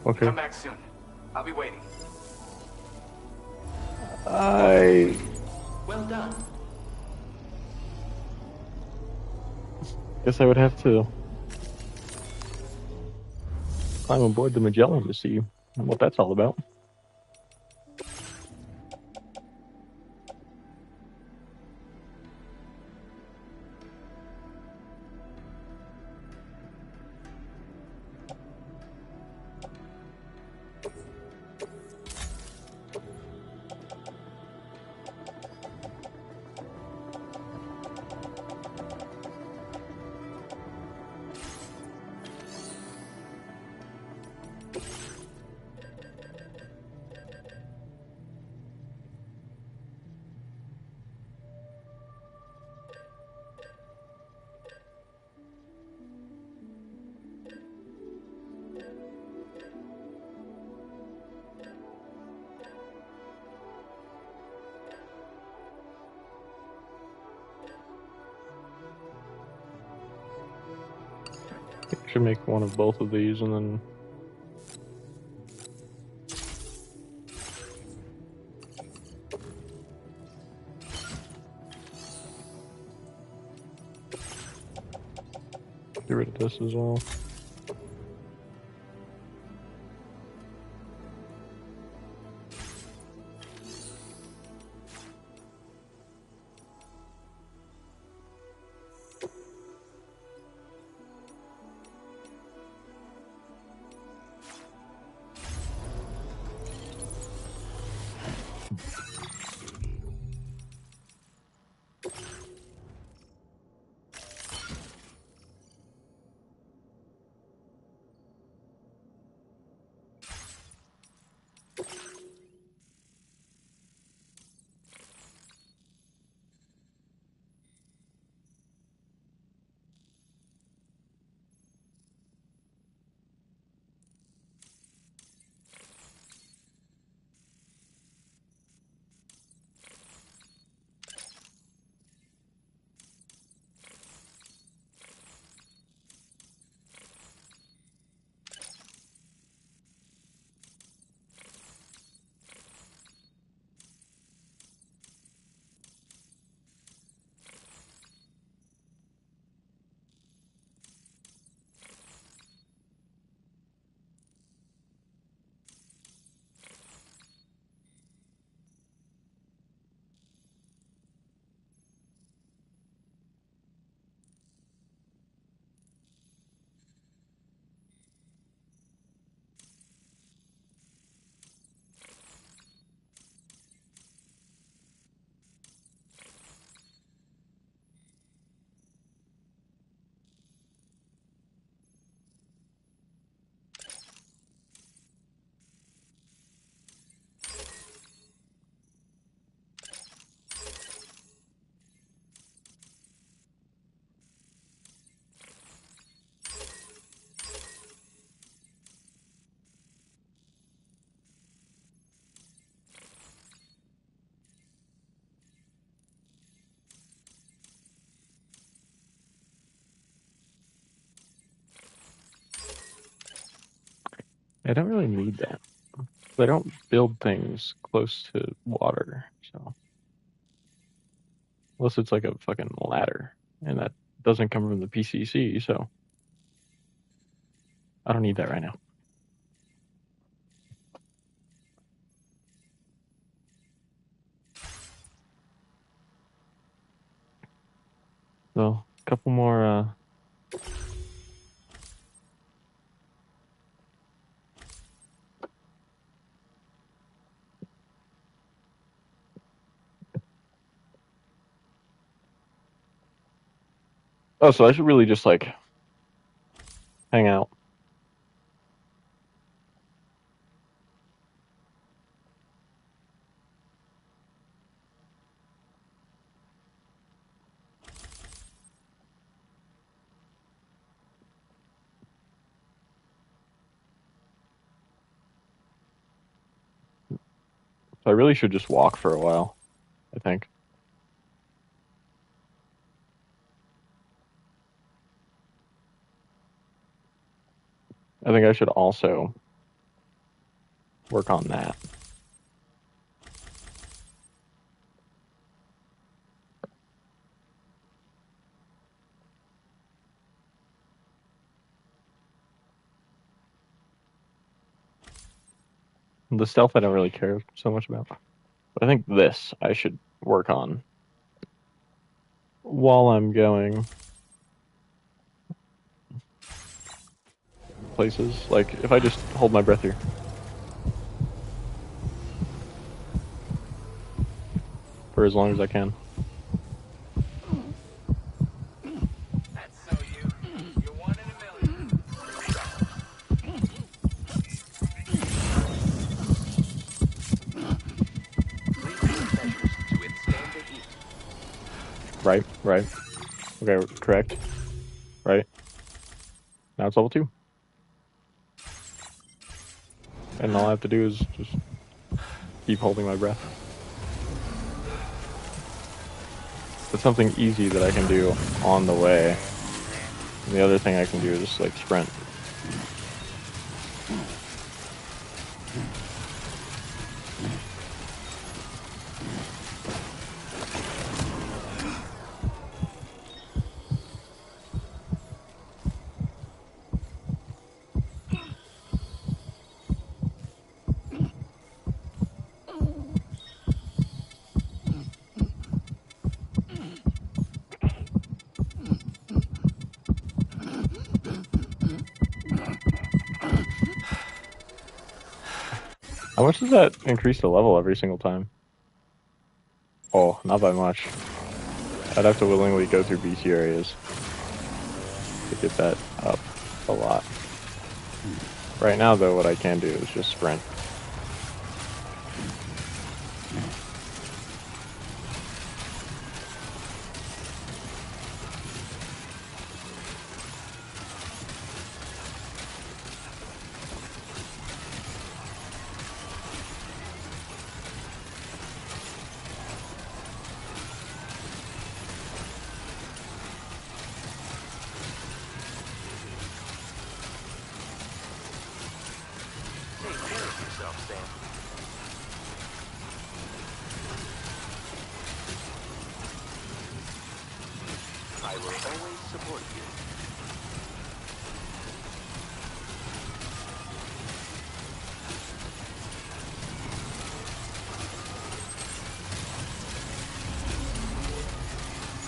Okay. Come back soon. I'll be waiting. Well done. Guess I would have to climb aboard the Magellan to see what that's all about. I should make one of both of these and then get rid of this as well. I don't really need that. I don't build things close to water, so unless it's like a fucking ladder, and that doesn't come from the PCC, so I don't need that right now. So a couple more. Oh, so I should really just like hang out. So I really should just walk for a while, I think. I think I should also work on that. The stealth I don't really care so much about. But I think this I should work on while I'm going places. Like, if I just hold my breath here. For as long as I can. That's so you. You're one in a million. Measures to withstand the heat. Right, right. Okay, correct. Right. Now it's level 2. And all I have to do is just keep holding my breath. That's something easy that I can do on the way. And the other thing I can do is just like sprint. How much does that increase the level every single time? Oh, not by much. I'd have to willingly go through BC areas to get that up a lot. Right now, though, what I can do is just sprint. Take care of yourself, Sam. I will always support you.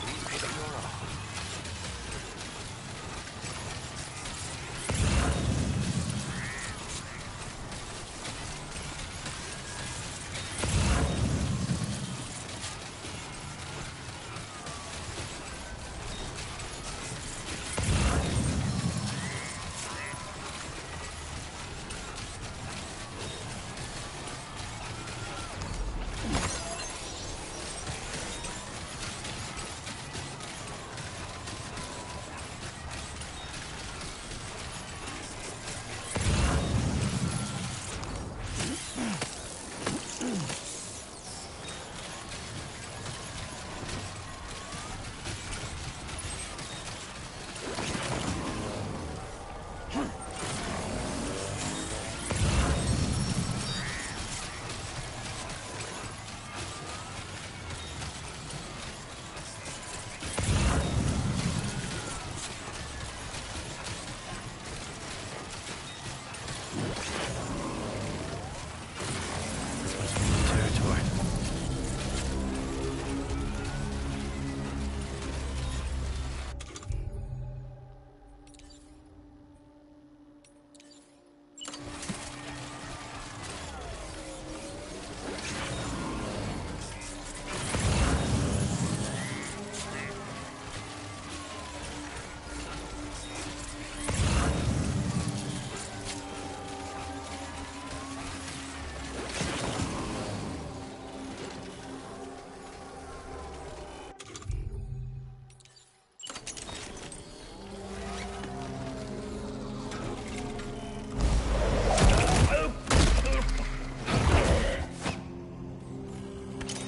Please give it your all.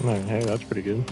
Hey, that's pretty good.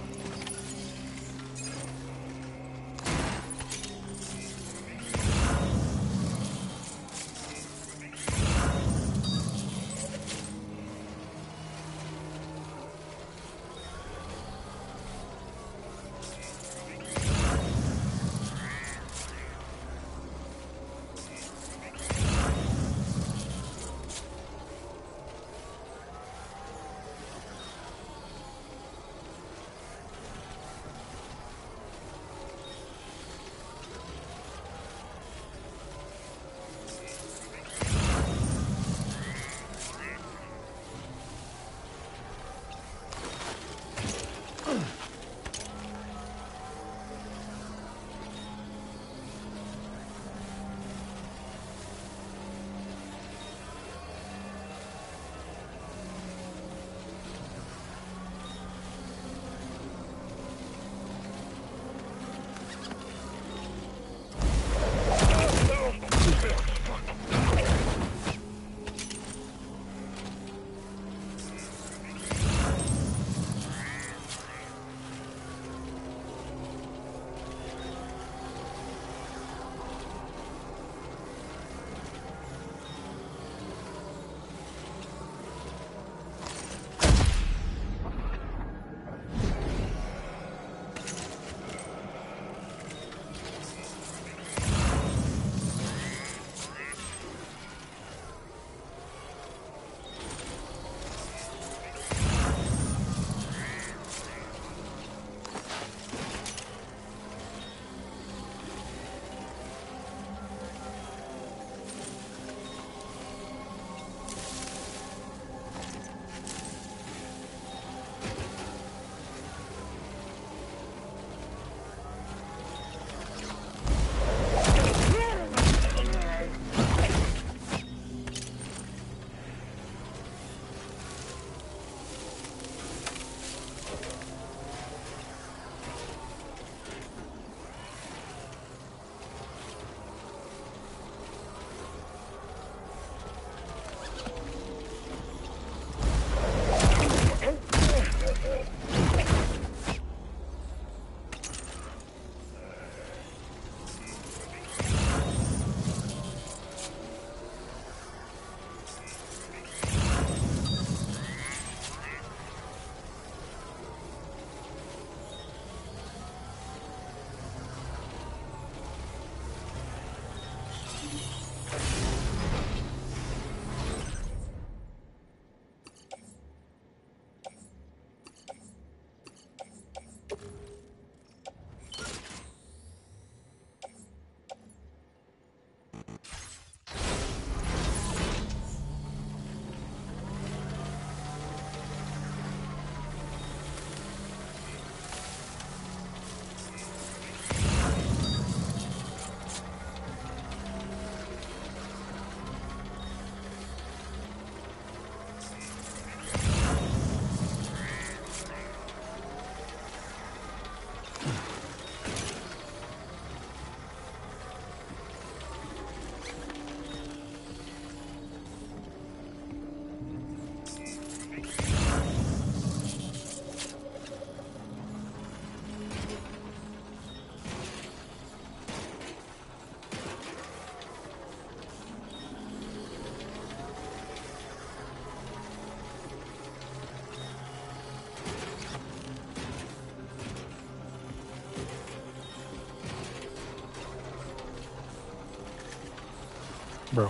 Bro.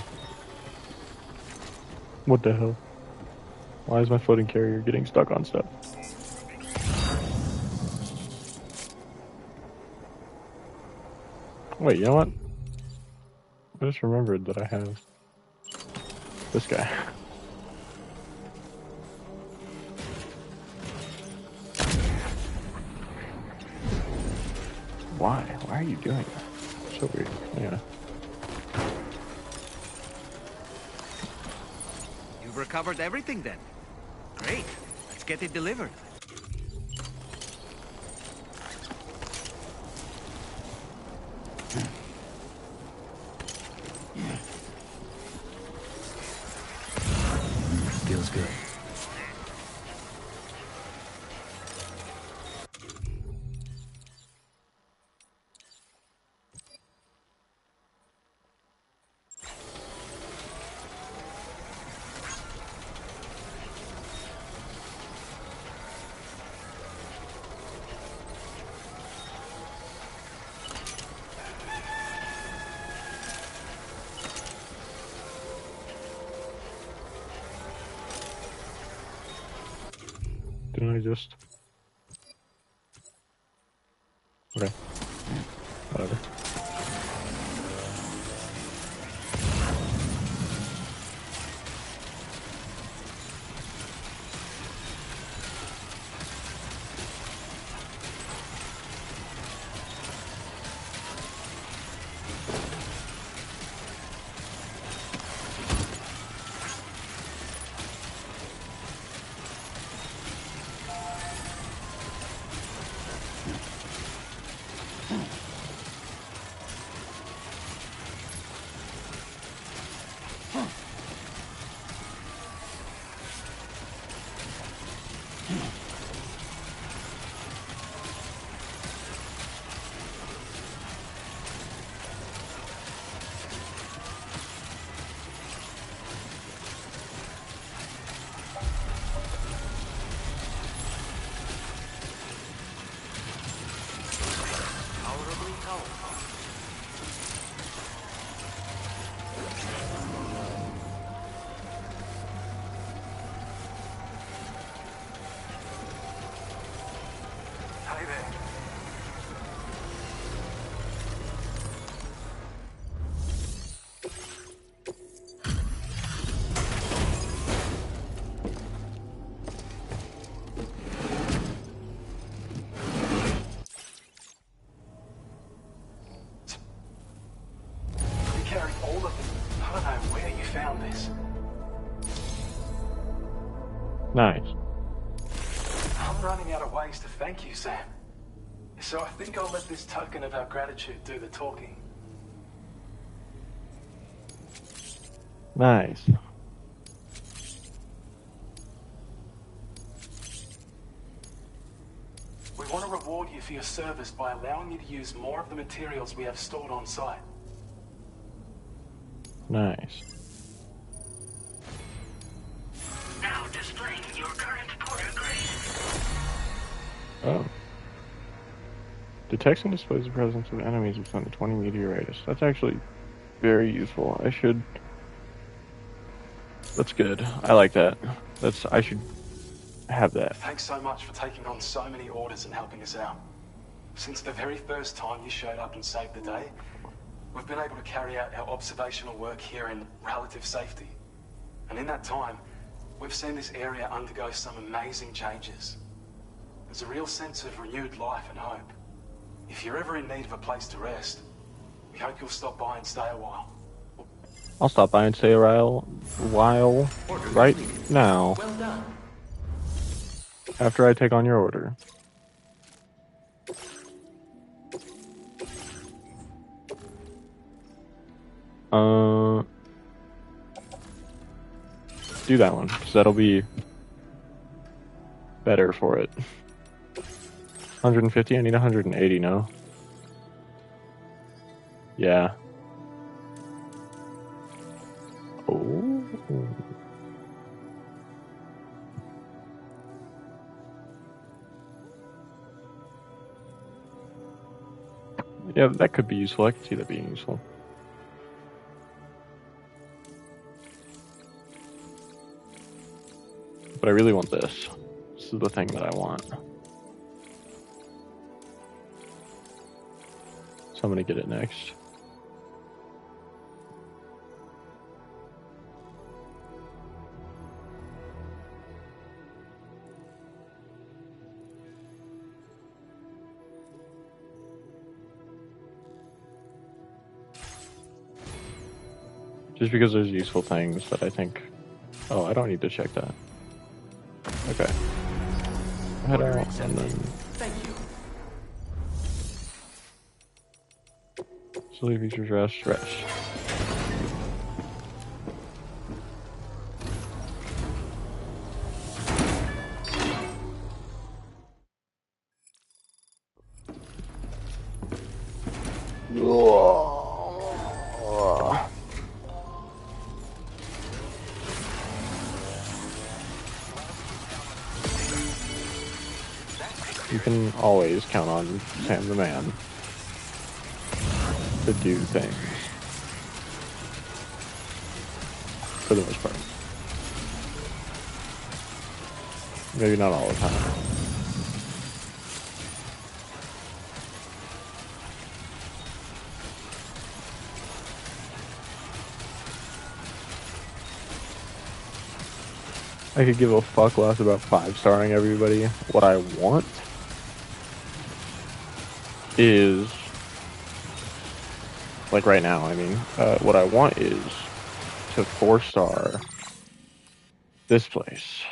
What the hell? Why is my floating carrier getting stuck on stuff? Wait, you know what? I just remembered that I have this guy. Why? Why are you doing that? So weird. Yeah. You've recovered everything then. Great. Let's get it delivered. Feels good. Didn't I just... Okay. Whatever. Tolerably powerful. Hey there. You carried all of them. I don't know where you found this. Nice. I'm running out of ways to thank you, Sam. So I think I'll let this token of our gratitude do the talking. Nice. We want to reward you for your service by allowing you to use more of the materials we have stored on site. Nice. Now displaying your current porter grade. Oh. Detects and displays the presence of enemies within a 20-meter radius. That's actually very useful. That's good. I like that. I should have that. Thanks so much for taking on so many orders and helping us out. Since the very first time you showed up and saved the day, we've been able to carry out our observational work here in relative safety. And in that time, we've seen this area undergo some amazing changes. There's a real sense of renewed life and hope. If you're ever in need of a place to rest, we hope you'll stop by and stay a while. I'll stop by and stay a while right now. Well done. After I take on your order. Do that one, because that'll be better for it. 150, I need 180 now. Yeah. Oh. Yeah, that could be useful. I can see that being useful. But I really want this. This is the thing that I want. So I'm gonna get it next. Just because there's useful things that I think... Oh, I don't need to check that. Okay. Head out and then... Thank you. Facility features rest. You can always count on Sam the Man to do things. For the most part. Maybe not all the time. I could give a fuck less about 5-starring everybody. What I want is, like right now, I mean, what I want is to 4-star this place,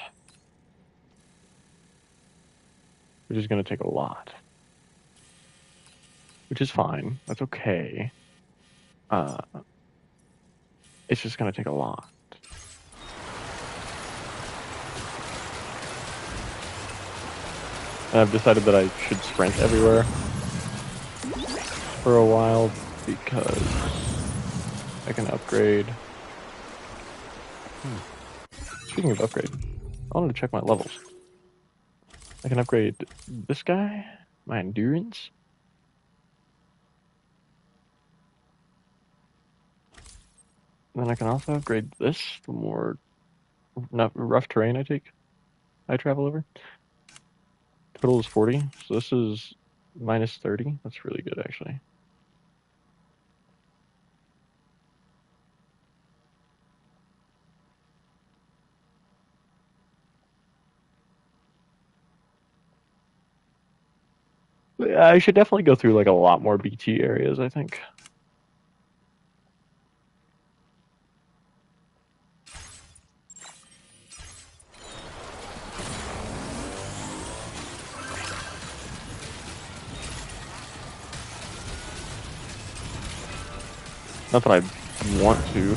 which is going to take a lot, which is fine. That's okay. It's just going to take a lot. And I've decided that I should sprint everywhere for a while because I can upgrade. Speaking of upgrade, I wanted to check my levels. I can upgrade this guy, my endurance. And then I can also upgrade this, the more rough terrain I travel over. Total is 40, so this is minus 30. That's really good, actually. I should definitely go through like a lot more BT areas, I think. Not that I want to,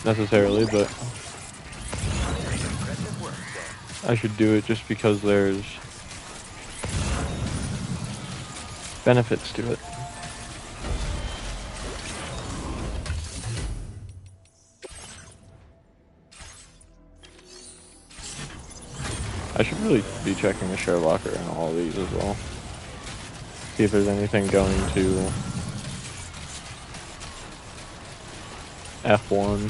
necessarily, but I should do it just because there's benefits to it. I should really be checking the share locker and all of these as well. See if there's anything going to F1.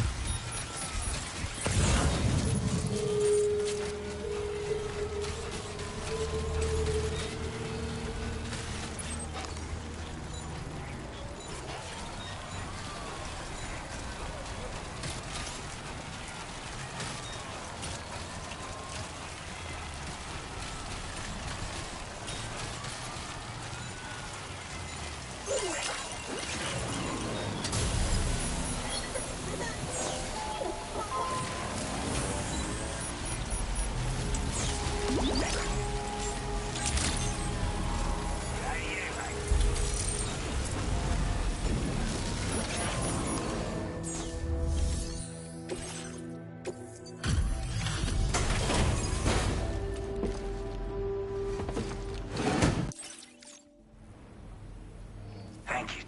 Thank you.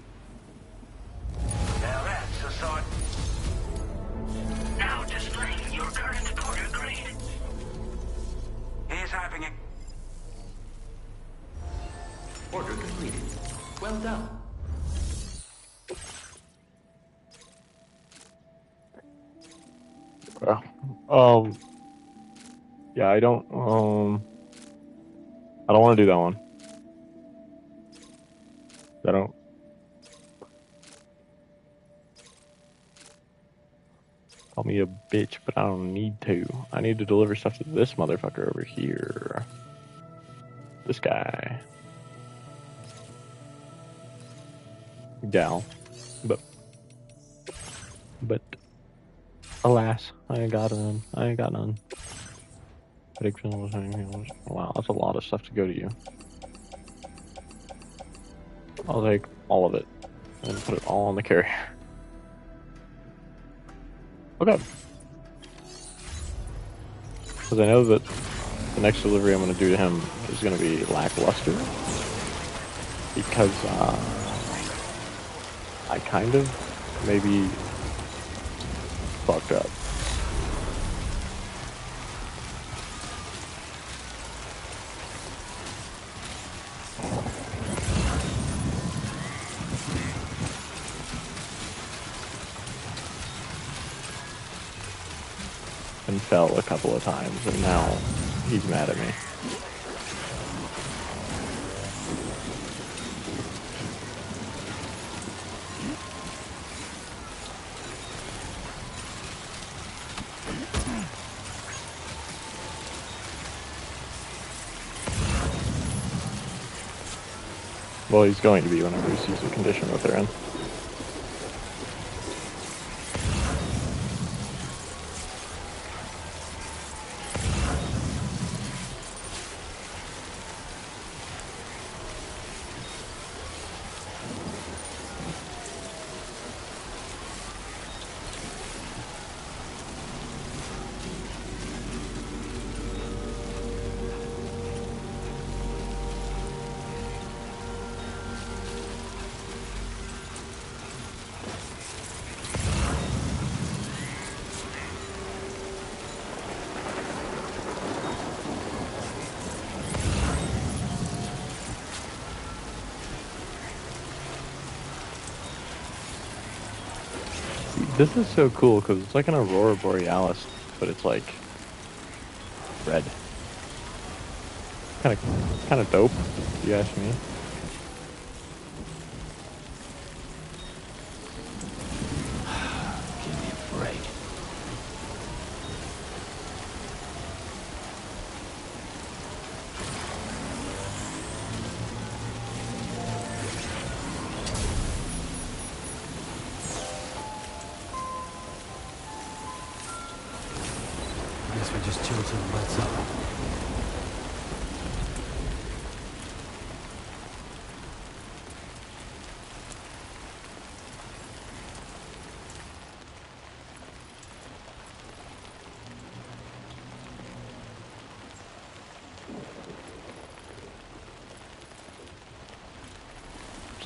Now that's a sort. Now displaying your current quarter grade. Here's hoping it. Order completed. Well done. Yeah, I don't want to do that one. I don't. Call me a bitch, but I don't need to. I need to deliver stuff to this motherfucker over here. This guy. Gal. But alas, I ain't got none. I ain't got none. Wow, that's a lot of stuff to go to you. I'll take all of it and put it all on the carrier. Okay. Because I know that the next delivery I'm going to do to him is going to be lackluster. Because I kind of maybe fucked up. And fell a couple of times, and now He's mad at me. Well, he's going to be whenever he sees the condition that they're in. This is so cool because it's like an Aurora Borealis, but it's like red. Kind of dope, if you ask me. Give me a break. I guess we just chill till it lights up.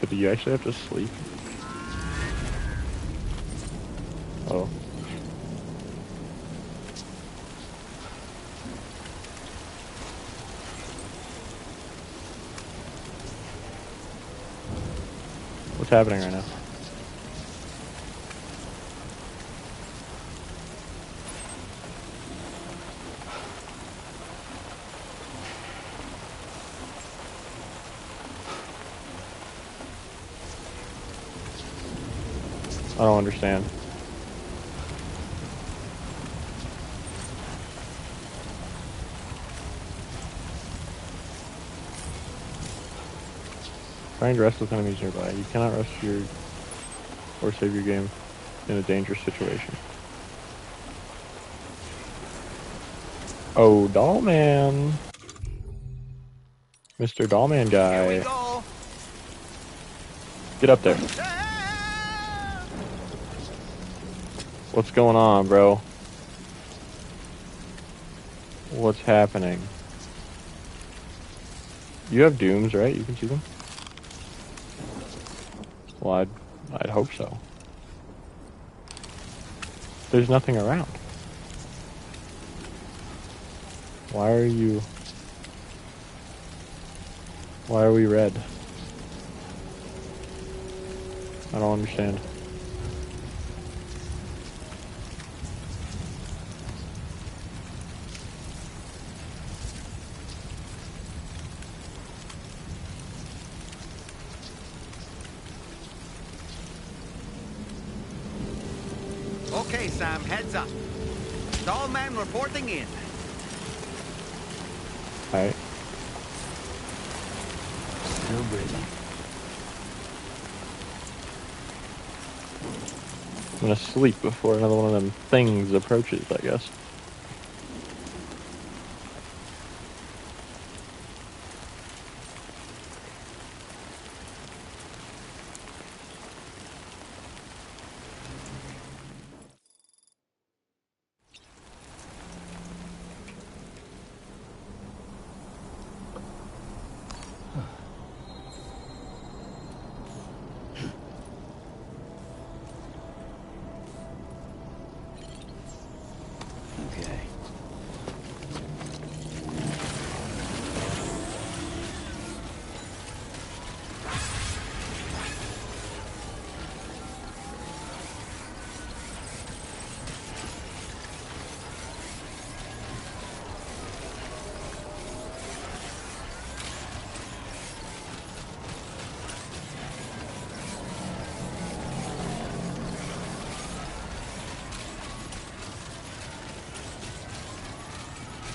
So do you actually have to sleep? Oh. What's happening right now? I don't understand. Trying to rest with enemies nearby. You cannot rest your or save your game in a dangerous situation. Oh, Dollman. Mr. Dollman guy. Here we go. Get up there. What's going on, bro? What's happening? You have dooms, right? You can see them? Well, I'd hope so. There's nothing around. Why are we red? I don't understand. Okay, Sam, heads up. Dollman reporting in. Alright. Still breathing. I'm gonna sleep before another one of them things approaches, I guess.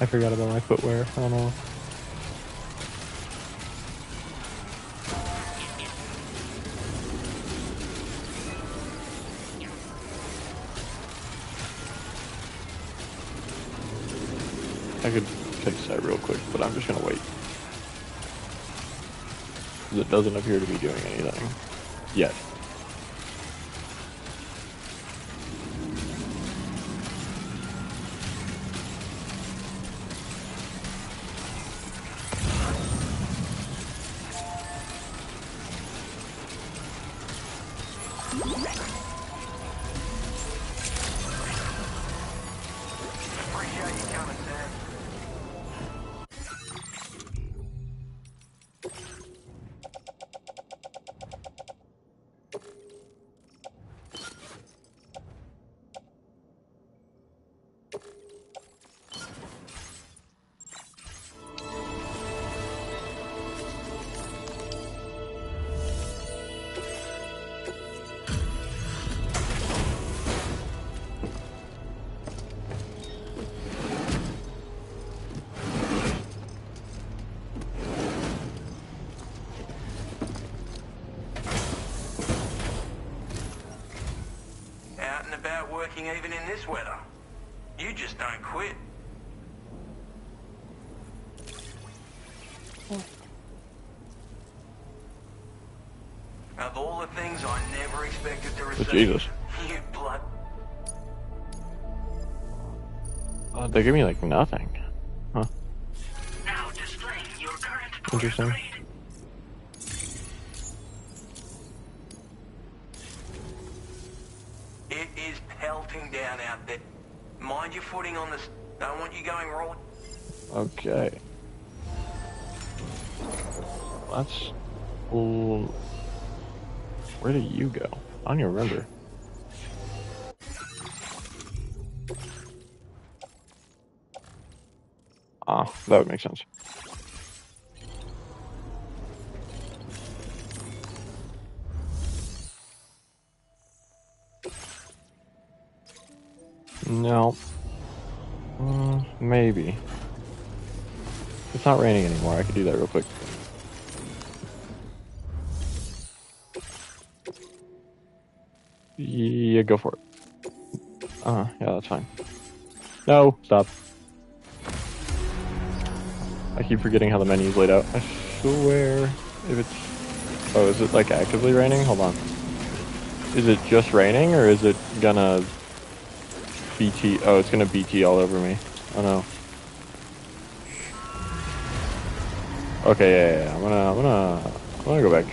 I forgot about my footwear. I don't know. I could fix that real quick, but I'm just gonna wait. Because it doesn't appear to be doing anything yet. Out and about working even in this weather. You just don't quit. Of all the things I never expected to receive, Jesus. you blood. They give me like nothing. Huh. Now displaying your current Interesting. grade. It is pelting down out there. Mind your footing on this. Don't want you going wrong. Okay. That's... where did you go? I don't even remember. Ah, that would make sense. No. Maybe. It's not raining anymore. I could do that real quick. Yeah, go for it. Yeah, that's fine. No, stop. I keep forgetting how the menu's laid out. I swear, if it's... Oh, is it like actively raining? Hold on. Is it just raining, or is it gonna BT? Oh, it's gonna BT all over me. Oh no. Okay, yeah. I'm gonna go back.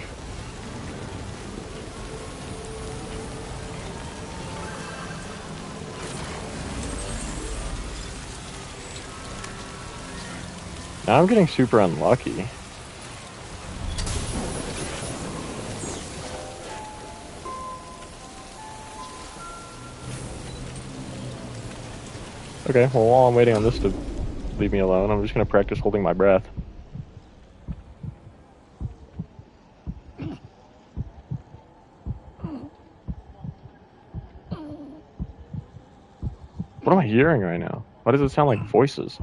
Now I'm getting super unlucky. Okay, well, while I'm waiting on this to leave me alone, I'm just gonna practice holding my breath. What am I hearing right now? Why does it sound like voices?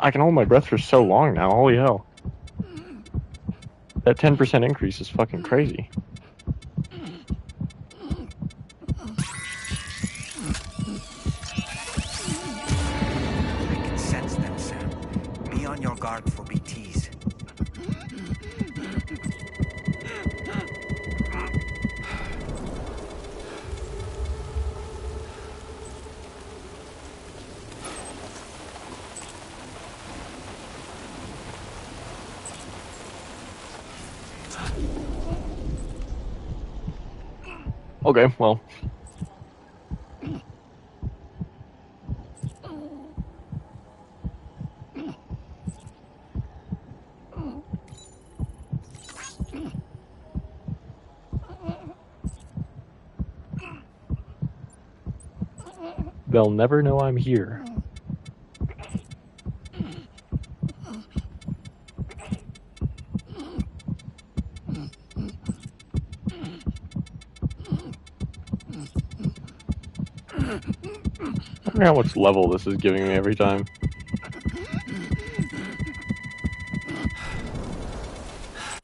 I can hold my breath for so long now, holy hell. That 10% increase is fucking crazy. I can sense them, Sam. Be on your guard for BTs. Okay, well. They'll never know I'm here. wonder how much level this is giving me every time.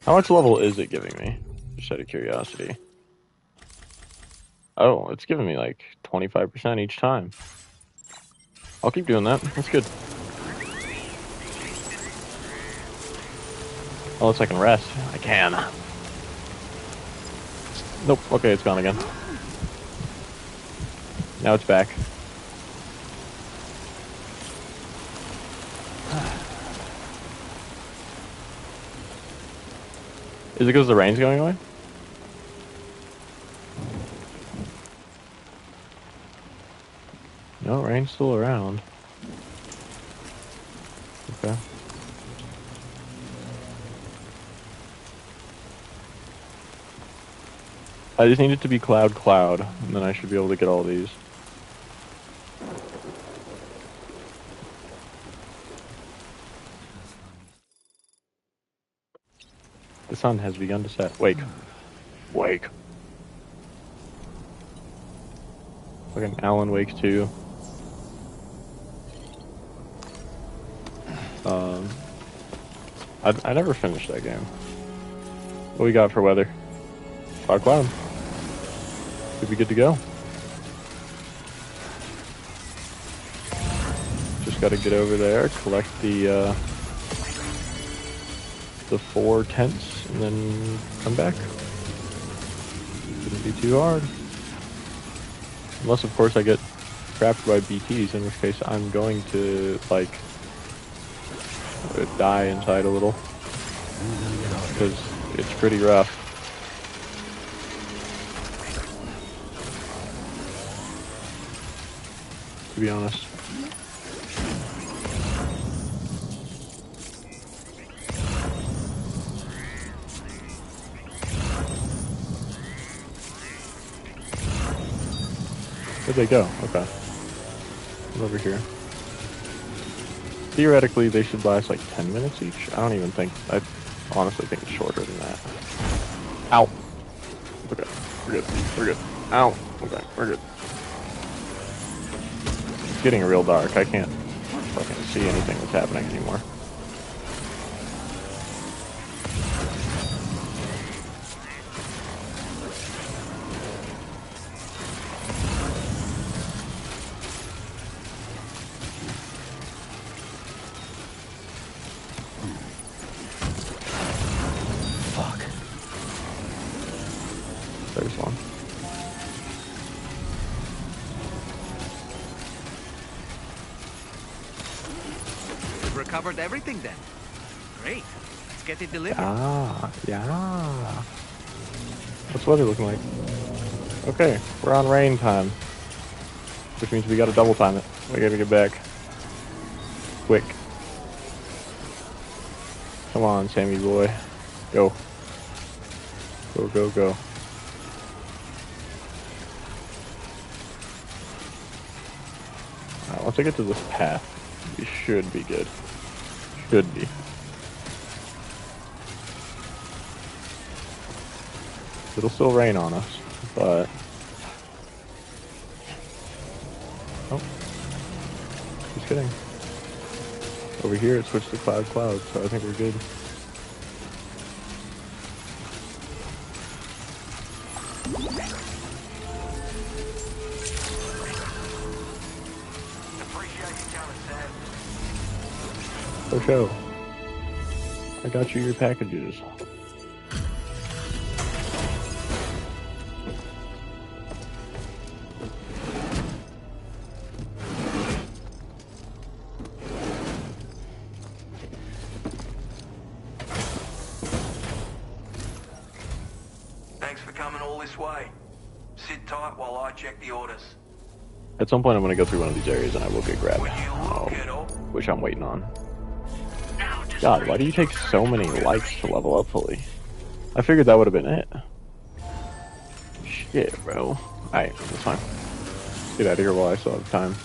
How much level is it giving me? Just out of curiosity. Oh, it's giving me like 25% each time. I'll keep doing that. That's good. Unless I can rest. I can. Nope. Okay, it's gone again. Now it's back. Is it because the rain's going away? No, rain's still around. Okay. I just need it to be cloud, and then I should be able to get all these. The sun has begun to set. Wake. Wake. Fucking Alan Wake 2. I never finished that game. What we got for weather? Cloud. Should be good to go. Just gotta get over there, collect the 4 tents, and then come back. Shouldn't be too hard. Unless, of course, I get trapped by BTs, in which case I'm going to, like, die inside a little. Because it's pretty rough. To be honest. Where'd they go? Okay. I'm over here. Theoretically, they should last like 10 minutes each. I don't even think... I honestly think it's shorter than that. Ow! Okay, we're good. We're good. Ow! Okay, we're good. It's getting real dark. I can't fucking see anything that's happening anymore. There's one. We've recovered everything then. Great. Let's get it delivered. Yeah. What's the weather looking like? Okay, we're on rain time. Which means we gotta double time it. We gotta get back. Quick. Come on, Sammy boy. Go. Go, go, go. Alright, once I get to this path, we should be good. Should be. It'll still rain on us, but... Oh. Just kidding. Over here it switched to cloud, so I think we're good. For sure. I got you your packages. Thanks for coming all this way. Sit tight while I check the orders. At some point I'm going to go through one of these areas and I will get grabbed. Which I'm waiting on. God, why do you take so many likes to level up fully? I figured that would have been it. Shit, bro. Alright, that's fine. Get out of here while I still have time.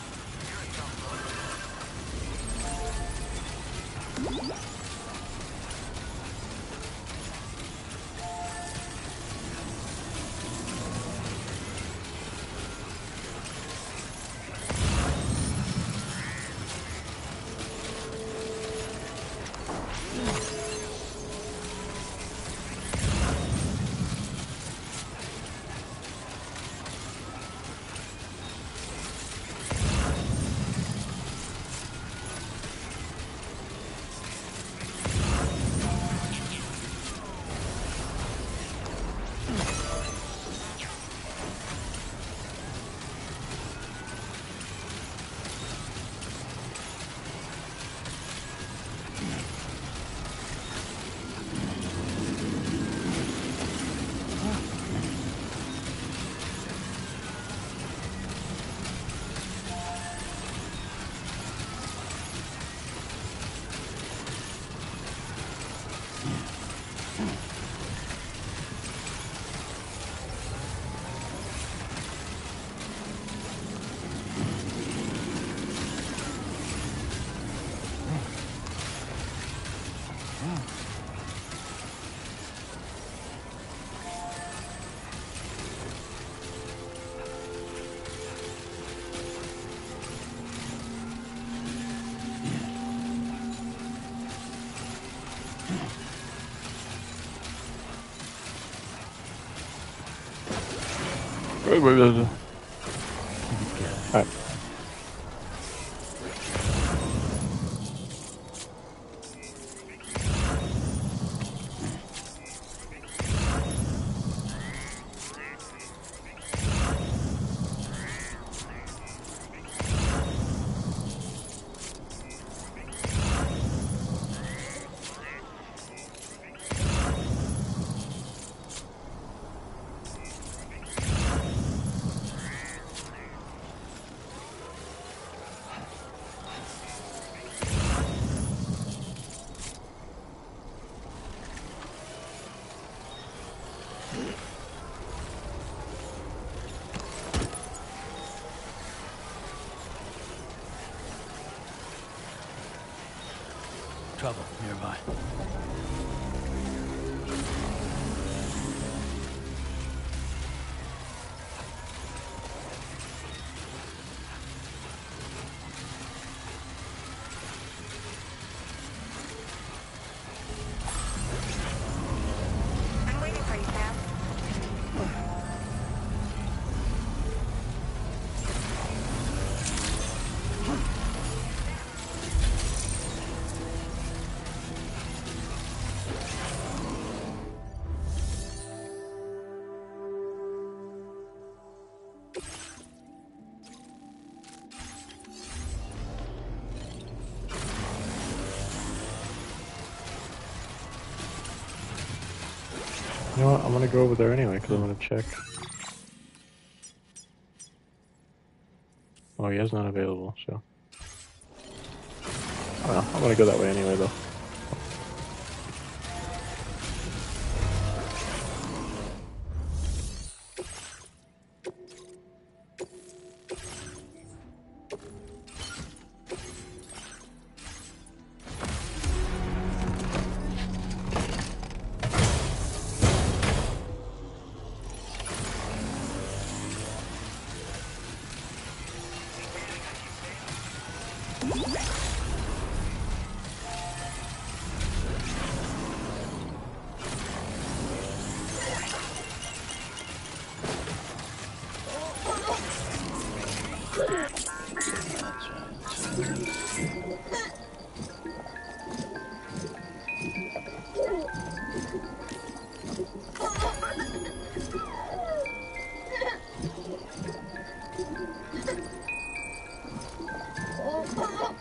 Alright. Trouble nearby. I'm waiting for you, Sam. You know what? I'm gonna go over there anyway, because I'm gonna check. Oh, he is not available, so. I don't know. I'm gonna go that way anyway, though.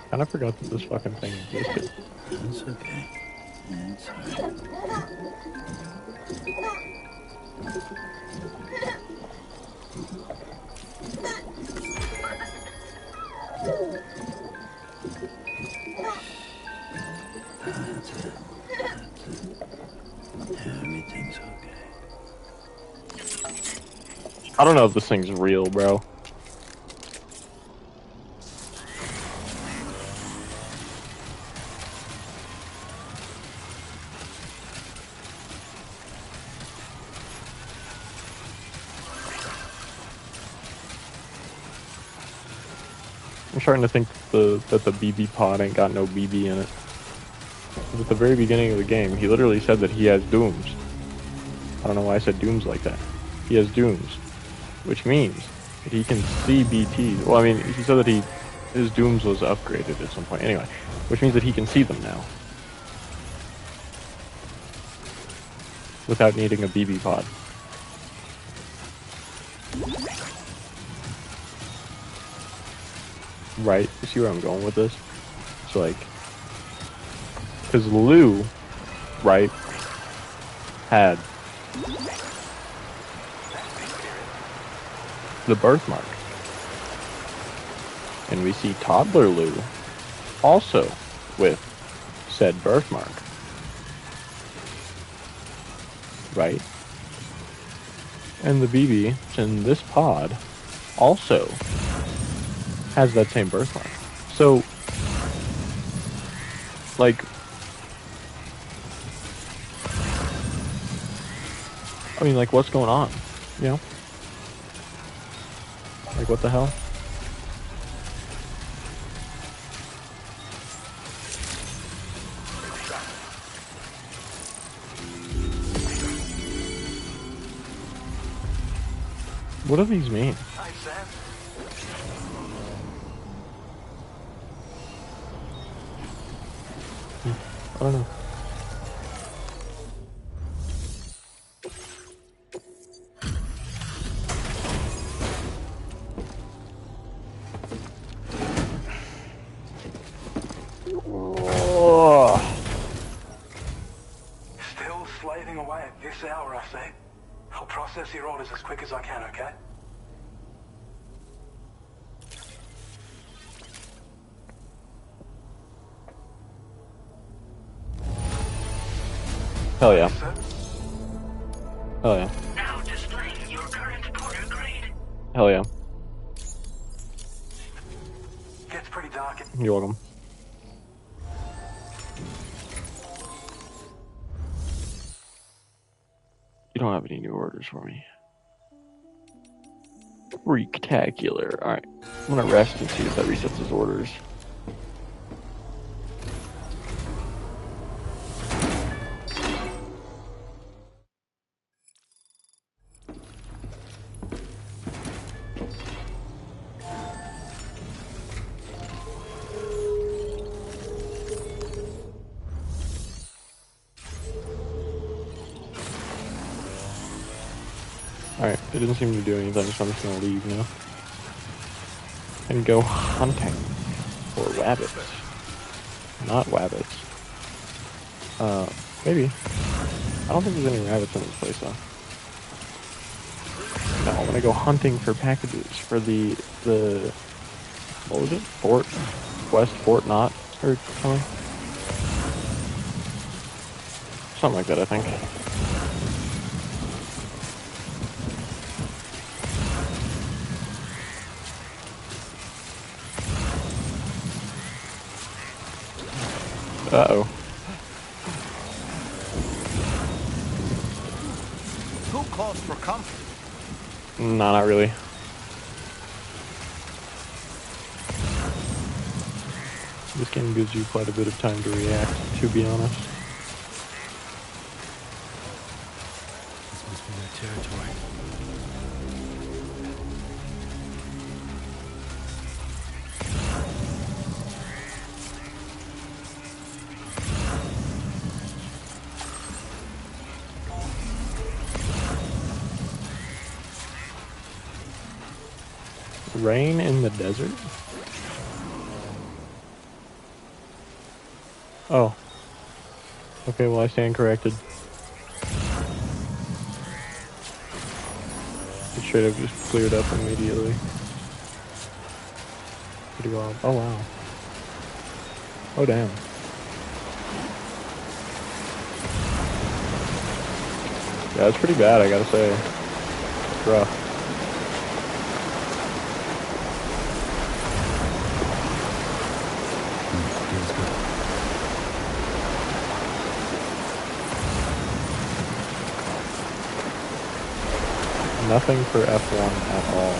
Kinda forgot that this fucking thing existed. It's okay. It's alright. That's it. That's it. Everything's okay. I don't know if this thing's real, bro. I'm starting to think that the BB pod ain't got no BB in it. 'Cause at the very beginning of the game, he literally said that he has dooms. I don't know why I said dooms like that. He has dooms, which means that he can see BTs. Well, I mean, he said that his dooms was upgraded at some point. Anyway, which means that he can see them now without needing a BB pod. Right? You see where I'm going with this? It's like, because Lou, right, had the birthmark. And we see toddler Lou also with said birthmark. Right? And the BB in this pod also has that same birthmark. So, like, I mean, like, what's going on? You know? Like, what the hell? What do these mean? Hey, Sam. I don't know. Still slaving away at this hour, I see. I'll process your orders as quick as I can, okay? Hell yeah. Hell yeah. Now displaying your current porter grade. Hell yeah. Gets pretty dark. You're welcome. You don't have any new orders for me. Freaktacular. Alright. I'm gonna rest and see if that resets his orders. Alright, it doesn't seem to do anything, so I'm just gonna leave now. And go hunting for rabbits. Not wabbits. Maybe. I don't think there's any rabbits in this place, though. No, I'm gonna go hunting for packages for the what was it? Fort Knot, or something? Something like that, I think. Uh-oh. Who calls for comfort? No, not really. This game gives you quite a bit of time to react, to be honest. This must be their territory. Rain in the desert? Oh. Okay, well I stand corrected. It straight up just cleared up immediately. Pretty wild. Oh wow. Oh damn. Yeah, it's pretty bad, I gotta say. It's rough. Nothing for F1 at all.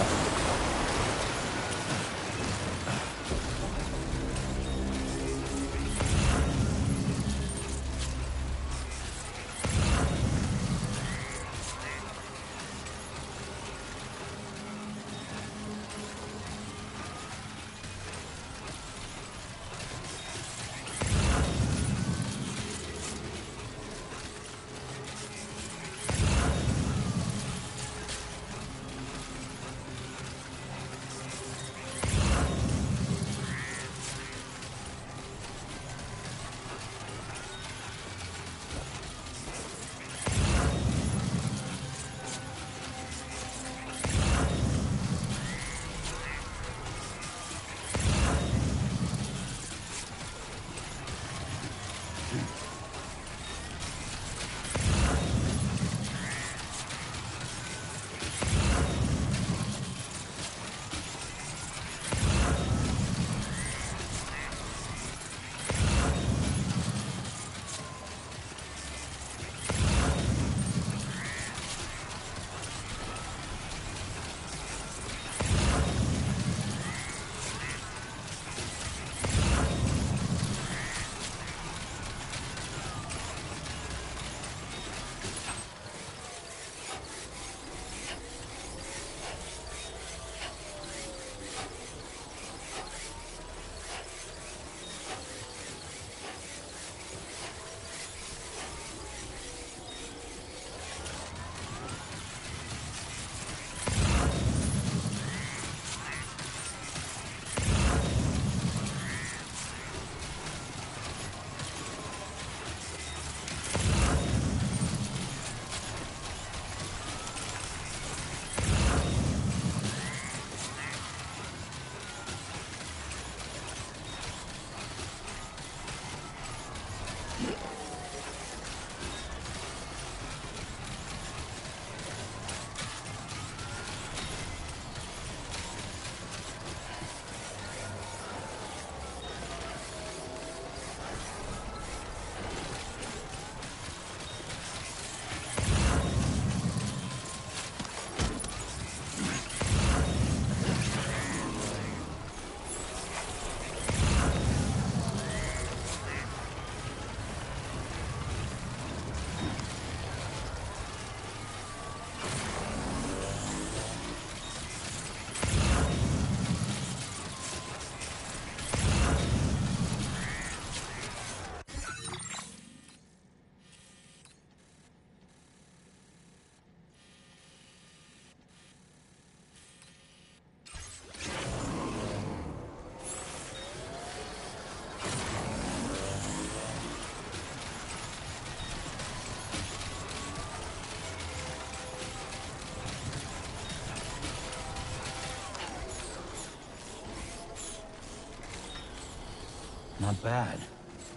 Not bad.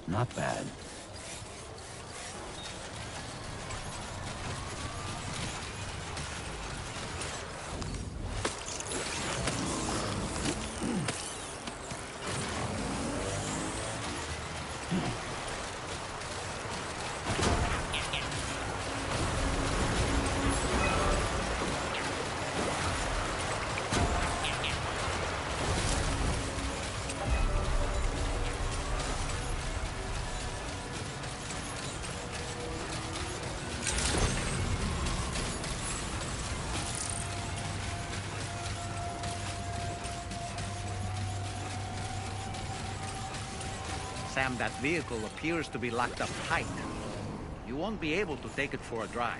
Not bad. Sam, that vehicle appears to be locked up tight. You won't be able to take it for a drive.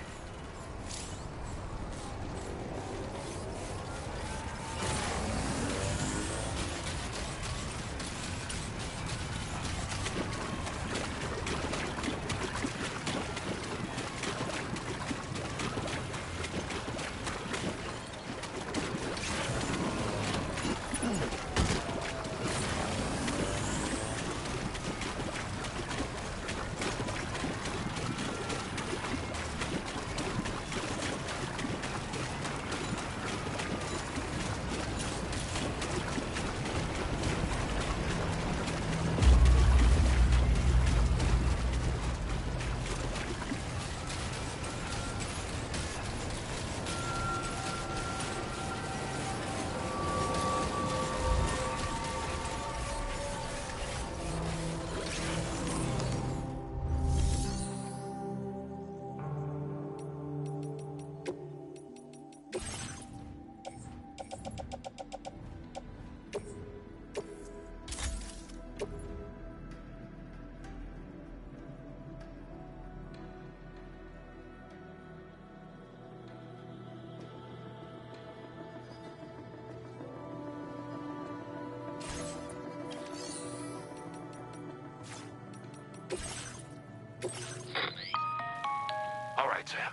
All right, Sam.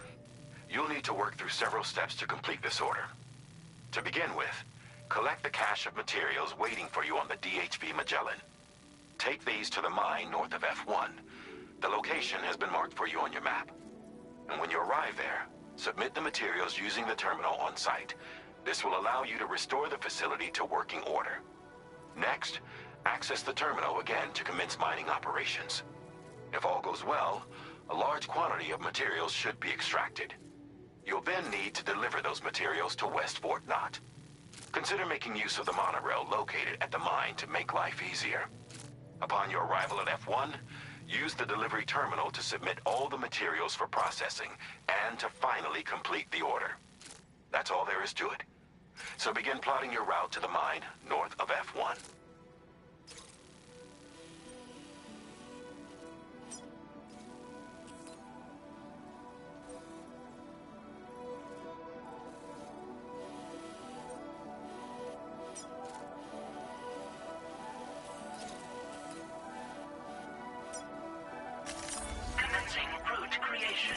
You'll need to work through several steps to complete this order. To begin with, collect the cache of materials waiting for you on the DHB Magellan. Take these to the mine north of F1. The location has been marked for you on your map. And when you arrive there, submit the materials using the terminal on site. This will allow you to restore the facility to working order. Next, access the terminal again to commence mining operations. If all goes well, a large quantity of materials should be extracted. You'll then need to deliver those materials to West Fort Knott. Consider making use of the monorail located at the mine to make life easier. Upon your arrival at F1, use the delivery terminal to submit all the materials for processing and to finally complete the order. That's all there is to it. So begin plotting your route to the mine north of F1. Commencing route creation.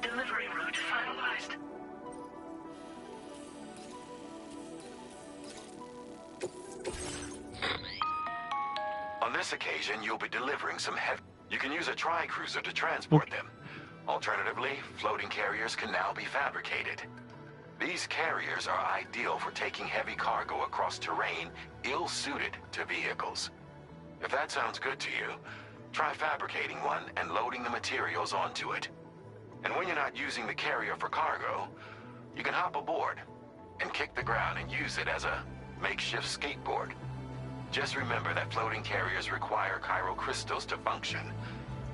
Delivery route finalized. On this occasion, you'll be delivering some heavy... You can use a tri-cruiser to transport them. Alternatively, floating carriers can now be fabricated. These carriers are ideal for taking heavy cargo across terrain ill-suited to vehicles. If that sounds good to you, try fabricating one and loading the materials onto it. And when you're not using the carrier for cargo, you can hop aboard and kick the ground and use it as a makeshift skateboard. Just remember that floating carriers require chiral crystals to function,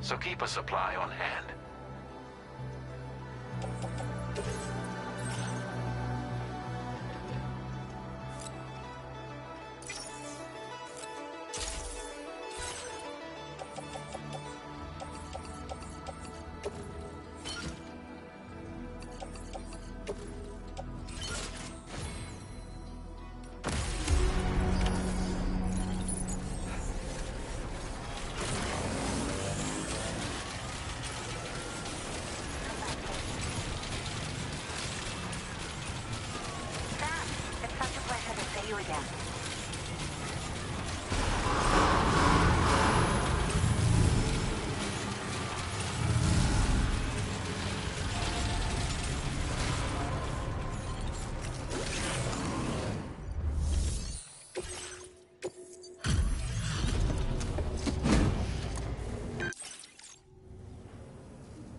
so keep a supply on hand. again.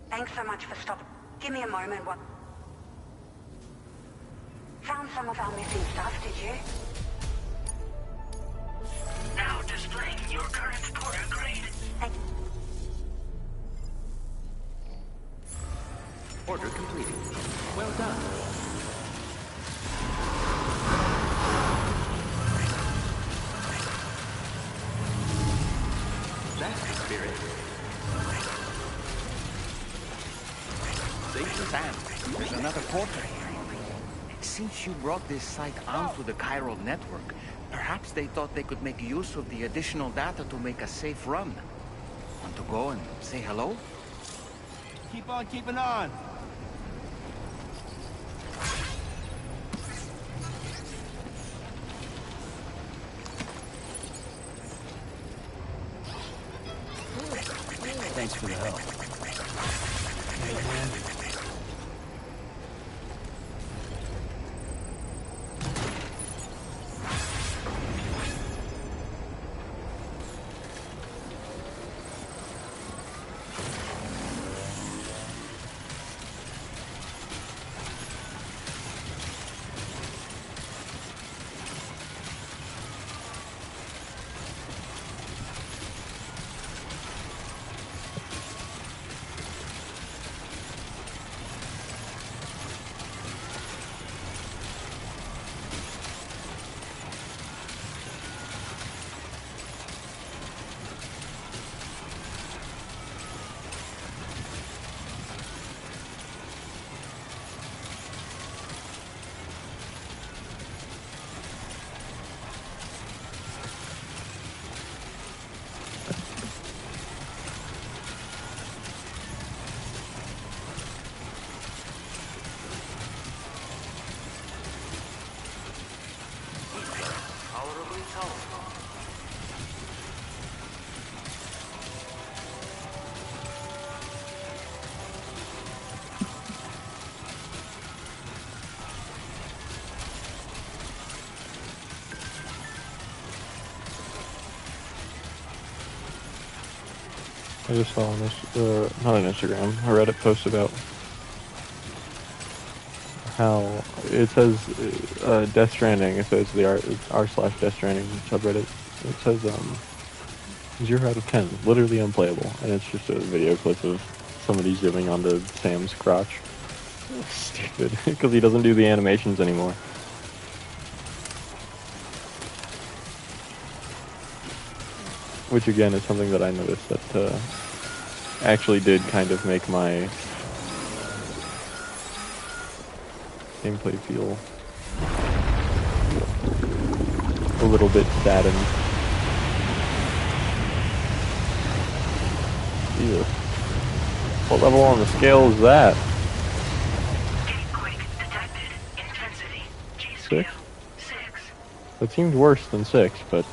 Thanks so much for stopping. Give me a moment. What? Found some of our missing stuff, did you? Now displaying your current porter grade. Order completed. Well done. That's the spirit. Sam, there's another porter here. Since you brought this site onto the chiral network, perhaps they thought they could make use of the additional data to make a safe run. Want to go and say hello? Keep on keeping on. Thanks for the help. I just saw on this, not on Instagram, a Reddit post about how it says Death Stranding. It says the r/Death Stranding subreddit. It says 0 out of 10, literally unplayable, and it's just a video clip of somebody zooming onto Sam's crotch. Stupid, because he doesn't do the animations anymore. Which again is something that I noticed that actually did kind of make my gameplay feel a little bit saddened. Jesus. What level on the scale is that? 6? That seemed worse than 6, but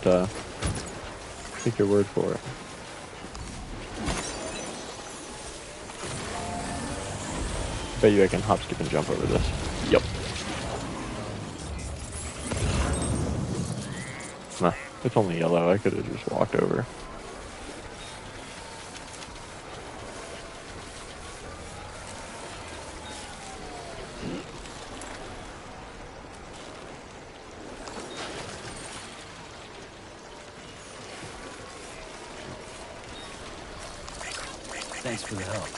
take your word for it. Bet you I can hop, skip, and jump over this. Yep. Nah, it's only yellow. I could have just walked over. Thanks for the help.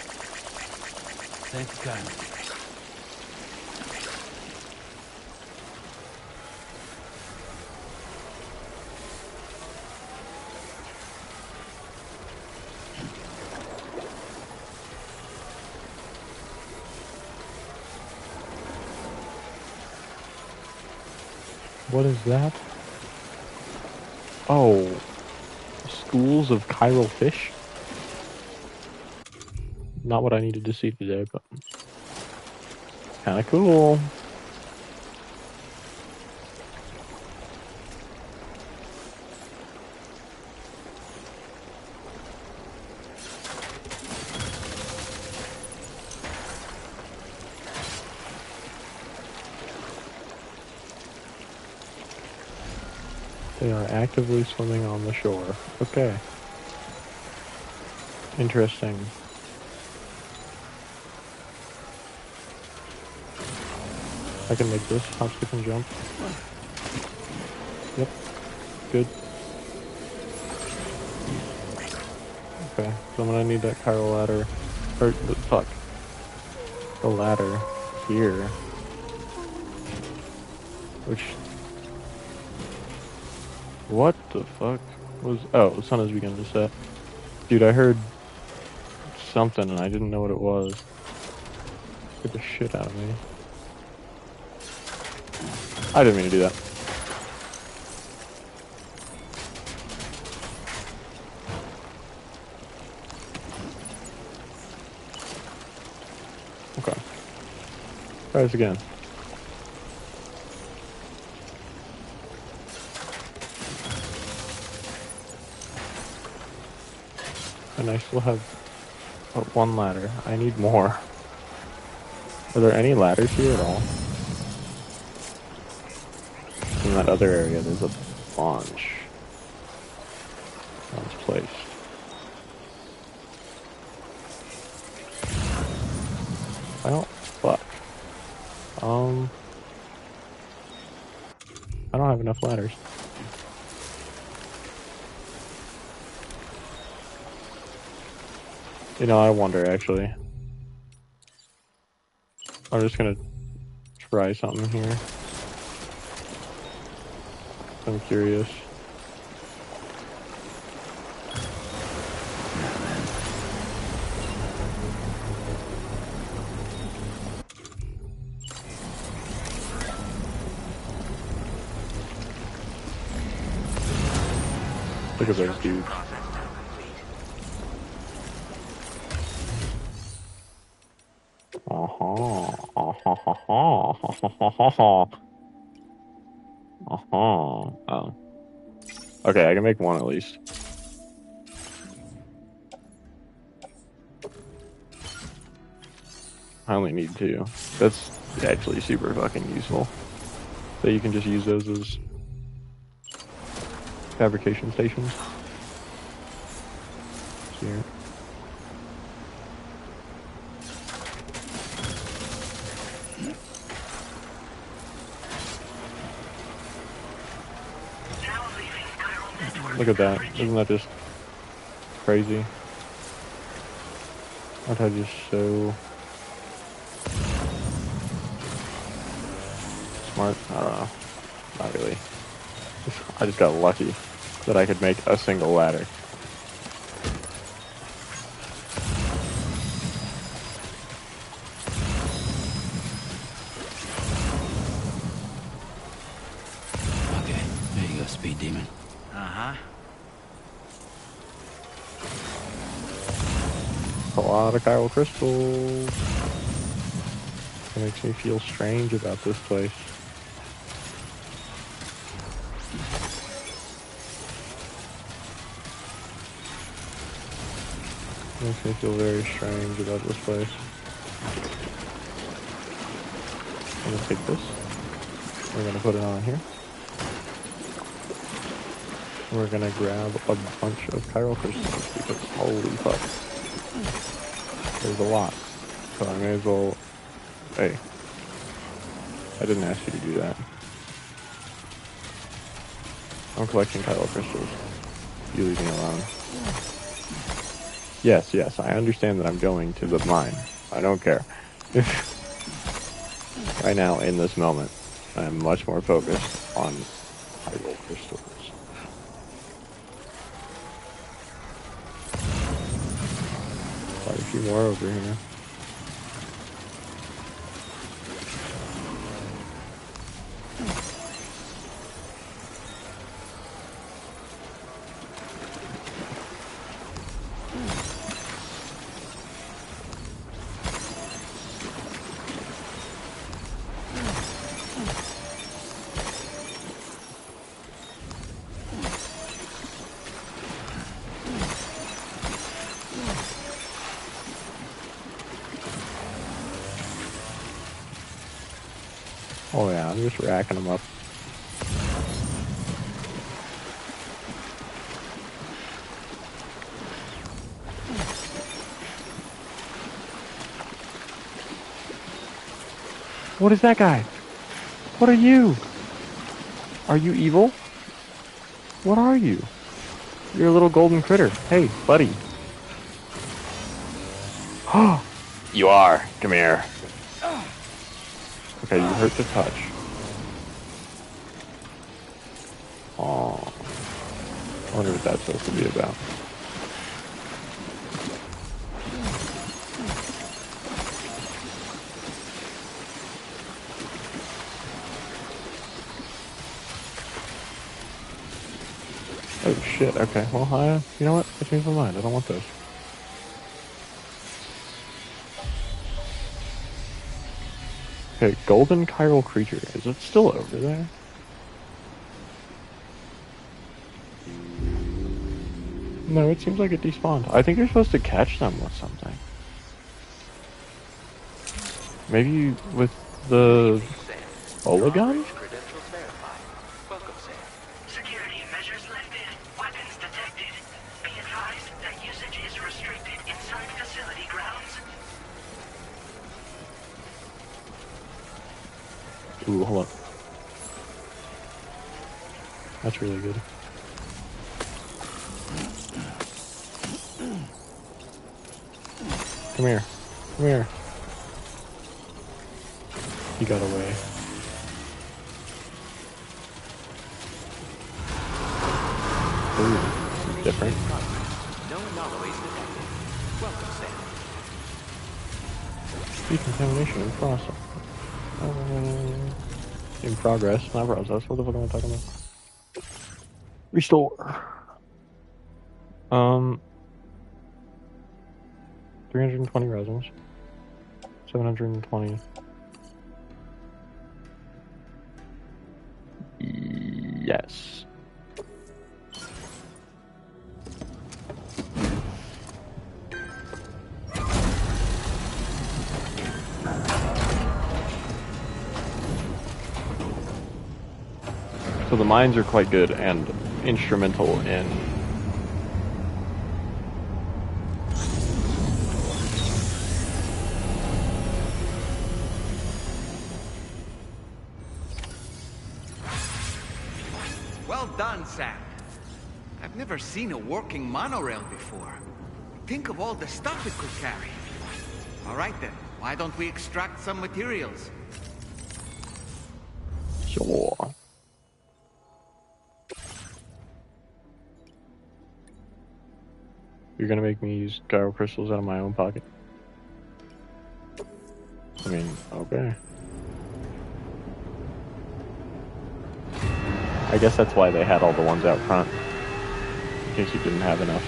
Thank you kindly. What is that? Oh, schools of chiral fish? Not what I needed to see today, but kinda cool. They are actively swimming on the shore. Okay. Interesting. I can make this hop, skip, and jump. Yep. Good. Okay, so I'm gonna need that chiral ladder. Or, fuck. The ladder here. Which... What the fuck was... Oh, the sun is beginning to set. Dude, I heard something and I didn't know what it was. Scared the shit out of me. I didn't mean to do that. Okay. Try this again. And I still have one ladder. I need more. Are there any ladders here at all? In that other area, there's a bunch. One's placed. Well, fuck. I don't have enough ladders. You know, I wonder, actually. I'm just gonna try something here. I'm curious. Look at those dudes. Oh. Okay, I can make one at least. I only need two. That's actually super fucking useful. So you can just use those as fabrication stations. Here. Look at that. Isn't that just crazy? Aren't I just so smart? I don't know. Not really. I just got lucky that I could make a single ladder. Okay, there you go, speed demon. Uh-huh. A lot of chiral crystals. It makes me feel strange about this place. Makes me feel very strange about this place. I'm gonna take this. We're gonna put it on here. We're gonna grab a bunch of chiral crystals because holy fuck. There's a lot. So I may as well... Hey. I didn't ask you to do that. I'm collecting chiral crystals. You leave me alone. Yes, yes, I understand that I'm going to the mine. I don't care. Right now, in this moment, I'm much more focused on chiral crystals. Quite a few more over here. Oh yeah, I'm just racking them up. What is that guy? What are you? Are you evil? What are you? You're a little golden critter. Hey, buddy. You are. Come here. Okay, you hurt the touch. Oh. I wonder what that's supposed to be about. Oh shit, okay. Well, you know what? I changed my mind. I don't want those. Okay, golden chiral creature. Is it still over there? No, it seems like it despawned. I think you're supposed to catch them with something. Maybe with the Ola gun? Security measures lifted. Weapons detected. Be advised that usage is restricted inside facility grounds. Ooh, hold on. That's really good. Come here. Come here. He got away. Ooh, this is different. No anomalies detected. Welcome, Sam. Decontamination in process. In progress, not process. What the fuck am I talking about? Restore. 320 resins. 720. Yes. So the mines are quite good and instrumental in Well done, Sam. I've never seen a working monorail before. Think of all the stuff it could carry. All right then, why don't we extract some materials? Sure. You're gonna make me use gyro crystals out of my own pocket? I mean, okay. I guess that's why they had all the ones out front. In case you didn't have enough.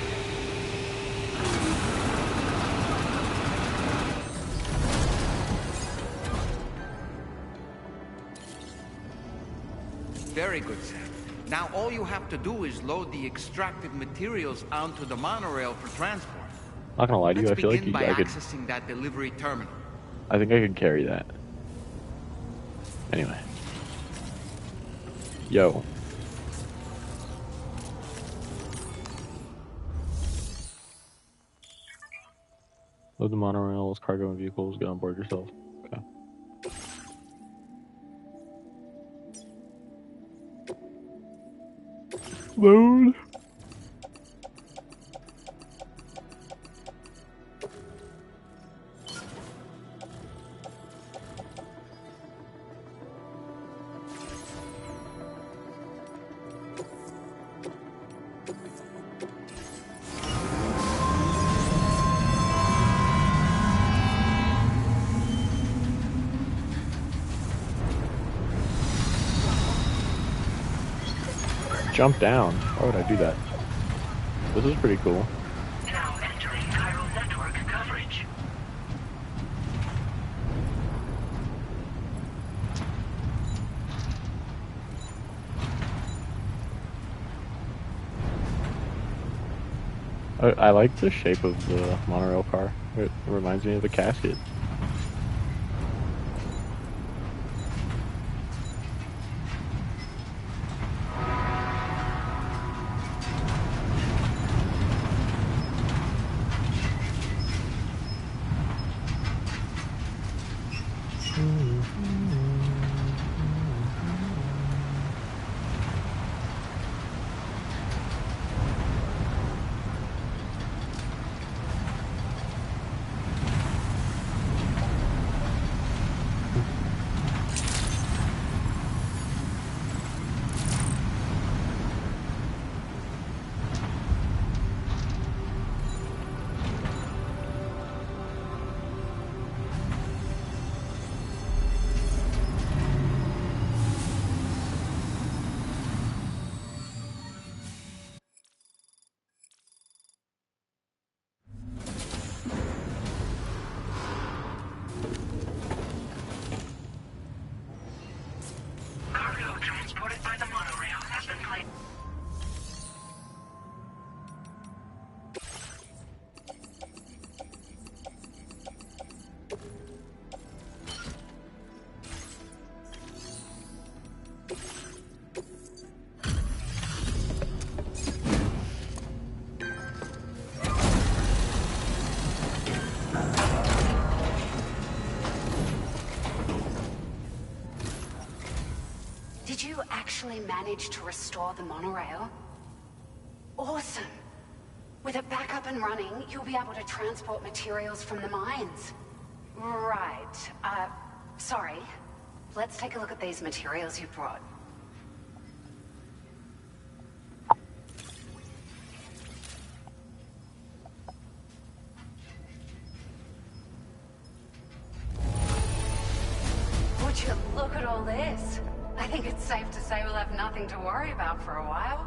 Very good, Sam. Now all you have to do is load the extracted materials onto the monorail for transport. Not gonna lie to you, I feel like Let's begin I by could. accessing that delivery terminal. I think I could carry that. Anyway. Yo. Load the monorails, cargo, and vehicles. Get on board yourself. Okay. Load. Jump down. Why would I do that? This is pretty cool. Now entering chiral network coverage. I like the shape of the monorail car. It reminds me of the casket. Did you actually manage to restore the monorail? Awesome. With it back up and running, you'll be able to transport materials from the mines. Right. Sorry. Let's take a look at these materials you brought. Would you look at all this? I think it's safe to say we'll have nothing to worry about for a while.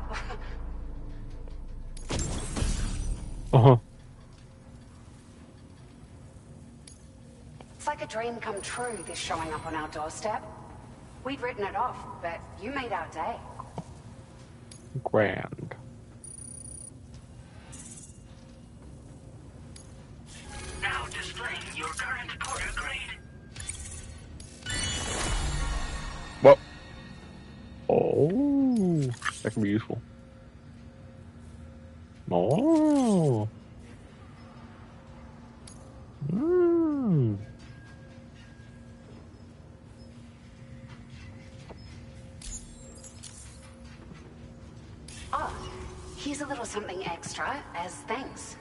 It's like a dream come true, this showing up on our doorstep. We'd written it off, but you made our day. Grand. Now displaying your current porter grade. Whoa. Oh, that can be useful. Oh. Mm. Oh, here's a little something extra as thanks.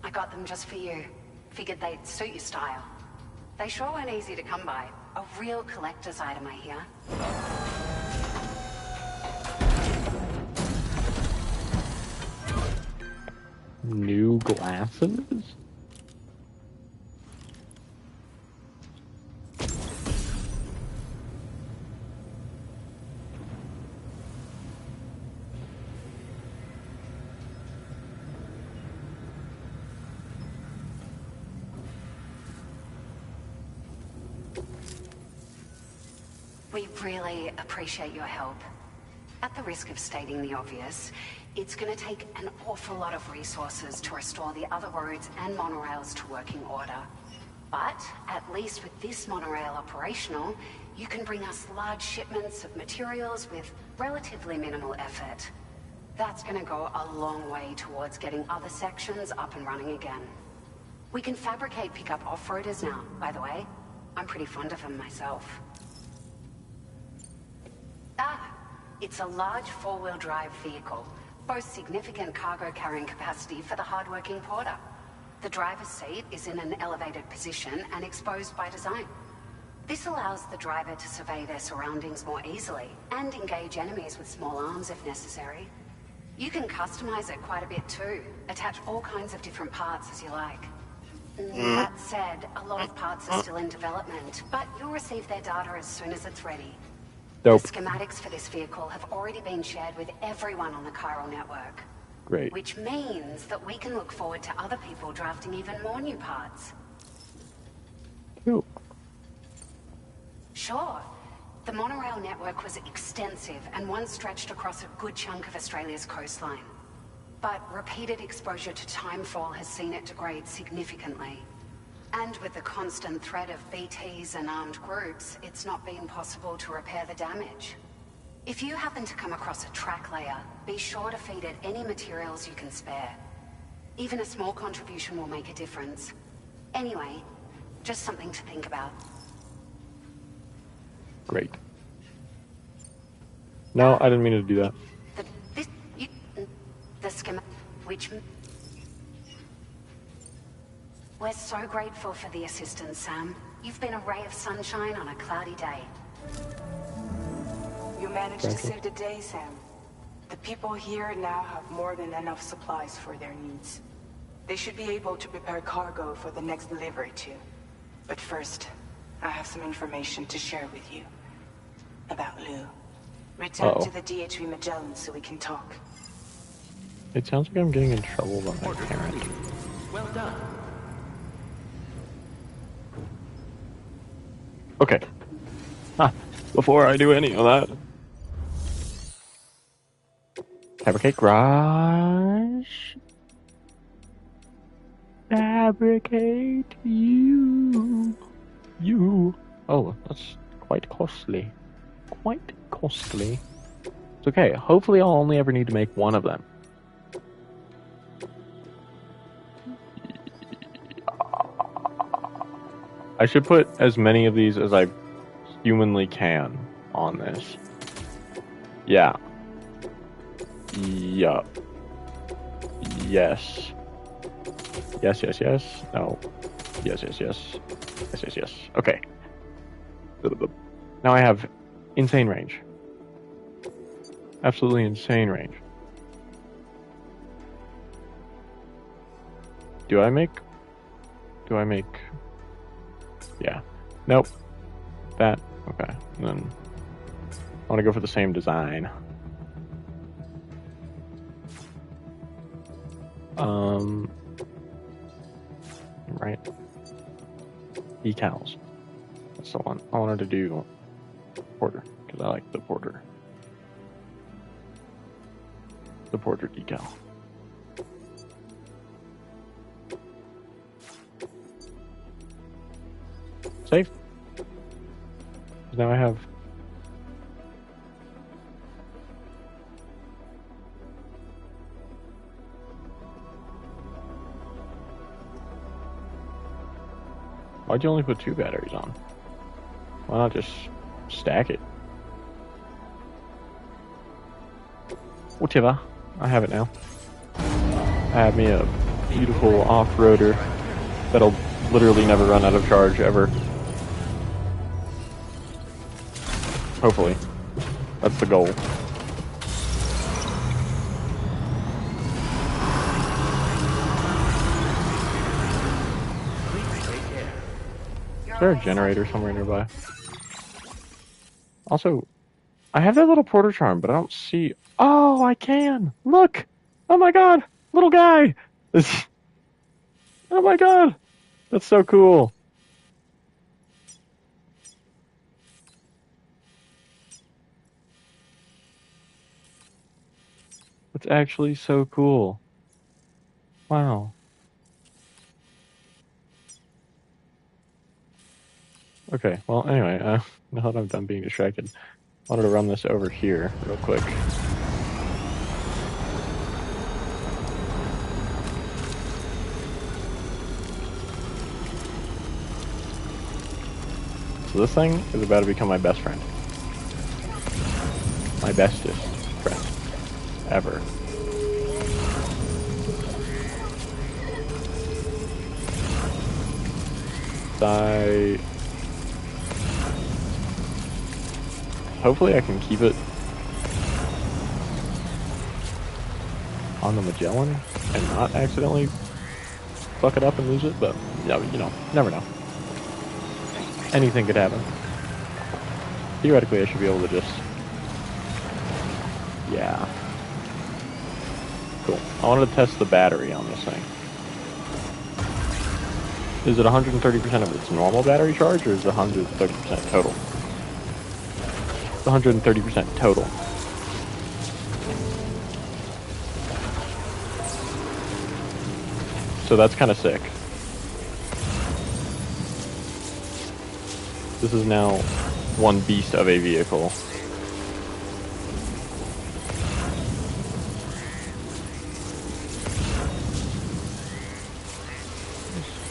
I got them just for you. Figured they'd suit your style. They sure weren't easy to come by. A real collector's item, I hear. New glasses? We really appreciate your help. At the risk of stating the obvious, it's going to take an awful lot of resources to restore the other roads and monorails to working order. But at least with this monorail operational, you can bring us large shipments of materials with relatively minimal effort. That's going to go a long way towards getting other sections up and running again. We can fabricate pickup off-roaders now, by the way. I'm pretty fond of them myself. It's a large four-wheel drive vehicle, boasts significant cargo carrying capacity for the hard-working porter. The driver's seat is in an elevated position and exposed by design. This allows the driver to survey their surroundings more easily and engage enemies with small arms if necessary. You can customize it quite a bit too, attach all kinds of different parts as you like. That said, a lot of parts are still in development, but you'll receive their data as soon as it's ready. Dope. The schematics for this vehicle have already been shared with everyone on the Chiral network. Great. Which means that we can look forward to other people drafting even more new parts. Cool. Sure. The monorail network was extensive and once stretched across a good chunk of Australia's coastline. But repeated exposure to timefall has seen it degrade significantly. And with the constant threat of BTs and armed groups, it's not been possible to repair the damage. If you happen to come across a track layer, be sure to feed it any materials you can spare. Even a small contribution will make a difference. Anyway, just something to think about. Great. No, I didn't mean to do that. The schema, which... We're so grateful for the assistance, Sam. You've been a ray of sunshine on a cloudy day. You managed to save the day, Sam. The people here now have more than enough supplies for their needs. They should be able to prepare cargo for the next delivery too. But first, I have some information to share with you. About Lou. Return to the DHV Magellan so we can talk. It sounds like I'm getting in trouble by my parent. Well done. Okay. Before I do any of that. Fabricate garage. Fabricate you. Oh, that's quite costly. Quite costly. It's okay. Hopefully I'll only ever need to make one of them. I should put as many of these as I humanly can on this. Yeah. Yup. Yes. Yes, yes, yes. No. Yes, yes, yes. Yes, yes, yes. Okay. Now I have insane range. Absolutely insane range. Do I make... Yeah. Nope. That. Okay. And then I want to go for the same design. Right. Decals. That's the one. I wanted to do Porter, because I like the Porter. The Porter decal. Save. Now I have... Why'd you only put 2 batteries on? Why not just stack it? Whatever. I have it now. I have me a beautiful off-roader that'll literally never run out of charge, ever. Hopefully. That's the goal. Is there a generator somewhere nearby? Also, I have that little porter charm, but I don't see... Oh, I can! Look! Oh my god! Little guy! Oh my god! That's so cool! That's actually so cool. Wow. Okay, well, anyway, now that I'm done being distracted, I wanted to run this over here real quick. So this thing is about to become my best friend. My bestest friend. Ever. Hopefully I can keep it on the Magellan and not accidentally fuck it up and lose it, but yeah, you know, never know. Anything could happen. Theoretically, I should be able to just... Yeah. Cool. I wanted to test the battery on this thing. Is it 130% of its normal battery charge, or is it 130% total? It's 130% total. So that's kind of sick. This is now one beast of a vehicle.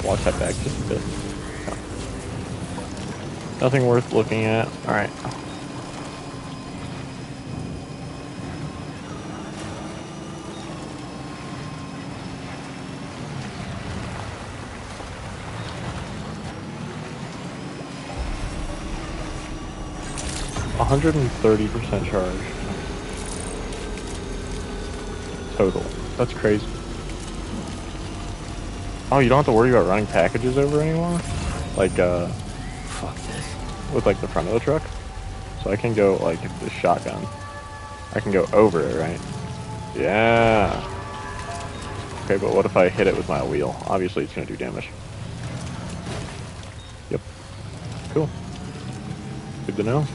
Walk that back just a bit. No. Nothing worth looking at. Alright. %130% charge. Total. That's crazy. Oh, you don't have to worry about running packages over anymore? Like, fuck this. With, like, the front of the truck? So I can go, like, the shotgun. I can go over it, right? Yeah! Okay, but what if I hit it with my wheel? Obviously, it's gonna do damage. Yep. Cool. Good to know.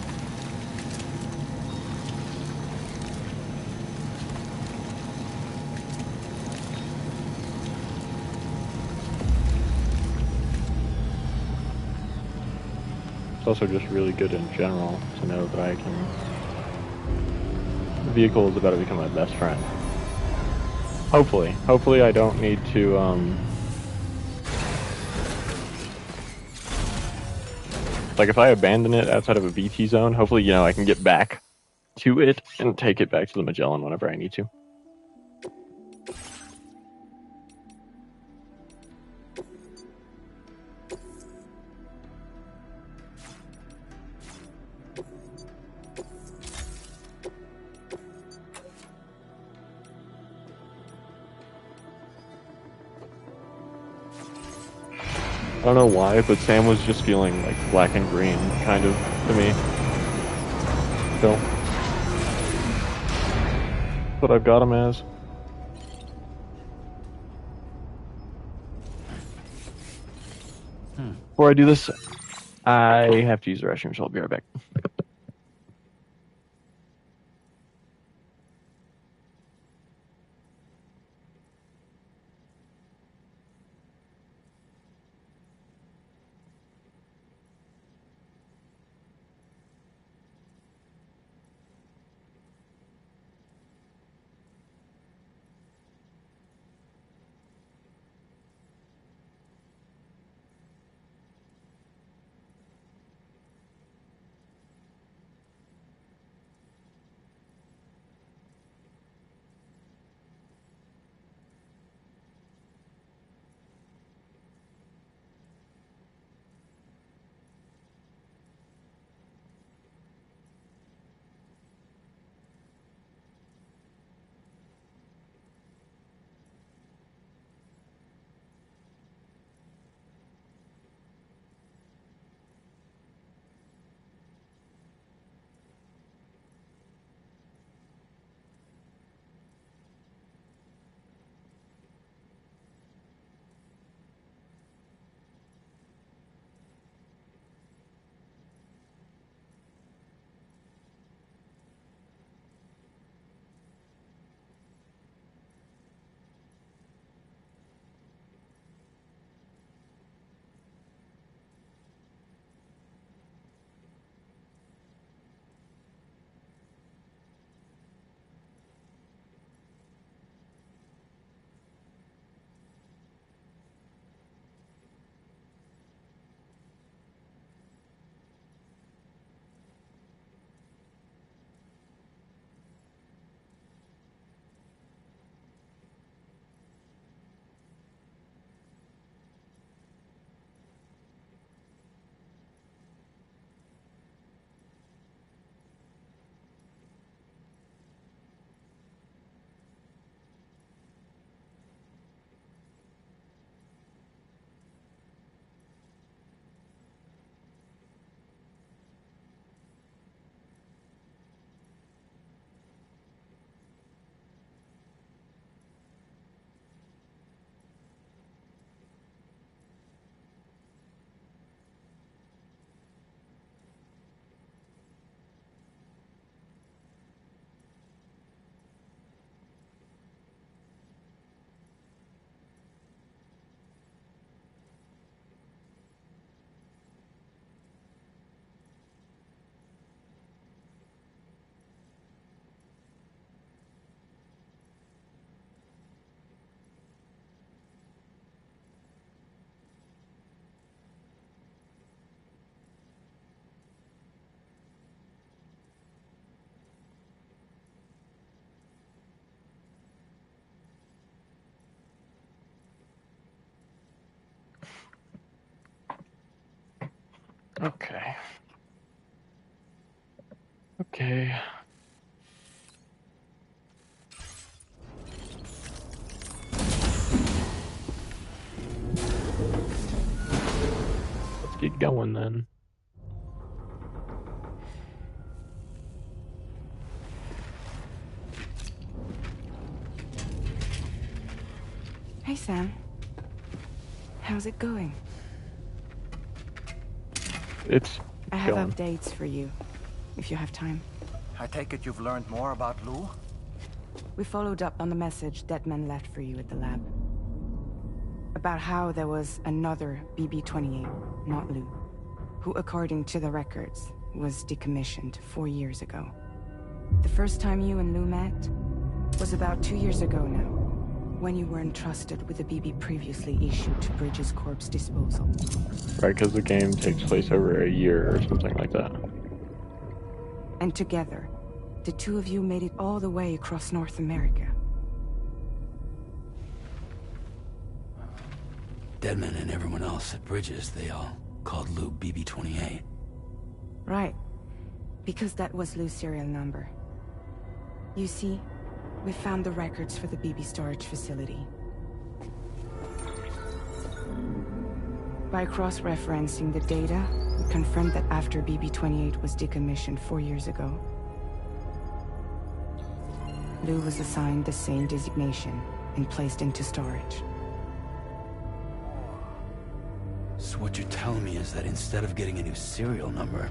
It's also just really good in general to know that I can... The vehicle is about to become my best friend. Hopefully. Hopefully I don't need to, like, if I abandon it outside of a BT zone, hopefully, you know, I can get back to it and take it back to the Magellan whenever I need to. I don't know why, but Sam was just feeling like black and green, kind of, to me. Still. That's what I've got him as. Before I do this, I have to use the restroom, so I'll be right back. Okay. Okay. Let's get going then. Hey, Sam. How's it going? I have updates for you, if you have time. I take it you've learned more about Lou? We followed up on the message Deadman left for you at the lab. About how there was another BB-28, not Lou, who, according to the records, was decommissioned 4 years ago. The first time you and Lou met was about 2 years ago now, when you were entrusted with a BB previously issued to Bridges Corp's disposal. Right, because the game takes place over a year or something like that. And together, the two of you made it all the way across North America. Deadman and everyone else at Bridges, they all called Lou BB-28. Right. Because that was Lou's serial number. You see, we found the records for the BB storage facility. By cross-referencing the data, we confirmed that after BB-28 was decommissioned 4 years ago, Lou was assigned the same designation and placed into storage. So what you're telling me is that instead of getting a new serial number,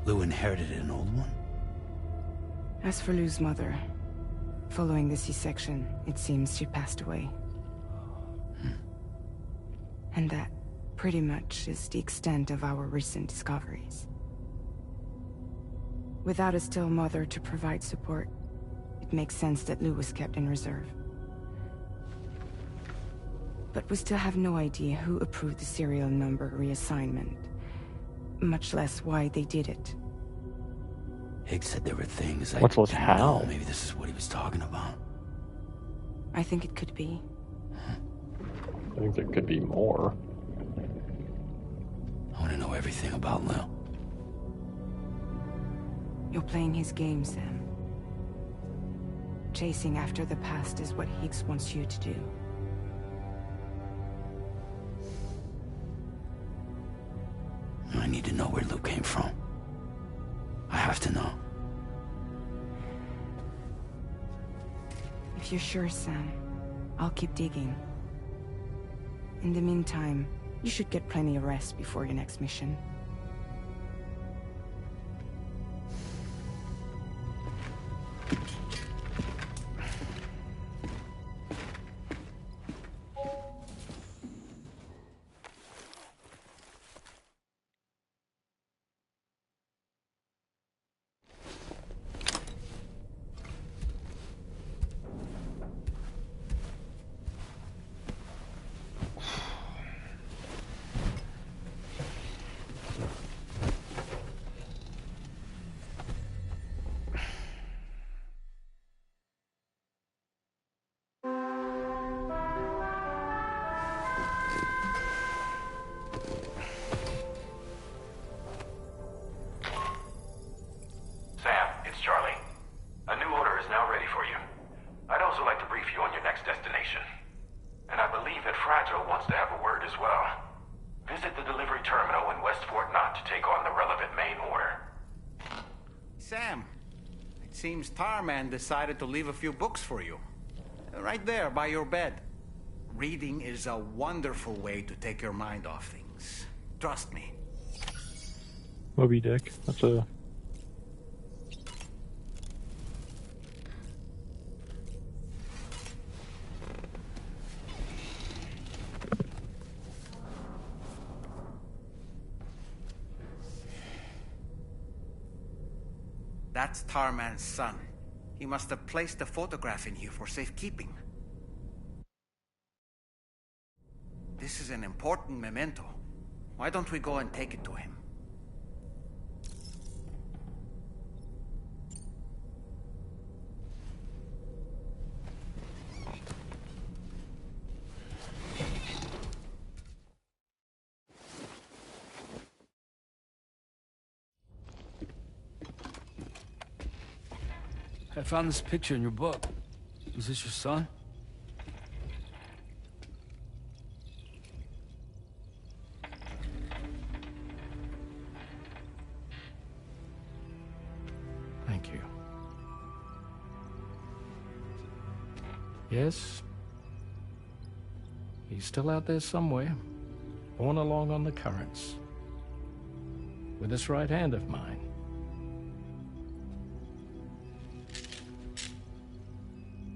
Lou inherited an old one? As for Lou's mother, following the C-section, it seems she passed away. And that, pretty much, is the extent of our recent discoveries. Without a still mother to provide support, it makes sense that Lou was kept in reserve. But we still have no idea who approved the serial number reassignment, much less why they did it. Higgs said there were things I What's didn't how? know. Maybe this is what he was talking about. I think it could be. I think there could be more. I want to know everything about Lou. You're playing his game, Sam. Chasing after the past is what Higgs wants you to do. I need to know where Lou came from. I have to know. If you're sure, Sam, I'll keep digging. In the meantime, you should get plenty of rest before your next mission. Sam, it's Charlie. A new order is now ready for you. I'd also like to brief you on your next destination. And I believe that Fragile wants to have a word as well. Visit the delivery terminal in West Fort Knott to take on the relevant main order. Sam, it seems Tarman decided to leave a few books for you. Right there, by your bed. Reading is a wonderful way to take your mind off things. Trust me. Moby Dick. That's a... That's Tarman's son. He must have placed a photograph in here for safekeeping. This is an important memento. Why don't we go and take it to him? I found this picture in your book. Is this your son? Thank you. Yes. He's still out there somewhere, borne along on the currents, with this right hand of mine.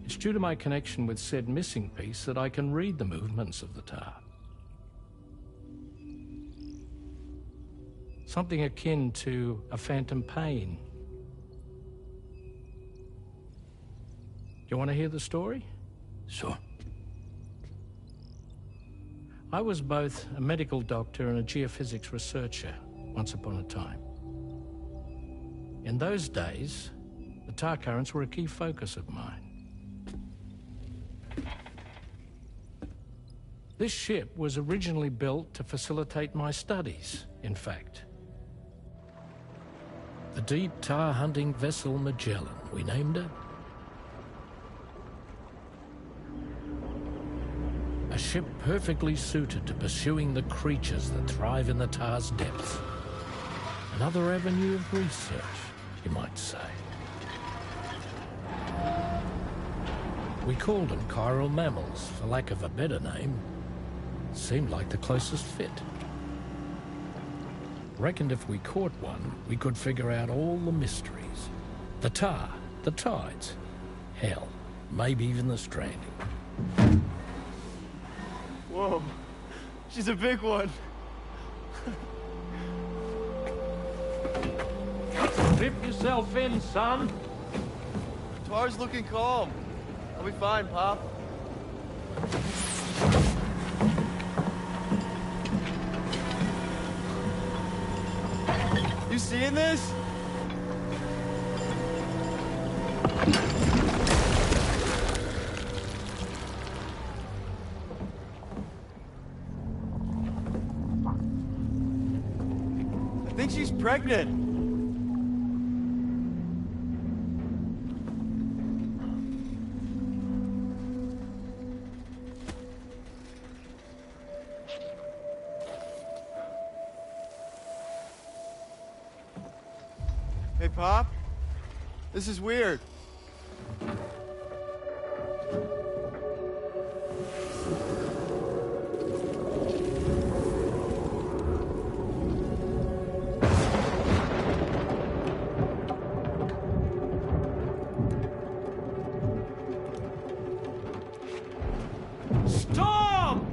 It's due to my connection with said missing piece that I can read the movements of the tar. Something akin to a phantom pain. You want to hear the story? Sure. I was both a medical doctor and a geophysics researcher once upon a time. In those days, the tar currents were a key focus of mine. This ship was originally built to facilitate my studies, in fact. The deep tar hunting vessel Magellan, we named it. A ship perfectly suited to pursuing the creatures that thrive in the tar's depths. Another avenue of research, you might say. We called them chiral mammals, for lack of a better name. Seemed like the closest fit. Reckoned if we caught one, we could figure out all the mysteries. The tar, the tides, hell, maybe even the stranding. Whoa, she's a big one. Dip yourself in, son. Tar's looking calm. I'll be fine, Pop. You seeing this? I think she's pregnant. Hey, Pop. This is weird. Storm!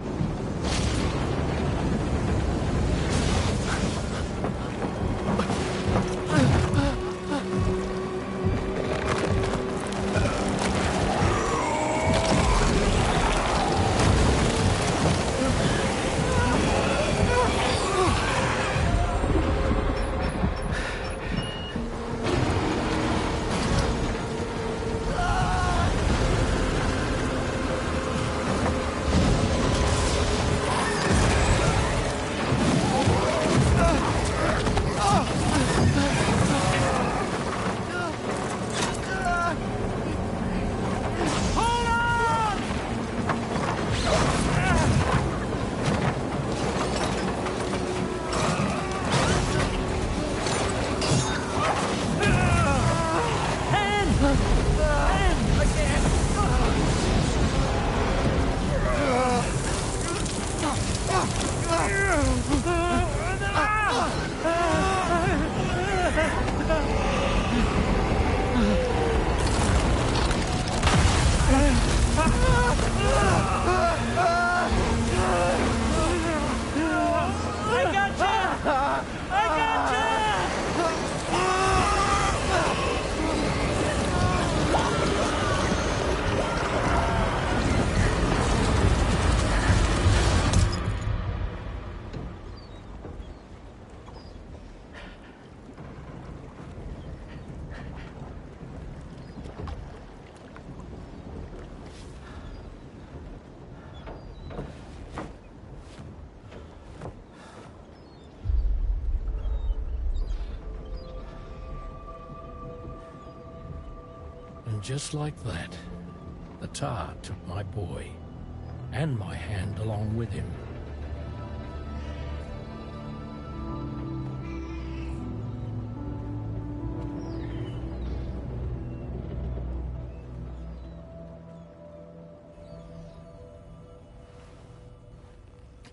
And just like that, the tar took my boy, and my hand along with him.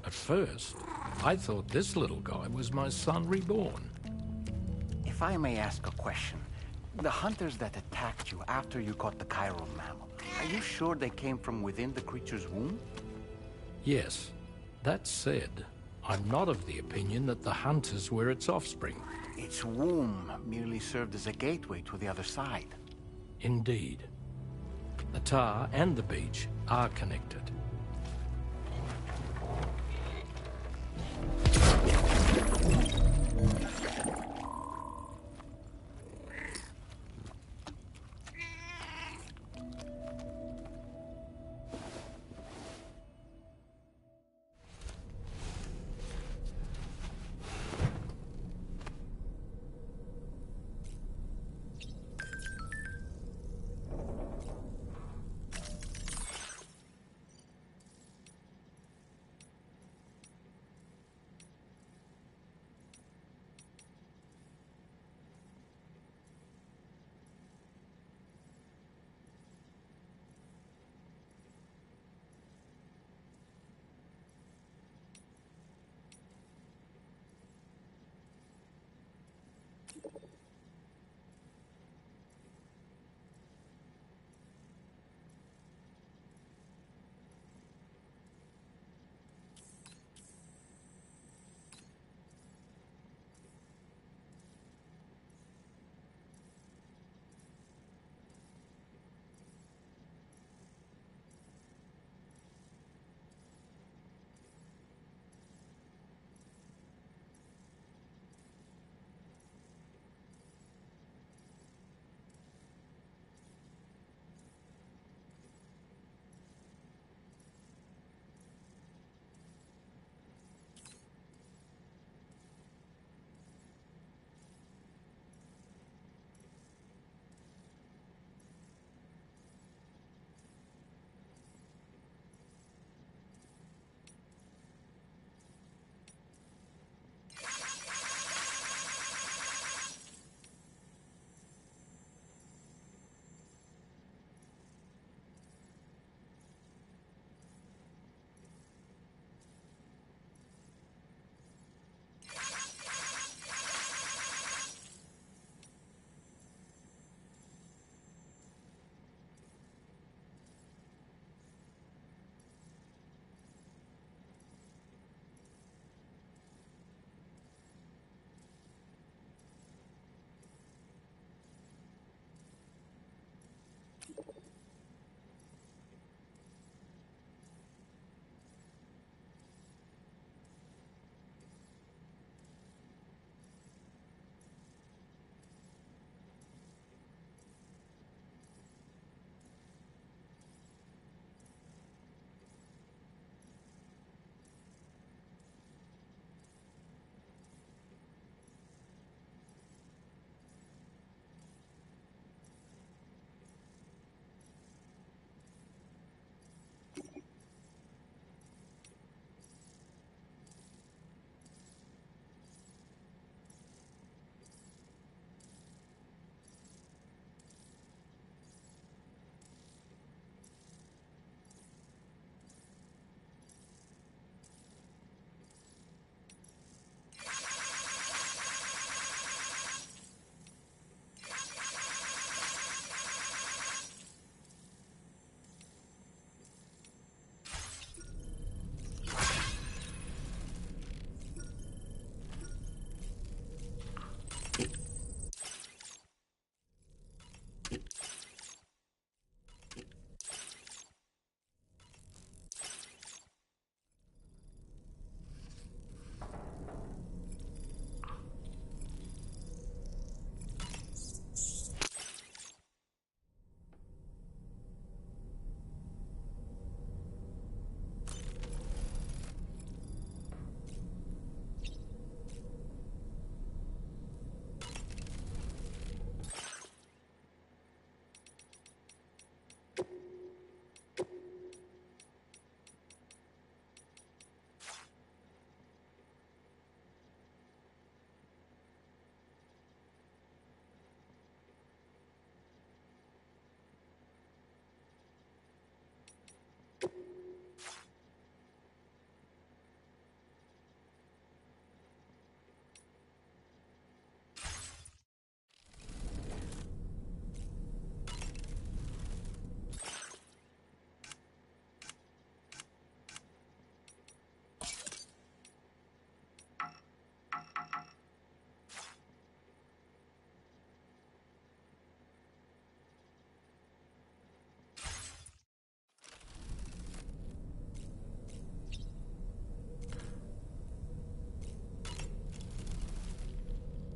At first, I thought this little guy was my son reborn. If I may ask a question, the hunters that attacked you after you caught the chiral mammal, are you sure they came from within the creature's womb? Yes. That said, I'm not of the opinion that the hunters were its offspring. Its womb merely served as a gateway to the other side. Indeed. The tar and the beach are connected.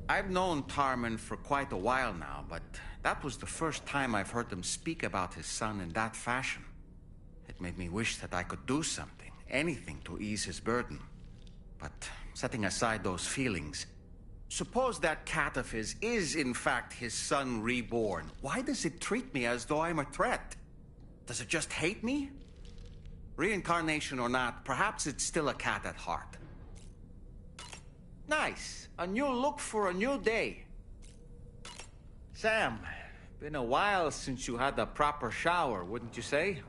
I've known Tarman for quite a while now, but that was the first time I've heard him speak about his son in that fashion. It made me wish that I could do something, anything to ease his burden. But setting aside those feelings, suppose that cat of his is in fact his son reborn. Why does it treat me as though I'm a threat? Does it just hate me? Reincarnation or not, perhaps it's still a cat at heart. Nice. A new look for a new day. Sam, been a while since you had a proper shower, wouldn't you say?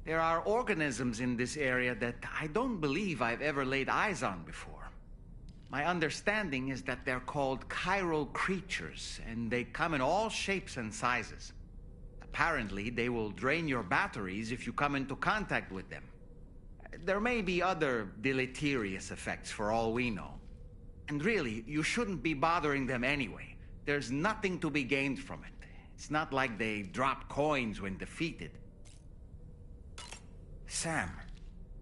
There are organisms in this area that I don't believe I've ever laid eyes on before. My understanding is that they're called chiral creatures, and they come in all shapes and sizes. Apparently, they will drain your batteries if you come into contact with them. There may be other deleterious effects for all we know. And really, you shouldn't be bothering them anyway. There's nothing to be gained from it. It's not like they drop coins when defeated. Sam,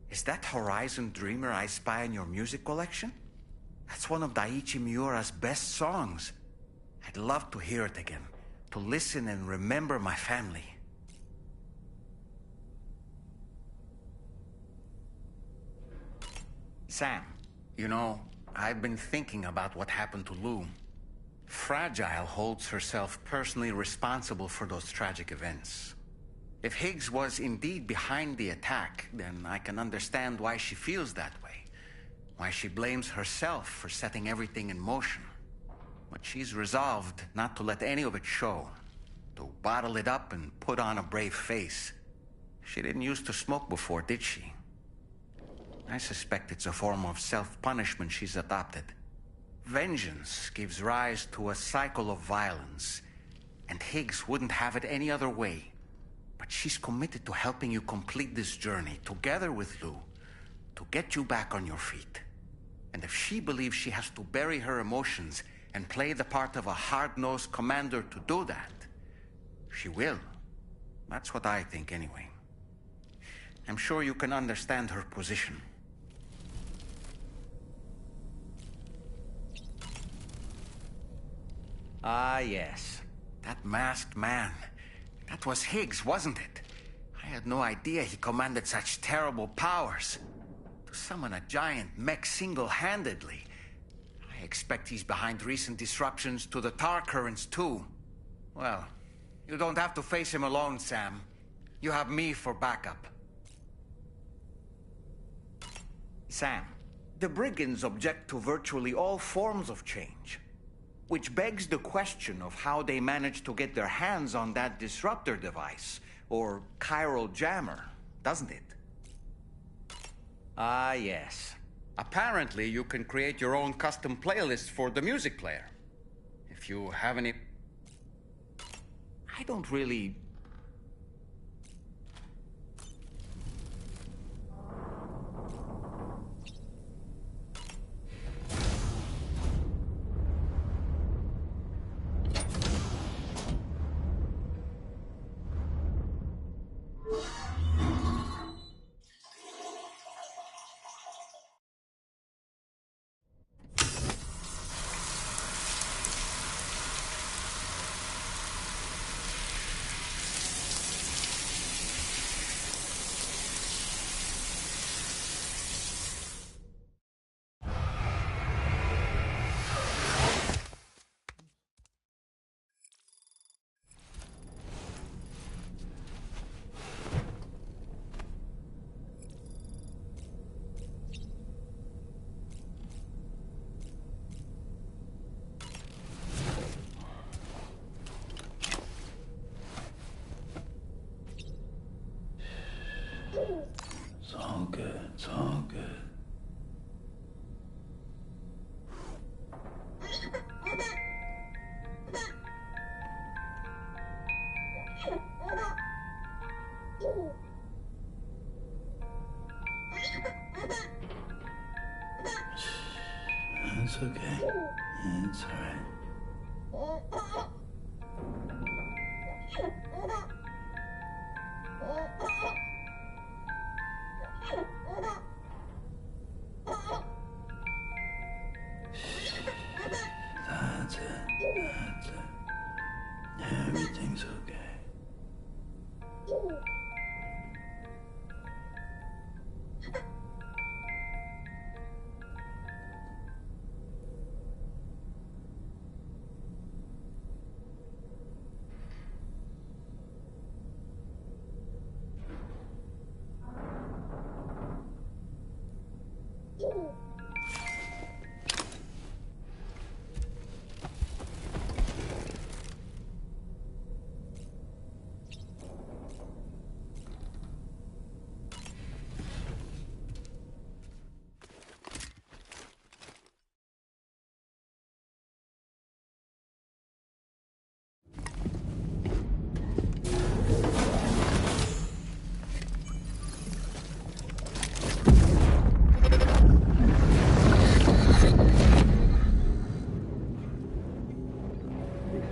is that Horizon Dreamer I spy in your music collection? That's one of Daiichi Miura's best songs. I'd love to hear it again, to listen and remember my family. Sam, you know, I've been thinking about what happened to Lou. Fragile holds herself personally responsible for those tragic events. If Higgs was indeed behind the attack, then I can understand why she feels that way. Why she blames herself for setting everything in motion. But she's resolved not to let any of it show. To bottle it up and put on a brave face. She didn't used to smoke before, did she? I suspect it's a form of self-punishment she's adopted. Vengeance gives rise to a cycle of violence, and Higgs wouldn't have it any other way. But she's committed to helping you complete this journey, together with Lou, to get you back on your feet. And if she believes she has to bury her emotions and play the part of a hard-nosed commander to do that, she will. That's what I think, anyway. I'm sure you can understand her position. Ah, yes. That masked man. That was Higgs, wasn't it? I had no idea he commanded such terrible powers. To summon a giant mech single-handedly. I expect he's behind recent disruptions to the tar currents, too. Well, you don't have to face him alone, Sam. You have me for backup. Sam, the brigands object to virtually all forms of change. Which begs the question of how they managed to get their hands on that disruptor device, or chiral jammer, doesn't it? Ah, yes. Apparently, you can create your own custom playlist for the music player. If you have any... I don't really... It's all good. It's all good. It's okay. It's all right.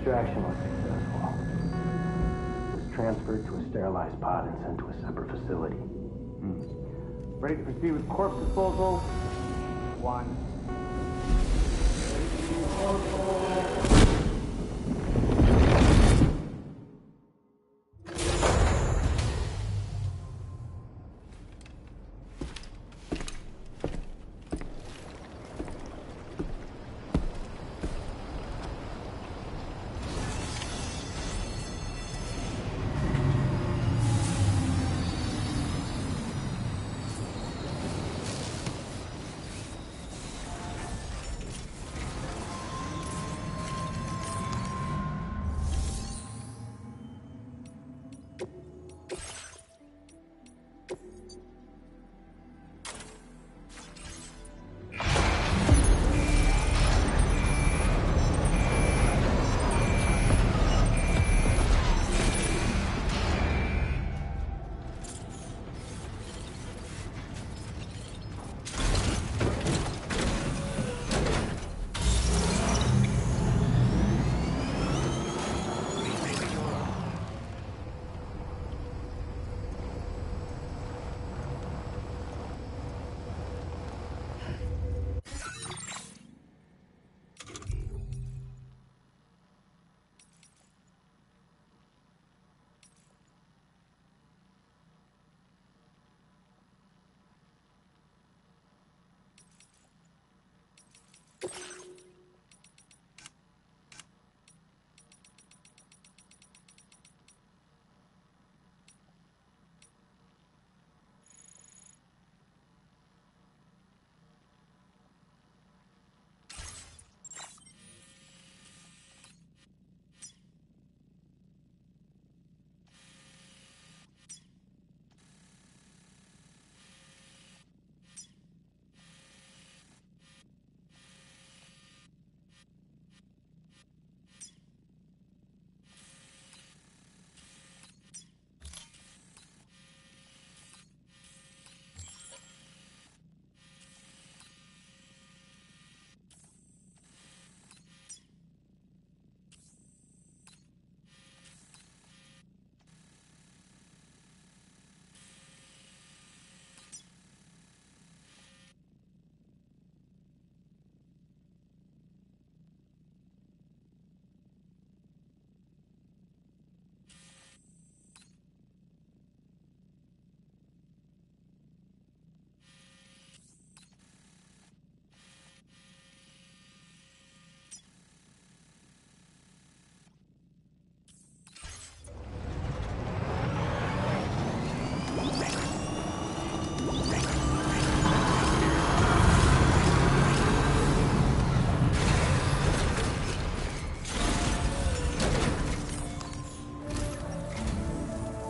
Extraction was successful. It was transferred to a sterilized pod and sent to a separate facility. Ready to proceed with corpse disposal? 1.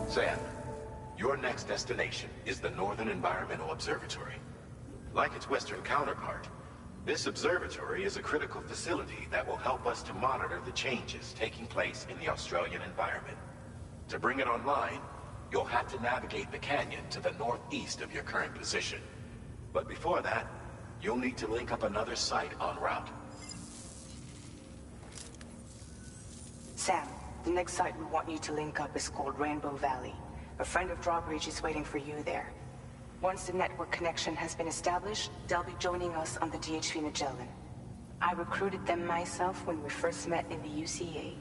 Sam, your next destination is the Northern Environmental Observatory. Like its Western counterpart, this observatory is a critical facility that will help us to monitor the changes taking place in the Australian environment. To bring it online, you'll have to navigate the canyon to the northeast of your current position. But before that, you'll need to link up another site en route. Sam, the next site we want you to link up is called Rainbow Valley. A friend of Drawbridge is waiting for you there. Once the network connection has been established, they'll be joining us on the DHV Magellan. I recruited them myself when we first met in the UCA.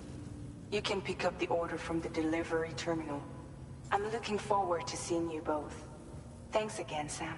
You can pick up the order from the delivery terminal. I'm looking forward to seeing you both. Thanks again, Sam.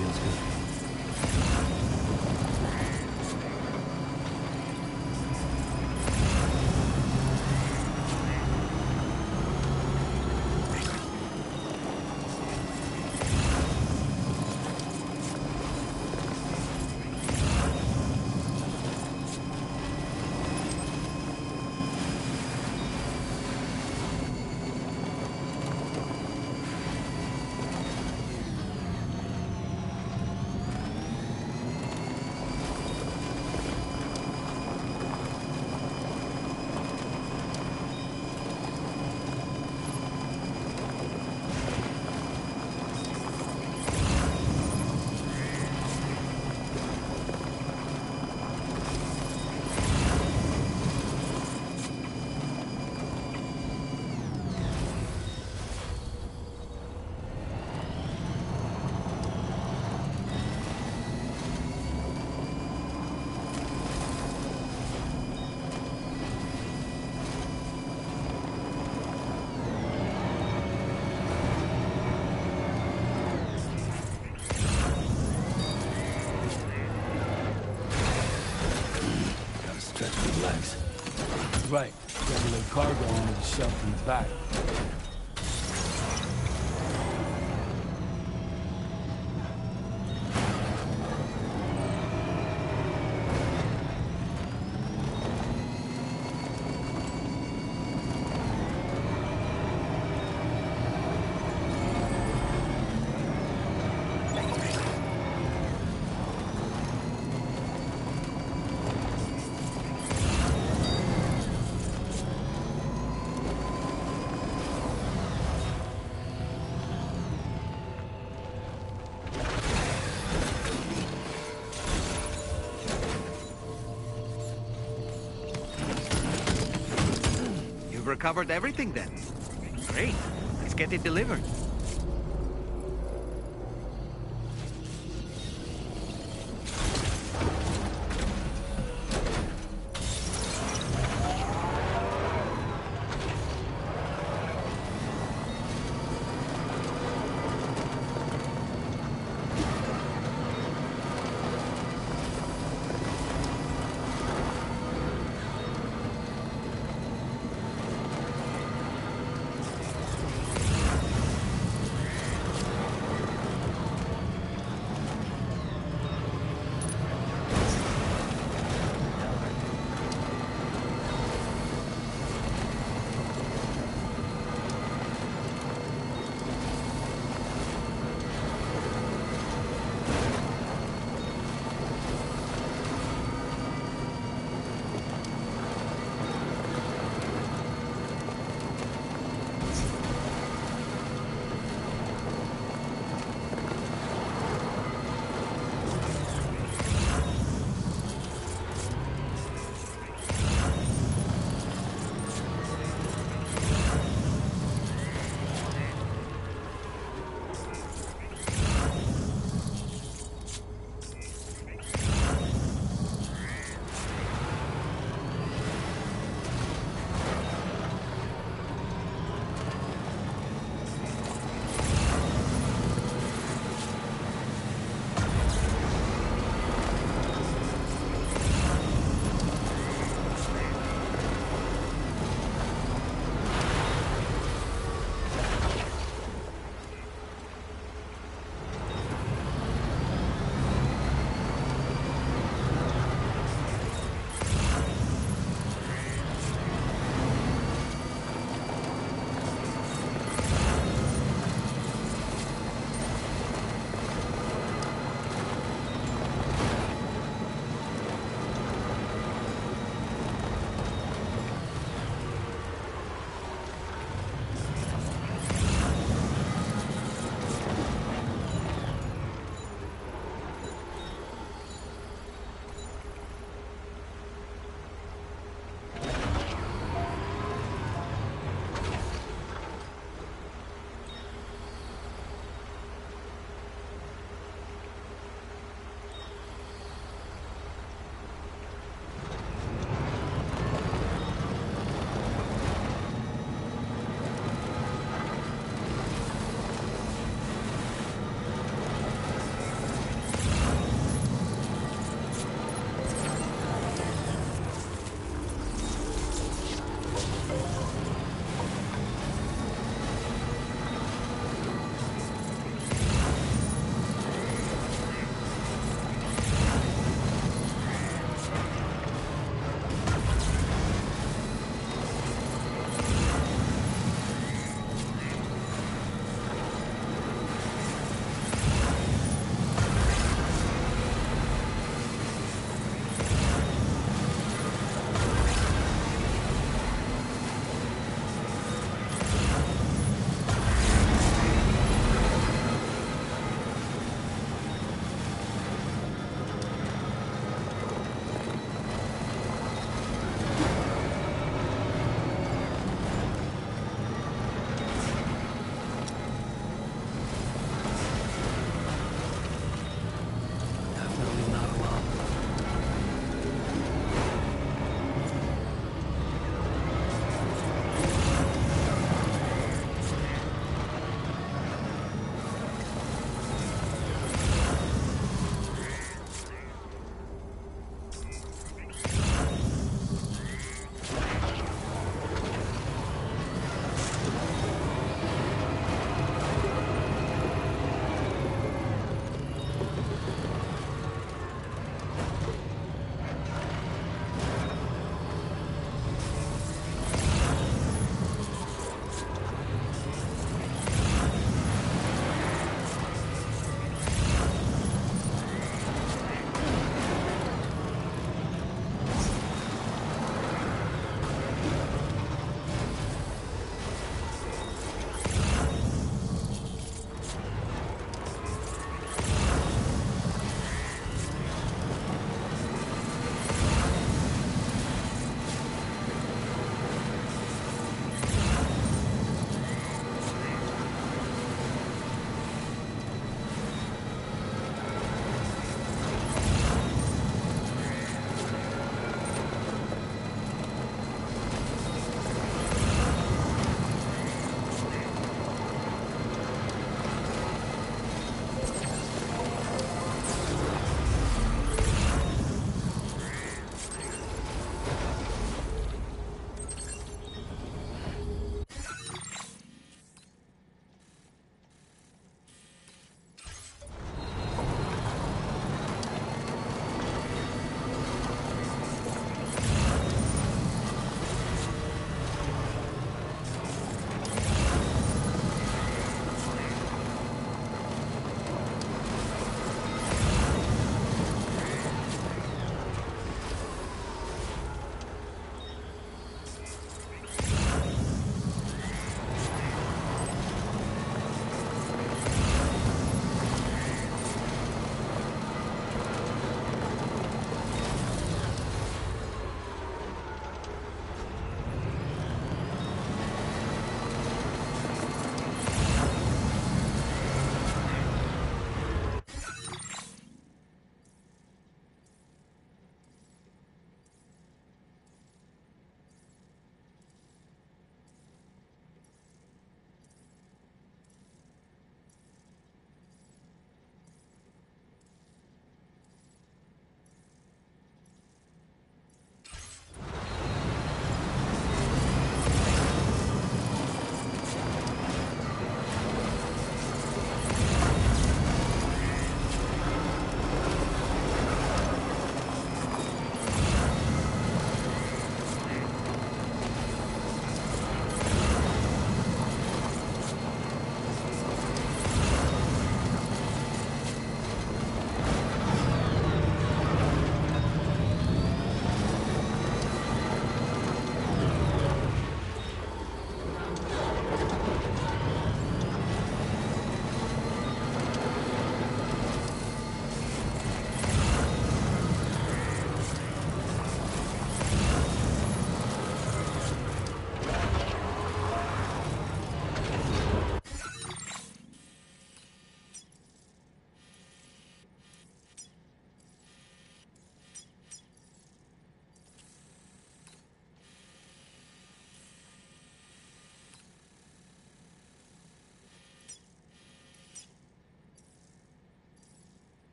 feels good. Stretch my legs. Right. Gotta load cargo onto the shelf in the back. You've recovered everything then. Great. Let's get it delivered.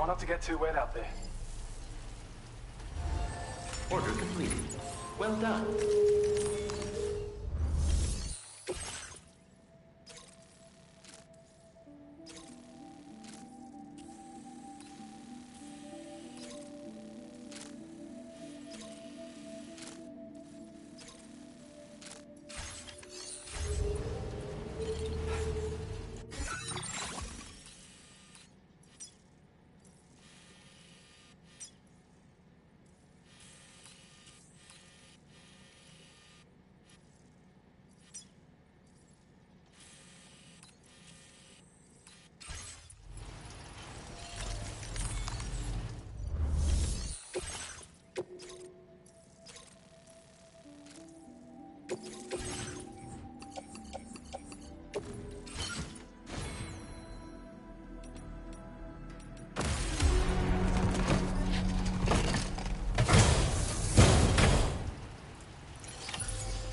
not to get too wet out there. Order completed. Well done.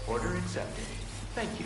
Order accepted. Thank you.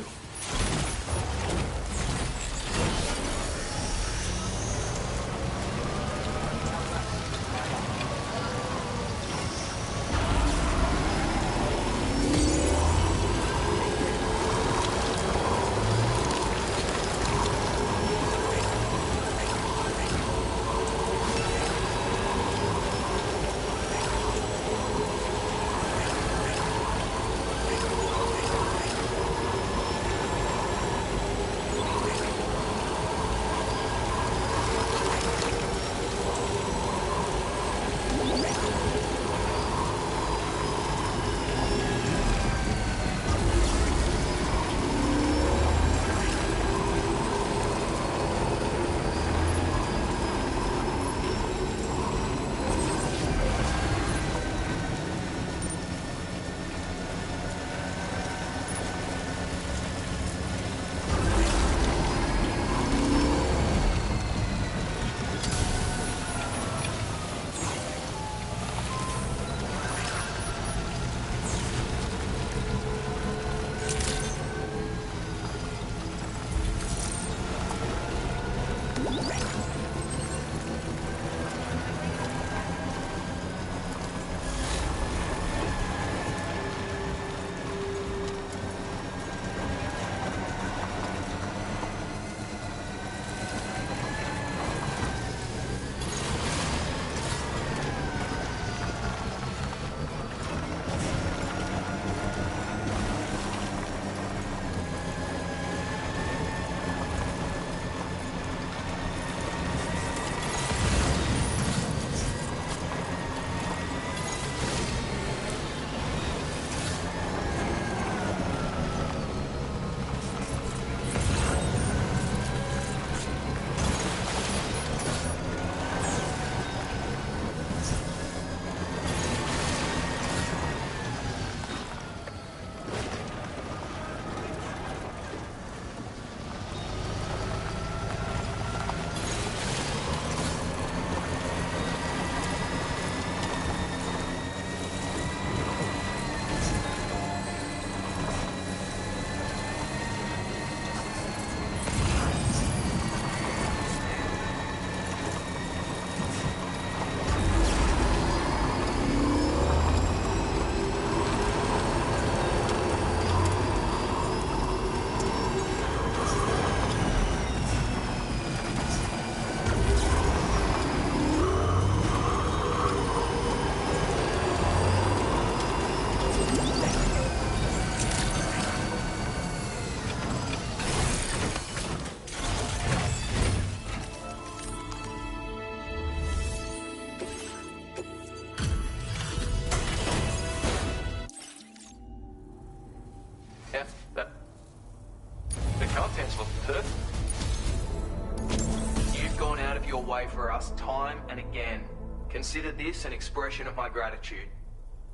For us time and again. Consider this an expression of my gratitude.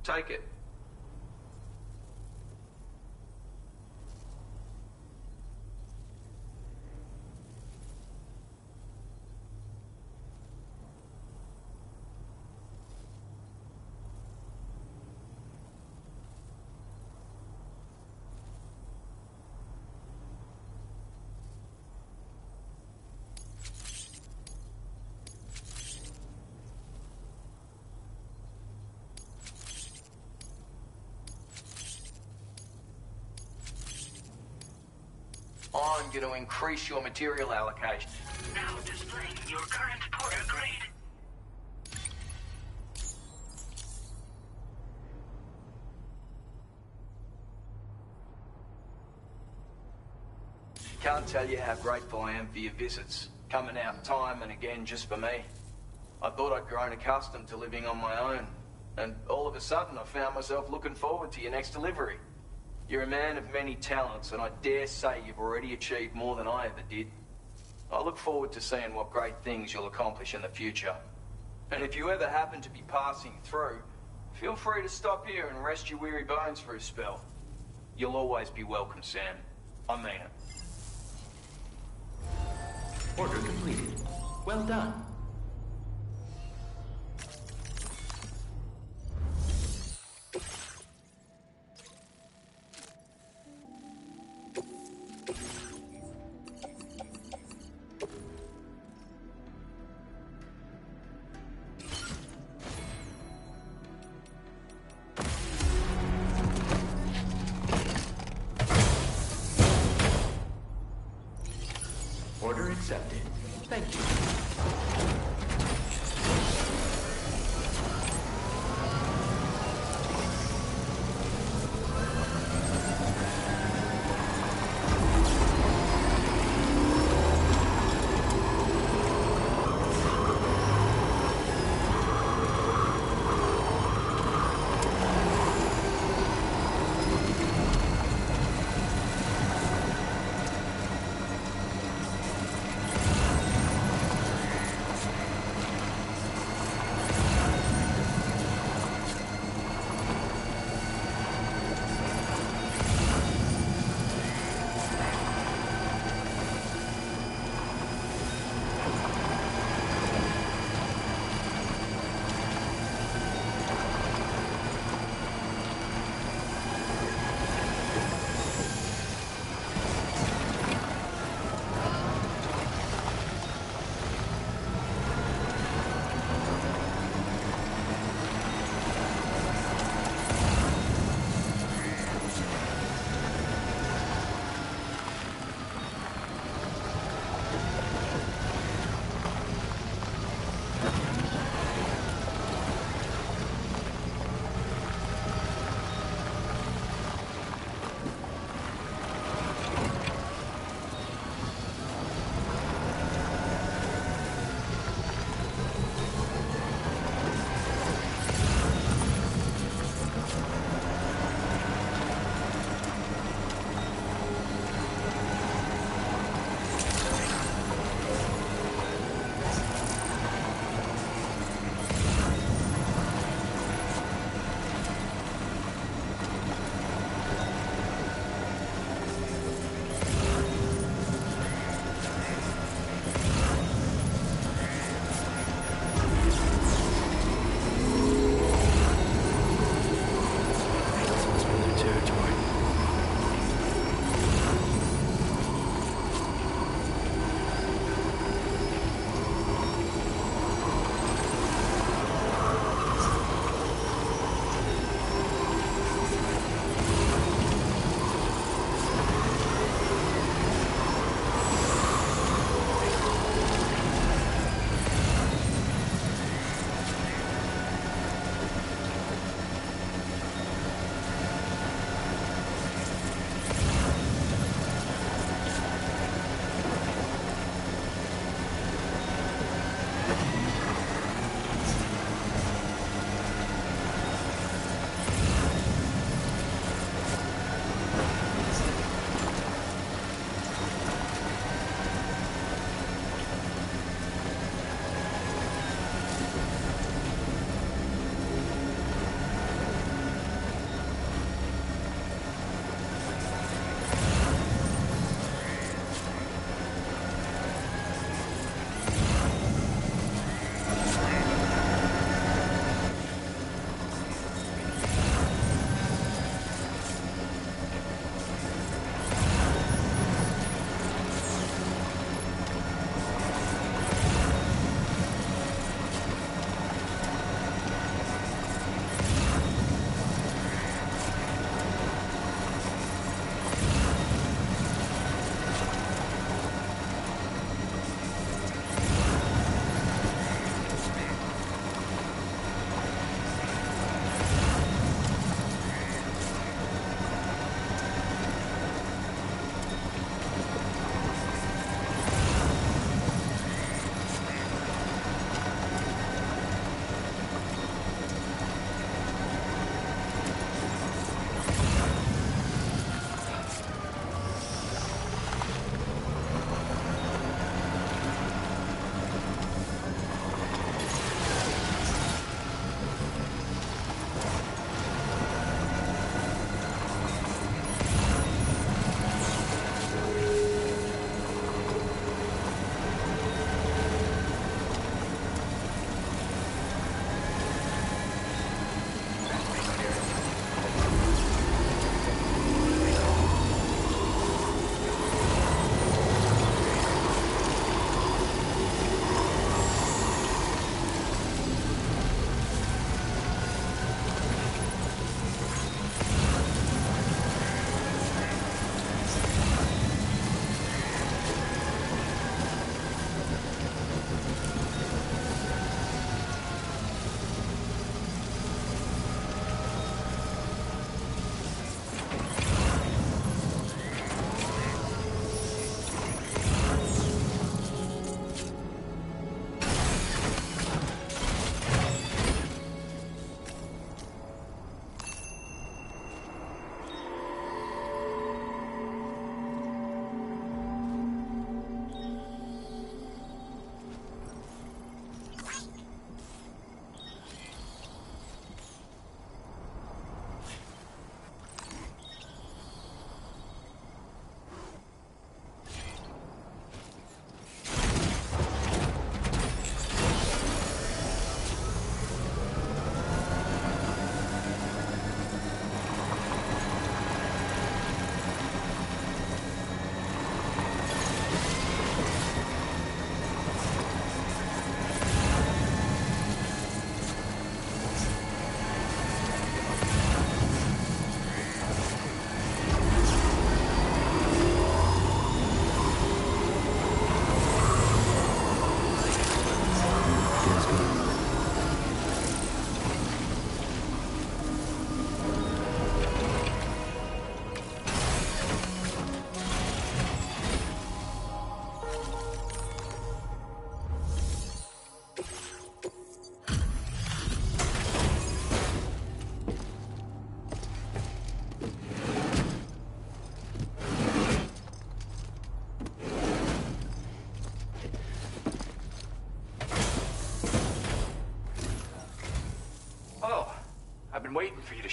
Take it. I'm going to increase your material allocation. Now displaying your current porter grade. Can't tell you how grateful I am for your visits, coming out time and again just for me. I thought I'd grown accustomed to living on my own, and all of a sudden I found myself looking forward to your next delivery. You're a man of many talents, and I dare say you've already achieved more than I ever did. I look forward to seeing what great things you'll accomplish in the future. And if you ever happen to be passing through, feel free to stop here and rest your weary bones for a spell. You'll always be welcome, Sam. I mean it. Order completed. Well done. Order accepted. Thank you.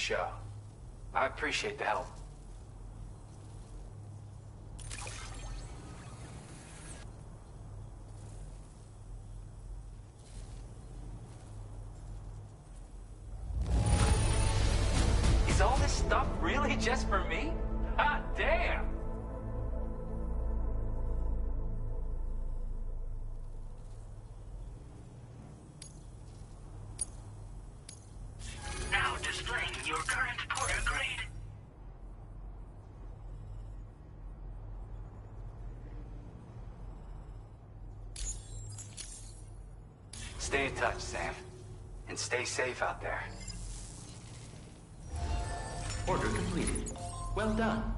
show. I appreciate the help. Is all this stuff really just for me? Hot damn! Now displaying your current porter grade. Stay in touch, Sam. And stay safe out there. Order completed. Well done.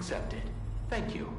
accepted. Thank you.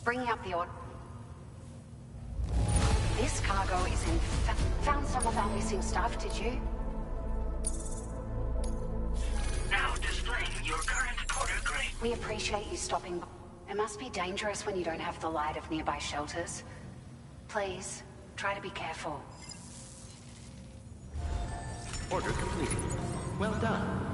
Bringing up the order. This cargo is in... Found some of our missing stuff, did you? Now displaying your current quarter grade. We appreciate you stopping by. It must be dangerous when you don't have the light of nearby shelters. Please, try to be careful. Order completed. Well done.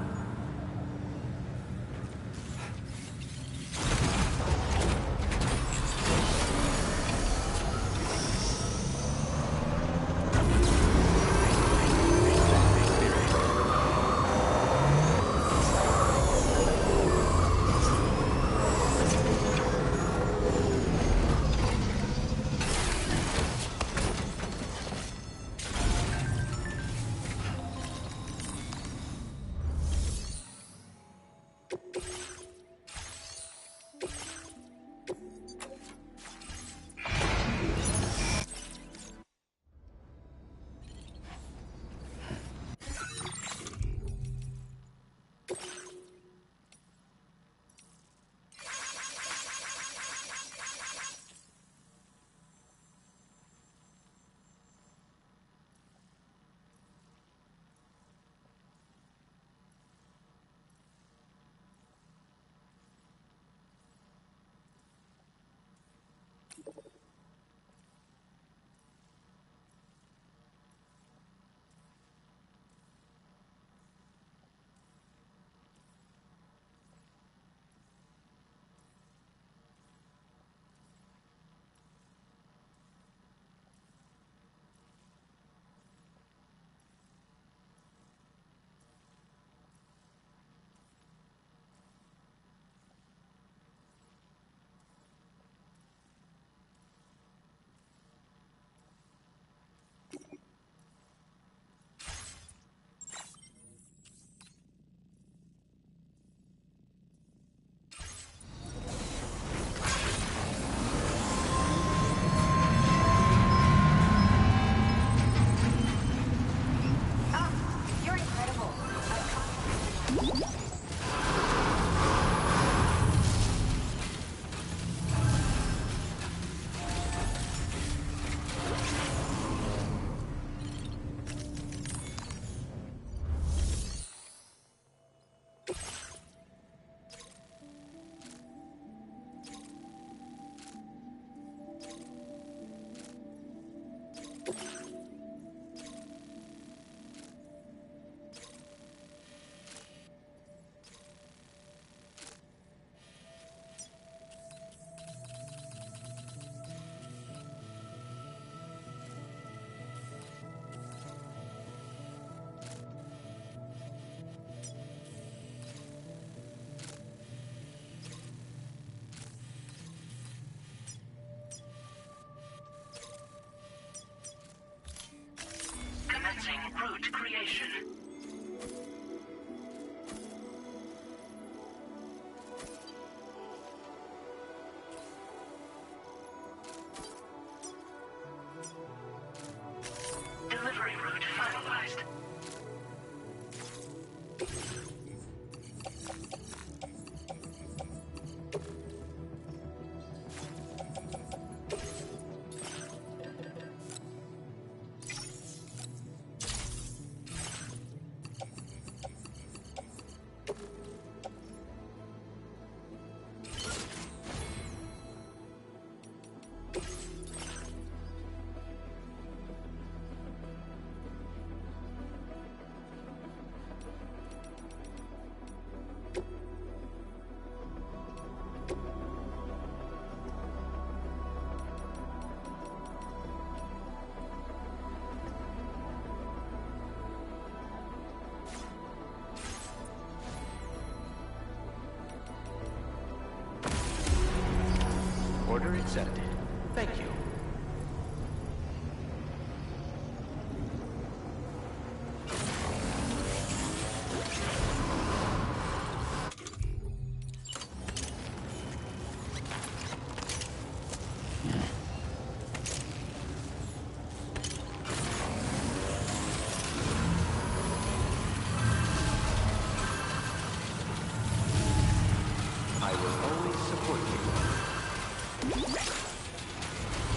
into creation. Delivery route finalized. Order accepted. Thank you. I will always support you.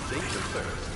Safety first.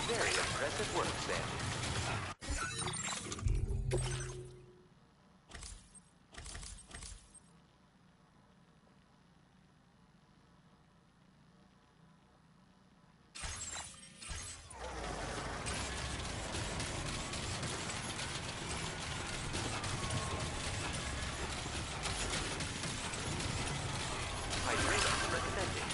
Very impressive work, Sam. Hydraulics recommended.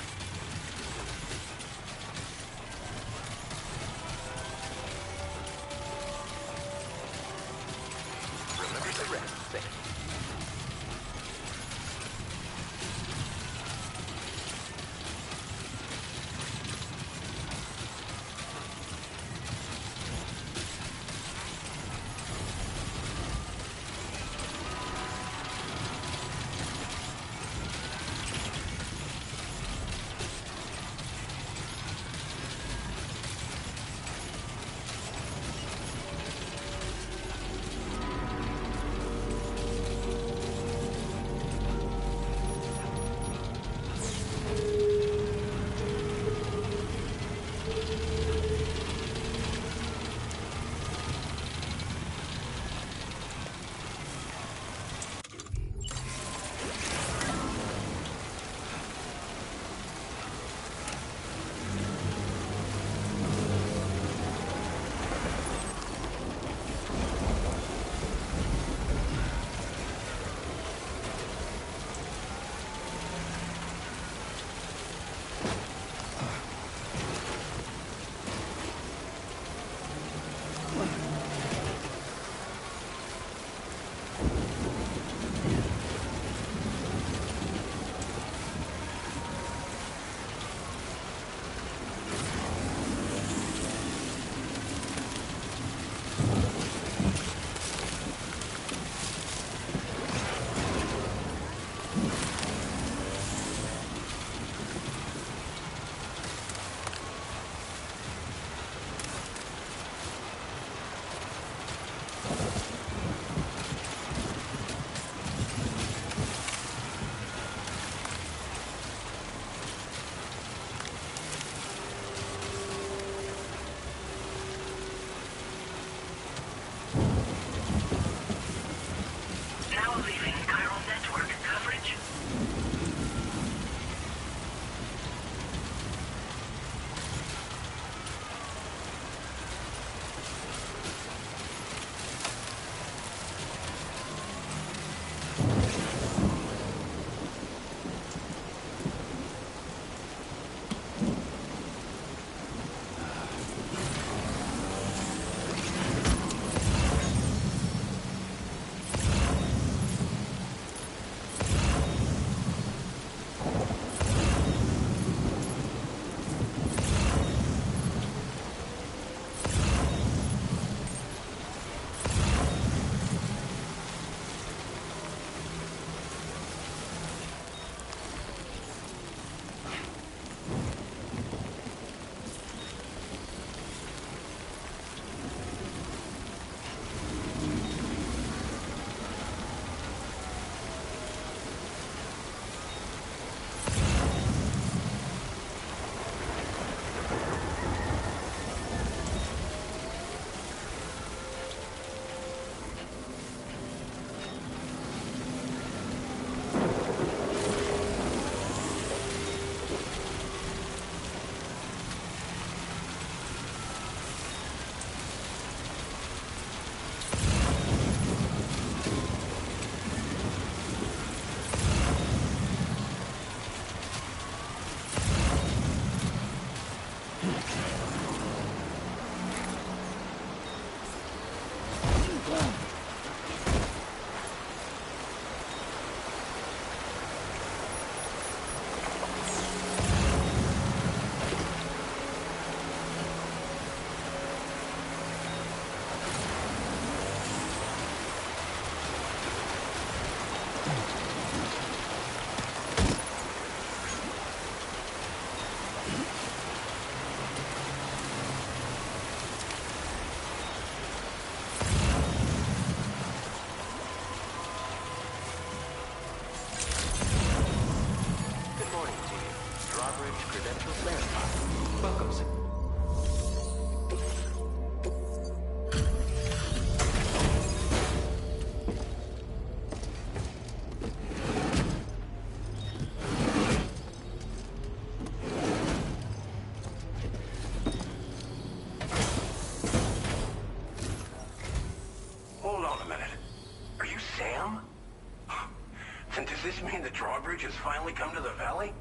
drawbridge has finally come to the valley?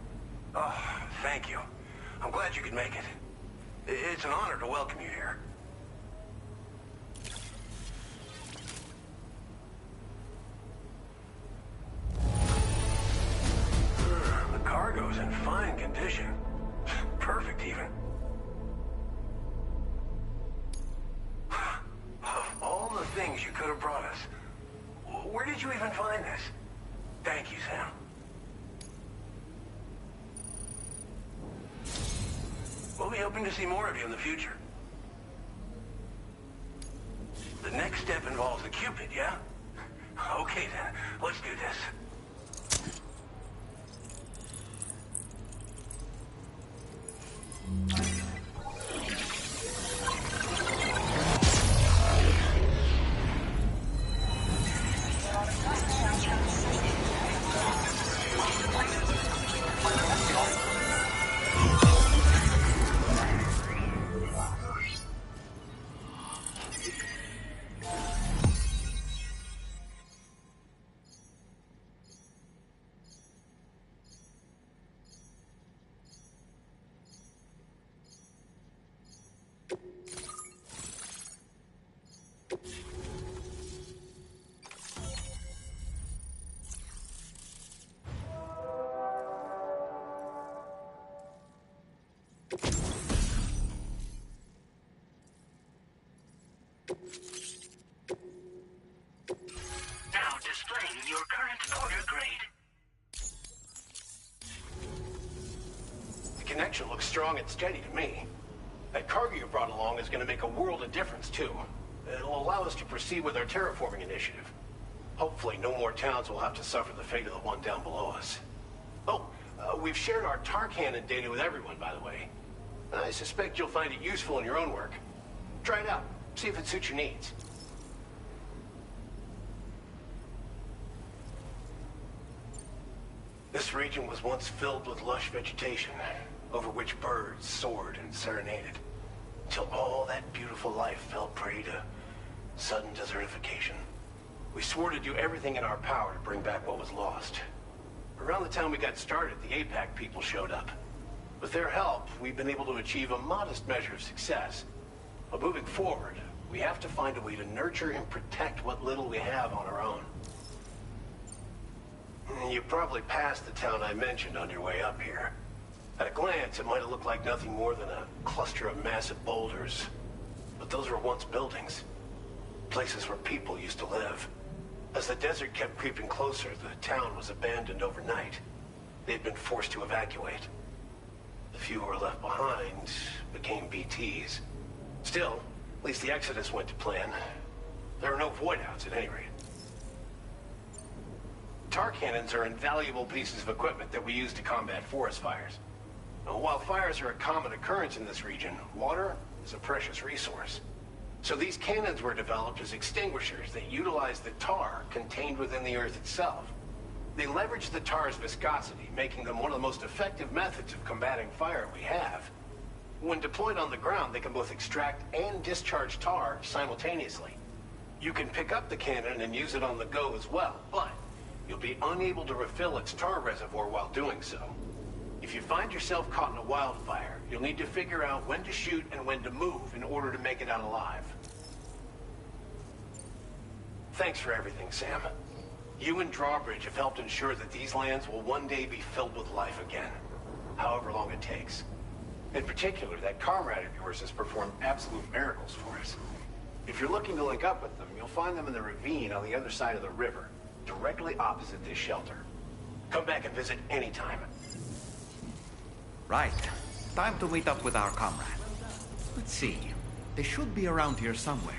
Oh, thank you. I'm glad you could make it. It's an honor to welcome you here. The cargo's in fine condition. Perfect, even. Of all the things you could have brought us, where did you even find this? Thank you, Sam. We'll be hoping to see more of you in the future. The next step involves the Cupid, yeah? Okay then, let's do this. Now displaying your current order grade. The connection looks strong and steady to me. That cargo you brought along is going to make a world of difference, too. It'll allow us to proceed with our terraforming initiative. Hopefully, no more towns will have to suffer the fate of the one down below us. Oh, we've shared our tar cannon data with everyone, by the way. I suspect you'll find it useful in your own work. Try it out. See if it suits your needs. This region was once filled with lush vegetation, over which birds soared and serenaded, until all that beautiful life fell prey to sudden desertification. We swore to do everything in our power to bring back what was lost. Around the time we got started, the APAC people showed up. With their help, we've been able to achieve a modest measure of success. But moving forward, we have to find a way to nurture and protect what little we have on our own. You probably passed the town I mentioned on your way up here. At a glance, it might have looked like nothing more than a cluster of massive boulders. But those were once buildings. Places where people used to live. As the desert kept creeping closer, the town was abandoned overnight. They'd been forced to evacuate. The few who were left behind became BTs. Still, at least the exodus went to plan. There are no void-outs at any rate. Tar cannons are invaluable pieces of equipment that we use to combat forest fires. Now, while fires are a common occurrence in this region, water is a precious resource. So these cannons were developed as extinguishers that utilize the tar contained within the earth itself. They leverage the tar's viscosity, making them one of the most effective methods of combating fire we have. When deployed on the ground, they can both extract and discharge tar simultaneously. You can pick up the cannon and use it on the go as well, but you'll be unable to refill its tar reservoir while doing so. If you find yourself caught in a wildfire, you'll need to figure out when to shoot and when to move in order to make it out alive. Thanks for everything, Sam. You and Drawbridge have helped ensure that these lands will one day be filled with life again, however long it takes. In particular, that comrade of yours has performed absolute miracles for us. If you're looking to link up with them, you'll find them in the ravine on the other side of the river, directly opposite this shelter. Come back and visit anytime. Right. Time to meet up with our comrade. Let's see. They should be around here somewhere.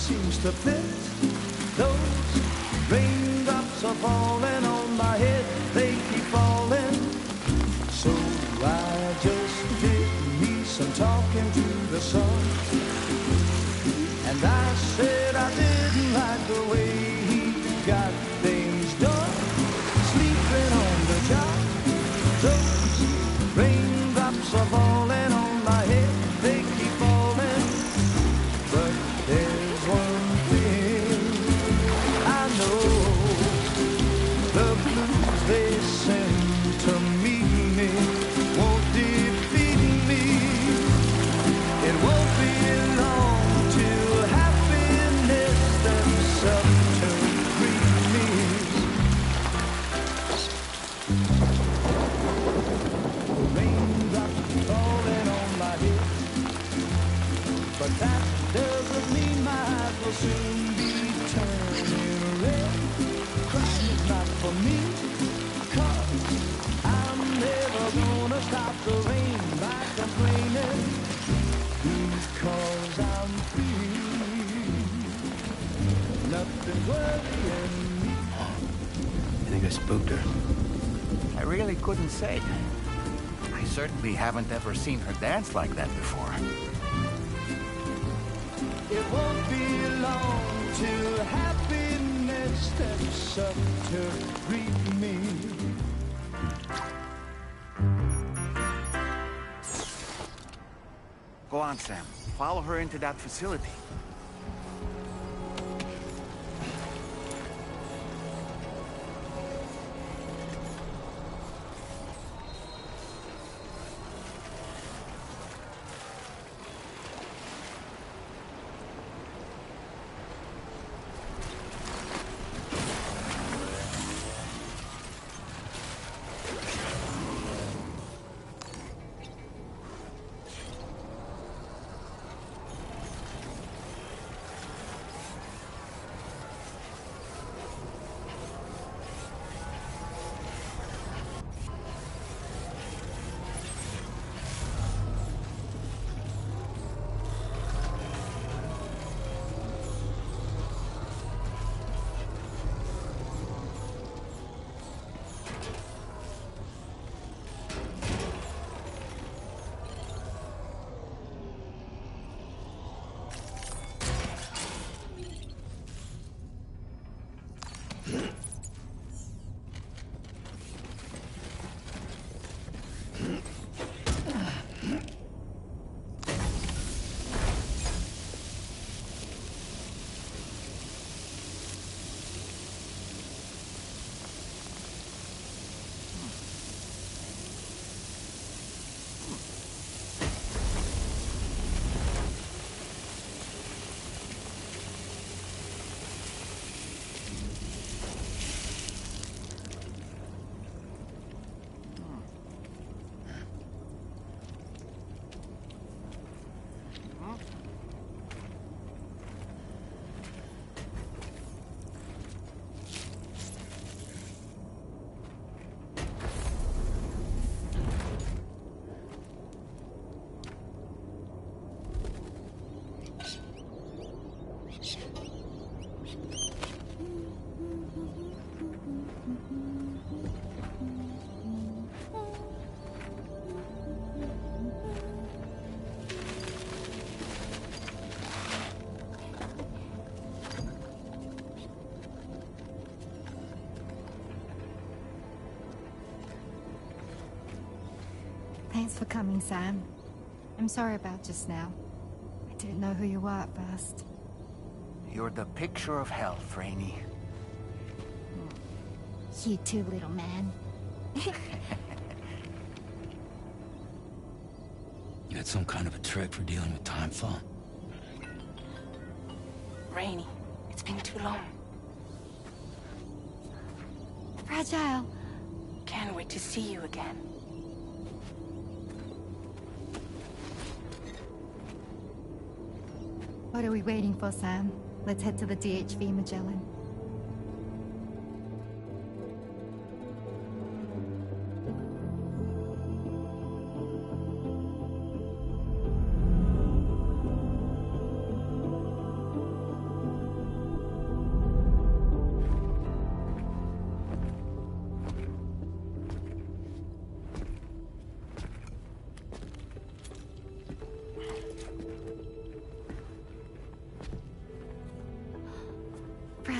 seems to fit. Those raindrops are falling on my head, they keep falling. So I just did me some talking to the sun. And I said I didn't like the way he got things done. Sleeping on the job, those raindrops are falling on my head, they keep falling. But there's one thing I know, the blues they send to meet me won't defeat me. It won't be long till happiness steps up to greet me. Raindrops falling on my head, but that doesn't mean my eyes will soon be turning red. Crying's not for me, 'cause I'm never gonna stop the rain by complaining, because I'm free. Nothing's worrying me. You think I spooked her? I really couldn't say. I certainly haven't ever seen her dance like that before. It won't be long till happiness steps up to greet me. Go on, Sam. Follow her into that facility. Thanks for coming, Sam. I'm sorry about just now. I didn't know who you were at first. You're the picture of health, Rainey. You too, little man. You had some kind of a trick for dealing with time fall? Rainey, it's been too long. Fragile. Can't wait to see you again. What are we waiting for, Sam? Let's head to the DHV Magellan.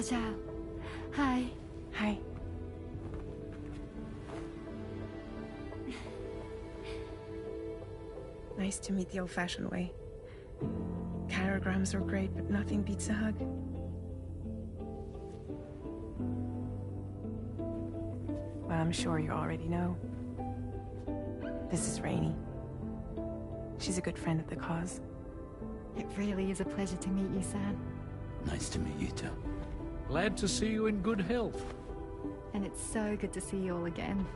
Zhao. Hi. Hi. Nice to meet the old-fashioned way. Chirograms are great, but nothing beats a hug. Well, I'm sure you already know. This is Rainey. She's a good friend of the cause. It really is a pleasure to meet you, Sam. Nice to meet you too. Glad to see you in good health. And it's so good to see you all again.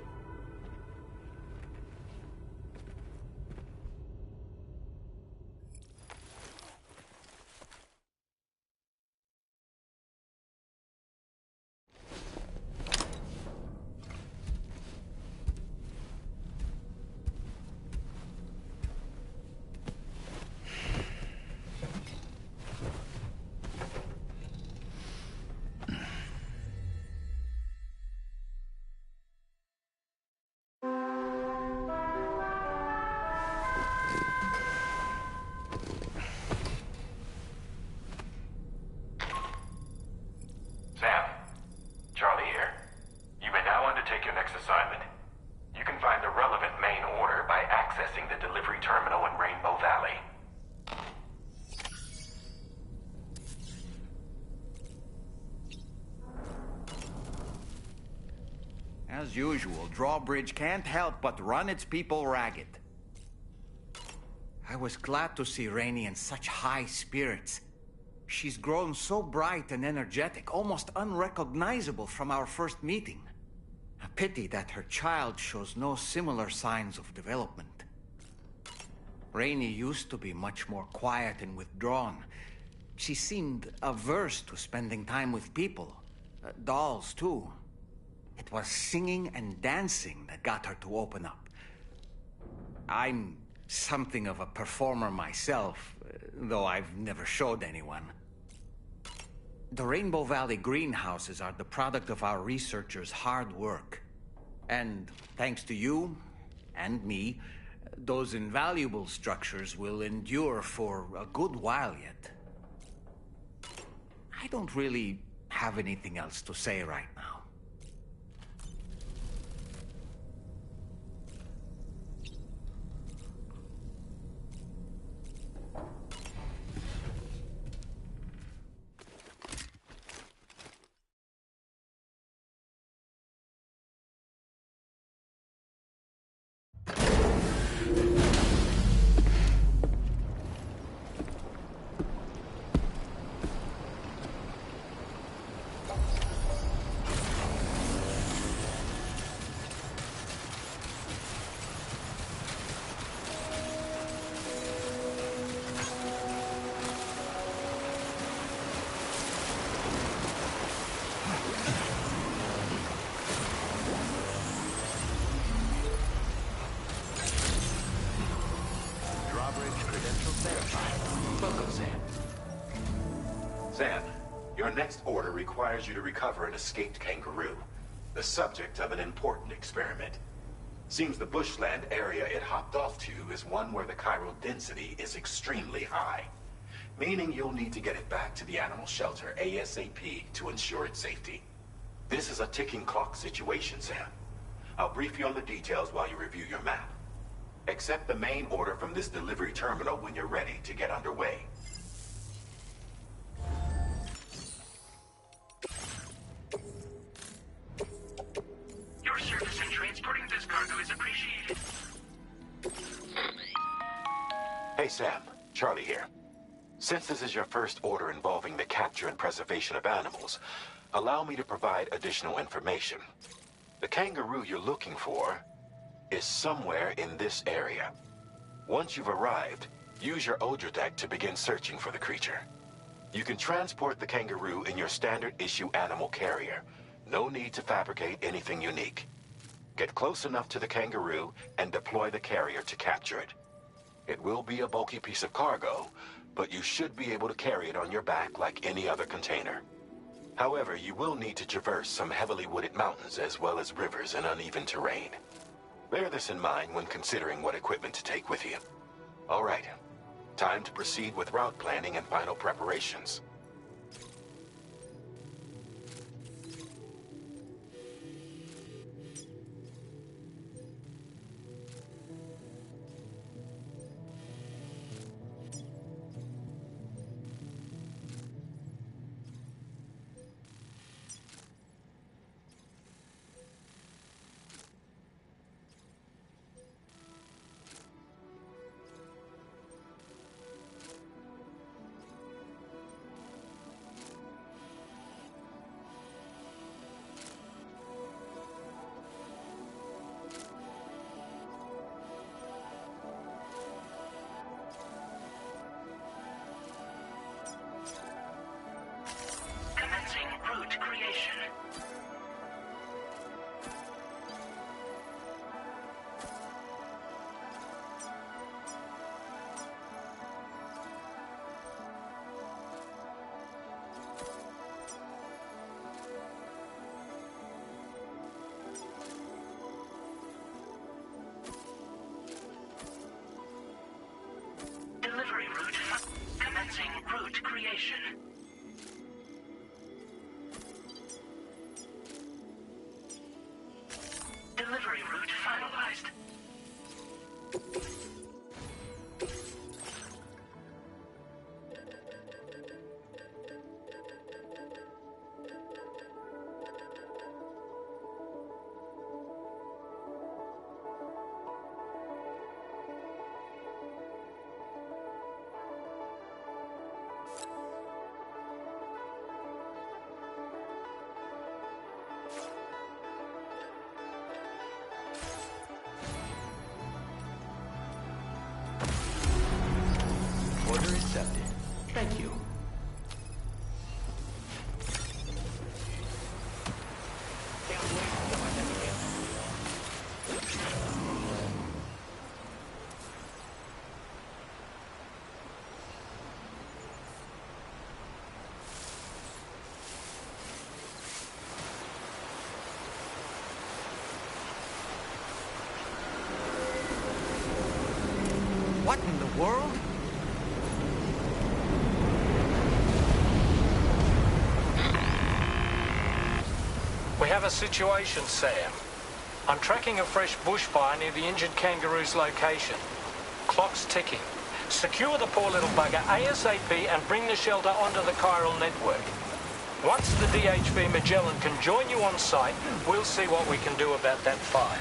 Sam, Charlie here. You may now undertake your next assignment. You can find the relevant main order by accessing the delivery terminal in Rainbow Valley. As usual, Drawbridge can't help but run its people ragged. I was glad to see Rainey in such high spirits. She's grown so bright and energetic, almost unrecognizable from our first meeting. A pity that her child shows no similar signs of development. Rainey used to be much more quiet and withdrawn. She seemed averse to spending time with people. Dolls, too. It was singing and dancing that got her to open up. I'm something of a performer myself, though I've never showed anyone. The Rainbow Valley greenhouses are the product of our researchers' hard work. And thanks to you and me, those invaluable structures will endure for a good while yet. I don't really have anything else to say right now. Welcome, Sam. Sam, your next order requires you to recover an escaped kangaroo, the subject of an important experiment. Seems the bushland area it hopped off to is one where the chiral density is extremely high, meaning you'll need to get it back to the animal shelter ASAP to ensure its safety. This is a ticking clock situation, Sam. I'll brief you on the details while you review your map. Accept the main order from this delivery terminal when you're ready to get underway. Your service in transporting this cargo is appreciated. Hey Sam, Charlie here. Since this is your first order involving the capture and preservation of animals, allow me to provide additional information. The kangaroo you're looking for is somewhere in this area. Once you've arrived, use your Odradek to begin searching for the creature. You can transport the kangaroo in your standard issue animal carrier. No need to fabricate anything unique. Get close enough to the kangaroo and deploy the carrier to capture it. It will be a bulky piece of cargo, but you should be able to carry it on your back like any other container. However, you will need to traverse some heavily wooded mountains as well as rivers and uneven terrain. Bear this in mind when considering what equipment to take with you. All right, time to proceed with route planning and final preparations. situation. Delivery route finalized. Order accepted. Thank you. What in the world? We have a situation, Sam. I'm tracking a fresh bushfire near the injured kangaroo's location. Clock's ticking. Secure the poor little bugger ASAP and bring the shelter onto the chiral network. Once the DHV Magellan can join you on site, we'll see what we can do about that fire.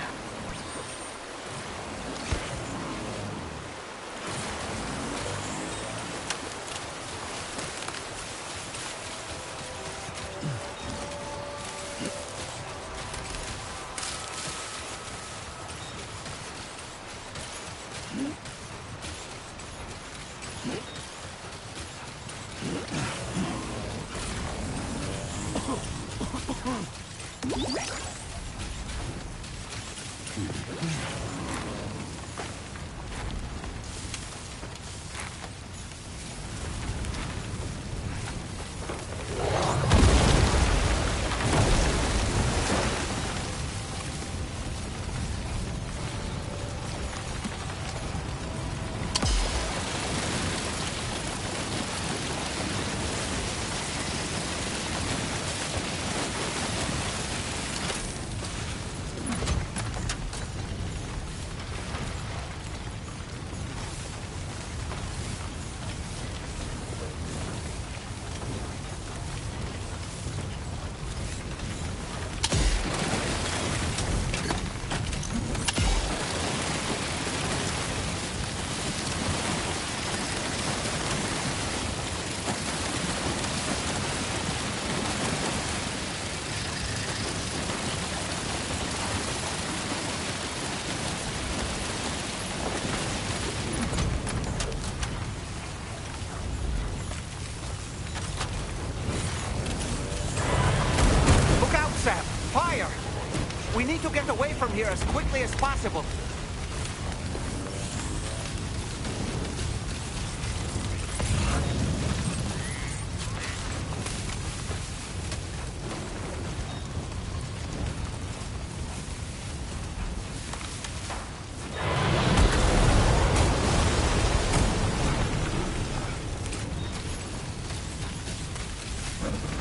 We need to get away from here as quickly as possible.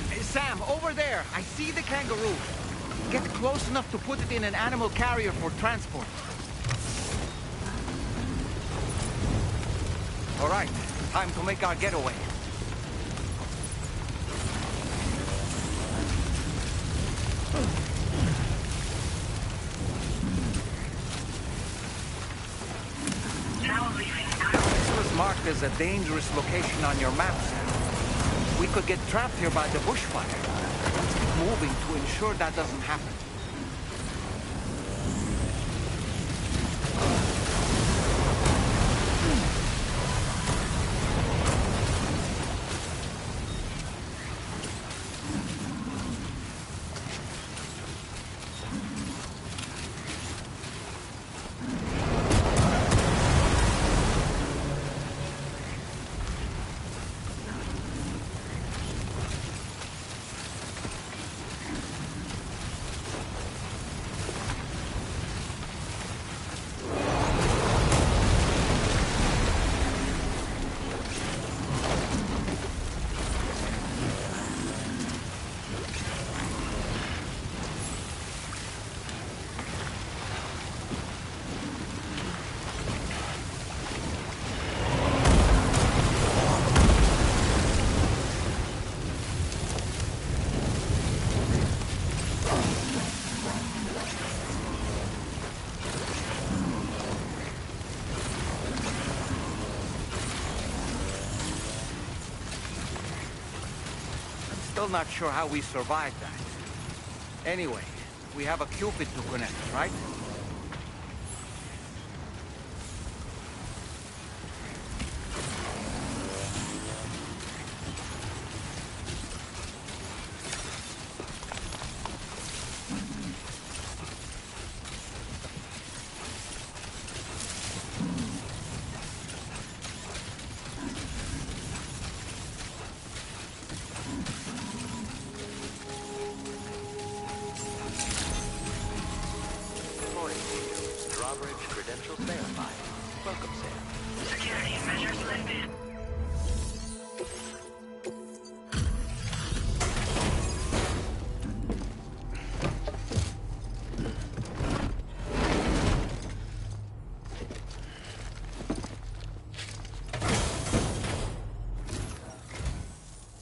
Hey, Sam, over there. I see the kangaroo. Get close enough to put it in an animal carrier for transport. All right, time to make our getaway. This was marked as a dangerous location on your map, Sam. We could get trapped here by the bushfire. Let's keep moving to ensure that doesn't happen. still not sure how we survived that. Anyway, we have a Cupid to connect, right? Drawbridge credentials verified. Welcome, Sam. Security measures lifted.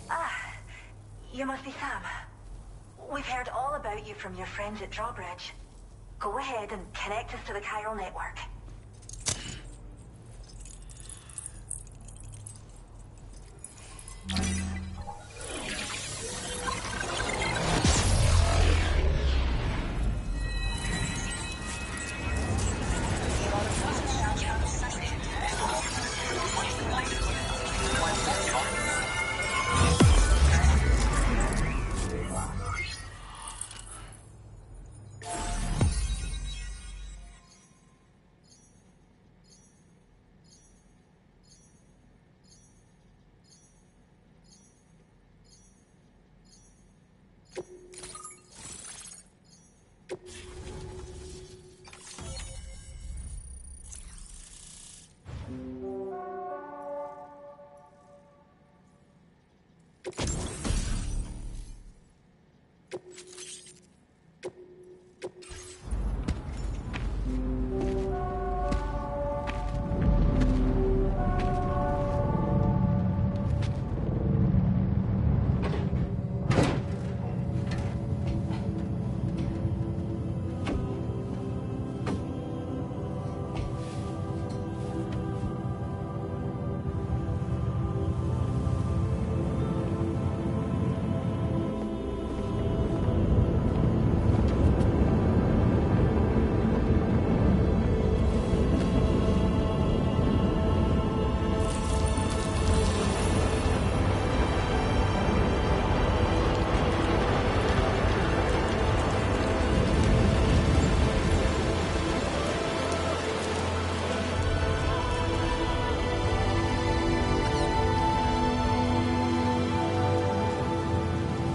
Ah, you must be Sam. We've heard all about you from your friends at Drawbridge. Go ahead and connect us to the chiral network.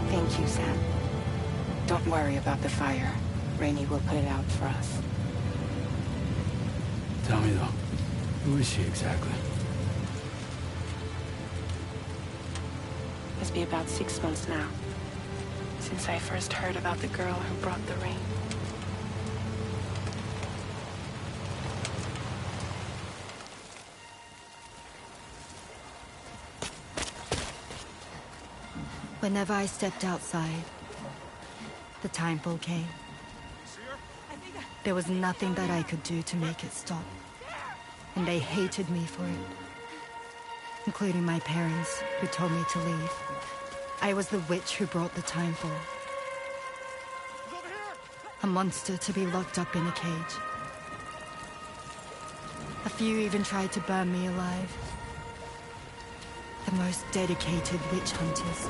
Thank you, Sam. Don't worry about the fire. Rainey will put it out for us. Tell me though, who is she exactly? Must be about 6 months now, since I first heard about the girl who brought the rain. Whenever I stepped outside, the timefall came. There was nothing that I could do to make it stop. And they hated me for it. Including my parents, who told me to leave. I was the witch who brought the timefall. A monster to be locked up in a cage. A few even tried to burn me alive. The most dedicated witch hunters.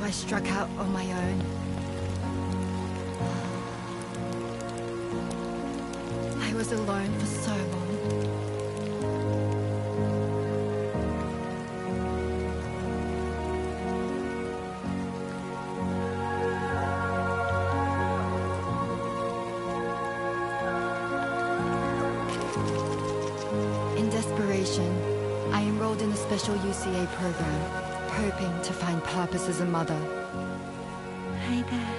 I struck out on my own. I was alone for so long. In desperation, I enrolled in a special UCA program. Hoping to find purpose as a mother. Hi there.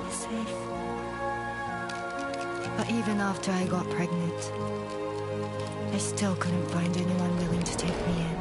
This Even after I got pregnant, I still couldn't find anyone willing to take me in.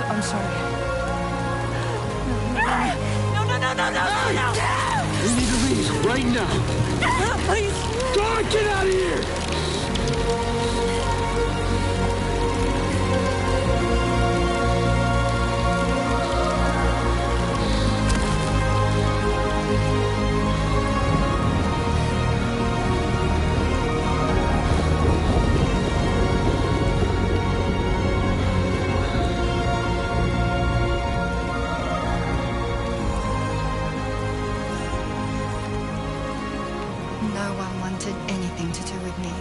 I'm sorry. No. We need to leave right now. Please. God, get out of here! No one wanted anything to do with me.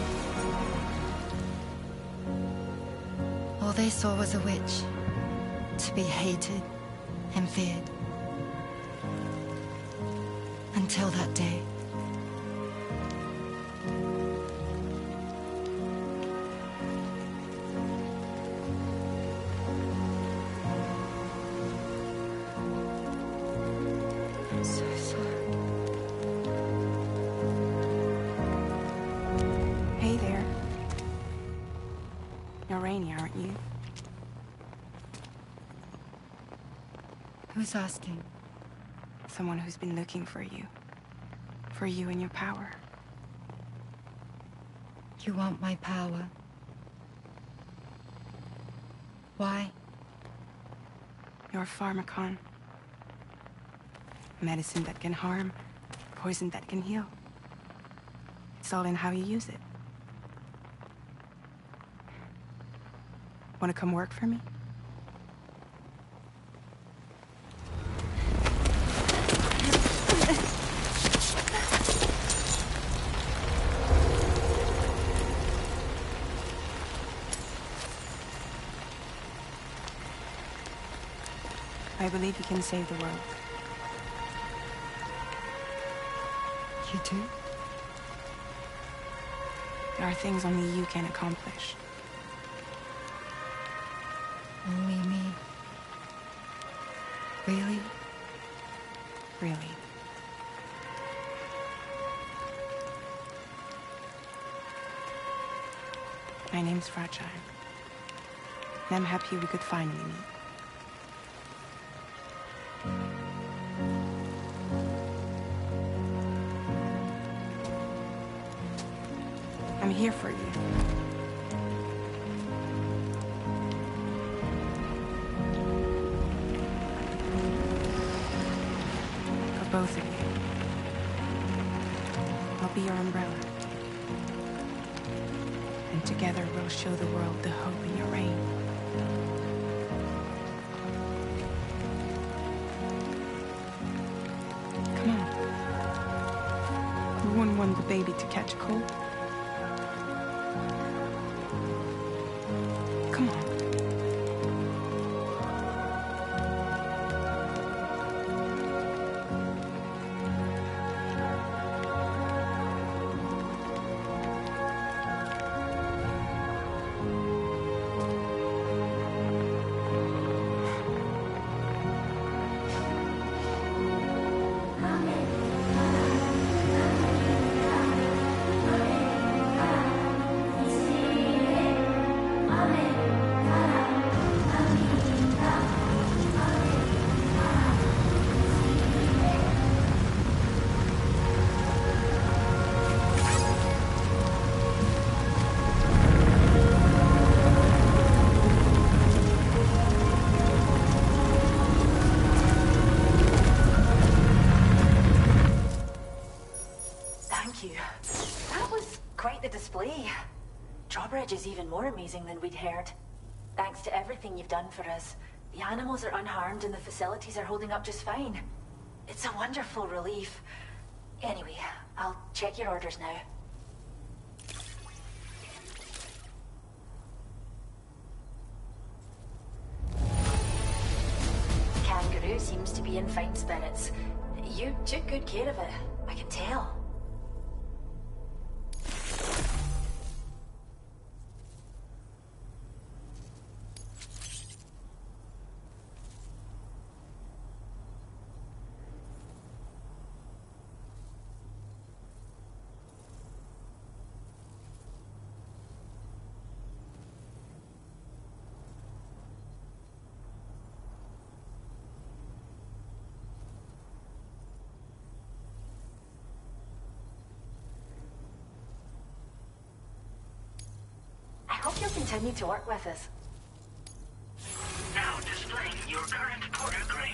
All they saw was a witch, to be hated and feared. Until that day. I'm so sorry. Hey there. You're Rainey, aren't you? Who's asking? Someone who's been looking for you. For you and your power. You want my power? Why? You're a pharmacon. Medicine that can harm, poison that can heal. It's all in how you use it. Want to come work for me? I believe you can save the world. You do? There are things only you can accomplish. Only me. Really? Really. My name's Fragile. And I'm happy we could finally meet. I'm here for you. For both of you. I'll be your umbrella. And together we'll show the world the hope in your reign. Come on. We wouldn't want the baby to catch a cold. Come on. Drawbridge is even more amazing than we'd heard. Thanks to everything you've done for us. The animals are unharmed and the facilities are holding up just fine. It's a wonderful relief. Anyway, I'll check your orders now. Kangaroo seems to be in fine spirits. You took good care of it, I can tell. I hope you'll continue to work with us. Now displaying your current porter grade.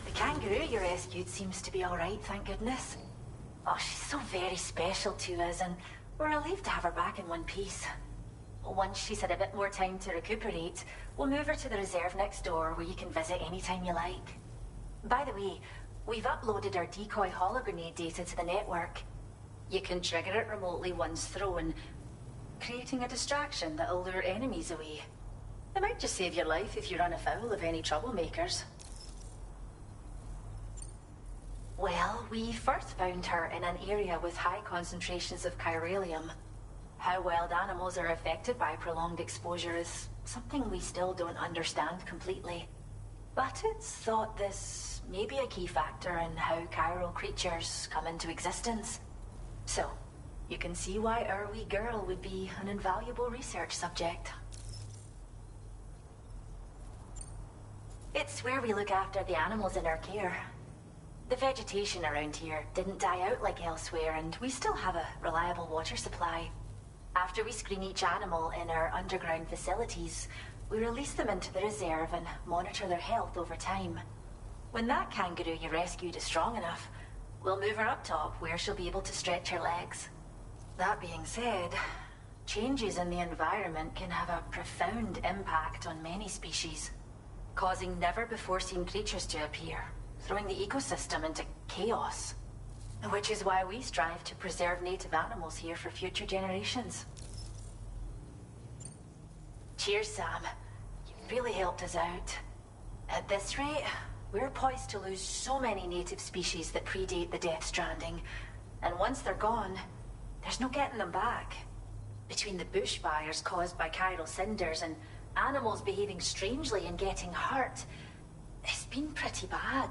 The kangaroo you rescued seems to be alright, thank goodness. Oh, she's so very special to us, and we're relieved to have her back in one piece. Once she's had a bit more time to recuperate, we'll move her to the reserve next door where you can visit anytime you like. By the way, we've uploaded our decoy hologrenade data to the network. You can trigger it remotely once thrown, creating a distraction that'll lure enemies away. It might just save your life if you run afoul of any troublemakers. Well, we first found her in an area with high concentrations of chiralium. How wild animals are affected by prolonged exposure is something we still don't understand completely. But it's thought this may be a key factor in how chiral creatures come into existence. So, you can see why our wee girl would be an invaluable research subject. It's where we look after the animals in our care. The vegetation around here didn't die out like elsewhere, and we still have a reliable water supply. After we screen each animal in our underground facilities, we release them into the reserve and monitor their health over time. When that kangaroo you rescued is strong enough, we'll move her up top where she'll be able to stretch her legs. That being said, changes in the environment can have a profound impact on many species, causing never-before-seen creatures to appear, throwing the ecosystem into chaos. Which is why we strive to preserve native animals here for future generations. Cheers, Sam. You really helped us out. At this rate, we're poised to lose so many native species that predate the Death Stranding. And once they're gone, there's no getting them back. Between the bushfires caused by chiral cinders and animals behaving strangely and getting hurt, it's been pretty bad.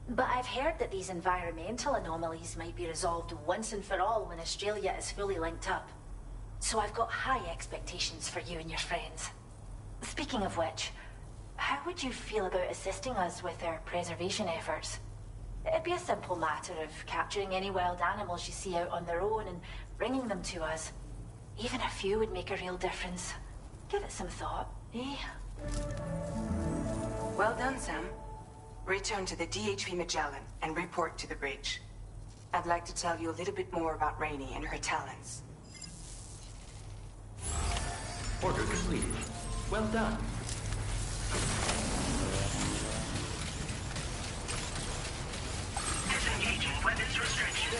But I've heard that these environmental anomalies might be resolved once and for all when Australia is fully linked up. So I've got high expectations for you and your friends. Speaking of which, how would you feel about assisting us with our preservation efforts? It'd be a simple matter of capturing any wild animals you see out on their own and bringing them to us. Even a few would make a real difference. Give it some thought, eh? Well done, Sam. Return to the DHV Magellan and report to the bridge. I'd like to tell you a little bit more about Rainey and her talents. Order completed. Well done. Disengaging weapons restrictions.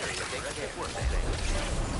Good work, then.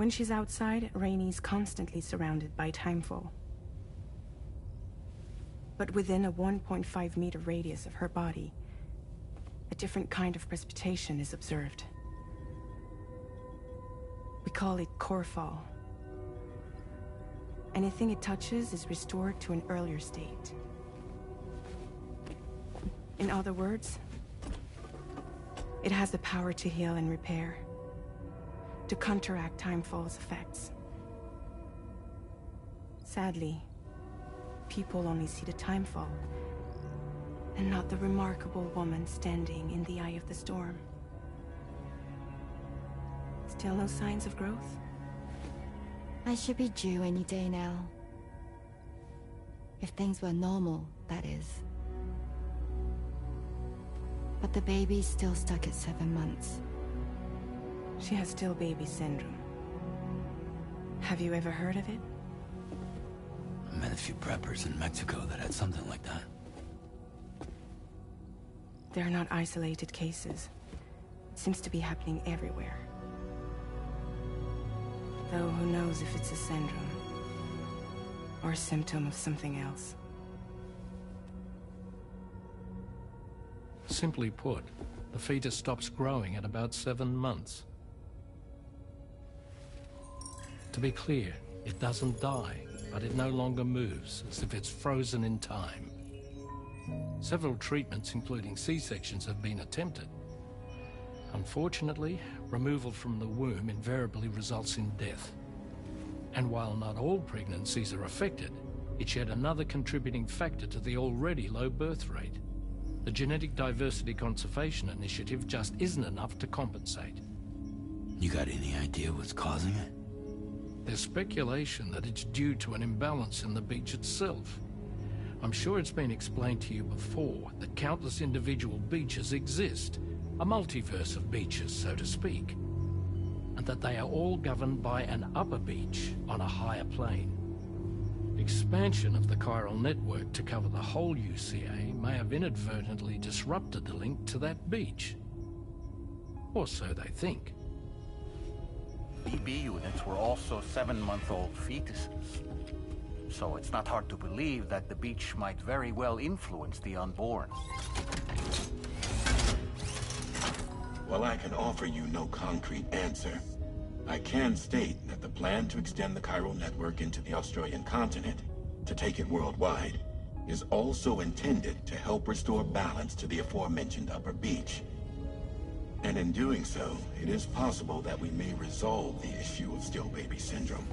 When she's outside, Rainie's constantly surrounded by timefall. But within a 1.5-meter radius of her body, a different kind of precipitation is observed. We call it core fall. Anything it touches is restored to an earlier state. In other words, it has the power to heal and repair, to counteract timefall's effects. Sadly, people only see the timefall, and not the remarkable woman standing in the eye of the storm. Still no signs of growth? I should be due any day now. If things were normal, that is. But the baby's still stuck at 7 months. She has still baby syndrome. Have you ever heard of it? I met a few preppers in Mexico that had something like that. They're not isolated cases. It seems to be happening everywhere. Though who knows if it's a syndrome or a symptom of something else. Simply put, the fetus stops growing at about 7 months. To be clear, it doesn't die, but it no longer moves, as if it's frozen in time. Several treatments, including C-sections, have been attempted. Unfortunately, removal from the womb invariably results in death. And while not all pregnancies are affected, it's yet another contributing factor to the already low birth rate. The Genetic Diversity Conservation Initiative just isn't enough to compensate. You got any idea what's causing it? There's speculation that it's due to an imbalance in the beach itself. I'm sure it's been explained to you before that countless individual beaches exist, a multiverse of beaches, so to speak, and that they are all governed by an upper beach on a higher plane. Expansion of the chiral network to cover the whole UCA may have inadvertently disrupted the link to that beach. Or so they think. BB units were also 7-month-old fetuses. So it's not hard to believe that the beach might very well influence the unborn. While I can offer you no concrete answer, I can state that the plan to extend the chiral network into the Australian continent, to take it worldwide, is also intended to help restore balance to the aforementioned upper beach. And in doing so, it is possible that we may resolve the issue of still baby syndrome.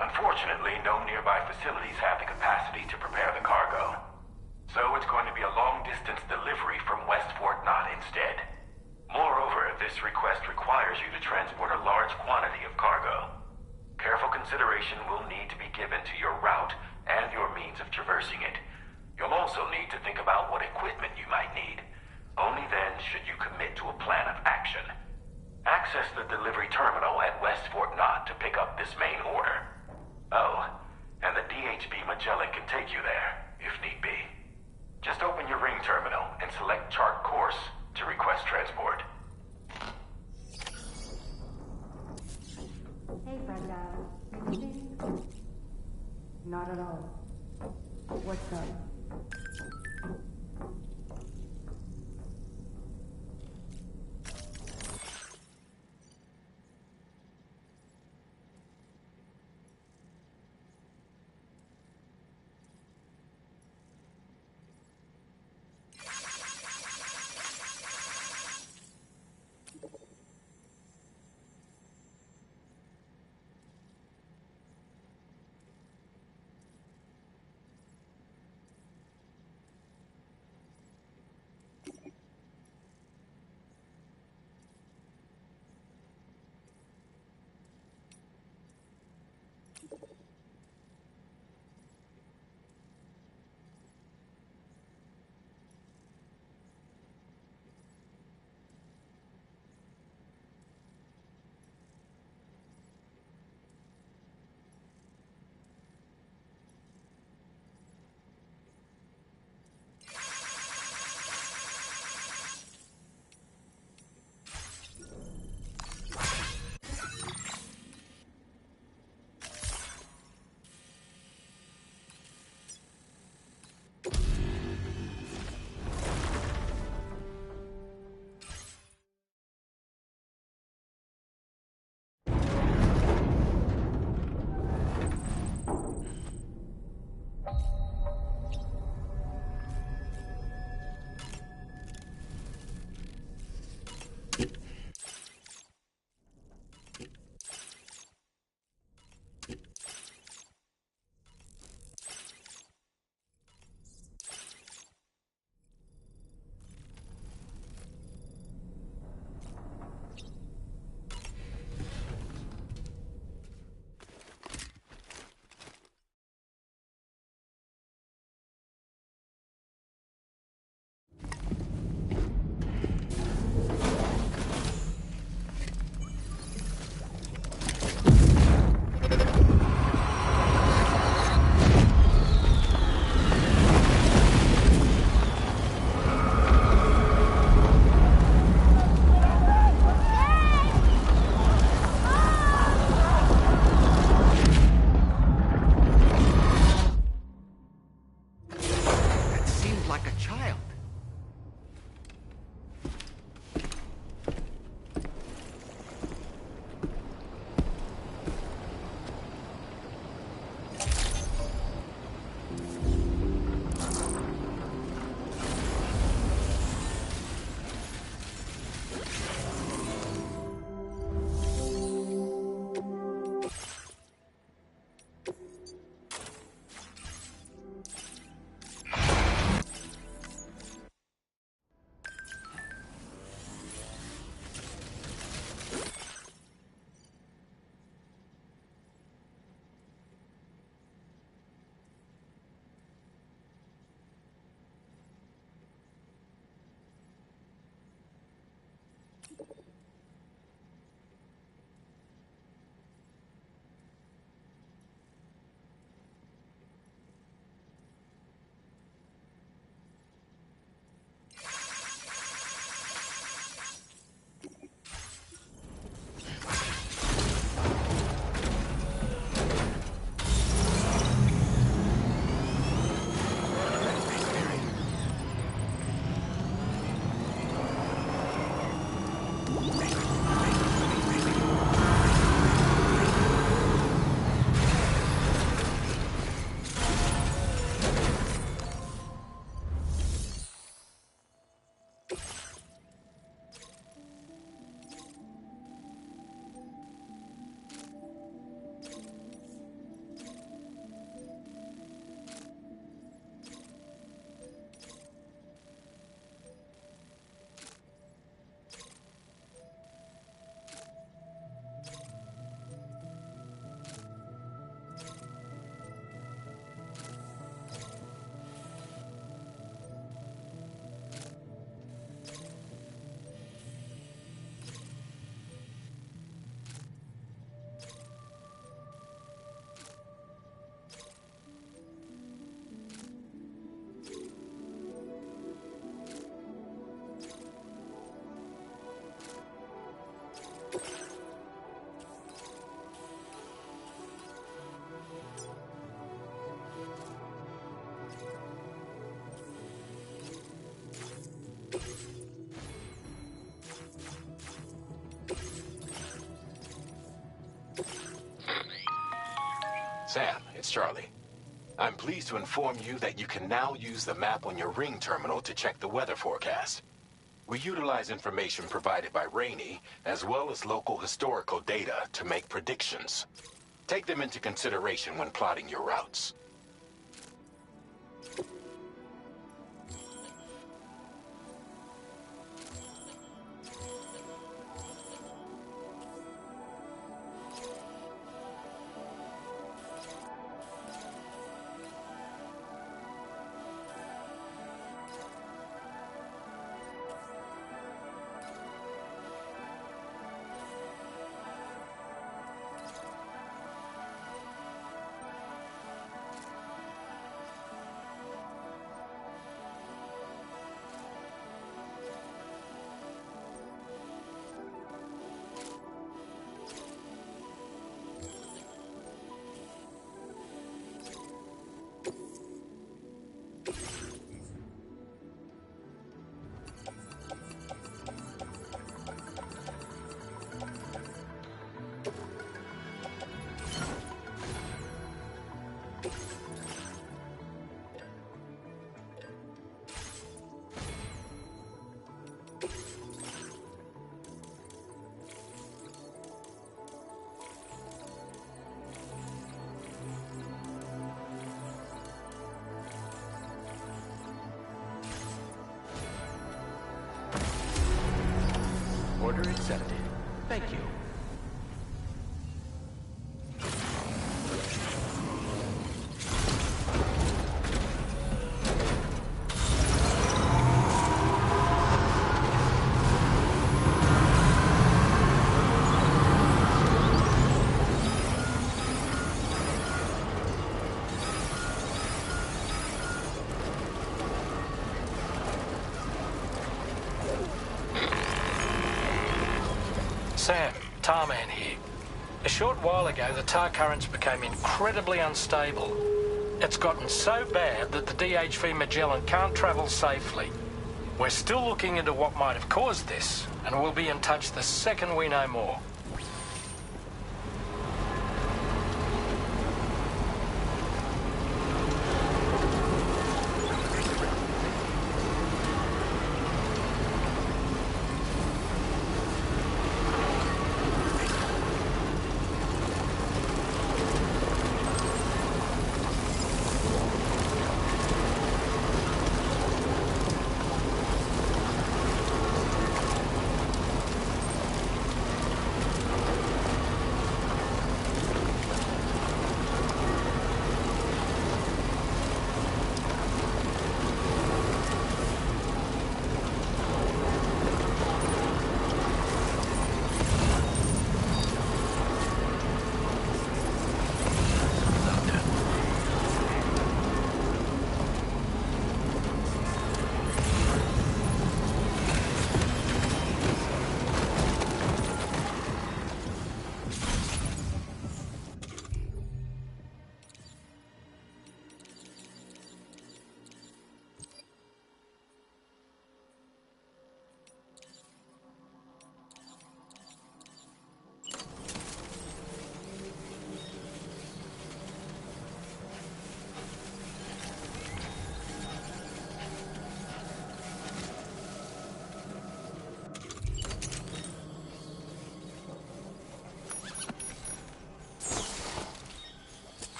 Unfortunately, no nearby facilities have the capacity to prepare the cargo. So it's going to be a long-distance delivery from West Fort Knott instead. Moreover, this request requires you to transport a large quantity of cargo. Careful consideration will need to be given to your route and your means of traversing it. You'll also need to think about what equipment you might need. Only then should you commit to a plan of action. Access the delivery terminal at West Fort Knott to pick up this main order. Oh, and the DHB Magellan can take you there, if need be. Just open your ring terminal and select chart course to request transport. Hey, Brenda. Not at all. What's up? like a child. Sam, it's Charlie. I'm pleased to inform you that you can now use the map on your ring terminal to check the weather forecast. We utilize information provided by Rainey, as well as local historical data, to make predictions. Take them into consideration when plotting your routes. Order accepted. Thank you. Sam, Tarman here. A short while ago, the tar currents became incredibly unstable. It's gotten so bad that the DHV Magellan can't travel safely. We're still looking into what might have caused this, and we'll be in touch the second we know more.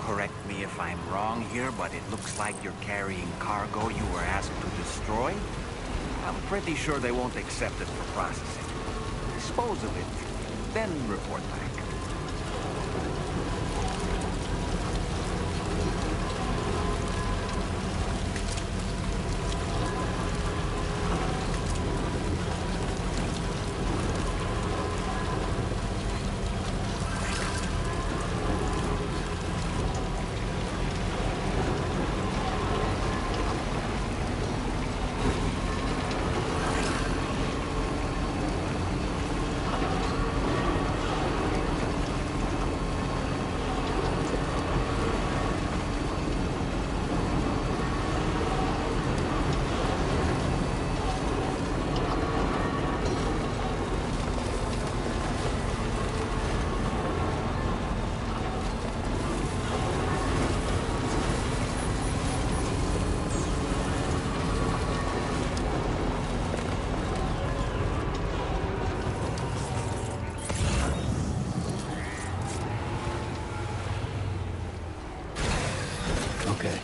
correct me if I'm wrong here, but it looks like you're carrying cargo you were asked to destroy. I'm pretty sure they won't accept it for processing. Dispose of it, then report back. Okay.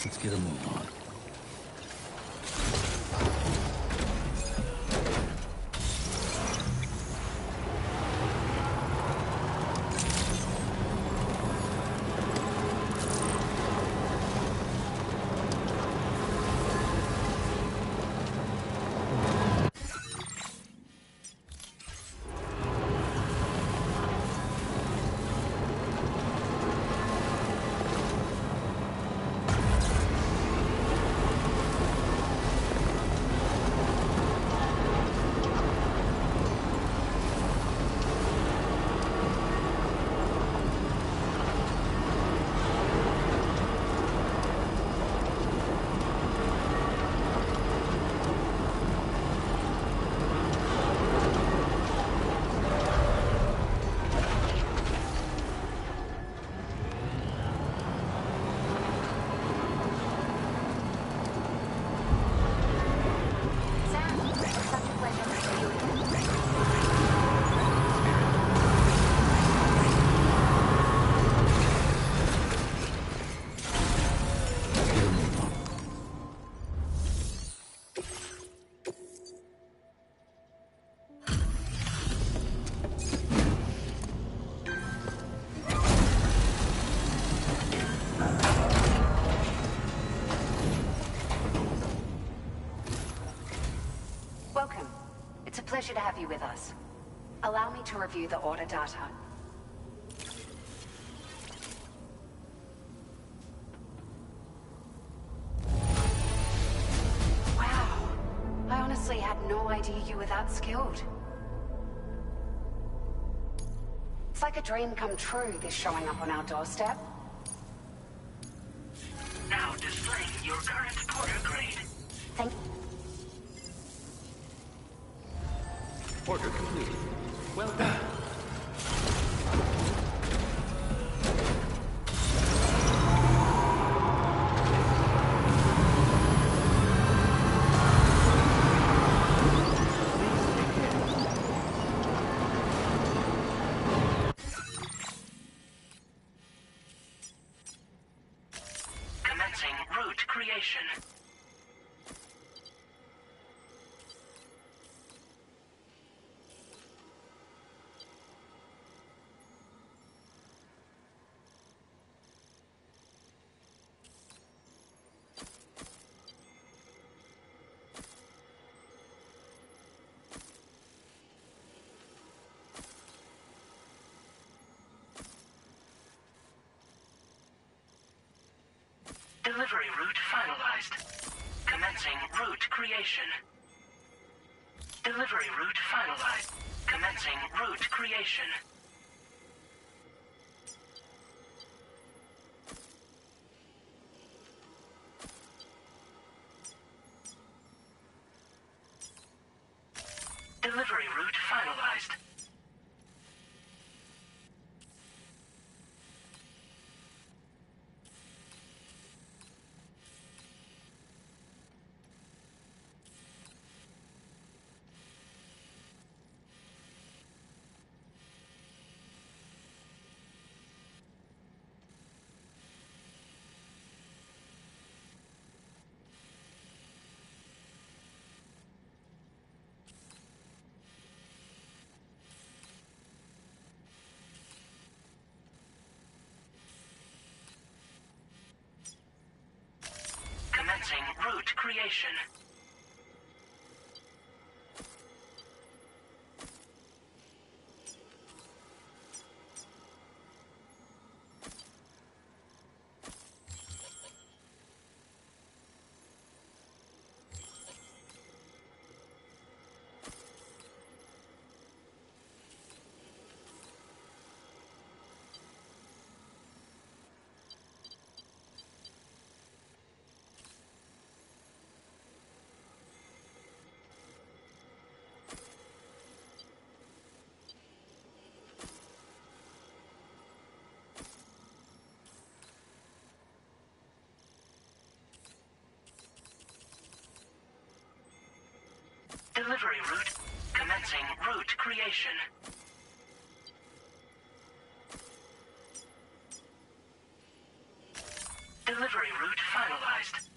Let's get a move on. Welcome. It's a pleasure to have you with us. Allow me to review the order data. Wow. I honestly had no idea you were that skilled. It's like a dream come true, this showing up on our doorstep. Now displaying your current order grade. Thank you. Order completed. Well done. Delivery route finalized. Commencing route creation. Delivery route finalized. Commencing route creation. Delivery route finalized. Commencing route creation. Delivery route. Commencing route creation. Delivery route finalized.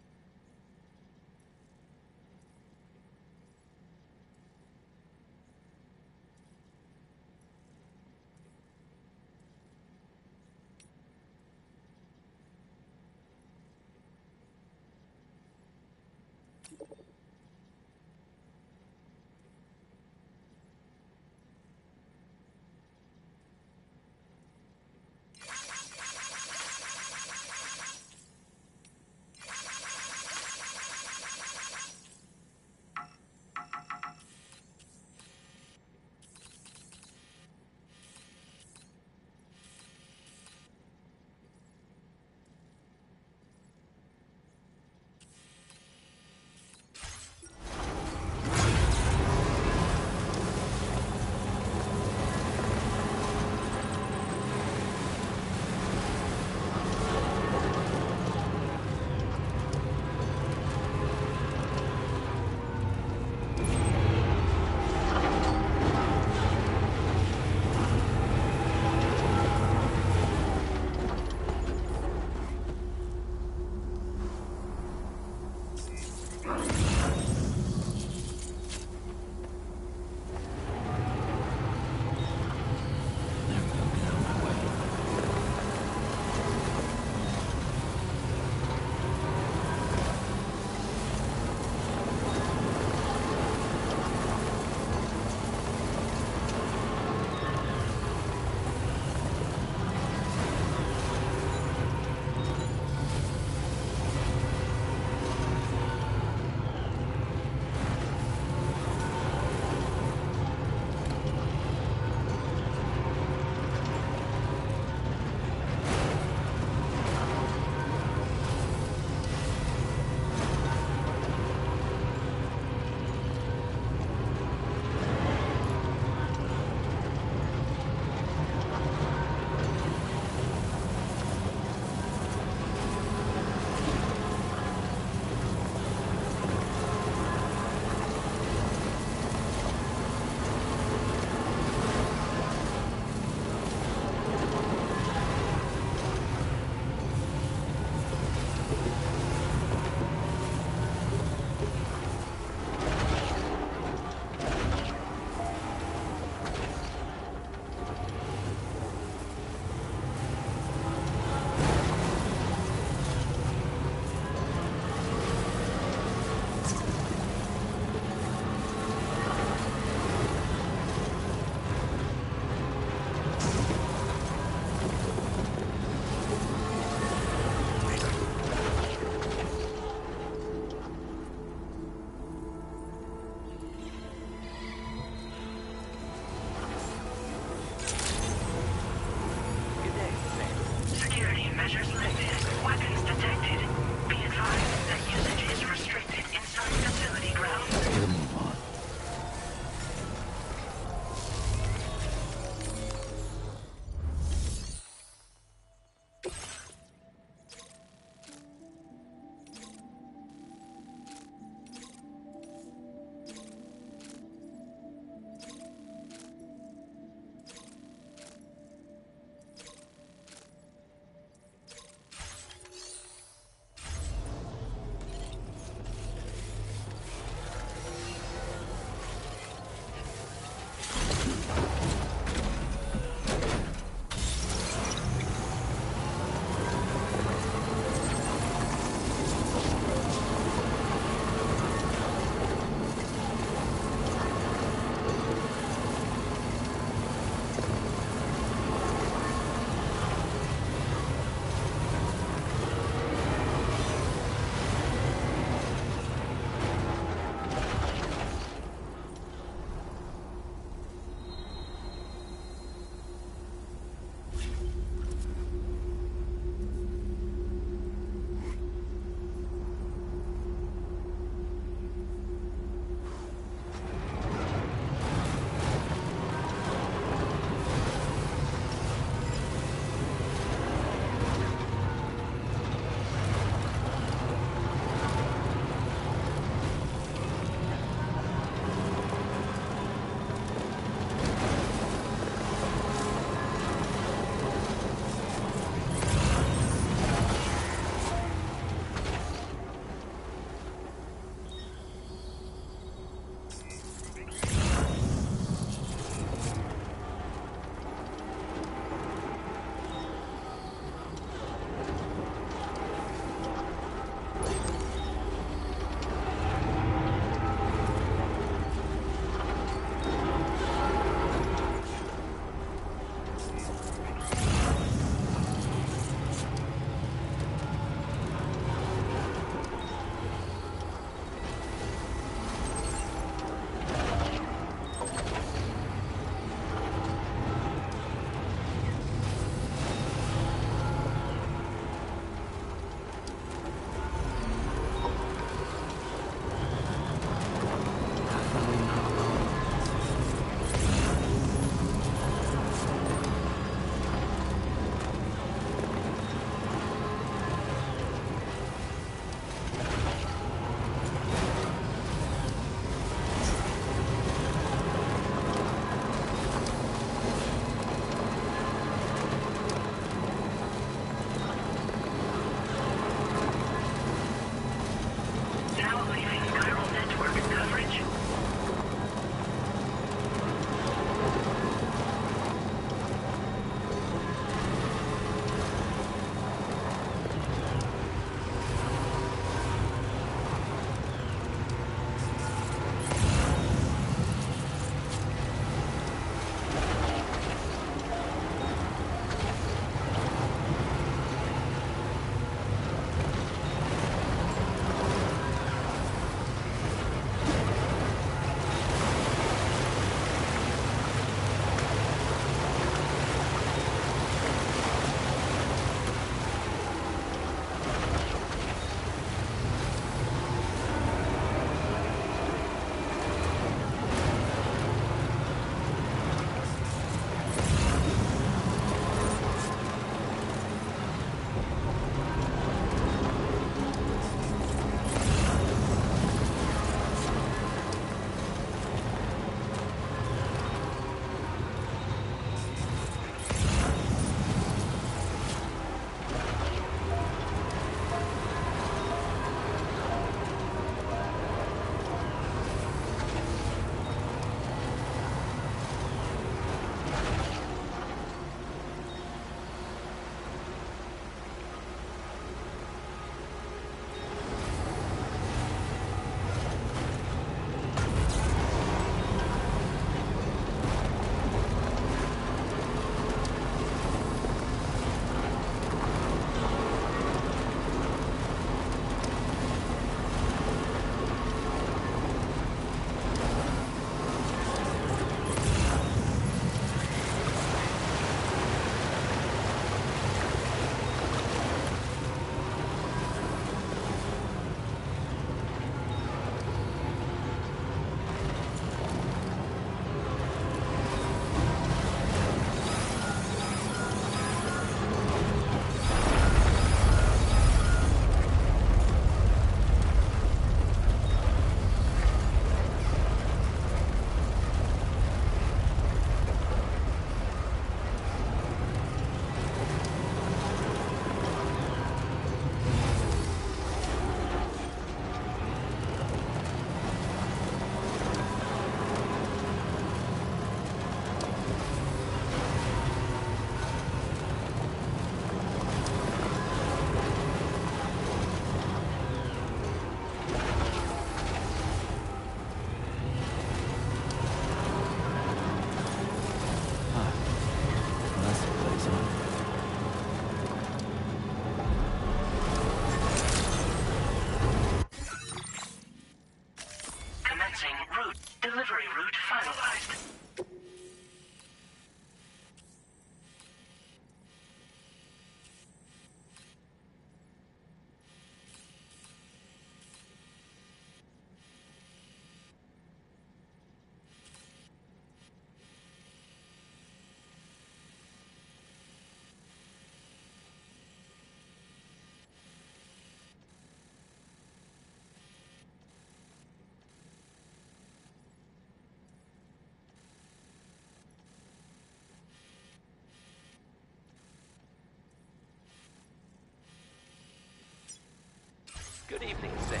Good evening, Sam.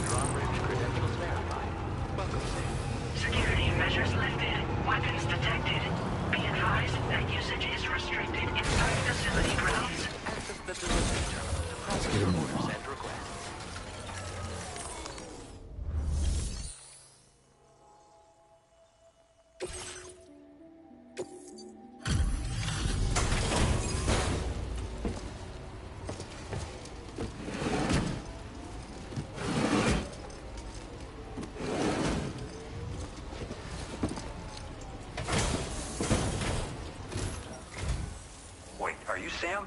Drawbridge credentials verified. Welcome, Sam. Security measures lifted. Weapons detected. Be advised that usage is restricted inside facility grounds. Access the delivery terminal to process your orders and requests. Wait, are you Sam?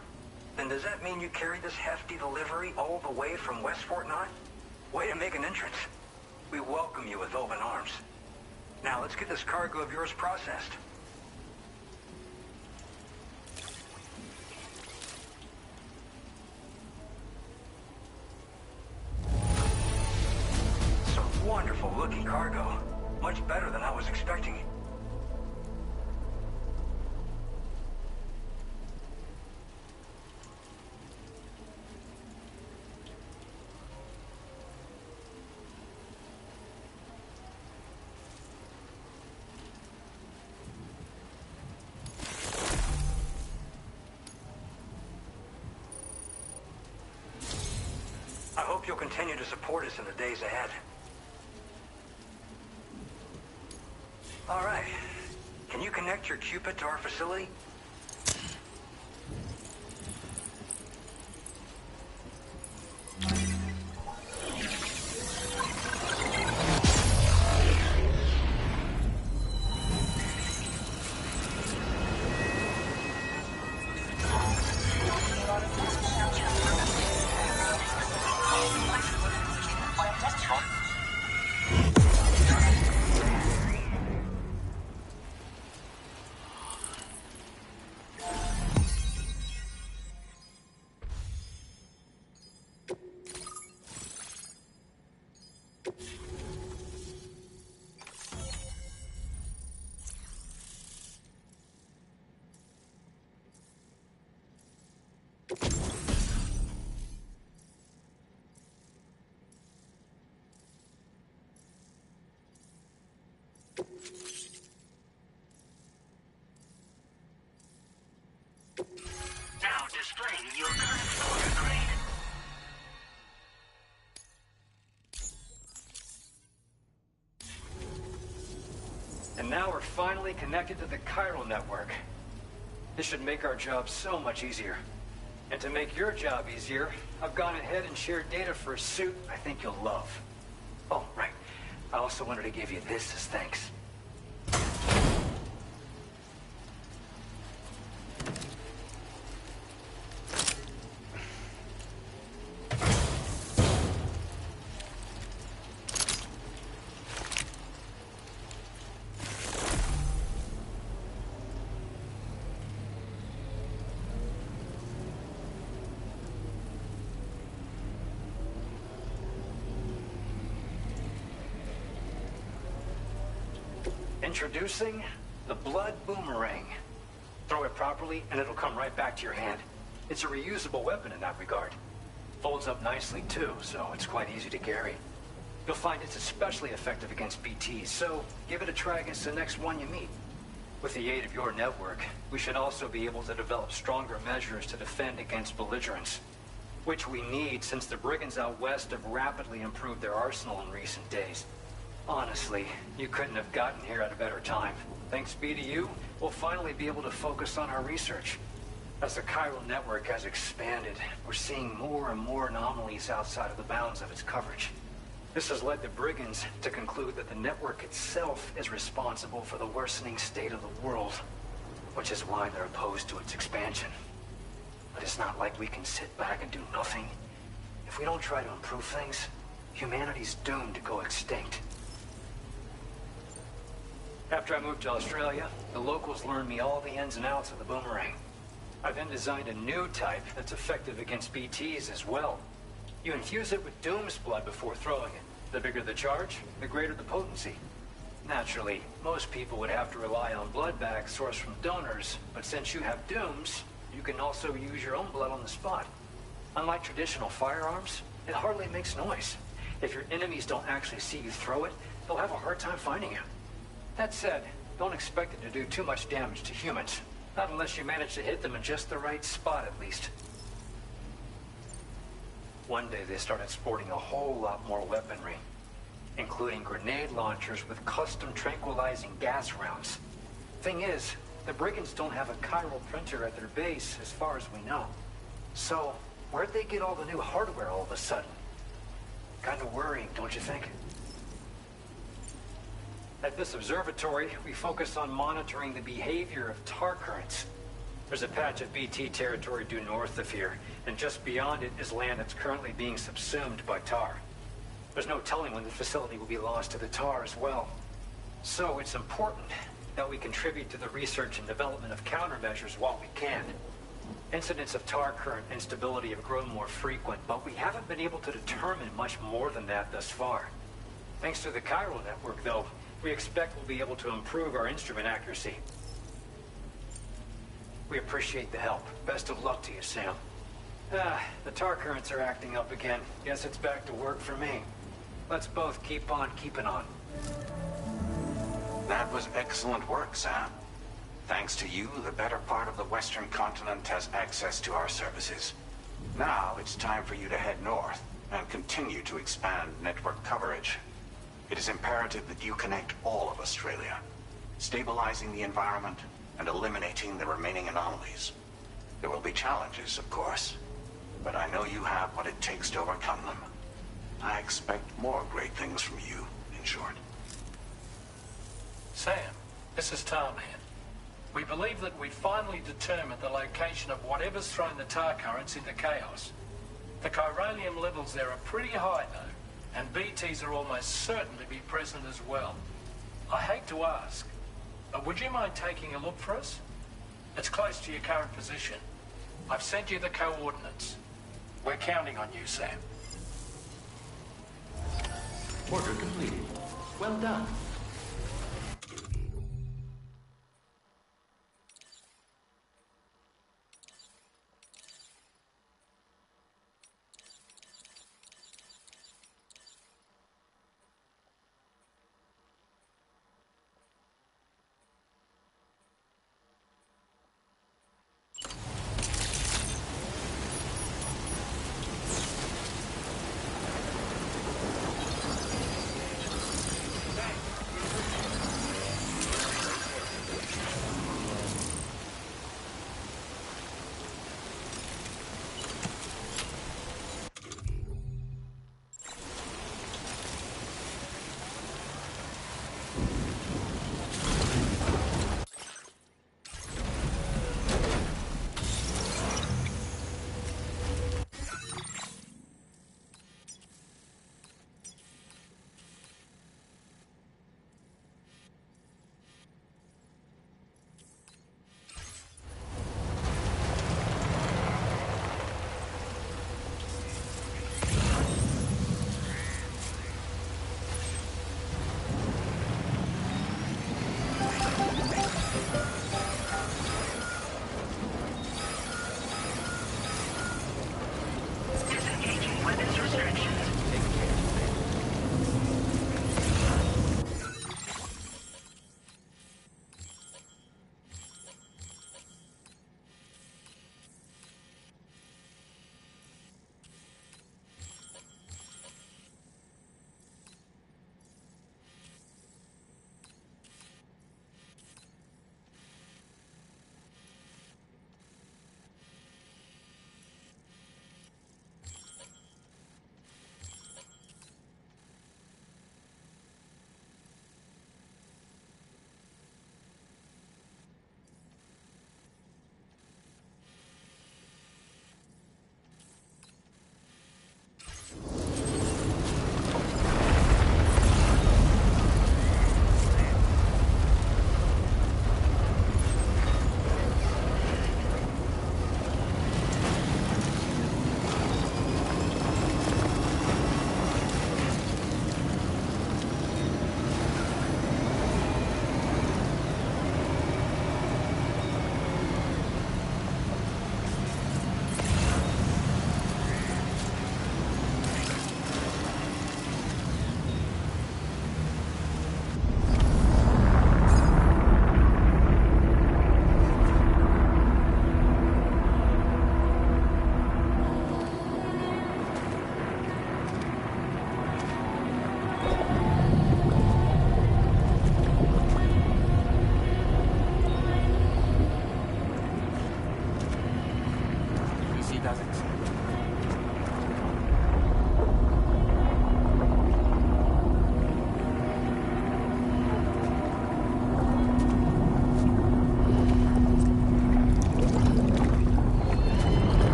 Then does that mean you carry this hefty delivery all the way from West Fort Knott? Way to make an entrance. We welcome you with open arms. Now let's get this cargo of yours processed. Some wonderful looking cargo. Much better than I was expecting. I hope you'll continue to support us in the days ahead. All right. Can you connect your Cupid to our facility? Now displaying your current order grade. And now we're finally connected to the chiral network. This should make our job so much easier. And to make your job easier, I've gone ahead and shared data for a suit I think you'll love. Oh, right. I also wanted to give you this as thanks. Introducing the Blood Boomerang. Throw it properly and it'll come right back to your hand. It's a reusable weapon in that regard. Folds up nicely too, so it's quite easy to carry. You'll find it's especially effective against BTs, so give it a try against the next one you meet. With the aid of your network, we should also be able to develop stronger measures to defend against belligerents, which we need since the brigands out west have rapidly improved their arsenal in recent days. Honestly, you couldn't have gotten here at a better time. Thanks be to you, we'll finally be able to focus on our research. As the chiral network has expanded, we're seeing more and more anomalies outside of the bounds of its coverage. This has led the brigands to conclude that the network itself is responsible for the worsening state of the world, which is why they're opposed to its expansion. But it's not like we can sit back and do nothing. If we don't try to improve things, humanity's doomed to go extinct. After I moved to Australia, the locals learned me all the ins and outs of the boomerang. I then designed a new type that's effective against BTs as well. You infuse it with Doom's blood before throwing it. The bigger the charge, the greater the potency. Naturally, most people would have to rely on blood bags sourced from donors, but since you have Doom's, you can also use your own blood on the spot. Unlike traditional firearms, It hardly makes noise. If your enemies don't actually see you throw it, they'll have a hard time finding you. That said, don't expect it to do too much damage to humans. Not unless you manage to hit them in just the right spot, at least. One day they started sporting a whole lot more weaponry, including grenade launchers with custom tranquilizing gas rounds. Thing is, the brigands don't have a chiral printer at their base, as far as we know. So, where'd they get all the new hardware all of a sudden? Kind of worrying, don't you think? At this observatory, we focus on monitoring the behavior of tar currents. There's a patch of BT territory due north of here, and just beyond it is land that's currently being subsumed by tar. There's no telling when the facility will be lost to the tar as well. So it's important that we contribute to the research and development of countermeasures while we can. Incidents of tar current instability have grown more frequent, but we haven't been able to determine much more than that thus far. Thanks to the chiral network, though, we expect we'll be able to improve our instrument accuracy. We appreciate the help. Best of luck to you, Sam. The tar currents are acting up again. Guess it's back to work for me. Let's both keep on keeping on. That was excellent work, Sam. Thanks to you, the better part of the Western continent has access to our services. Now it's time for you to head north and continue to expand network coverage. It is imperative that you connect all of Australia, stabilizing the environment and eliminating the remaining anomalies. There will be challenges, of course, but I know you have what it takes to overcome them. I expect more great things from you, in short. Sam, this is Tarman. We believe that we finally determined the location of whatever's thrown the tar currents into chaos. The chiralium levels there are pretty high, though, and BTs are almost certain to be present as well. I hate to ask, but would you mind taking a look for us? It's close to your current position. I've sent you the coordinates. We're counting on you, Sam. Order completed. Well done.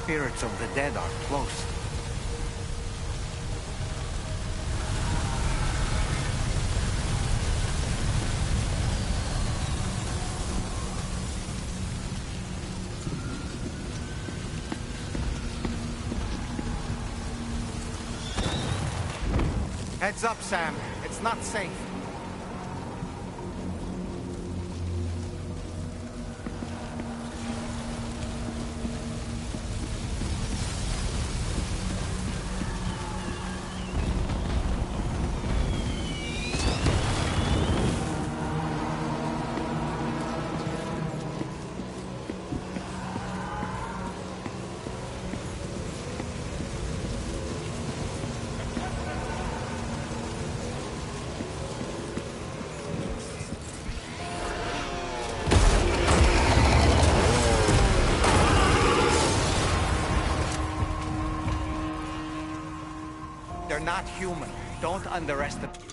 spirits of the dead are close. Heads up, Sam. It's not safe. They're not human. Don't underestimate them.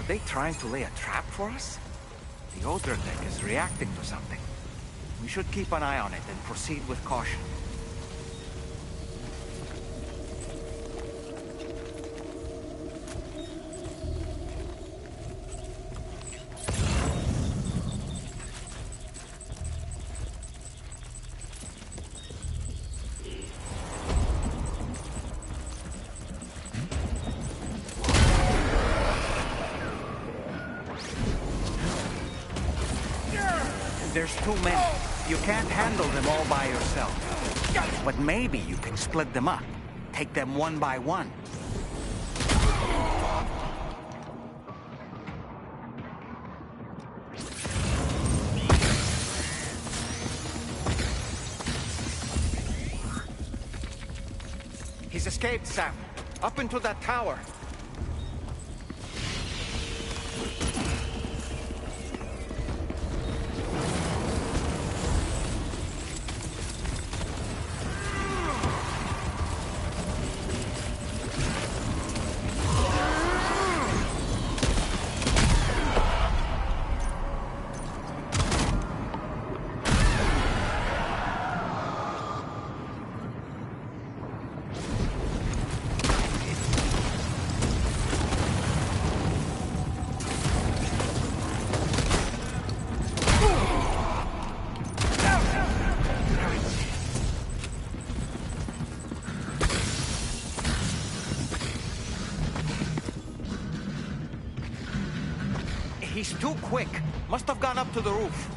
Are they trying to lay a trap for us? The Odra deck is reacting to something. We should keep an eye on it and proceed with caution. There's too many. You can't handle them all by yourself. But maybe you can split them up. Take them one by one. He's escaped, Sam. Up into that tower. He's too quick. Must have gone up to the roof.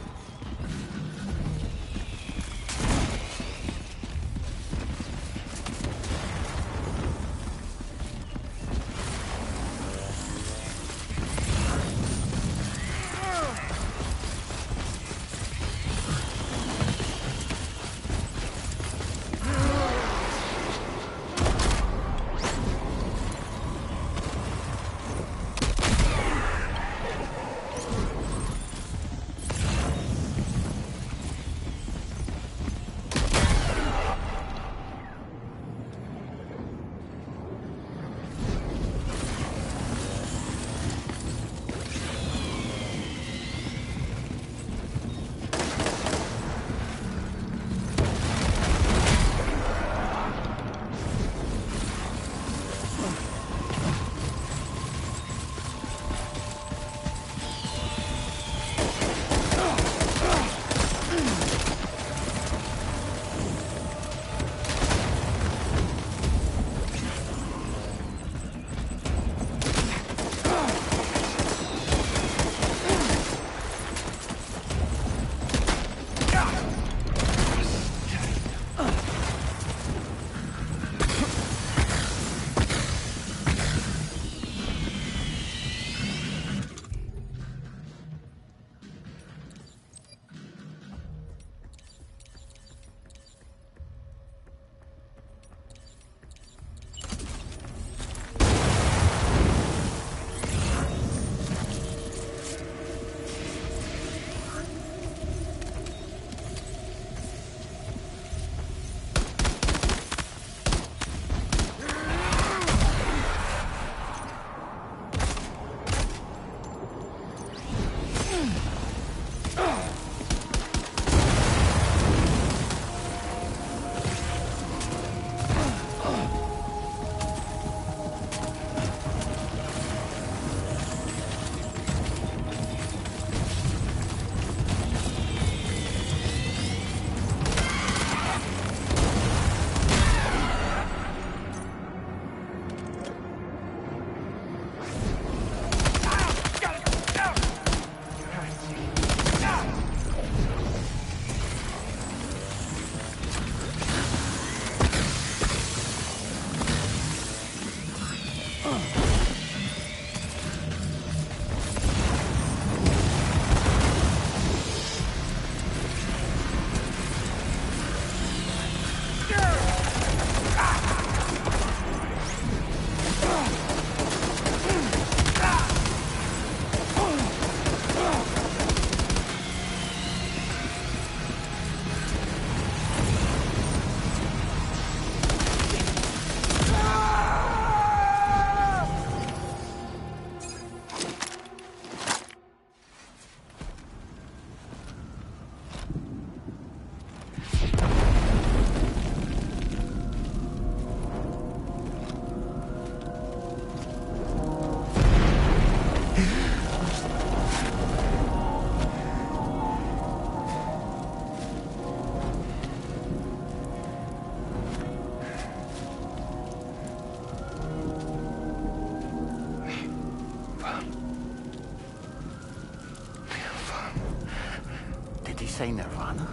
say Nirvana?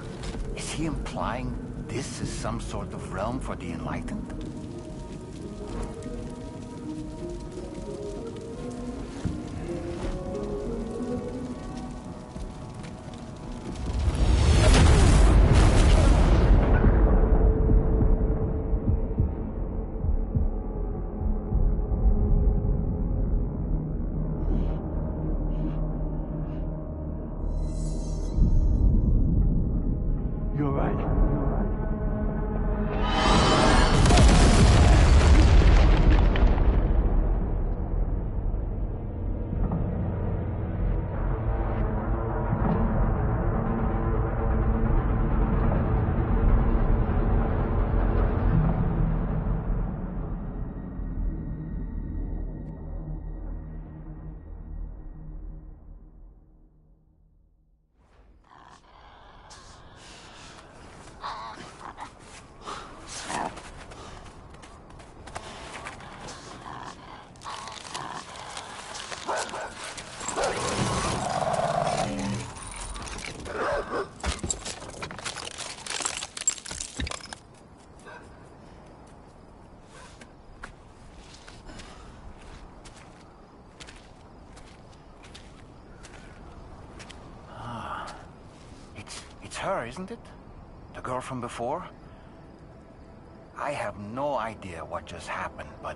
Is he implying this is some sort of realm for the enlightened? You're right. It's her, isn't it? The girl from before? I have no idea what just happened, but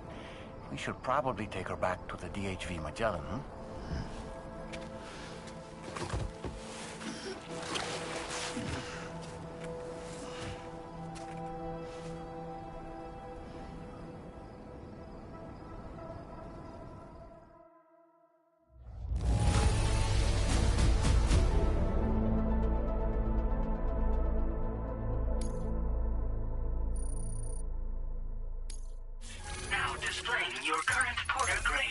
we should probably take her back to the DHV Magellan, hmm? Now displaying your current porter grade.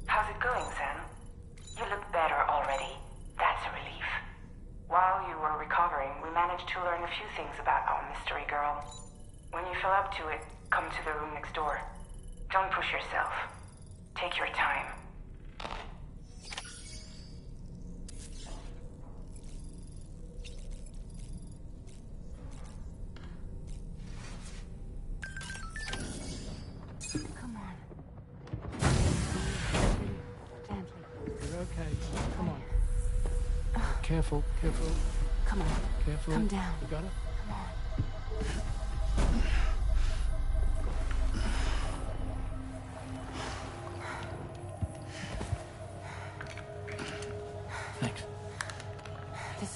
How's it going, Sam? You look better already. That's a relief. While you were recovering, we managed to learn a few things about our mystery girl. When you feel up to it, come to the room next door. Don't push yourself. Take your time. Come on. Gently. You're okay. Come on. Careful, careful. Come on. Careful. Come down. You got it? Come on.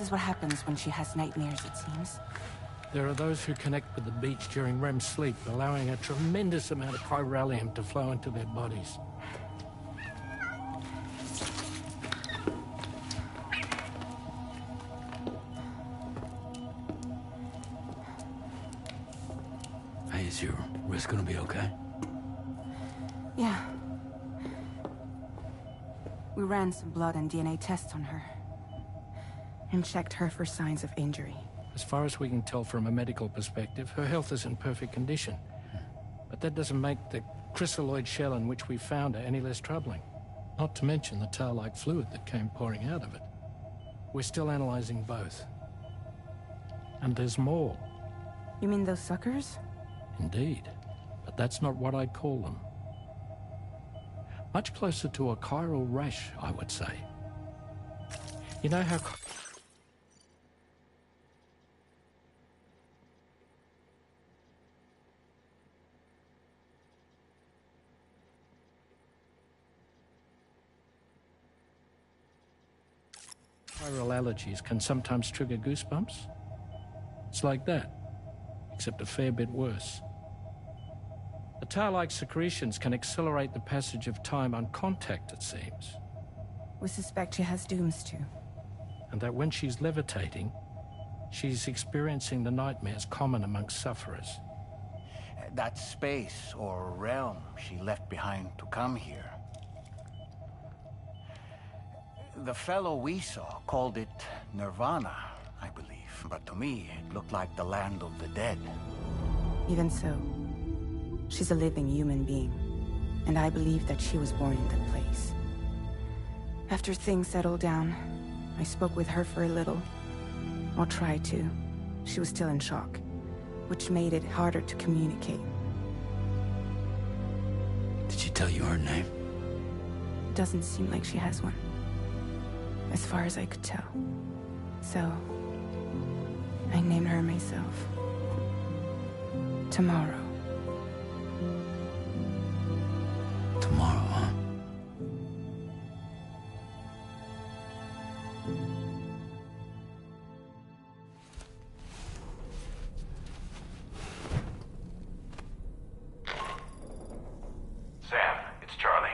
is what happens when she has nightmares, it seems. There are those who connect with the beach during REM sleep, allowing a tremendous amount of chiralium to flow into their bodies. Hey, is your wrist gonna be okay? Yeah. We ran some blood and DNA tests on her. And checked her for signs of injury. As far as we can tell from a medical perspective, her health is in perfect condition. But that doesn't make the chrysaloid shell in which we found her any less troubling. Not to mention the tar-like fluid that came pouring out of it. We're still analyzing both. And there's more. You mean those suckers? Indeed. But that's not what I'd call them. Much closer to a chiral rash, I would say. You know how... Viral allergies can sometimes trigger goosebumps? It's like that, except a fair bit worse. The tar-like secretions can accelerate the passage of time on contact, it seems. We suspect she has dooms too. And that when she's levitating, she's experiencing the nightmares common amongst sufferers. That space or realm she left behind to come here. The fellow we saw called it Nirvana, I believe. But to me, it looked like the land of the dead. Even so, she's a living human being. And I believe that she was born in that place. After things settled down, I spoke with her for a little. Or tried to. She was still in shock, which made it harder to communicate. Did she tell you her name? Doesn't seem like she has one. As far as I could tell. So, I named her myself. Tomorrow. Tomorrow, huh? Sam, it's Charlie.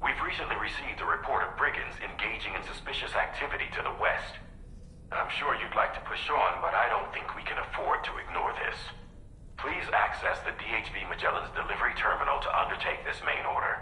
We've recently received a report of brigands engaging in suspicious activity to the west. I'm sure you'd like to push on, but I don't think we can afford to ignore this. Please access the DHV Magellan's delivery terminal to undertake this main order.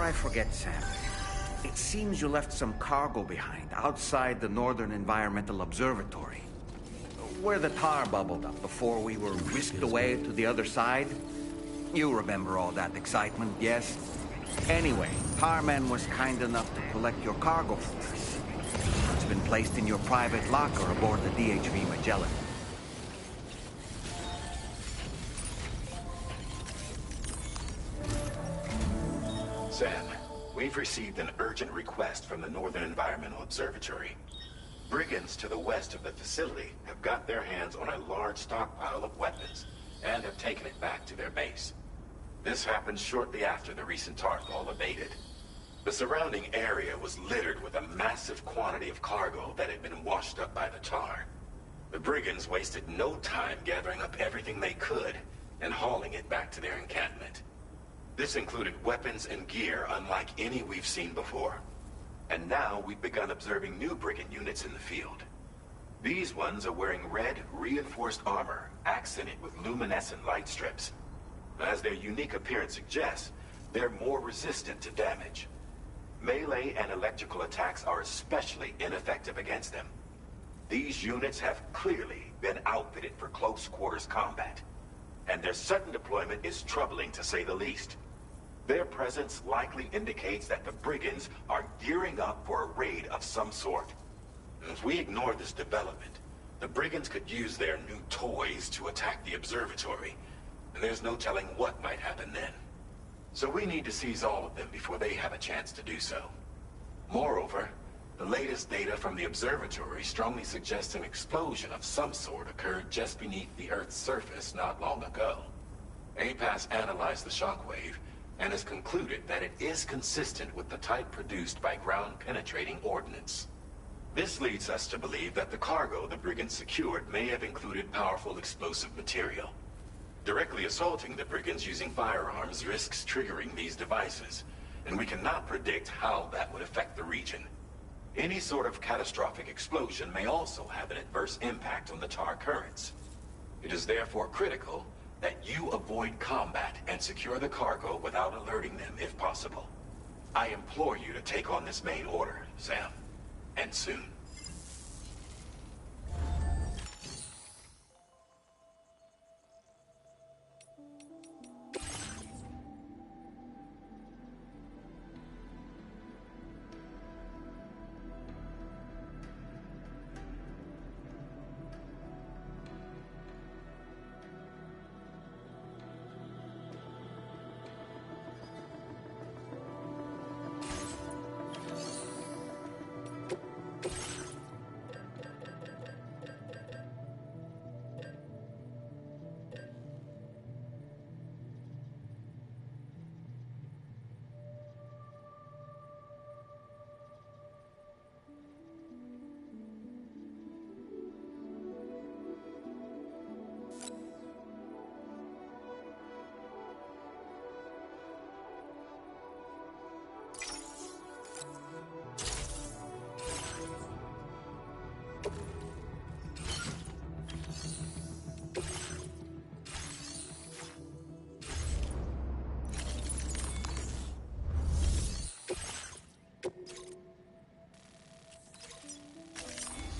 I forget, Sam, it seems you left some cargo behind outside the Northern Environmental Observatory, where the tar bubbled up before we were whisked away to the other side. You remember all that excitement, yes? Anyway, Tarman was kind enough to collect your cargo for us. It's been placed in your private locker aboard the DHV Magellan. Sam, we've received an urgent request from the Northern Environmental Observatory. Brigands to the west of the facility have got their hands on a large stockpile of weapons and have taken it back to their base. This happened shortly after the recent tarfall abated. The surrounding area was littered with a massive quantity of cargo that had been washed up by the tar. The brigands wasted no time gathering up everything they could and hauling it back to their encampment. This included weapons and gear unlike any we've seen before. And now we've begun observing new brigand units in the field. These ones are wearing red, reinforced armor, accented with luminescent light strips. As their unique appearance suggests, they're more resistant to damage. Melee and electrical attacks are especially ineffective against them. These units have clearly been outfitted for close quarters combat, and their sudden deployment is troubling to say the least. Their presence likely indicates that the brigands are gearing up for a raid of some sort. If we ignore this development, the brigands could use their new toys to attack the observatory, and there's no telling what might happen then. So we need to seize all of them before they have a chance to do so. Moreover, the latest data from the observatory strongly suggests an explosion of some sort occurred just beneath the Earth's surface not long ago. APAS analyzed the shockwave and has concluded that it is consistent with the type produced by ground-penetrating ordnance. This leads us to believe that the cargo the brigands secured may have included powerful explosive material. Directly assaulting the brigands using firearms risks triggering these devices, and we cannot predict how that would affect the region. Any sort of catastrophic explosion may also have an adverse impact on the tar currents. It is therefore critical that you avoid combat and secure the cargo without alerting them if possible. I implore you to take on this main order, Sam. And soon.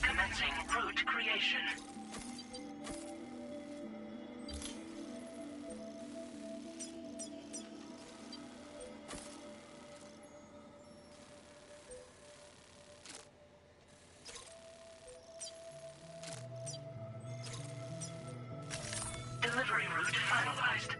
Commencing route creation. Delivery route finalized.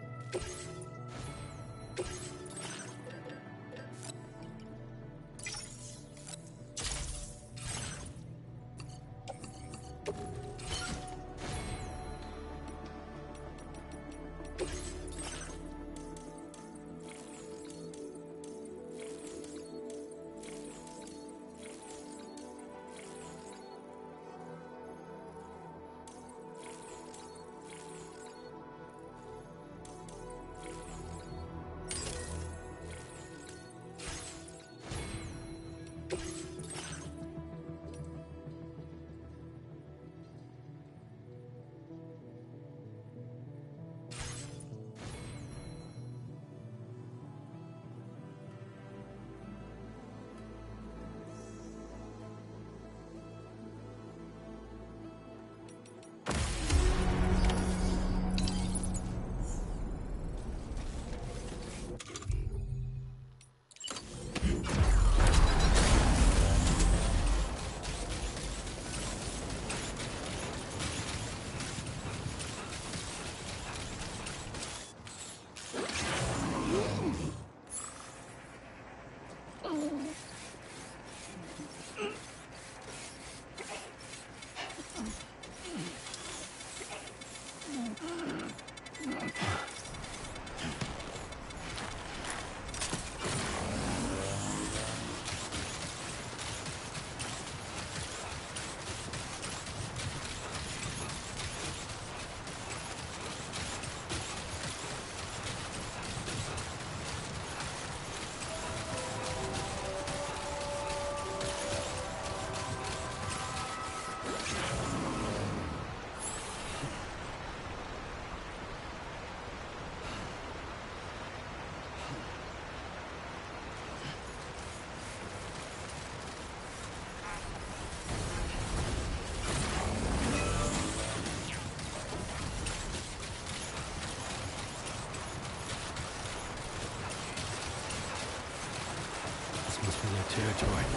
Territory.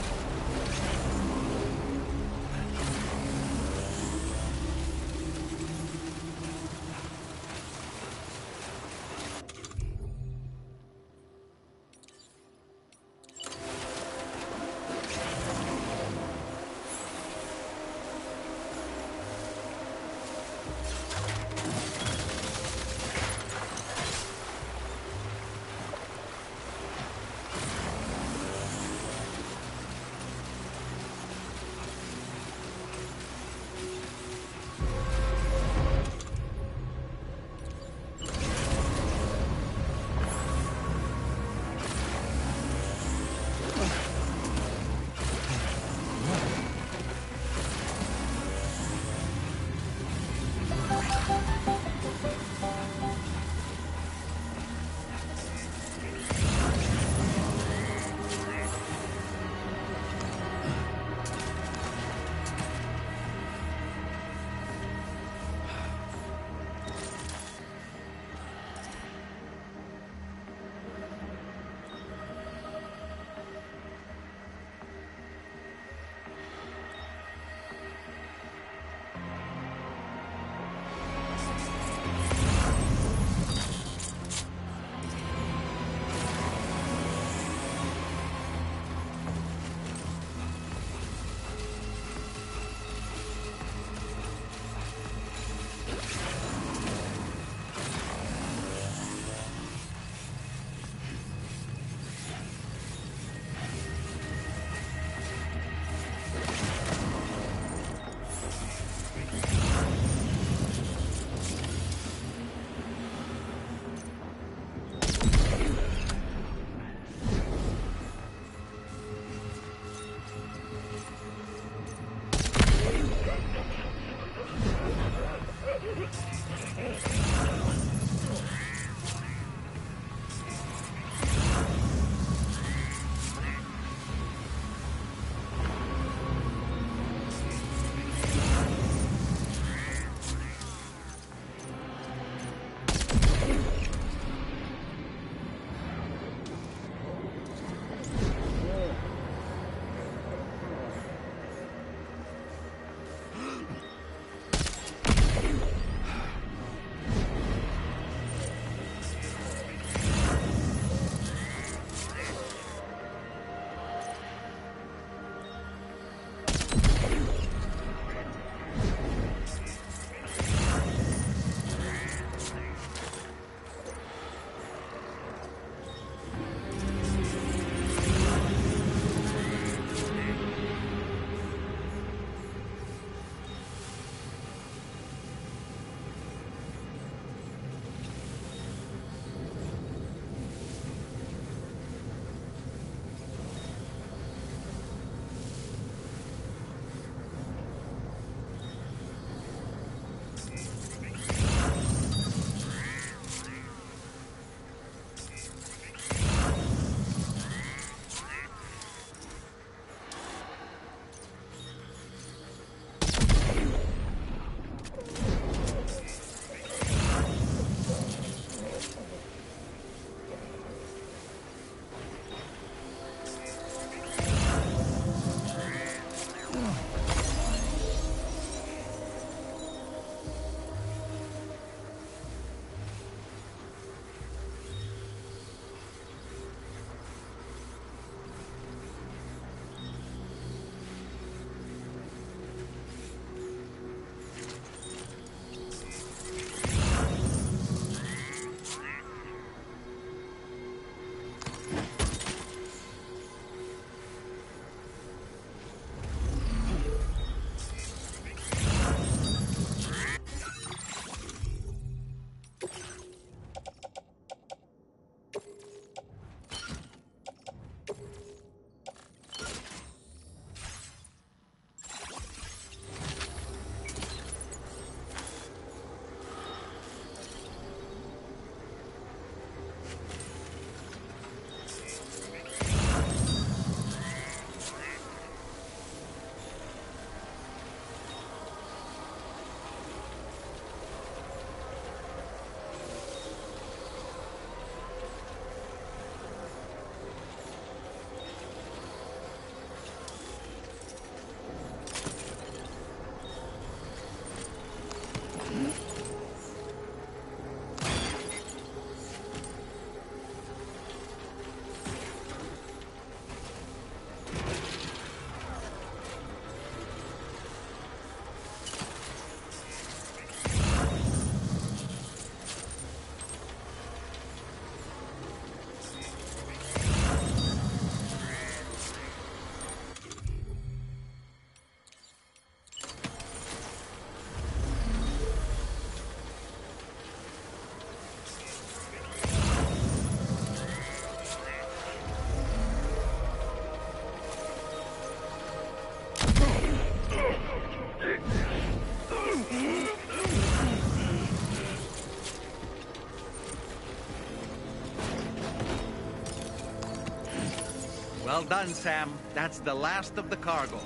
Well done, Sam. That's the last of the cargo.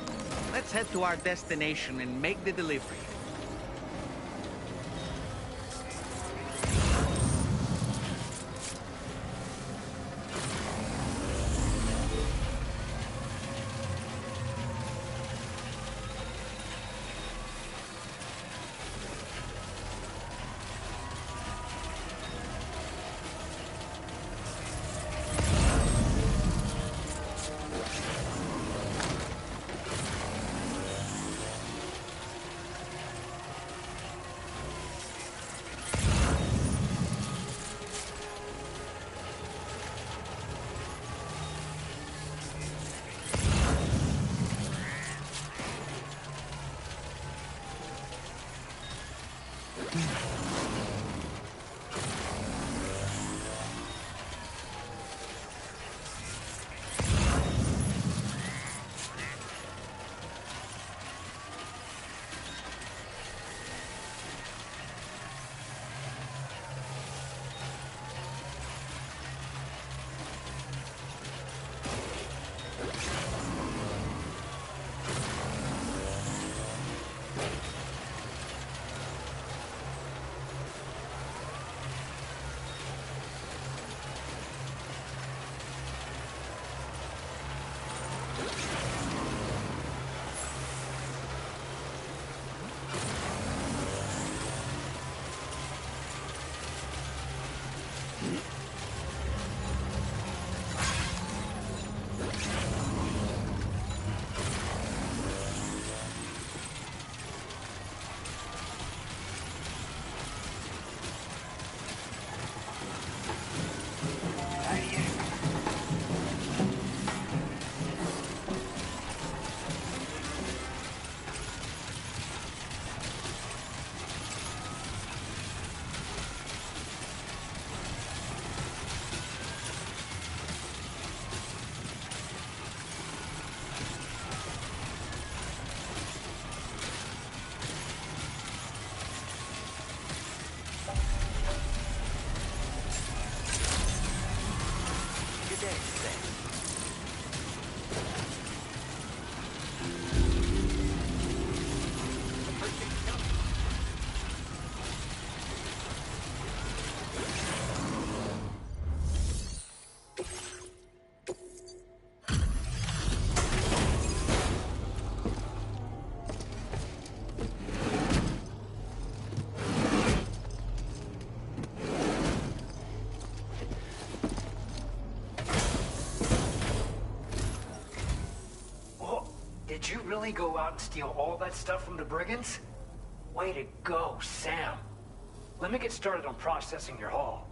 Let's head to our destination and make the delivery. Did you really go out and steal all that stuff from the brigands? Way to go, Sam. Let me get started on processing your haul.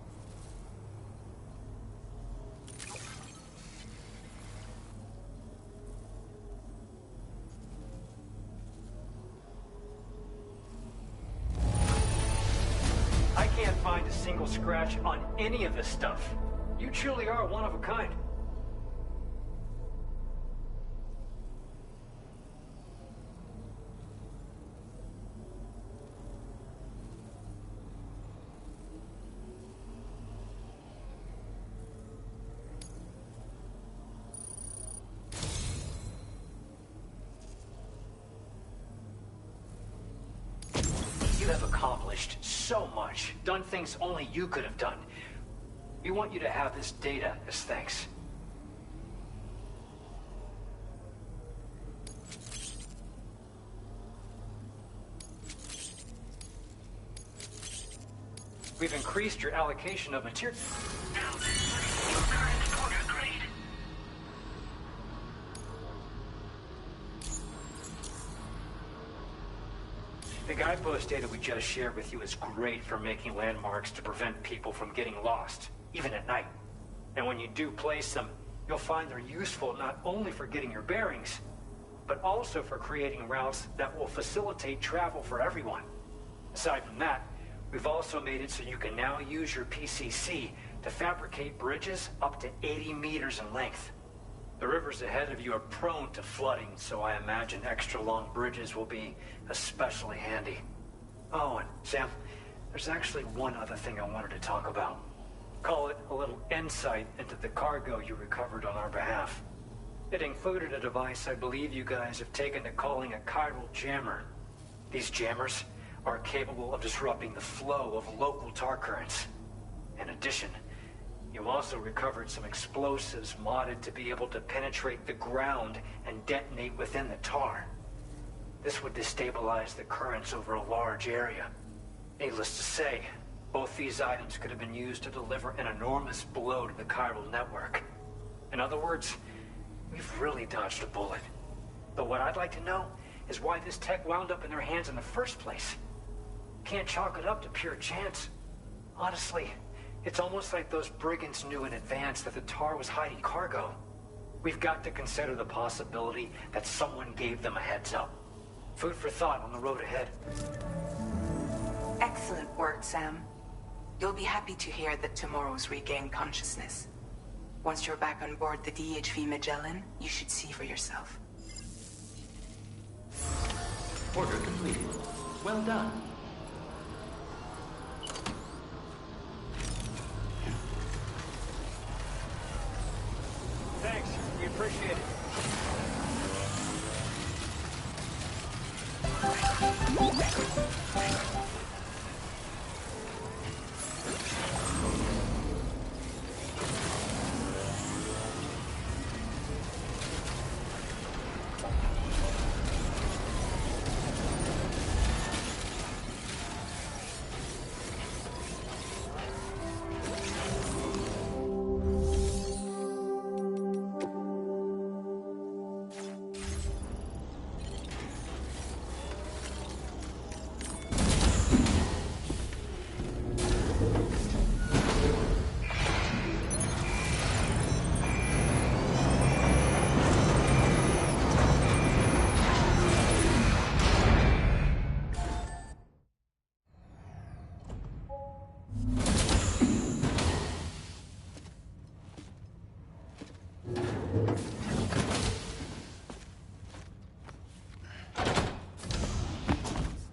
I can't find a single scratch on any of this stuff. You truly are one of a kind. You have accomplished so much, done things only you could have done. We want you to have this data as thanks. We've increased your allocation of material. The guidepost data we just shared with you is great for making landmarks to prevent people from getting lost, even at night. And when you do place them, you'll find they're useful not only for getting your bearings, but also for creating routes that will facilitate travel for everyone. Aside from that, we've also made it so you can now use your PCC to fabricate bridges up to 80 meters in length. The rivers ahead of you are prone to flooding, so I imagine extra long bridges will be especially handy. Oh, and Sam, there's actually one other thing I wanted to talk about. Call it a little insight into the cargo you recovered on our behalf. It included a device I believe you guys have taken to calling a chiral jammer. These jammers are capable of disrupting the flow of local tar currents. In addition, you also recovered some explosives modded to be able to penetrate the ground and detonate within the tar. This would destabilize the currents over a large area. Needless to say, both these items could have been used to deliver an enormous blow to the chiral network. In other words, we've really dodged a bullet. But what I'd like to know is why this tech wound up in their hands in the first place. Can't chalk it up to pure chance. Honestly, it's almost like those brigands knew in advance that the tar was hiding cargo. We've got to consider the possibility that someone gave them a heads up. Food for thought on the road ahead. Excellent work, Sam. You'll be happy to hear that Tomorrow's regained consciousness. Once you're back on board the DHV Magellan, you should see for yourself. Order completed. Well done. Thanks. We appreciate it.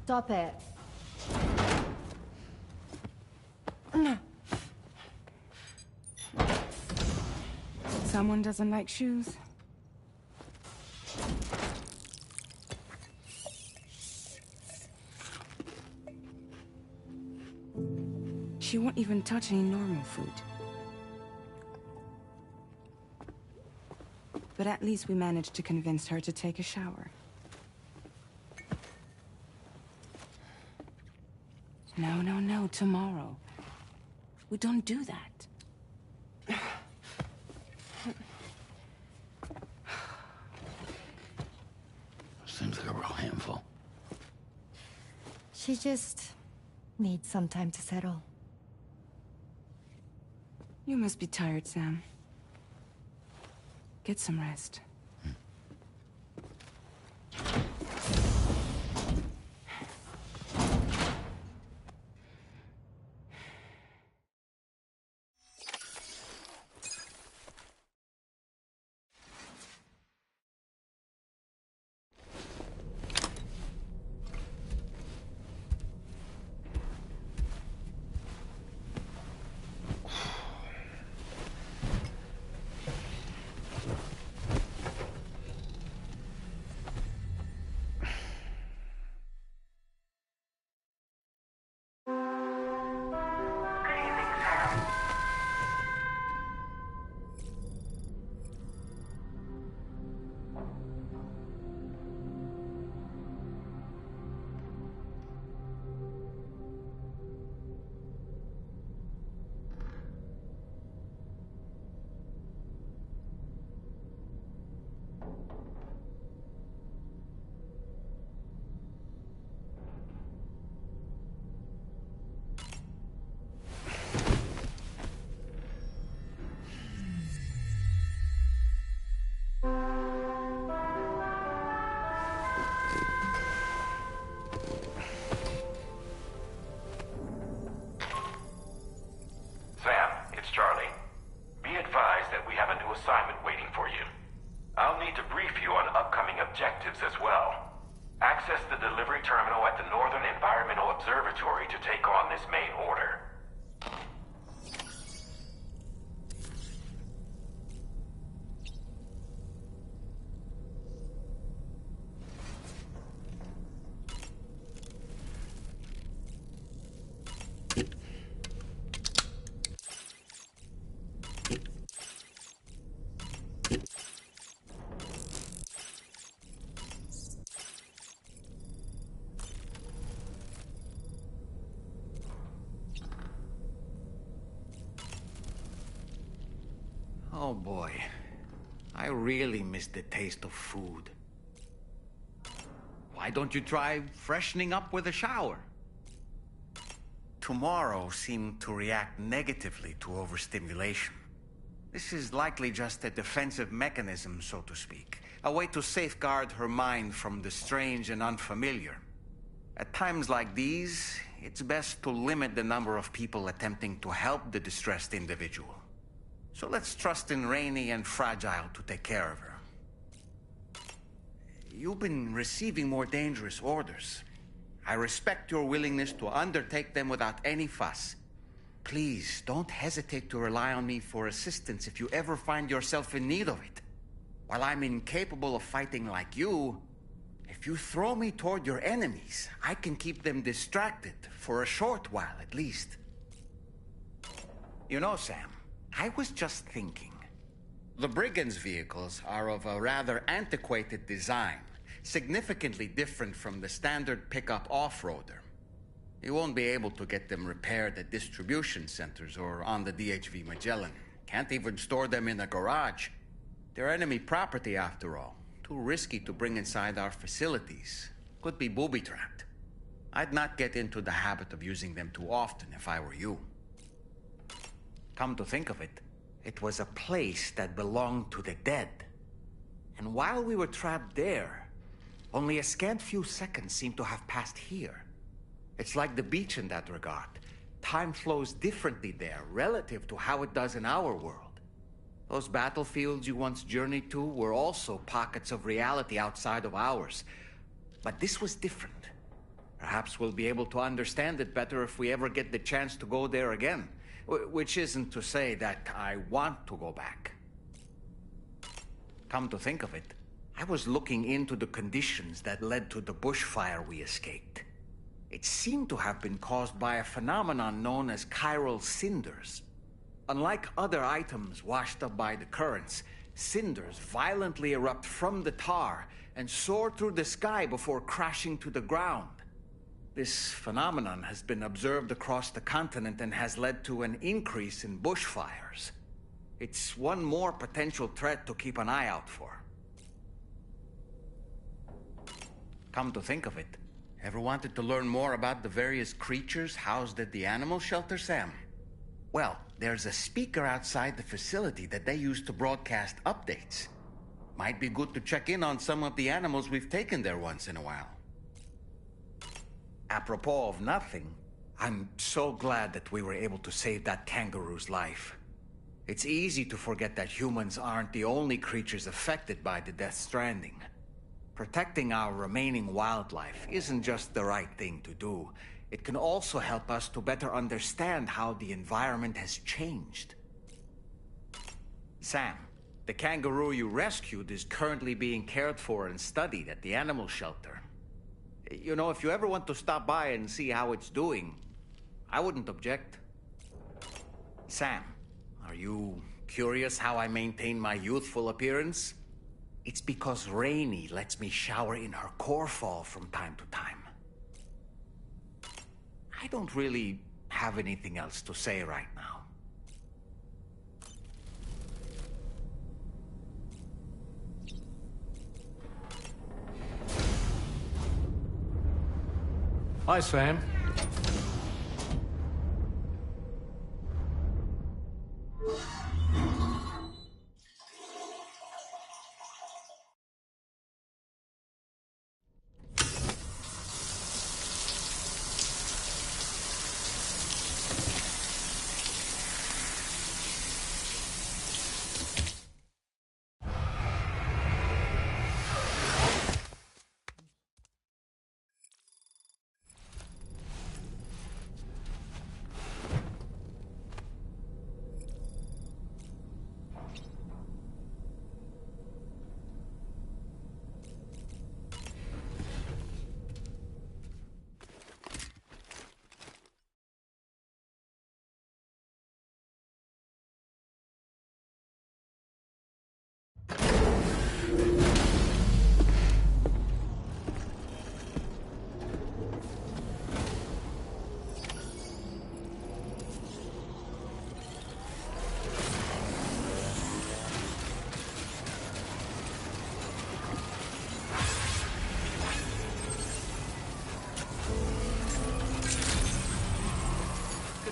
Stop it. Someone doesn't like shoes? She won't even touch any normal food. But at least we managed to convince her to take a shower. No, tomorrow. We don't do that. Seems like a real handful. She just needs some time to settle. You must be tired, Sam. Get some rest. Oh boy. I really miss the taste of food. Why don't you try freshening up with a shower? Tomorrow seemed to react negatively to overstimulation. This is likely just a defensive mechanism, so to speak. A way to safeguard her mind from the strange and unfamiliar. At times like these, it's best to limit the number of people attempting to help the distressed individual. So let's trust in Rainey and Fragile to take care of her. You've been receiving more dangerous orders. I respect your willingness to undertake them without any fuss. Please, don't hesitate to rely on me for assistance if you ever find yourself in need of it. While I'm incapable of fighting like you, if you throw me toward your enemies, I can keep them distracted, for a short while at least. You know, Sam, I was just thinking. The Brigands' vehicles are of a rather antiquated design, significantly different from the standard pickup off-roader. You won't be able to get them repaired at distribution centers or on the DHV Magellan. Can't even store them in a garage. They're enemy property after all. Too risky to bring inside our facilities. Could be booby-trapped. I'd not get into the habit of using them too often if I were you. Come to think of it, it was a place that belonged to the dead. And while we were trapped there, only a scant few seconds seem to have passed here. It's like the beach in that regard. Time flows differently there relative to how it does in our world. Those battlefields you once journeyed to were also pockets of reality outside of ours. But this was different. Perhaps we'll be able to understand it better if we ever get the chance to go there again. Which isn't to say that I want to go back. Come to think of it, I was looking into the conditions that led to the bushfire we escaped. It seemed to have been caused by a phenomenon known as chiral cinders. Unlike other items washed up by the currents, cinders violently erupt from the tar and soar through the sky before crashing to the ground. This phenomenon has been observed across the continent and has led to an increase in bushfires. It's one more potential threat to keep an eye out for. Come to think of it, ever wanted to learn more about the various creatures housed at the animal shelter, Sam? Well, there's a speaker outside the facility that they use to broadcast updates. Might be good to check in on some of the animals we've taken there once in a while. Apropos of nothing, I'm so glad that we were able to save that kangaroo's life. It's easy to forget that humans aren't the only creatures affected by the Death Stranding. Protecting our remaining wildlife isn't just the right thing to do. It can also help us to better understand how the environment has changed. Sam, the kangaroo you rescued is currently being cared for and studied at the animal shelter. You know, if you ever want to stop by and see how it's doing, I wouldn't object. Sam, are you curious how I maintain my youthful appearance? It's because Rainey lets me shower in her corefall from time to time. I don't really have anything else to say right now. Hi, Sam.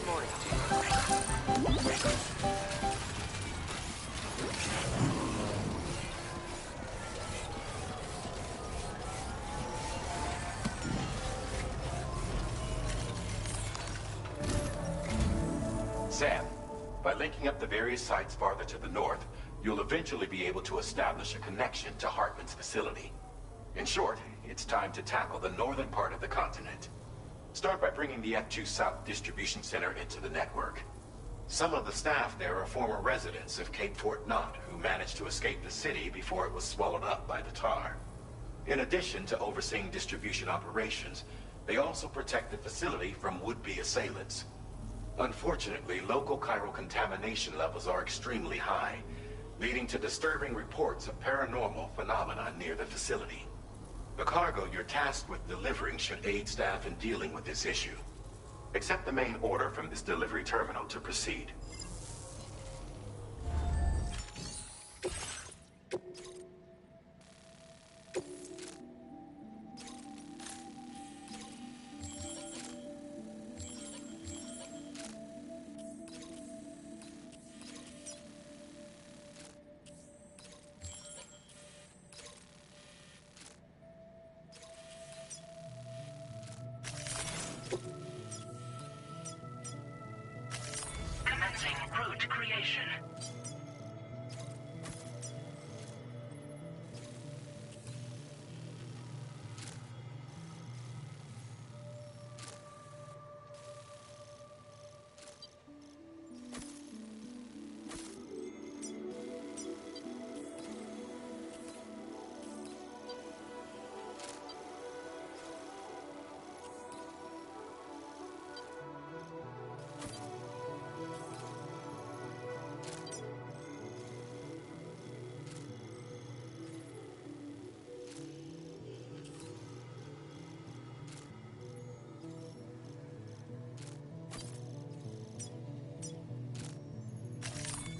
morning to you. Sam, by linking up the various sites farther to the north, you'll eventually be able to establish a connection to Hartman's facility. In short, it's time to tackle the northern part of the continent. Start by bringing the F2 South Distribution Center into the network. Some of the staff there are former residents of Cape Fort Knott who managed to escape the city before it was swallowed up by the tar. In addition to overseeing distribution operations, they also protect the facility from would-be assailants. Unfortunately, local chiral contamination levels are extremely high, leading to disturbing reports of paranormal phenomena near the facility. The cargo you're tasked with delivering should aid staff in dealing with this issue. Accept the main order from this delivery terminal to proceed. Commencing route creation.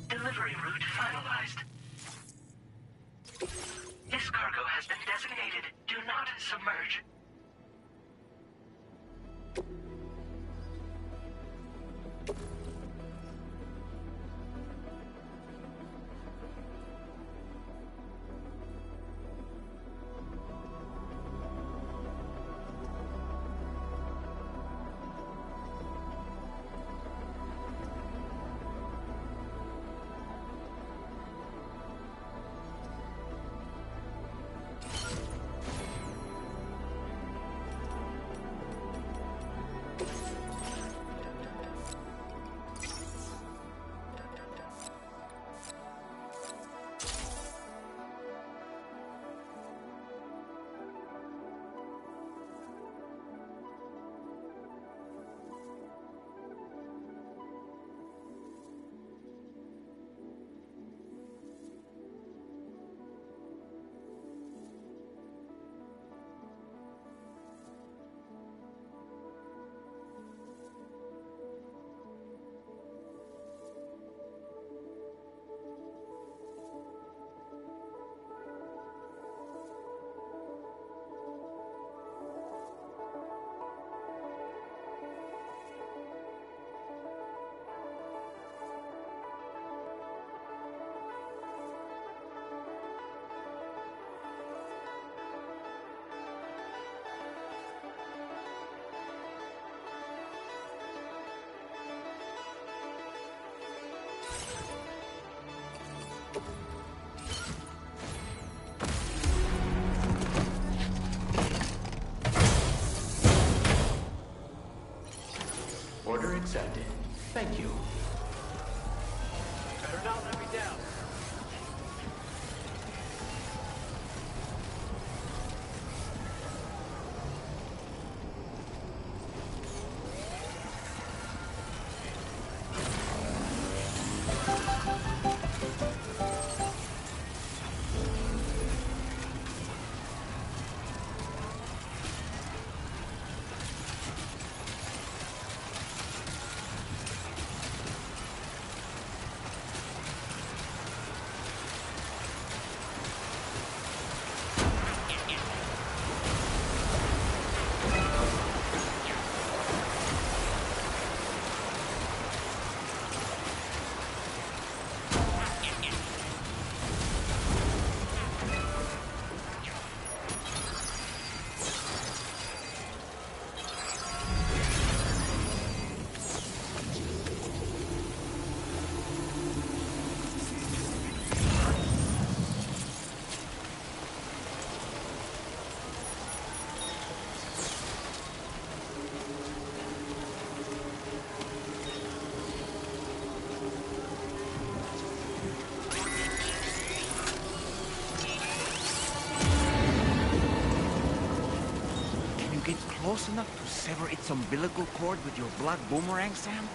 Delivery route finalized. This cargo has been designated Do Not Submerge. Order accepted. Thank you. Better not let me down. close enough to sever its umbilical cord with your blood boomerang, Sam?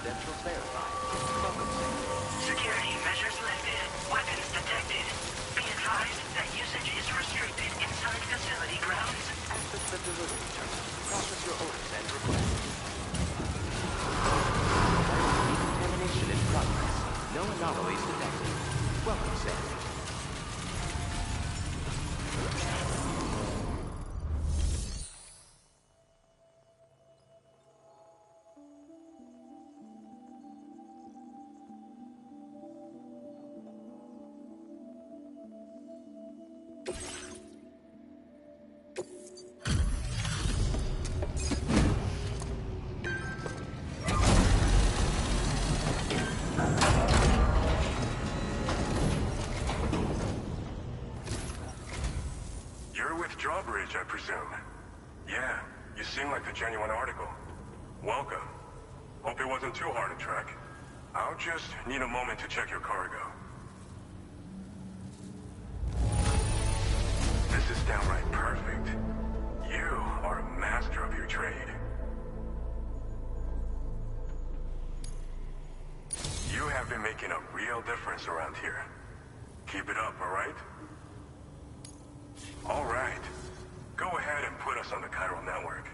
credentials verified. Welcome, Sam. Security measures lifted. Weapons detected. Be advised that usage is restricted inside facility grounds. Access the delivery terminal to process your orders and requests. Decontamination in progress. No anomalies detected. Welcome, Sam. Drawbridge, I presume. Yeah, you seem like a genuine article. Welcome. Hope it wasn't too hard to track. I'll just need a moment to check your cargo. This is downright perfect. You are a master of your trade. You have been making a real difference around here. Keep it up, all right? All right. Go ahead and put us on the chiral network.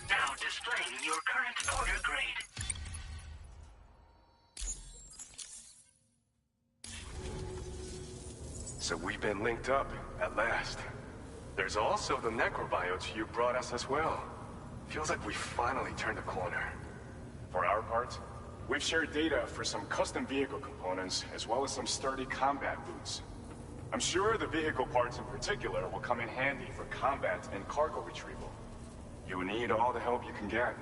Now displaying your current order grade. So we've been linked up, at last. There's also the necrobiotes you brought us as well. Feels like we finally turned a corner. For our part, we've shared data for some custom vehicle components, as well as some sturdy combat boots. I'm sure the vehicle parts in particular will come in handy for combat and cargo retrieval. You need all the help you can get,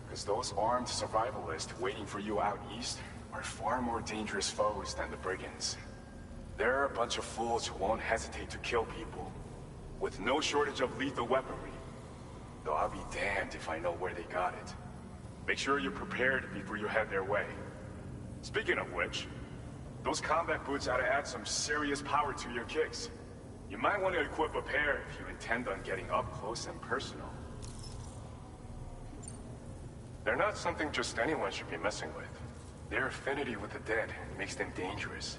because those armed survivalists waiting for you out east are far more dangerous foes than the brigands. They're a bunch of fools who won't hesitate to kill people, with no shortage of lethal weaponry. Though I'll be damned if I know where they got it. Make sure you're prepared before you head their way. Speaking of which, those combat boots ought to add some serious power to your kicks. You might want to equip a pair if you intend on getting up close and personal. They're not something just anyone should be messing with. Their affinity with the dead makes them dangerous.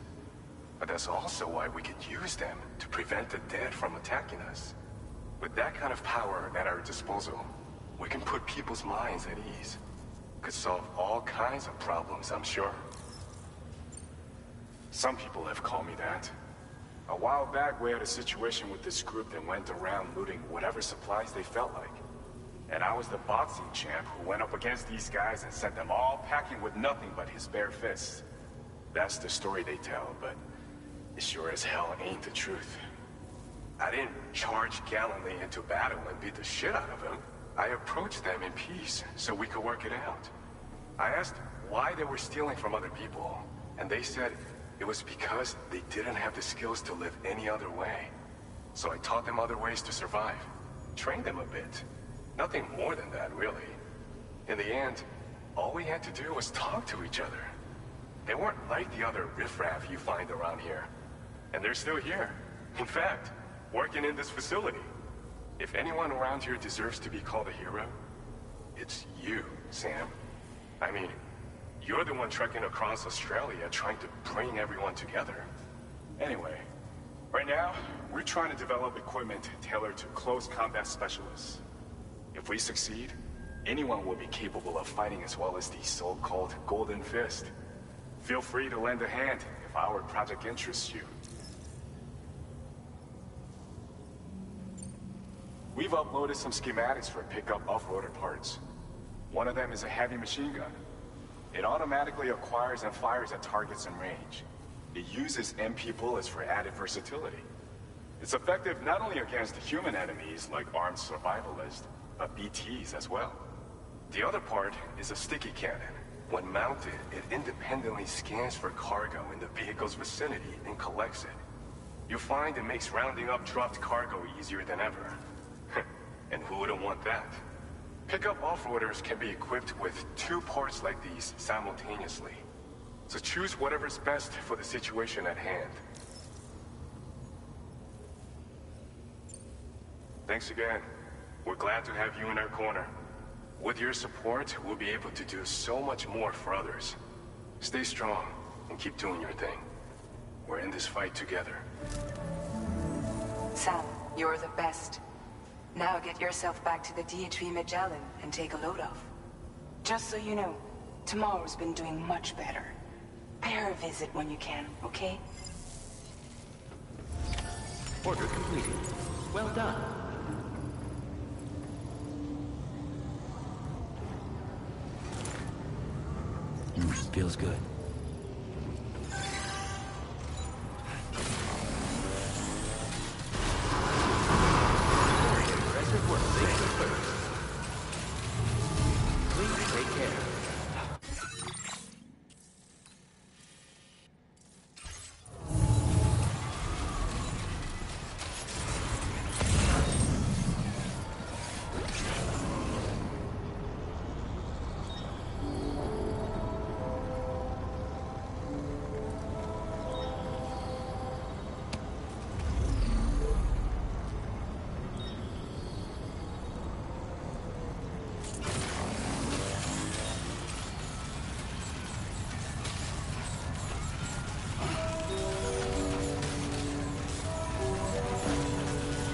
But that's also why we could use them to prevent the dead from attacking us. With that kind of power at our disposal, we can put people's minds at ease. Could solve all kinds of problems, I'm sure. Some people have called me that. A while back, we had a situation with this group that went around looting whatever supplies they felt like. And I was the boxing champ who went up against these guys and sent them all packing with nothing but his bare fists. That's the story they tell, but it sure as hell ain't the truth. I didn't charge gallantly into battle and beat the shit out of them. I approached them in peace so we could work it out. I asked why they were stealing from other people, and they said it was because they didn't have the skills to live any other way. So I taught them other ways to survive, trained them a bit. Nothing more than that, really. In the end, all we had to do was talk to each other. They weren't like the other riffraff you find around here. And they're still here. In fact, working in this facility. If anyone around here deserves to be called a hero, it's you, Sam. I mean, You're the one trekking across Australia trying to bring everyone together. Anyway, right now, we're trying to develop equipment tailored to close combat specialists. If we succeed, anyone will be capable of fighting as well as the so-called Golden Fist. Feel free to lend a hand if our project interests you. We've uploaded some schematics for pickup off-roader parts. One of them is a heavy machine gun. It automatically acquires and fires at targets in range. It uses MP bullets for added versatility. It's effective not only against human enemies like armed survivalists, but BTs as well. The other part is a sticky cannon. When mounted, it independently scans for cargo in the vehicle's vicinity and collects it. You'll find it makes rounding up dropped cargo easier than ever. And who wouldn't want that? Pickup off-roaders can be equipped with 2 parts like these simultaneously. So choose whatever's best for the situation at hand. Thanks again. We're glad to have you in our corner. With your support, we'll be able to do so much more for others. Stay strong and keep doing your thing. We're in this fight together. Sam, you're the best. Now get yourself back to the DHV Magellan and take a load off. Just so you know, tomorrow's been doing much better. Pay her a visit when you can, okay? Order completed. Well done. Feels good. Impressive work. Safety first. Please take care.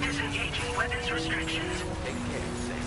Disengaging weapons restrictions. Take care, Sam.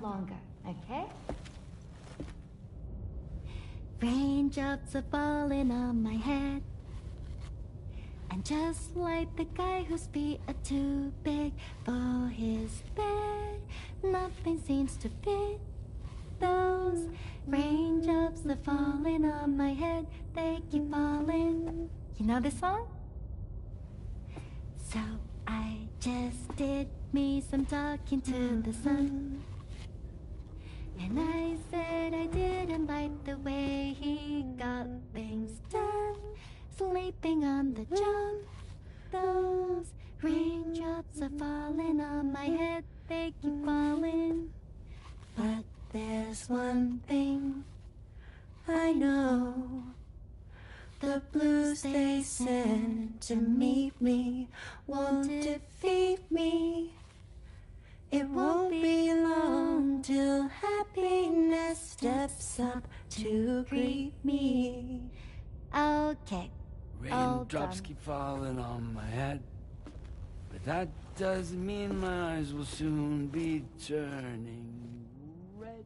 Longer. Okay. Raindrops are falling on my head. And just like the guy whose feet are too big for his bed, nothing seems to fit. Those raindrops are falling on my head, they keep falling. You know this song? So I just did me some talking to the sun. And I said I didn't like the way he got things done. Sleeping on the job. Those raindrops are falling on my head, they keep falling. But there's one thing I know. The blues they sent to meet me won't defeat me. It won't be long till happiness steps up to greet me. Okay. Raindrops keep falling on my head, but that doesn't mean my eyes will soon be turning red.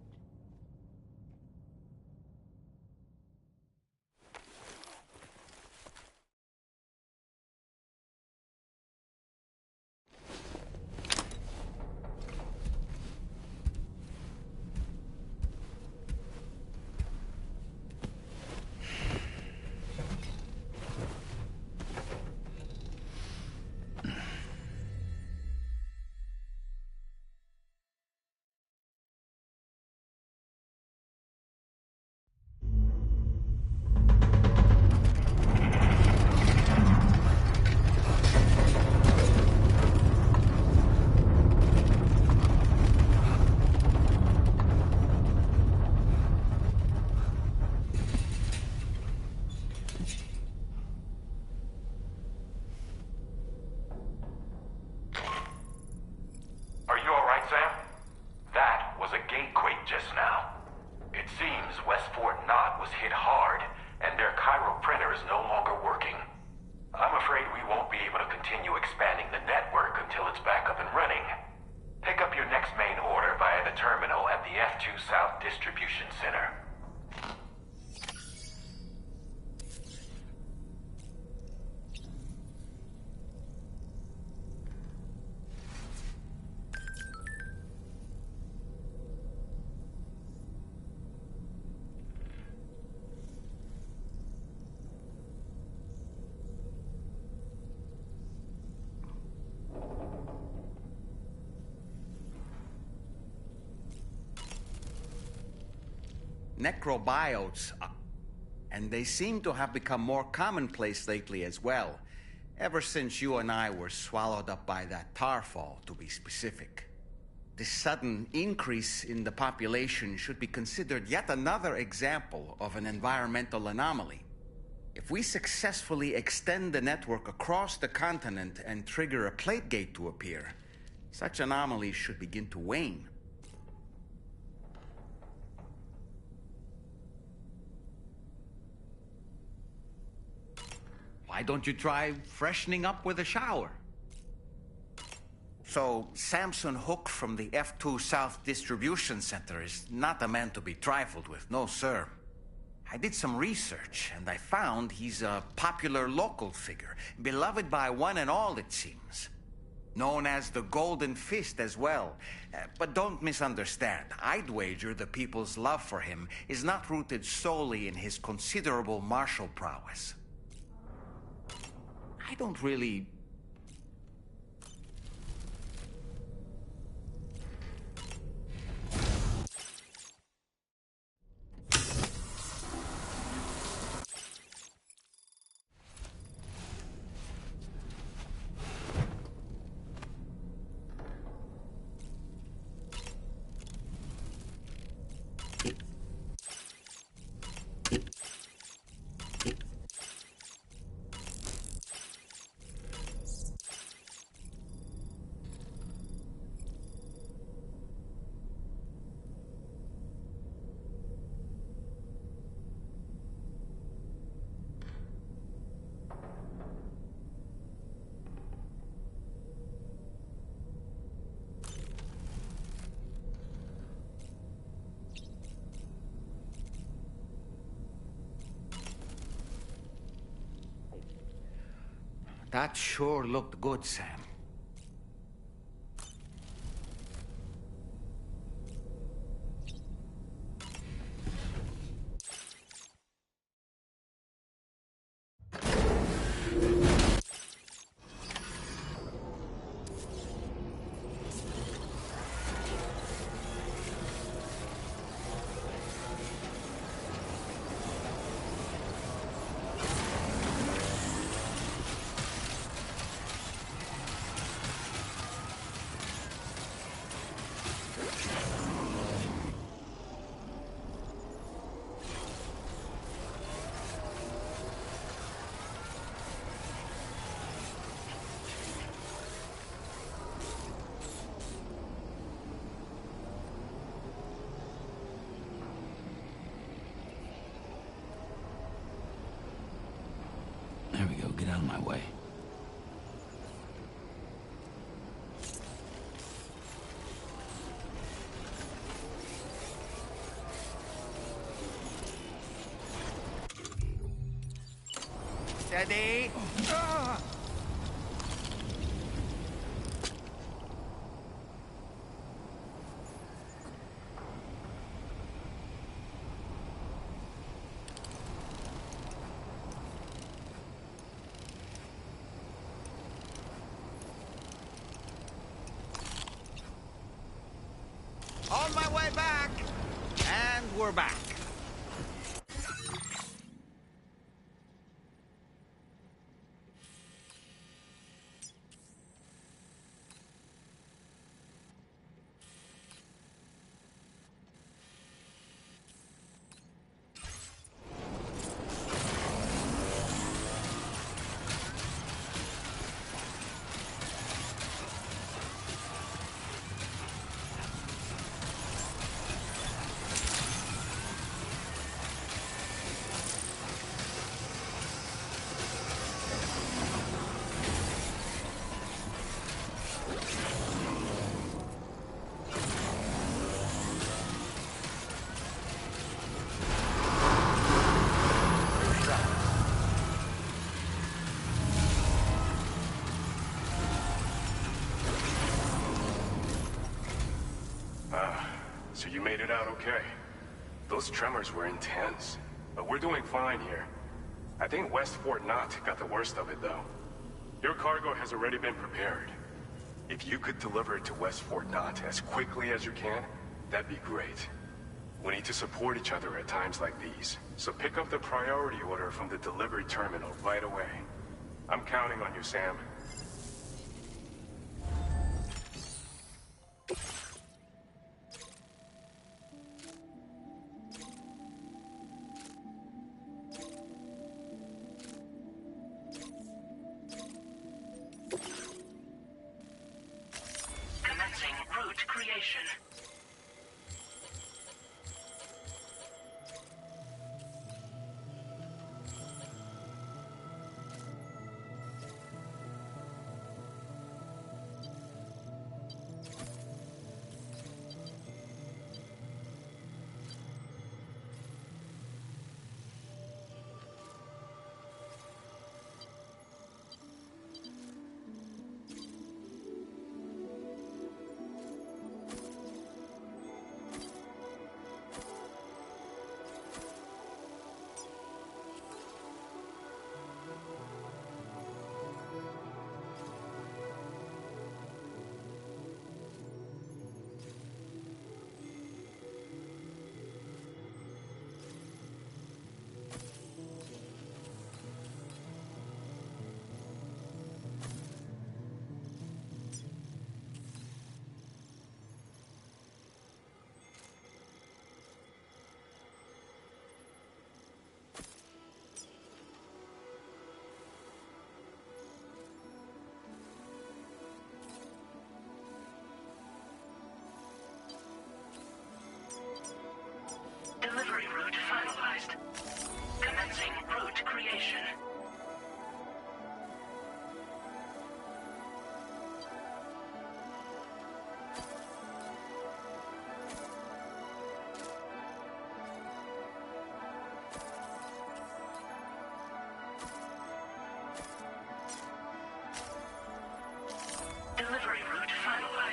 Necrobiotes, and they seem to have become more commonplace lately as well. Ever since you and I were swallowed up by that tarfall, to be specific. This sudden increase in the population should be considered yet another example of an environmental anomaly. If we successfully extend the network across the continent and trigger a plate gate to appear, such anomalies should begin to wane. Why don't you try freshening up with a shower? So, Samson Hook from the F2 South Distribution Center is not a man to be trifled with, no sir. I did some research, and I found he's a popular local figure, beloved by one and all, it seems. Known as the Golden Fist as well. But don't misunderstand. I'd wager the people's love for him is not rooted solely in his considerable martial prowess. I don't really... That sure looked good, Sam. There we go, get out of my way. Steady! On my way back! And we're back. So you made it out okay. Those tremors were intense, but we're doing fine here. I think West Fort Knott got the worst of it, though. Your cargo has already been prepared. If you could deliver it to West Fort Knott as quickly as you can, that'd be great. We need to support each other at times like these, so pick up the priority order from the delivery terminal right away. I'm counting on you, Sam. Commencing route creation.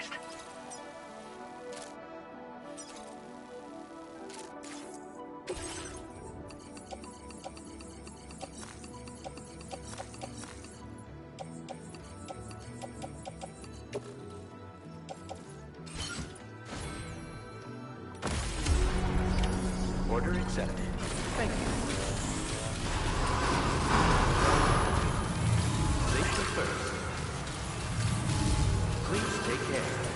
advised. Order accepted. Thank you. Safety first. Please take care.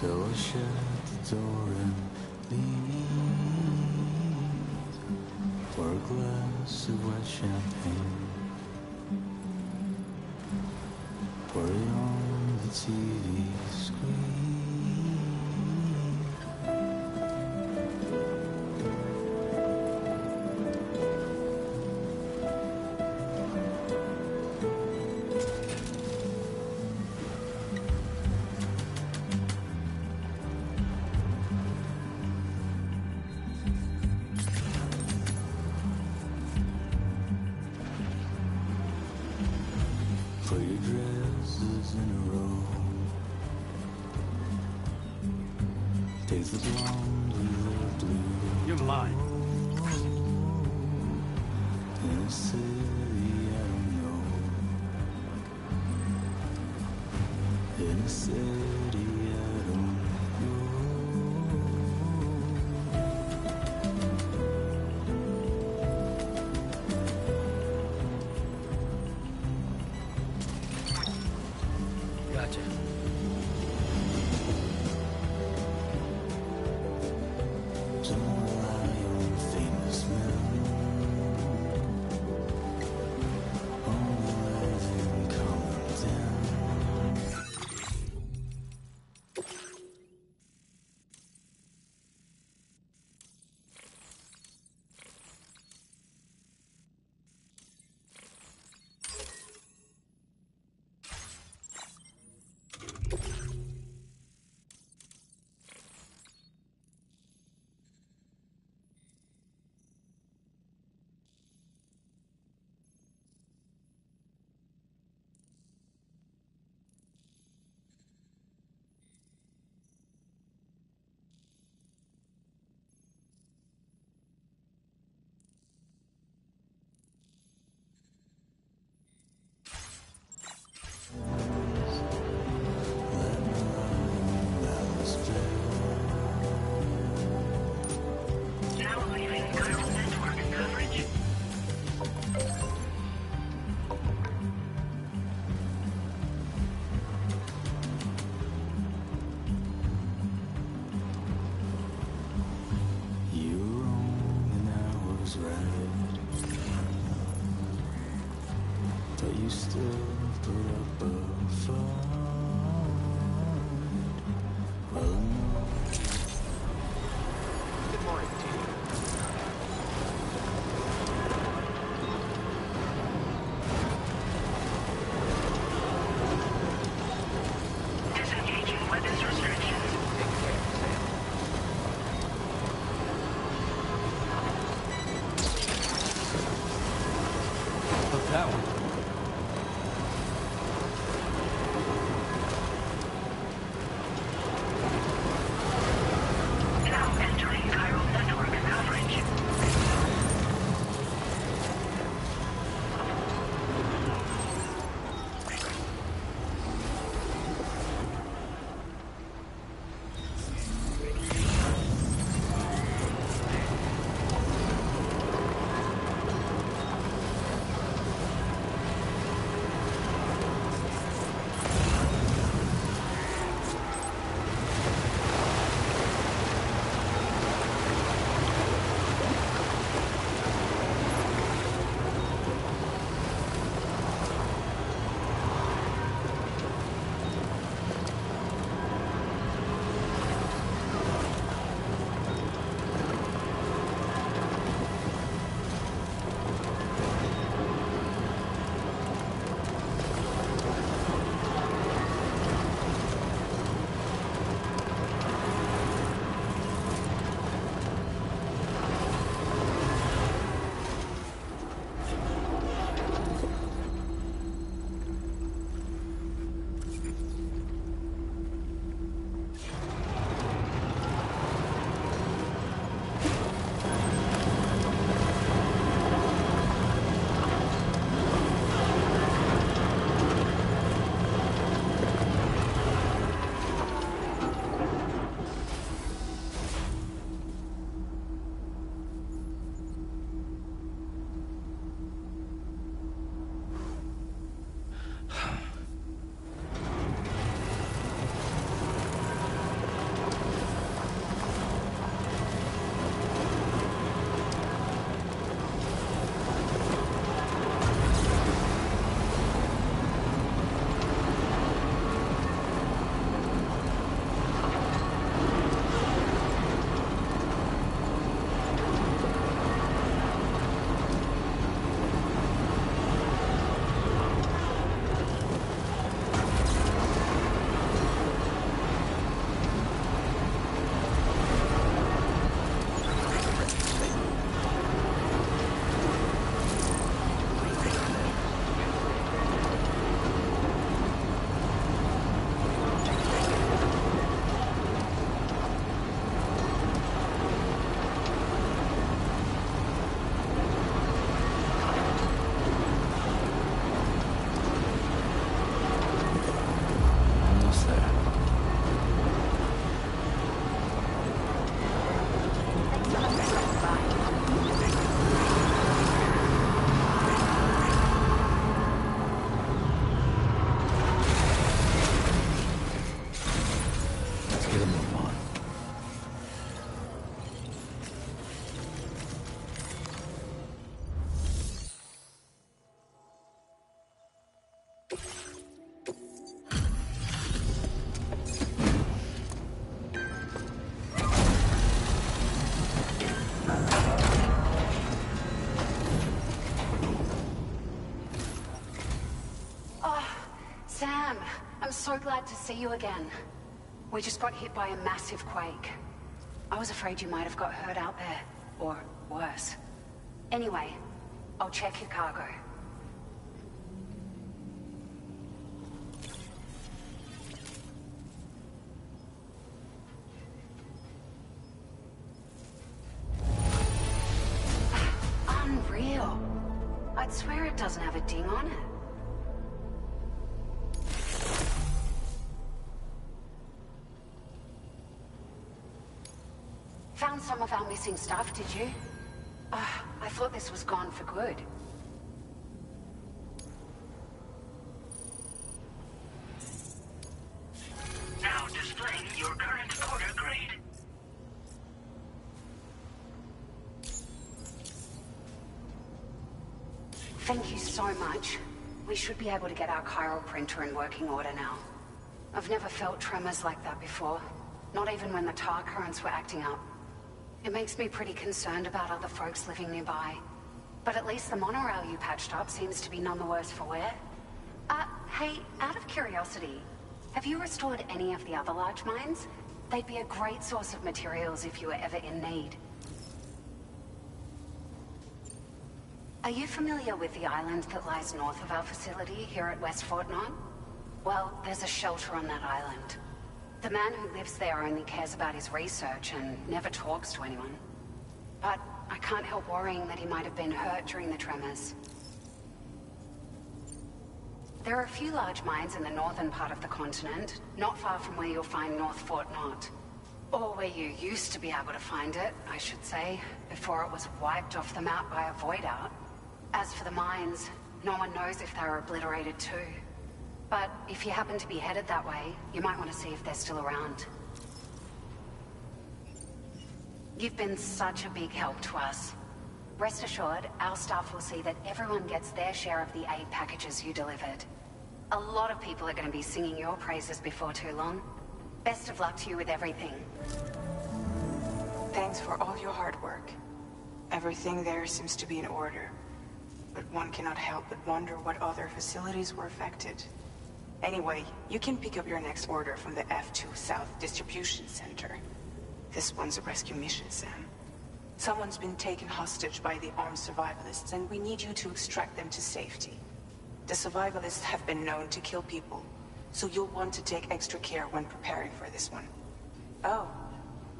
So I shut the door and leave for a glass of white champagne. Pour it on the TV screen. Put your dresses in a row. Take the blonde with the blue. You're mine. In a city I don't know. In a city I don't Gotcha. Don't rely on famous men. Only let them calm down. Now leaving Chiral Network coverage. You were wrong and I was right. But you still put up a fight. Well, no. Good morning, team. Disengaging weapons restrictions. Take care, Sam. Look that one. So glad to see you again. We just got hit by a massive quake. I was afraid you might have got hurt out there. Or worse. Anyway, I'll check your cargo. Unreal. I'd swear it doesn't have a ding on it. Found some of our missing stuff, did you? I thought this was gone for good. Now displaying your current order grade. Thank you so much. We should be able to get our chiral printer in working order now. I've never felt tremors like that before. Not even when the tar currents were acting up. It makes me pretty concerned about other folks living nearby. But at least the monorail you patched up seems to be none the worse for wear. Hey, out of curiosity, have you restored any of the other large mines? They'd be a great source of materials if you were ever in need. Are you familiar with the island that lies north of our facility here at West Fort Knox? Well, there's a shelter on that island. The man who lives there only cares about his research and never talks to anyone. But I can't help worrying that he might have been hurt during the tremors. There are a few large mines in the northern part of the continent, not far from where you'll find North Fort Knox. Or where you used to be able to find it, I should say, before it was wiped off the map by a void out. As for the mines, no one knows if they were obliterated too. But if you happen to be headed that way, you might want to see if they're still around. You've been such a big help to us. Rest assured, our staff will see that everyone gets their share of the aid packages you delivered. A lot of people are going to be singing your praises before too long. Best of luck to you with everything. Thanks for all your hard work. Everything there seems to be in order. But one cannot help but wonder what other facilities were affected. Anyway, you can pick up your next order from the F2 South Distribution Center. This one's a rescue mission, Sam. Someone's been taken hostage by the armed survivalists, and we need you to extract them to safety. The survivalists have been known to kill people, so you'll want to take extra care when preparing for this one. Oh,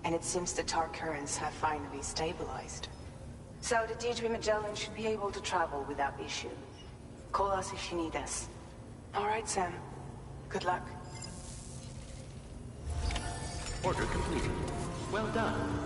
and it seems the tar currents have finally stabilized. So the D3 Magellan should be able to travel without issue. Call us if you need us. All right, Sam. Good luck. Order completed. Well done.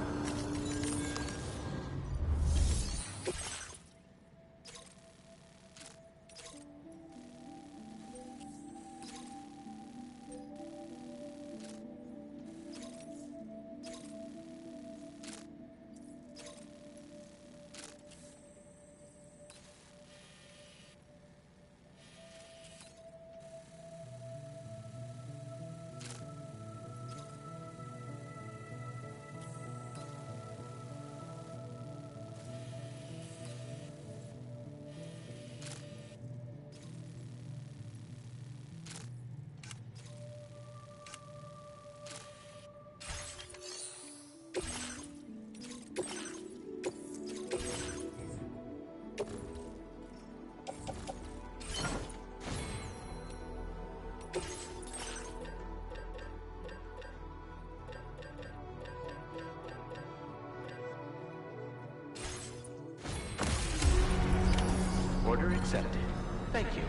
Order accepted. Thank you.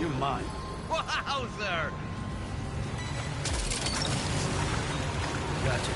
You're mine. Wowzer! Gotcha.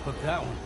Hook that one.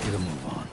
Get a move on.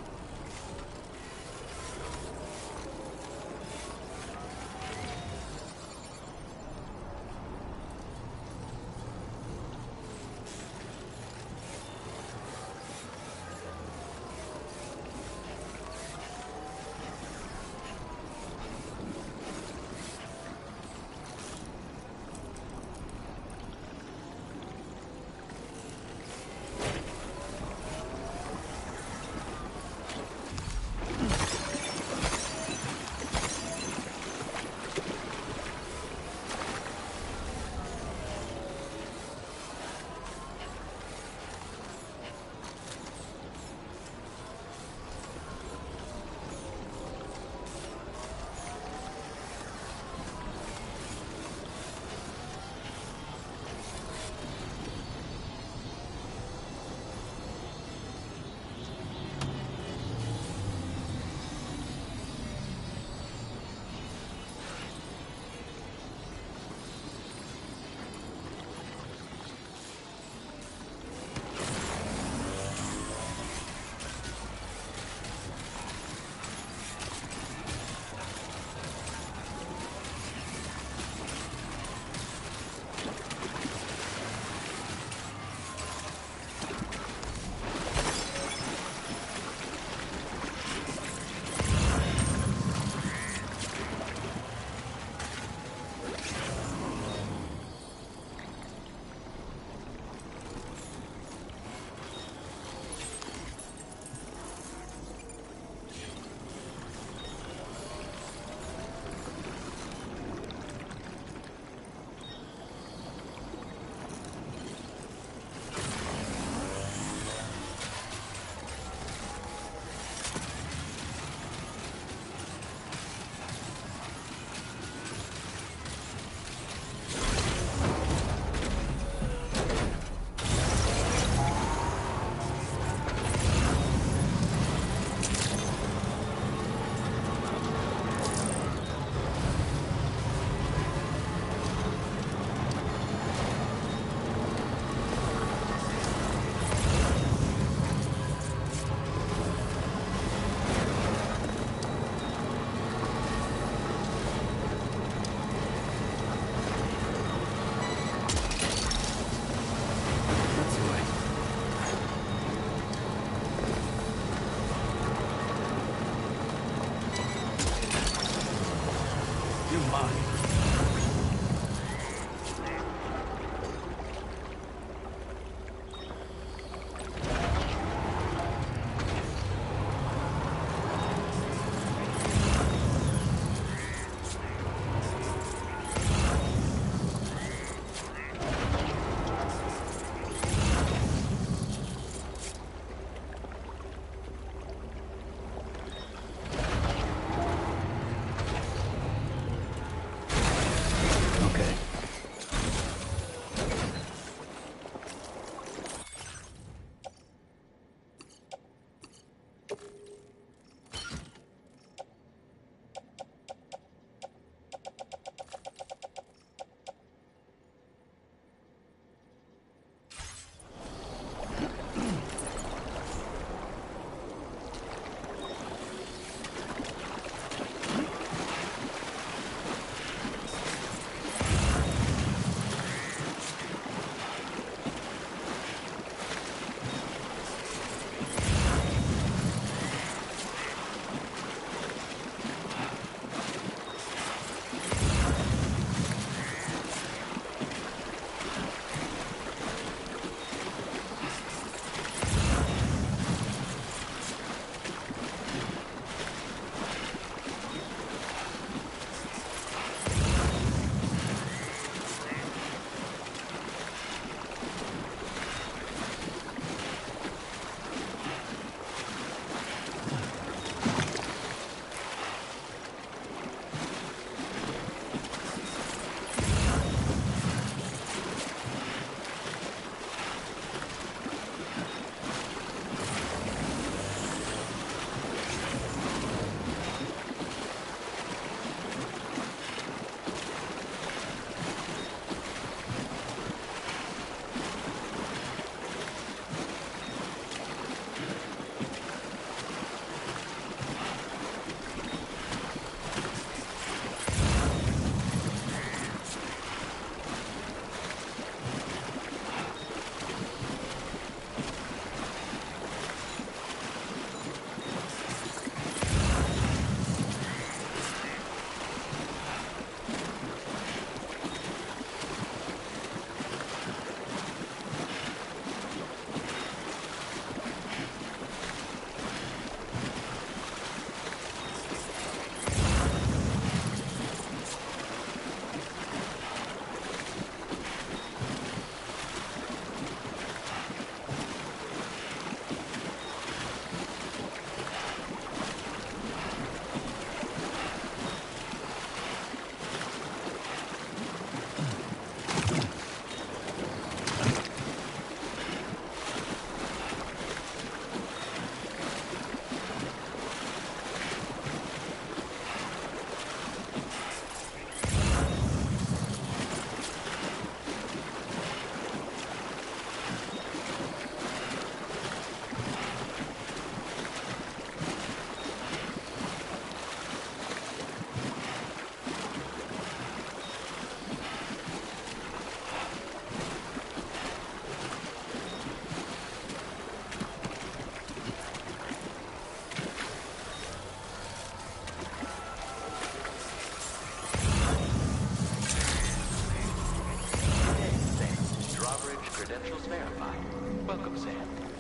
Credentials verified. Welcome, Sam.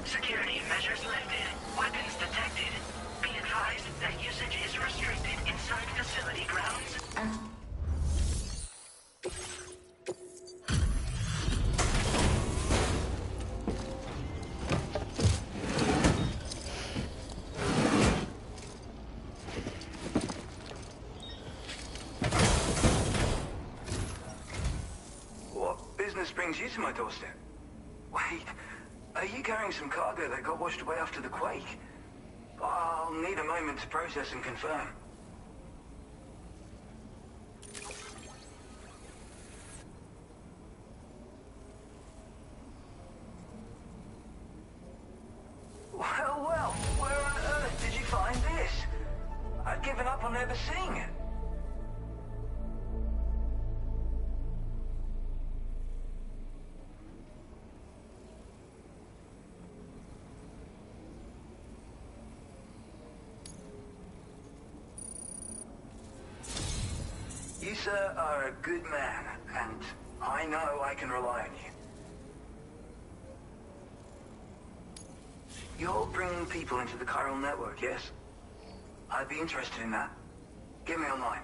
Security measures lifted. Weapons detected. Be advised that usage is restricted inside facility grounds. What business brings you to my doorstep? Wait, are you carrying some cargo that got washed away after the quake? I'll need a moment to process and confirm. Well, where on earth did you find this? I'd given up on ever seeing it. You, sir, are a good man, and I know I can rely on you. You're bringing people into the chiral network, yes? I'd be interested in that. Get me online.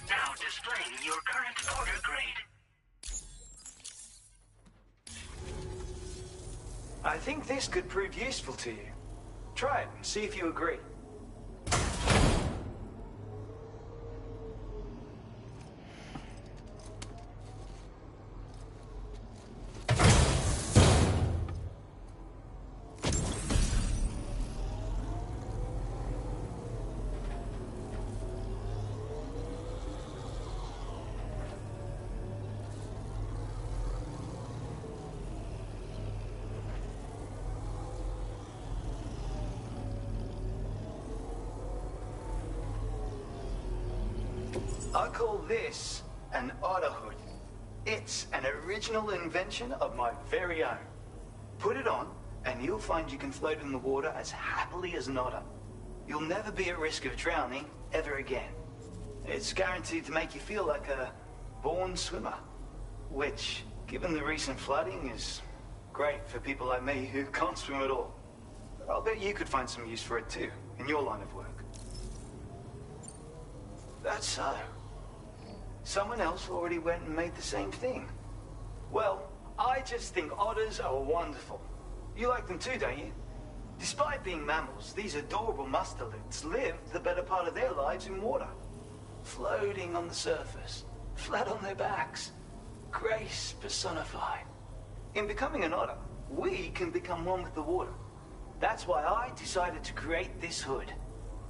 Now displaying your current order grade. I think this could prove useful to you. Try it and see if you agree. I call this an otter hood. It's an original invention of my very own. Put it on, and you'll find you can float in the water as happily as an otter. You'll never be at risk of drowning ever again. It's guaranteed to make you feel like a born swimmer, which, given the recent flooding, is great for people like me who can't swim at all. I'll bet you could find some use for it too, in your line of work. That's so. Someone else already went and made the same thing. Well, I just think otters are wonderful. You like them too, don't you? Despite being mammals, these adorable mustelids live the better part of their lives in water. Floating on the surface, flat on their backs. Grace personified. In becoming an otter, we can become one with the water. That's why I decided to create this hood.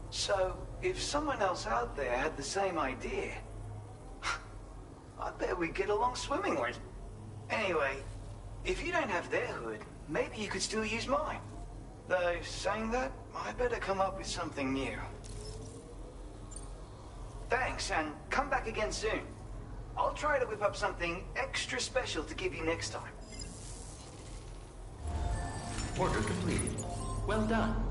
So, if someone else out there had the same idea, I bet we'd get along swimmingly. Anyway, if you don't have their hood, maybe you could still use mine. Though, saying that, I better come up with something new. Thanks, and come back again soon. I'll try to whip up something extra special to give you next time. Order completed. Well done.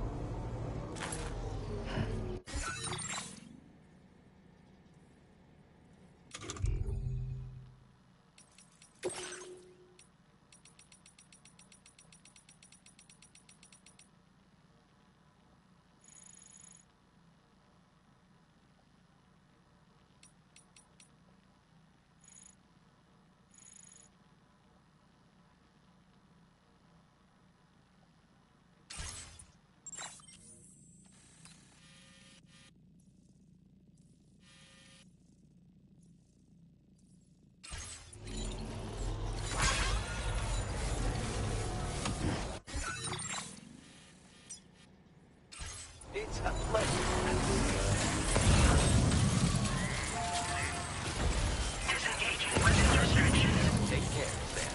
It's a pleasure. Disengaging weapons restrictions. Take care, Sam.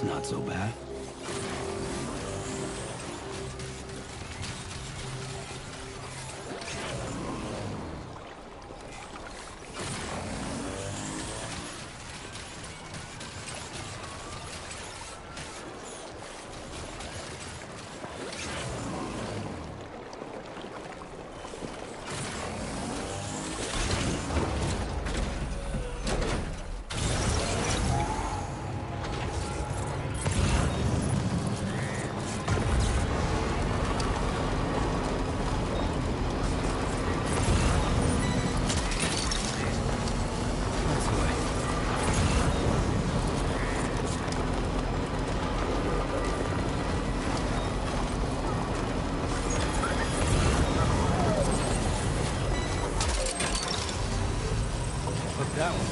Not so bad. That one.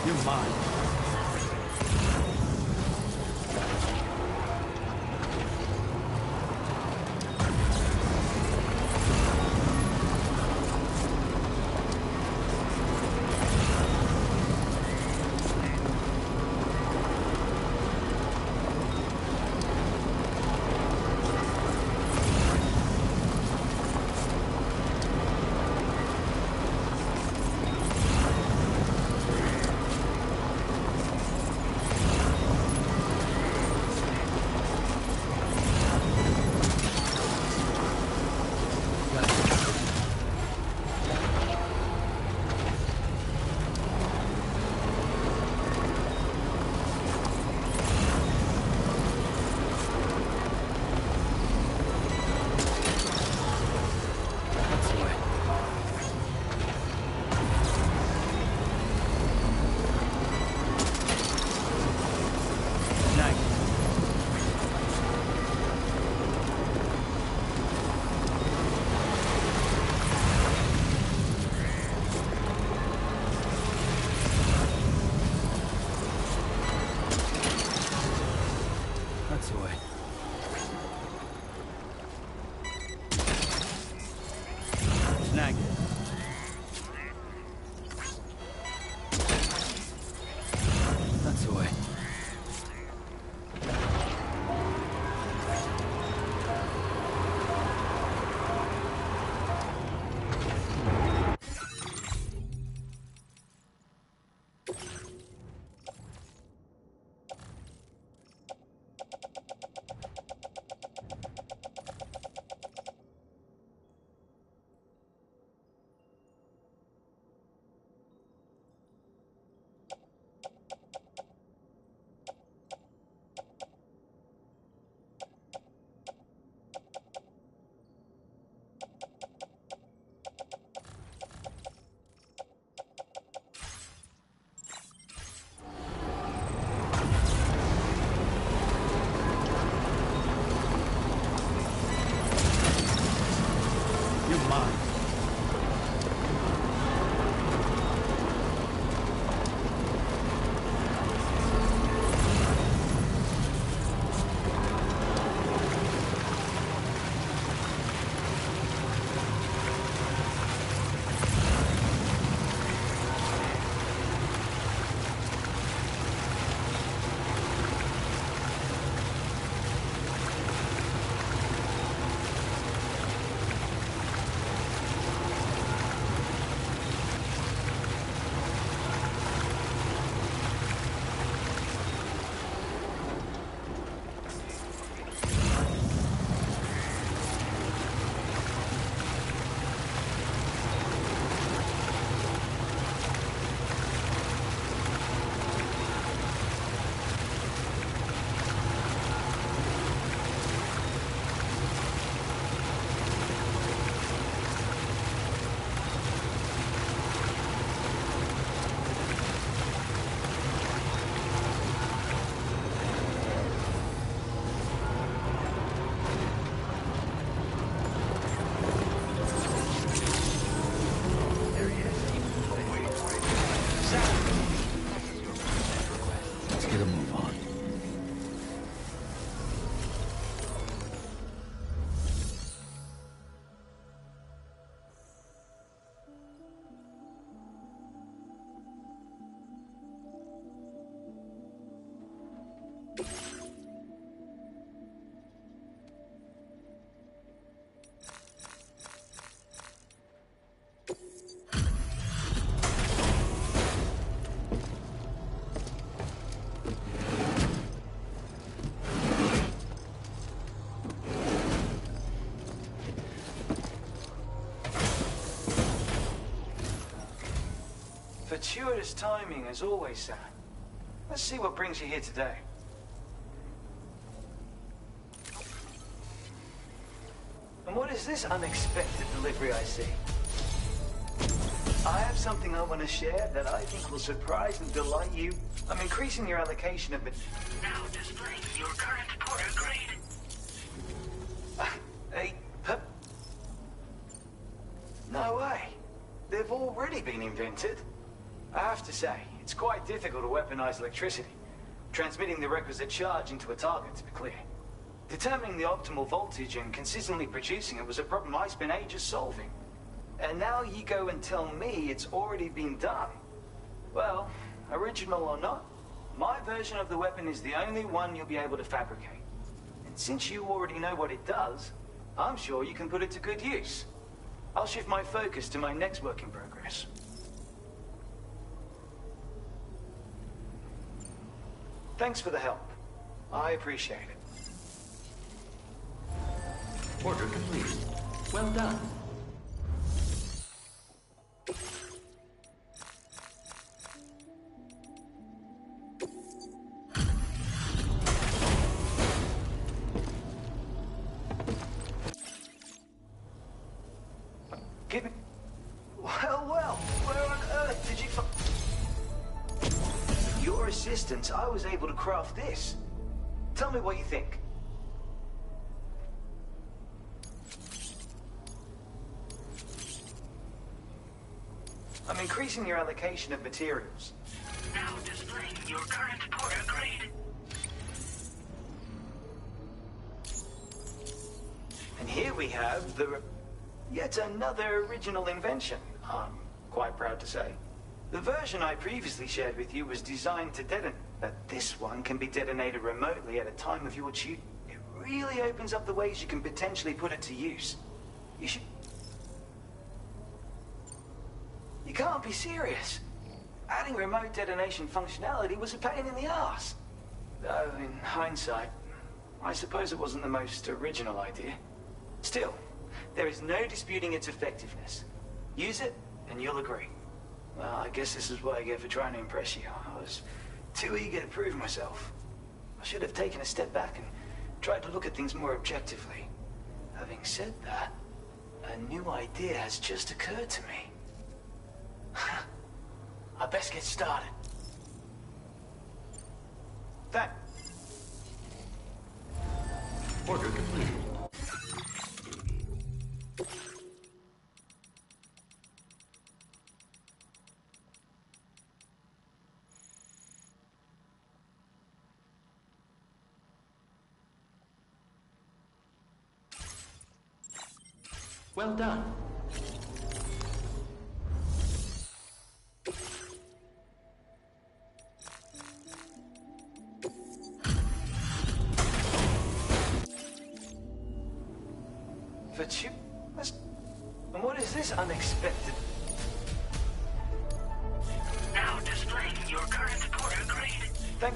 You're mine. Fortuitous timing, as always, Sam. Let's see what brings you here today. And what is this unexpected delivery I see? I have something I want to share that I think will surprise and delight you. I'm increasing your allocation of it. Now displaying your current Porter grade. No way. They've already been invented. I have to say, it's quite difficult to weaponize electricity. Transmitting the requisite charge into a target, to be clear. Determining the optimal voltage and consistently producing it was a problem I spent ages solving. And now you go and tell me it's already been done. Well, original or not, my version of the weapon is the only one you'll be able to fabricate. And since you already know what it does, I'm sure you can put it to good use. I'll shift my focus to my next work in progress. Thanks for the help. I appreciate it. Order complete. Well done. Give me... Well, where on earth did you find... With your assistance, I was able to craft this. Tell me what you think. I'm increasing your allocation of materials. Now displaying your current Porter grade. And here we have the... Yet another original invention, I'm quite proud to say. The version I previously shared with you was designed to detonate, but this one can be detonated remotely at a time of your choosing. It really opens up the ways you can potentially put it to use. You should... You can't be serious. Adding remote detonation functionality was a pain in the ass. Though, in hindsight, I suppose it wasn't the most original idea. Still, there is no disputing its effectiveness. Use it, and you'll agree. Well, I guess this is what I get for trying to impress you. I was too eager to prove myself. I should have taken a step back and tried to look at things more objectively. Having said that, a new idea has just occurred to me. I best get started. That. Order complete. Well done. And what is this unexpected? Now displaying your current Porter grade. Thank...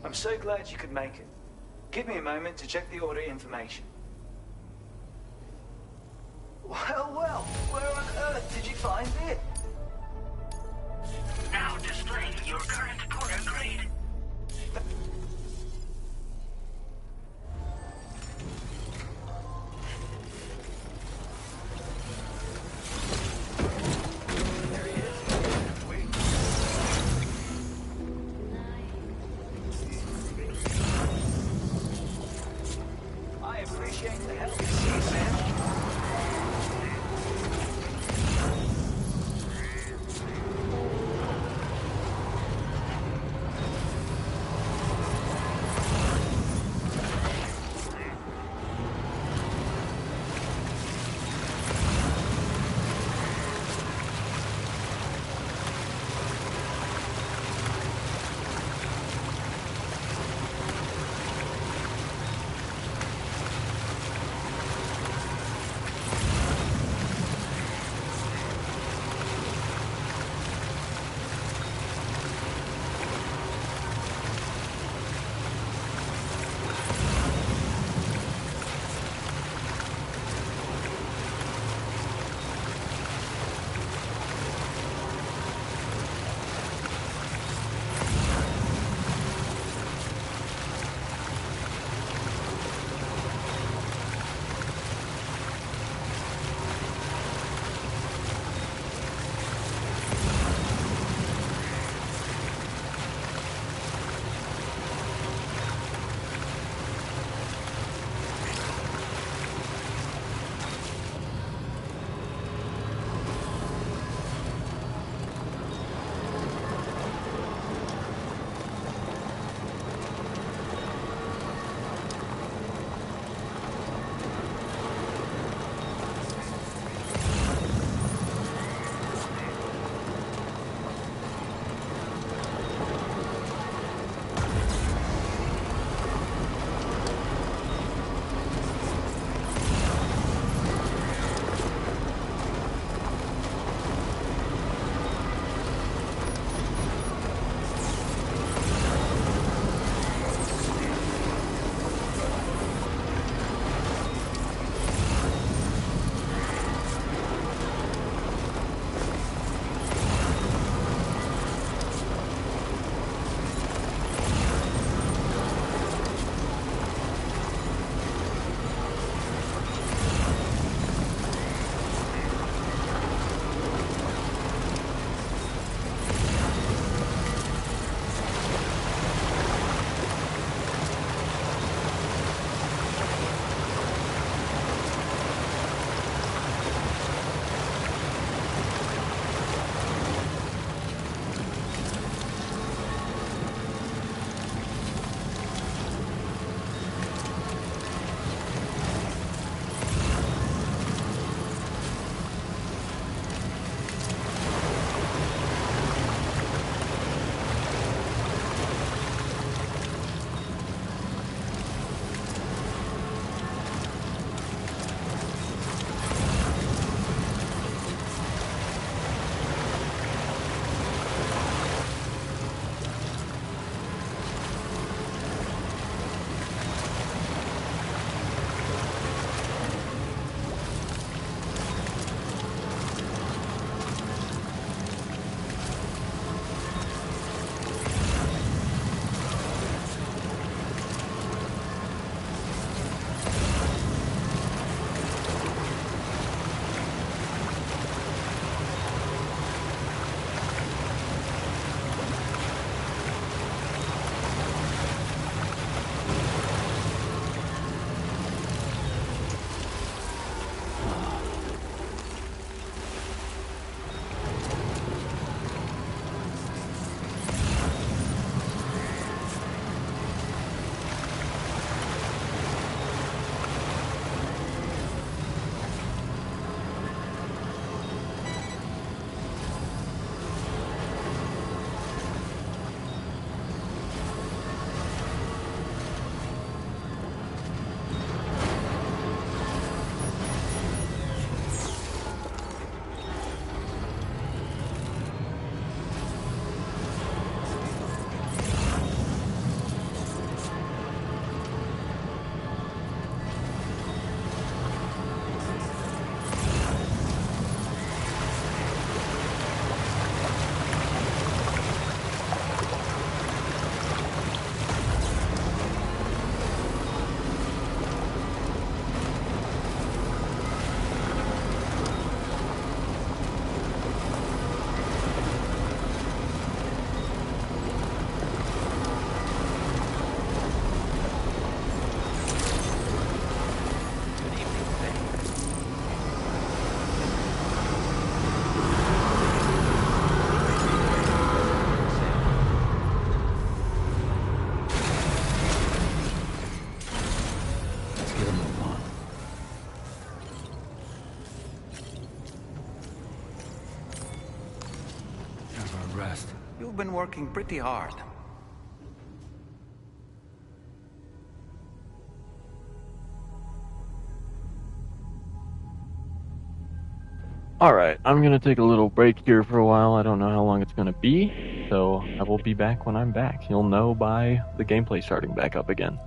I'm so glad you could make it. Give me a moment to check the order information. Well, where on earth did you find it? Now displaying your current Porter grade. I appreciate the help. See, Sam? You've been working pretty hard. Alright, I'm gonna take a little break here for a while. I don't know how long it's gonna be, so I will be back when I'm back. You'll know by the gameplay starting back up again.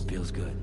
Feels good.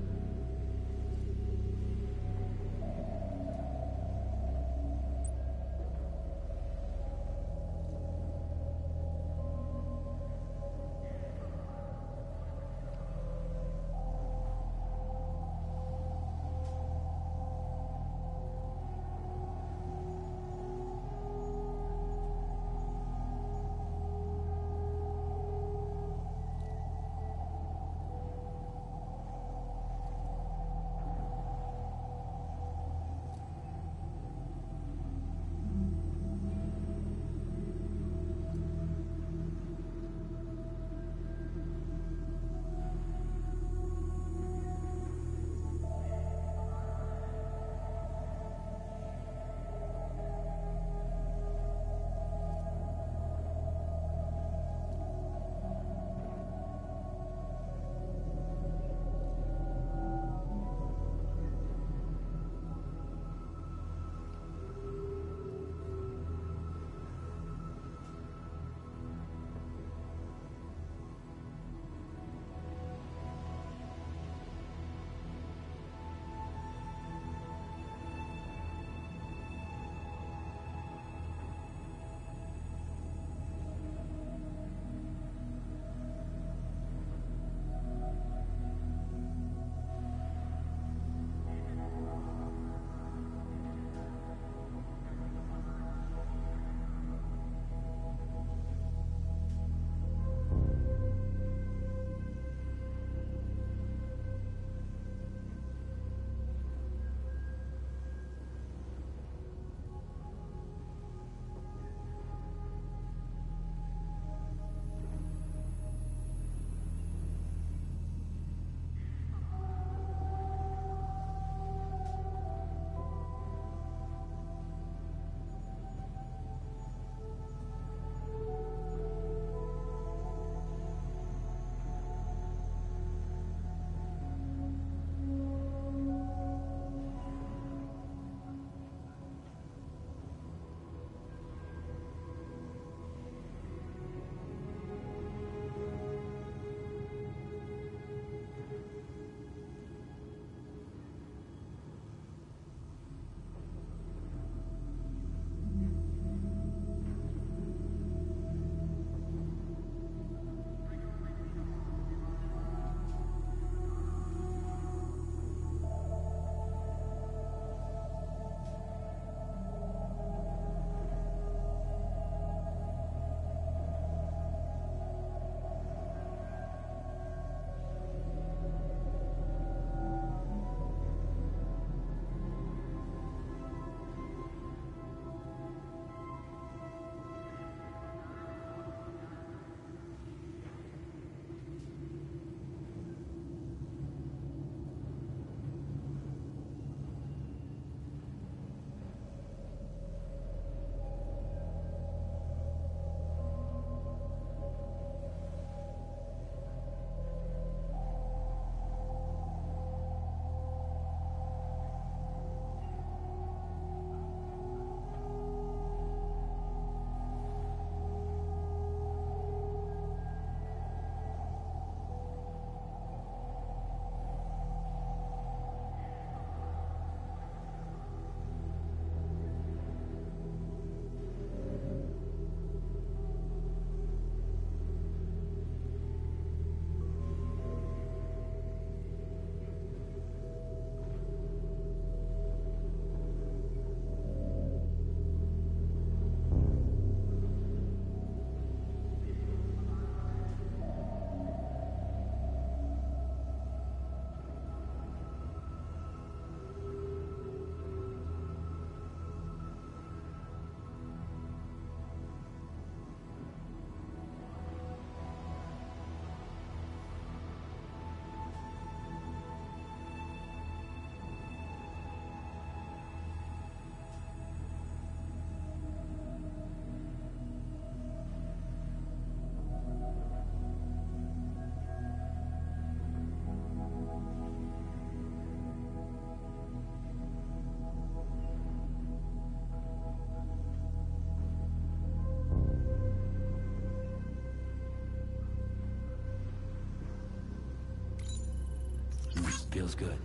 Feels good.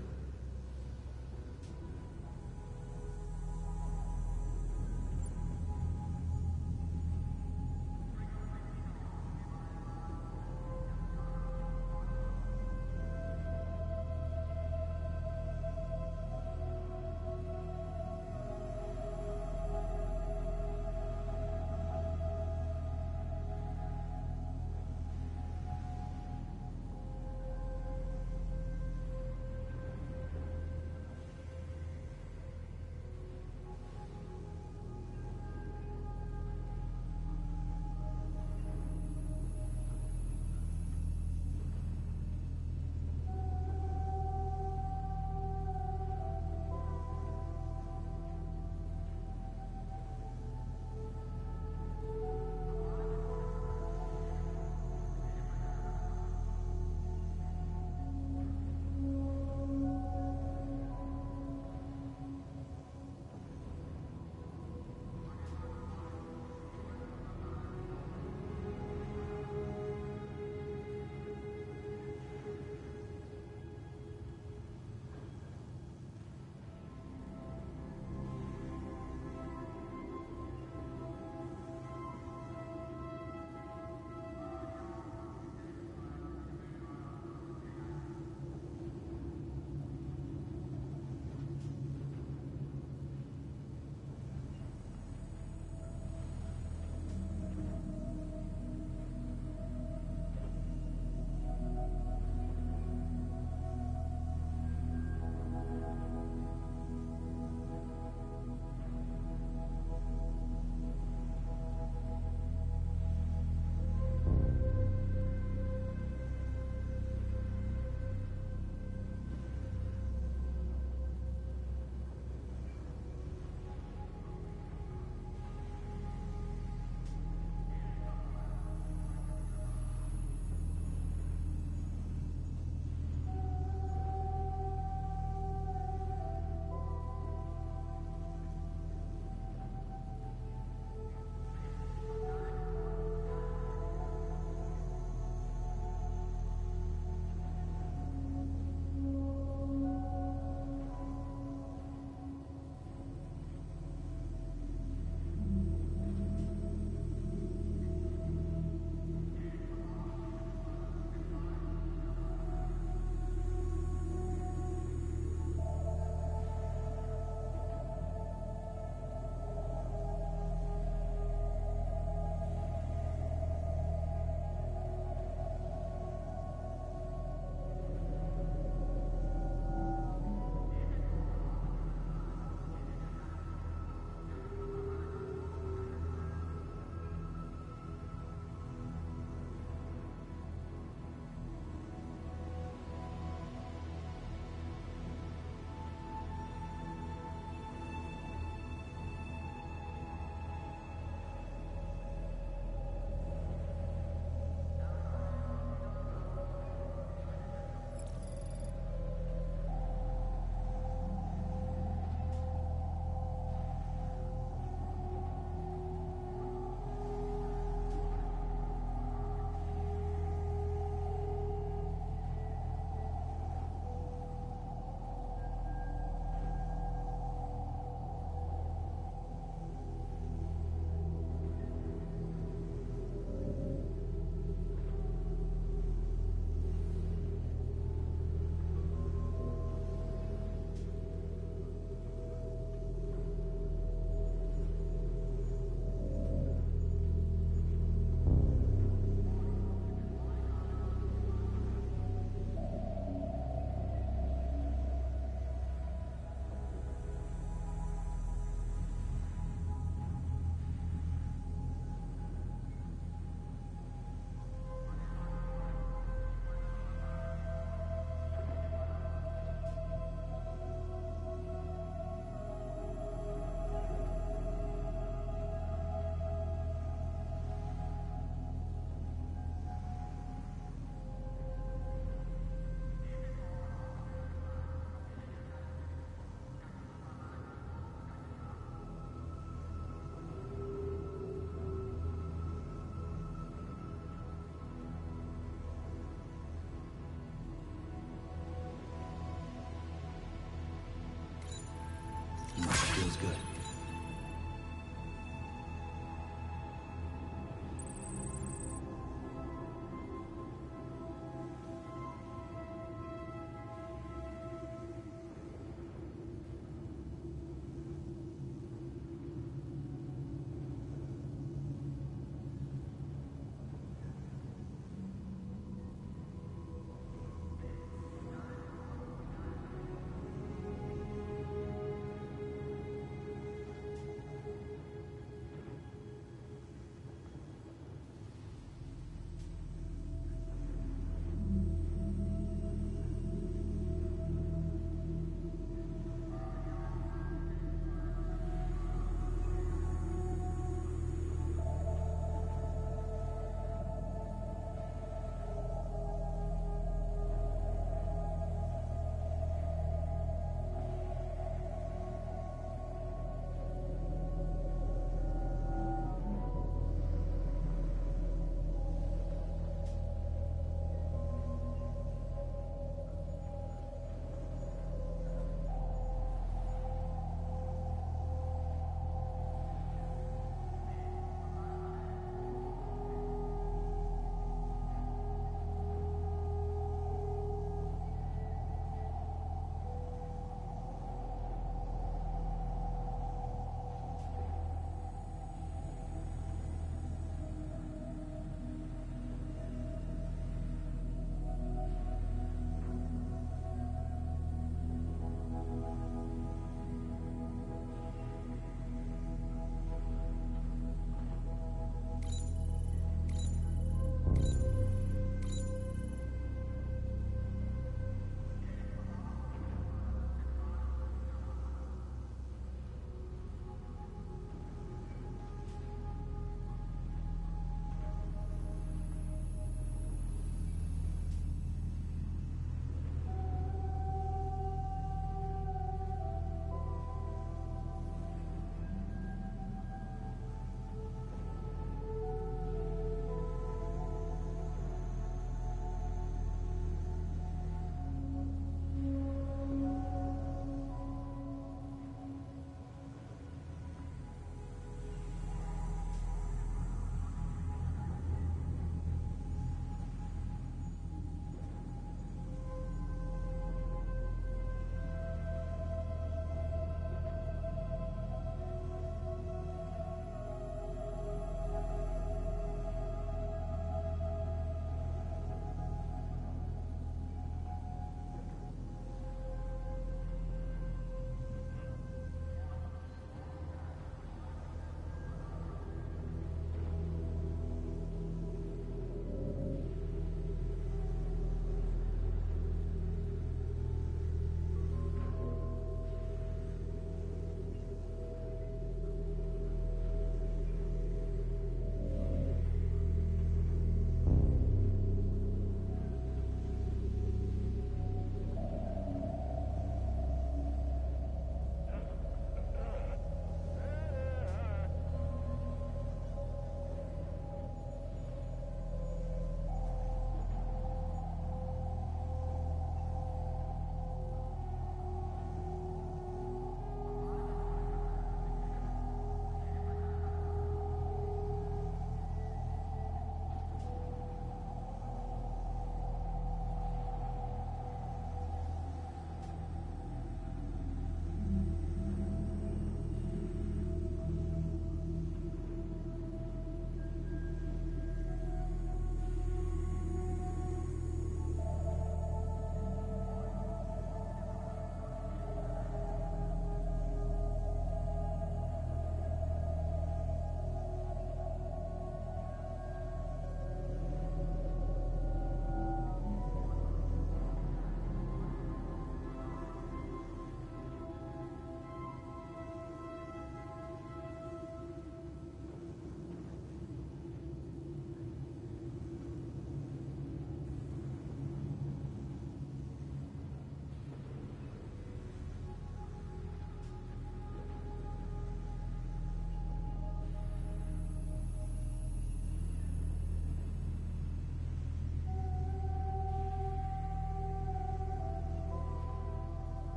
was good.